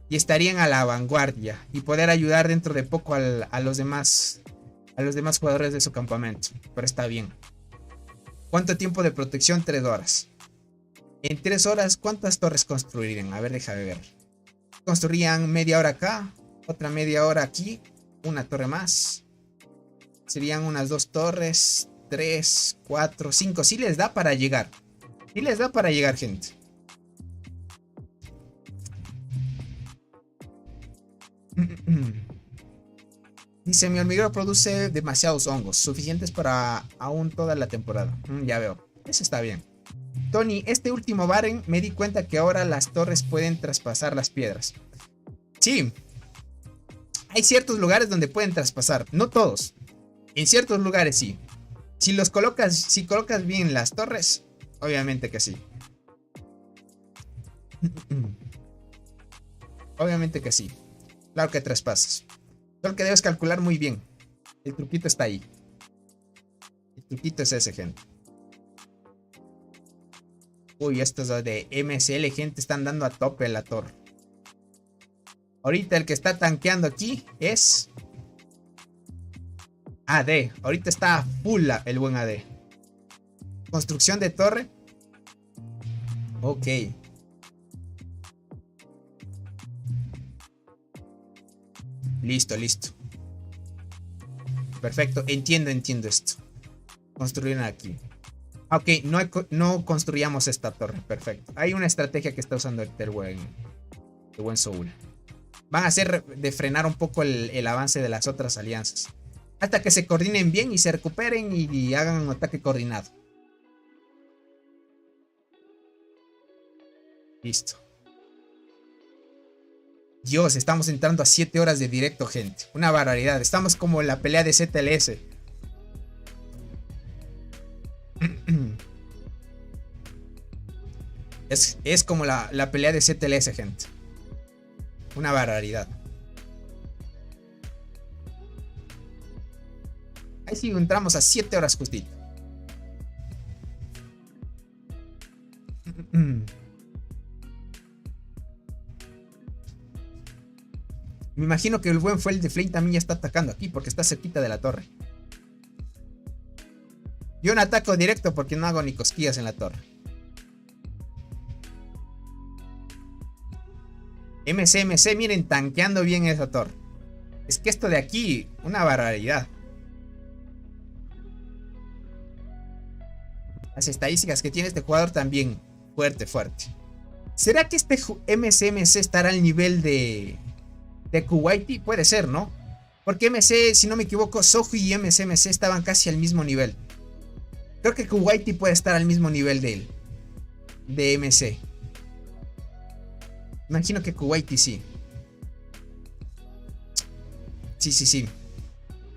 Y estarían a la vanguardia. Y poder ayudar dentro de poco a los demás jugadores de su campamento. Pero está bien. ¿Cuánto tiempo de protección? 3 horas. En 3 horas, ¿cuántas torres construirían? A ver, déjame ver. Construirían media hora acá. Otra media hora aquí. Una torre más. Serían unas 2 torres. 3, 4, 5. Sí les da para llegar. Sí les da para llegar, gente. Dice, mi hormiguero produce demasiados hongos. Suficientes para aún toda la temporada. Ya veo. Eso está bien. Tony, este último Baren me di cuenta que ahora las torres pueden traspasar las piedras. Sí. Hay ciertos lugares donde pueden traspasar. No todos. En ciertos lugares sí. Si colocas bien las torres, obviamente que sí. Obviamente que sí. Claro que traspasas. Solo que debes calcular muy bien. El truquito está ahí. El truquito es ese, gente. Uy, estos de MSL, gente, están dando a tope la torre. Ahorita el que está tanqueando aquí es AD. Ahorita está full el buen AD. Construcción de torre. Ok. Listo, listo. Perfecto, entiendo esto. Construyeron aquí. Ok, no construyamos esta torre. Perfecto. Hay una estrategia que está usando el buen Soul. Van a hacer de frenar un poco el avance de las otras alianzas. Hasta que se coordinen bien y se recuperen y hagan un ataque coordinado. Listo. Dios, estamos entrando a 7 horas de directo, gente. Una barbaridad. Estamos como en la pelea de ZLS. Es como la pelea de ZLS, gente. Una barbaridad. Ahí sí entramos a 7 horas justito. Me imagino que el buen Fuel de Flame también ya está atacando aquí porque está cerquita de la torre. Yo no ataco directo porque no hago ni cosquillas en la torre. MC, miren, tanqueando bien esa torre. Es que esto de aquí, una barbaridad. Las estadísticas que tiene este jugador también, fuerte, fuerte. ¿Será que este MCMC estará al nivel de Kuwaiti? Puede ser, ¿no? Porque MC, si no me equivoco, Soju y MCMC estaban casi al mismo nivel. Creo que Kuwaiti puede estar al mismo nivel de él. De MC. Imagino que Kuwaiti sí. Sí.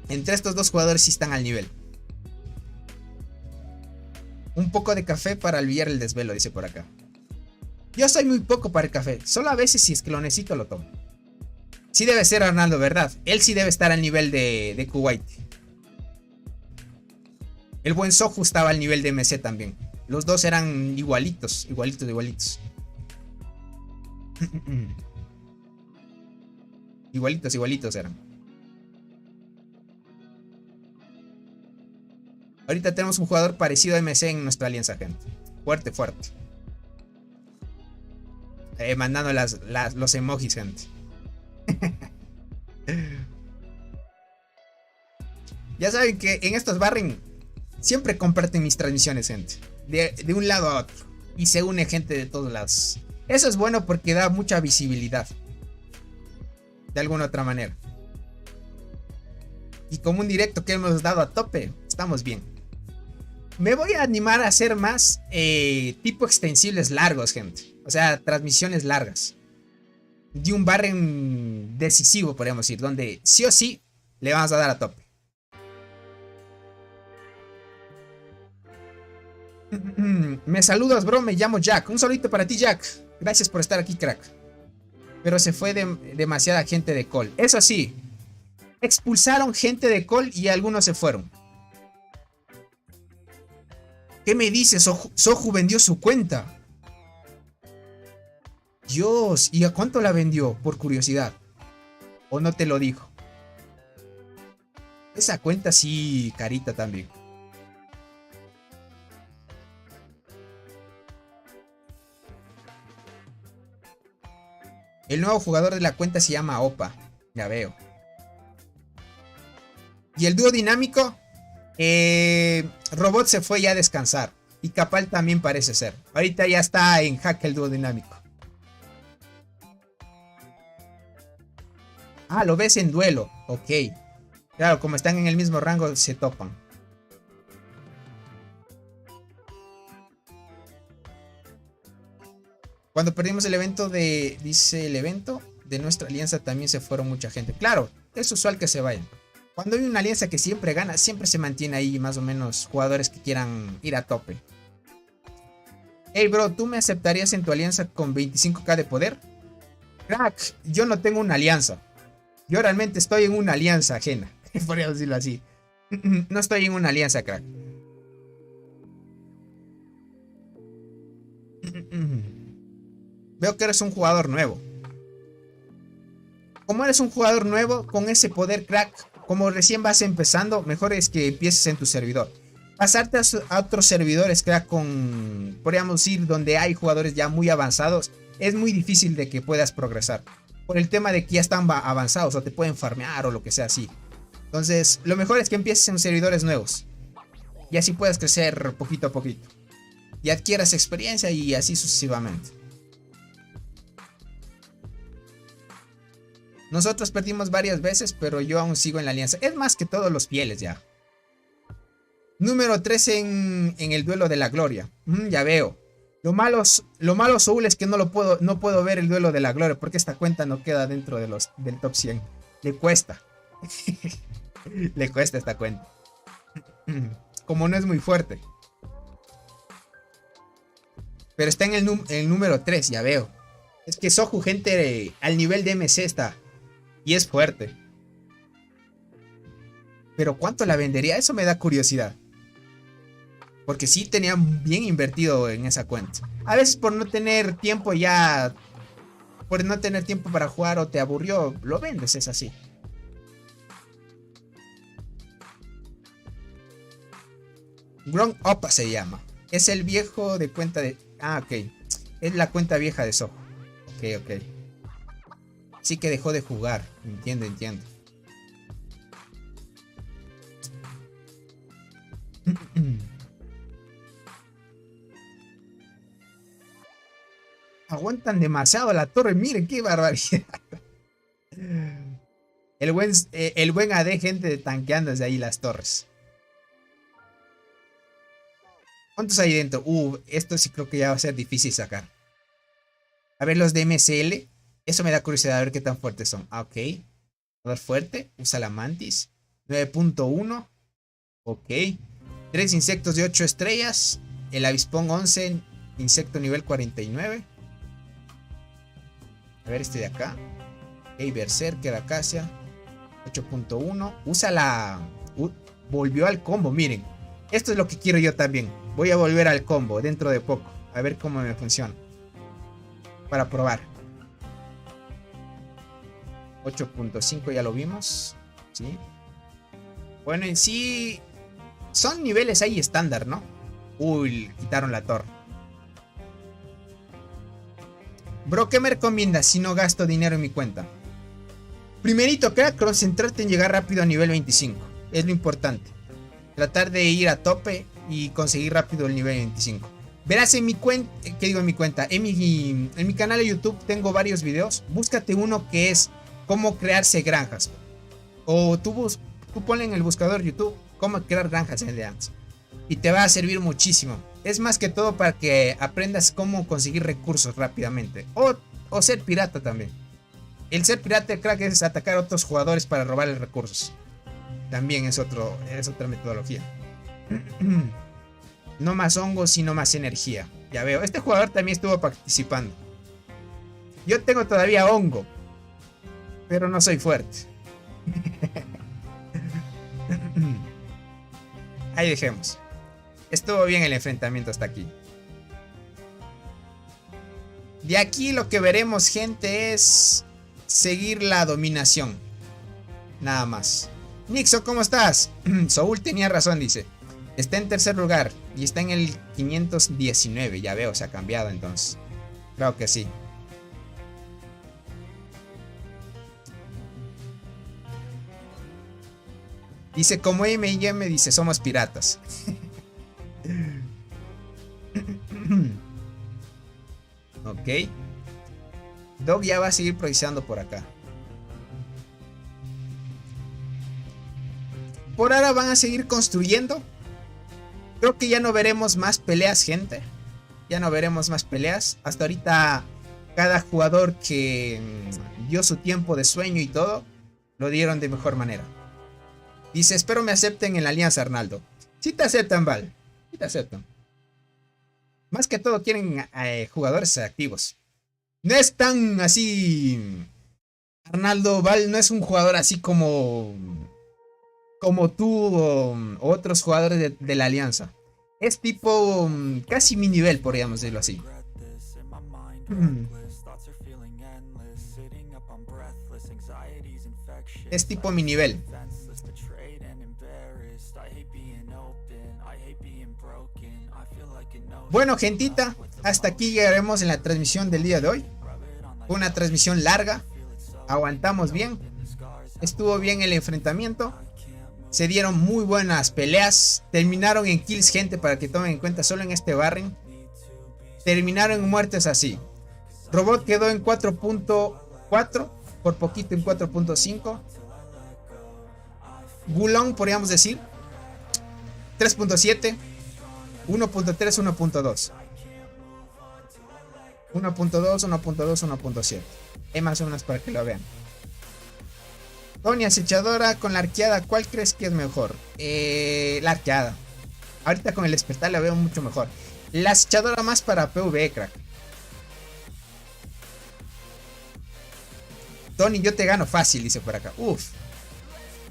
Entre estos dos jugadores sí están al nivel. Un poco de café para aliviar el desvelo, dice por acá. Yo soy muy poco para el café. Solo a veces si es que lo necesito lo tomo. Sí debe ser Arnaldo, ¿verdad? Él sí debe estar al nivel de Kuwaiti. El buen Soju estaba al nivel de MC también. Los dos eran igualitos. Igualitos. Igualitos eran. Ahorita tenemos un jugador parecido a MC en nuestra alianza, gente. Fuerte. Mandando los emojis, gente. Ya saben que en estos barren siempre comparten mis transmisiones, gente. De un lado a otro. Y se une gente de todos lados. Eso es bueno porque da mucha visibilidad. De alguna otra manera. Y como un directo que hemos dado a tope, estamos bien. Me voy a animar a hacer más tipo extensibles largos, gente. O sea, transmisiones largas. De un barren decisivo, podríamos decir. Donde sí o sí le vamos a dar a tope. Me saludas, bro. Me llamo Jack. Un saludito para ti, Jack. Gracias por estar aquí, crack. Pero se fue demasiada gente de Call. Eso sí. Expulsaron gente de Call y algunos se fueron. ¿Qué me dices? Soju vendió su cuenta. Dios, ¿y a cuánto la vendió? Por curiosidad. ¿O no te lo dijo? Esa cuenta sí, carita también. El nuevo jugador de la cuenta se llama Opa. Ya veo. ¿Y el dúo dinámico? Robot se fue ya a descansar. Y Capal también parece ser. Ahorita ya está en jaque el dúo dinámico. Ah, lo ves en duelo. Ok. Claro, como están en el mismo rango, se topan. Cuando perdimos el evento dice el evento de nuestra alianza también se fueron mucha gente. Claro, es usual que se vayan. Cuando hay una alianza que siempre gana, siempre se mantiene ahí más o menos jugadores que quieran ir a tope. Hey bro, ¿tú me aceptarías en tu alianza con 25k de poder? Crack, yo no tengo una alianza. Yo realmente estoy en una alianza ajena. Podría decirlo así. No estoy en una alianza, crack. Veo que eres un jugador nuevo. Como eres un jugador nuevo, con ese poder, crack, como recién vas empezando, mejor es que empieces en tu servidor. Pasarte a otros servidores, crack, podríamos decir, donde hay jugadores ya muy avanzados, es muy difícil de que puedas progresar. Por el tema de que ya están avanzados o te pueden farmear o lo que sea así. Entonces, lo mejor es que empieces en servidores nuevos. Y así puedas crecer poquito a poquito. Y adquieras experiencia y así sucesivamente. Nosotros perdimos varias veces, pero yo aún sigo en la alianza. Es más que todos los fieles ya. Número 13 en el duelo de la gloria. Ya veo. Lo malo, Soul, es que no puedo ver el duelo de la gloria. Porque esta cuenta no queda dentro de del top 100. Le cuesta. Le cuesta esta cuenta. Como no es muy fuerte. Pero está en el número 3, ya veo. Es que Soju, gente, al nivel de MC está. Y es fuerte. Pero ¿cuánto la vendería? Eso me da curiosidad. Porque sí tenía bien invertido en esa cuenta. A veces por no tener tiempo ya... Por no tener tiempo para jugar o te aburrió, lo vendes, es así. Grown Opa se llama. Es el viejo de cuenta de... Ah, ok. Es la cuenta vieja de Soho. Ok. Sí que dejó de jugar. Entiendo. Aguantan demasiado la torre. Miren qué barbaridad. El buen AD, gente, tanqueando desde ahí las torres. ¿Cuántos hay dentro? Esto sí creo que ya va a ser difícil sacar. A ver los de MSL. Eso me da curiosidad a ver qué tan fuertes son. Ah, ok. Poder fuerte. Usa la mantis. 9.1. Ok. 3 insectos de 8 estrellas. El avispón 11. Insecto nivel 49. A ver este de acá. Ok, Berserker, Acacia. 8.1. Usa la... volvió al combo, miren. Esto es lo que quiero yo también. Voy a volver al combo dentro de poco. A ver cómo me funciona. Para probar. 8.5 ya lo vimos. ¿Sí? Bueno, en sí... son niveles ahí estándar, ¿no? Uy, quitaron la torre. Bro, ¿qué me recomiendas si no gasto dinero en mi cuenta? Primerito, crack, concentrarte en llegar rápido a nivel 25. Es lo importante. Tratar de ir a tope y conseguir rápido el nivel 25. Verás en mi cuenta, ¿qué digo en mi cuenta? En mi canal de YouTube tengo varios videos. Búscate uno que es cómo crearse granjas. O tú ponle en el buscador YouTube cómo crear granjas en Allianz. Y te va a servir muchísimo. Es más que todo para que aprendas cómo conseguir recursos rápidamente. O ser pirata también. El ser pirata, crack, es atacar a otros jugadores para robarles recursos. También es otra metodología. No más hongos, sino más energía. Ya veo, este jugador también estuvo participando. Yo tengo todavía hongo, pero no soy fuerte. Ahí dejemos. Estuvo bien el enfrentamiento hasta aquí. De aquí lo que veremos, gente, es seguir la dominación. Nada más. Nixo, ¿cómo estás? Saúl tenía razón, dice. Está en tercer lugar y está en el 519. Ya veo, se ha cambiado entonces. Creo que sí. Dice, como M&M, dice, somos piratas. Ok. Dog ya va a seguir progresando por acá. Por ahora van a seguir construyendo. Creo que ya no veremos más peleas, gente. Ya no veremos más peleas. Hasta ahorita cada jugador que dio su tiempo de sueño y todo, lo dieron de mejor manera. Dice, espero me acepten en la alianza, Arnaldo. Sí te aceptan, Val. Sí te aceptan. Más que todo quieren jugadores activos. No es tan así... Arnaldo Val no es un jugador así como tú o otros jugadores de la alianza. Es tipo casi mi nivel, podríamos decirlo así. Es tipo mi nivel. Bueno, gentita, hasta aquí llegaremos en la transmisión del día de hoy. Fue una transmisión larga. Aguantamos bien. Estuvo bien el enfrentamiento. Se dieron muy buenas peleas. Terminaron en kills, gente, para que tomen en cuenta. Solo en este barren terminaron en muertes así. Robot quedó en 4.4. Por poquito en 4.5. Gulong, podríamos decir 3.7. 1.3, 1.2. 1.2, 1.2, 1.7. Es más o menos para que lo vean. Tony, acechadora con la arqueada, ¿cuál crees que es mejor? La arqueada. Ahorita con el despertar la veo mucho mejor. La acechadora más para PvE, crack. Tony, yo te gano fácil, dice por acá. Uf.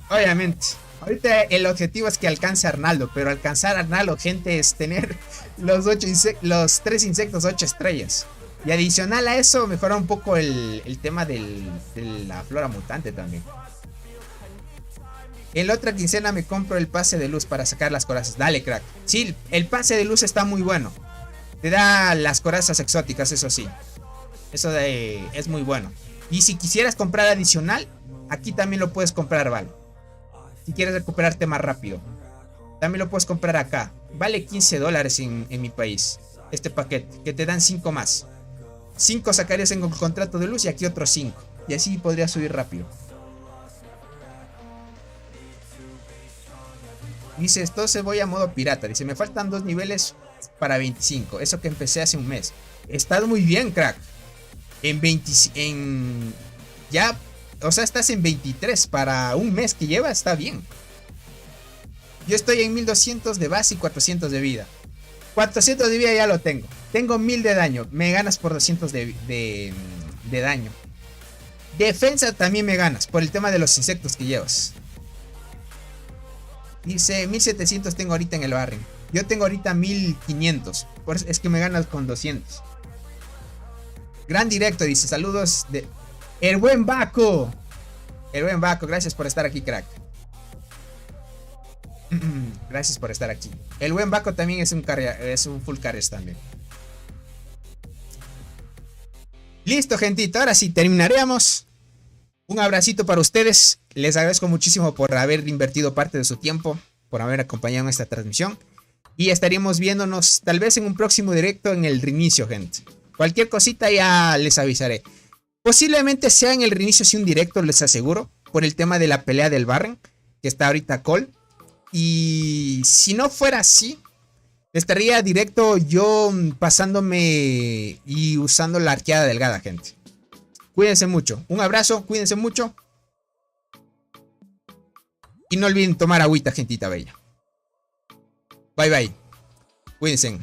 Obviamente. Ahorita el objetivo es que alcance a Arnaldo. Pero alcanzar a Arnaldo, gente, es tener los 3 insectos 8 estrellas. Y adicional a eso, mejorar un poco el tema de la flora mutante también. En la otra quincena me compro el pase de luz para sacar las corazas. Dale, crack. Sí, el pase de luz está muy bueno. Te da las corazas exóticas, eso sí. Eso es muy bueno. Y si quisieras comprar adicional, aquí también lo puedes comprar, ¿vale? Si quieres recuperarte más rápido, también lo puedes comprar acá. Vale $15 en mi país este paquete, que te dan 5 más. 5 sacarías en el contrato de luz y aquí otros 5. Y así podría subir rápido. Dice, entonces voy a modo pirata. Dice, me faltan 2 niveles para 25. Eso que empecé hace un mes. Estás muy bien, crack. Ya, o sea, estás en 23 para un mes que lleva, está bien. Yo estoy en 1200 de base y 400 de vida. 400 de vida ya lo tengo. Tengo 1000 de daño. Me ganas por 200 de daño. Defensa también me ganas por el tema de los insectos que llevas. Dice 1700 tengo ahorita en el barrio. Yo tengo ahorita 1500. Por eso es que me ganas con 200. Gran directo, dice. Saludos de el buen Baco. El buen Baco, gracias por estar aquí, crack. Gracias por estar aquí. El buen Baco también es un full carries también. Listo, gentita. Ahora sí, terminaríamos. Un abracito para ustedes. Les agradezco muchísimo por haber invertido parte de su tiempo, por haber acompañado en esta transmisión. Y estaríamos viéndonos tal vez en un próximo directo en el reinicio, gente. Cualquier cosita ya les avisaré. Posiblemente sea en el reinicio sí un directo, les aseguro. Por el tema de la pelea del Barren, que está ahorita Cole. Y si no fuera así, estaría directo yo pasándome y usando la arqueada delgada, gente. Cuídense mucho. Un abrazo, cuídense mucho. Y no olviden tomar agüita, gentita bella. Bye bye. Cuídense.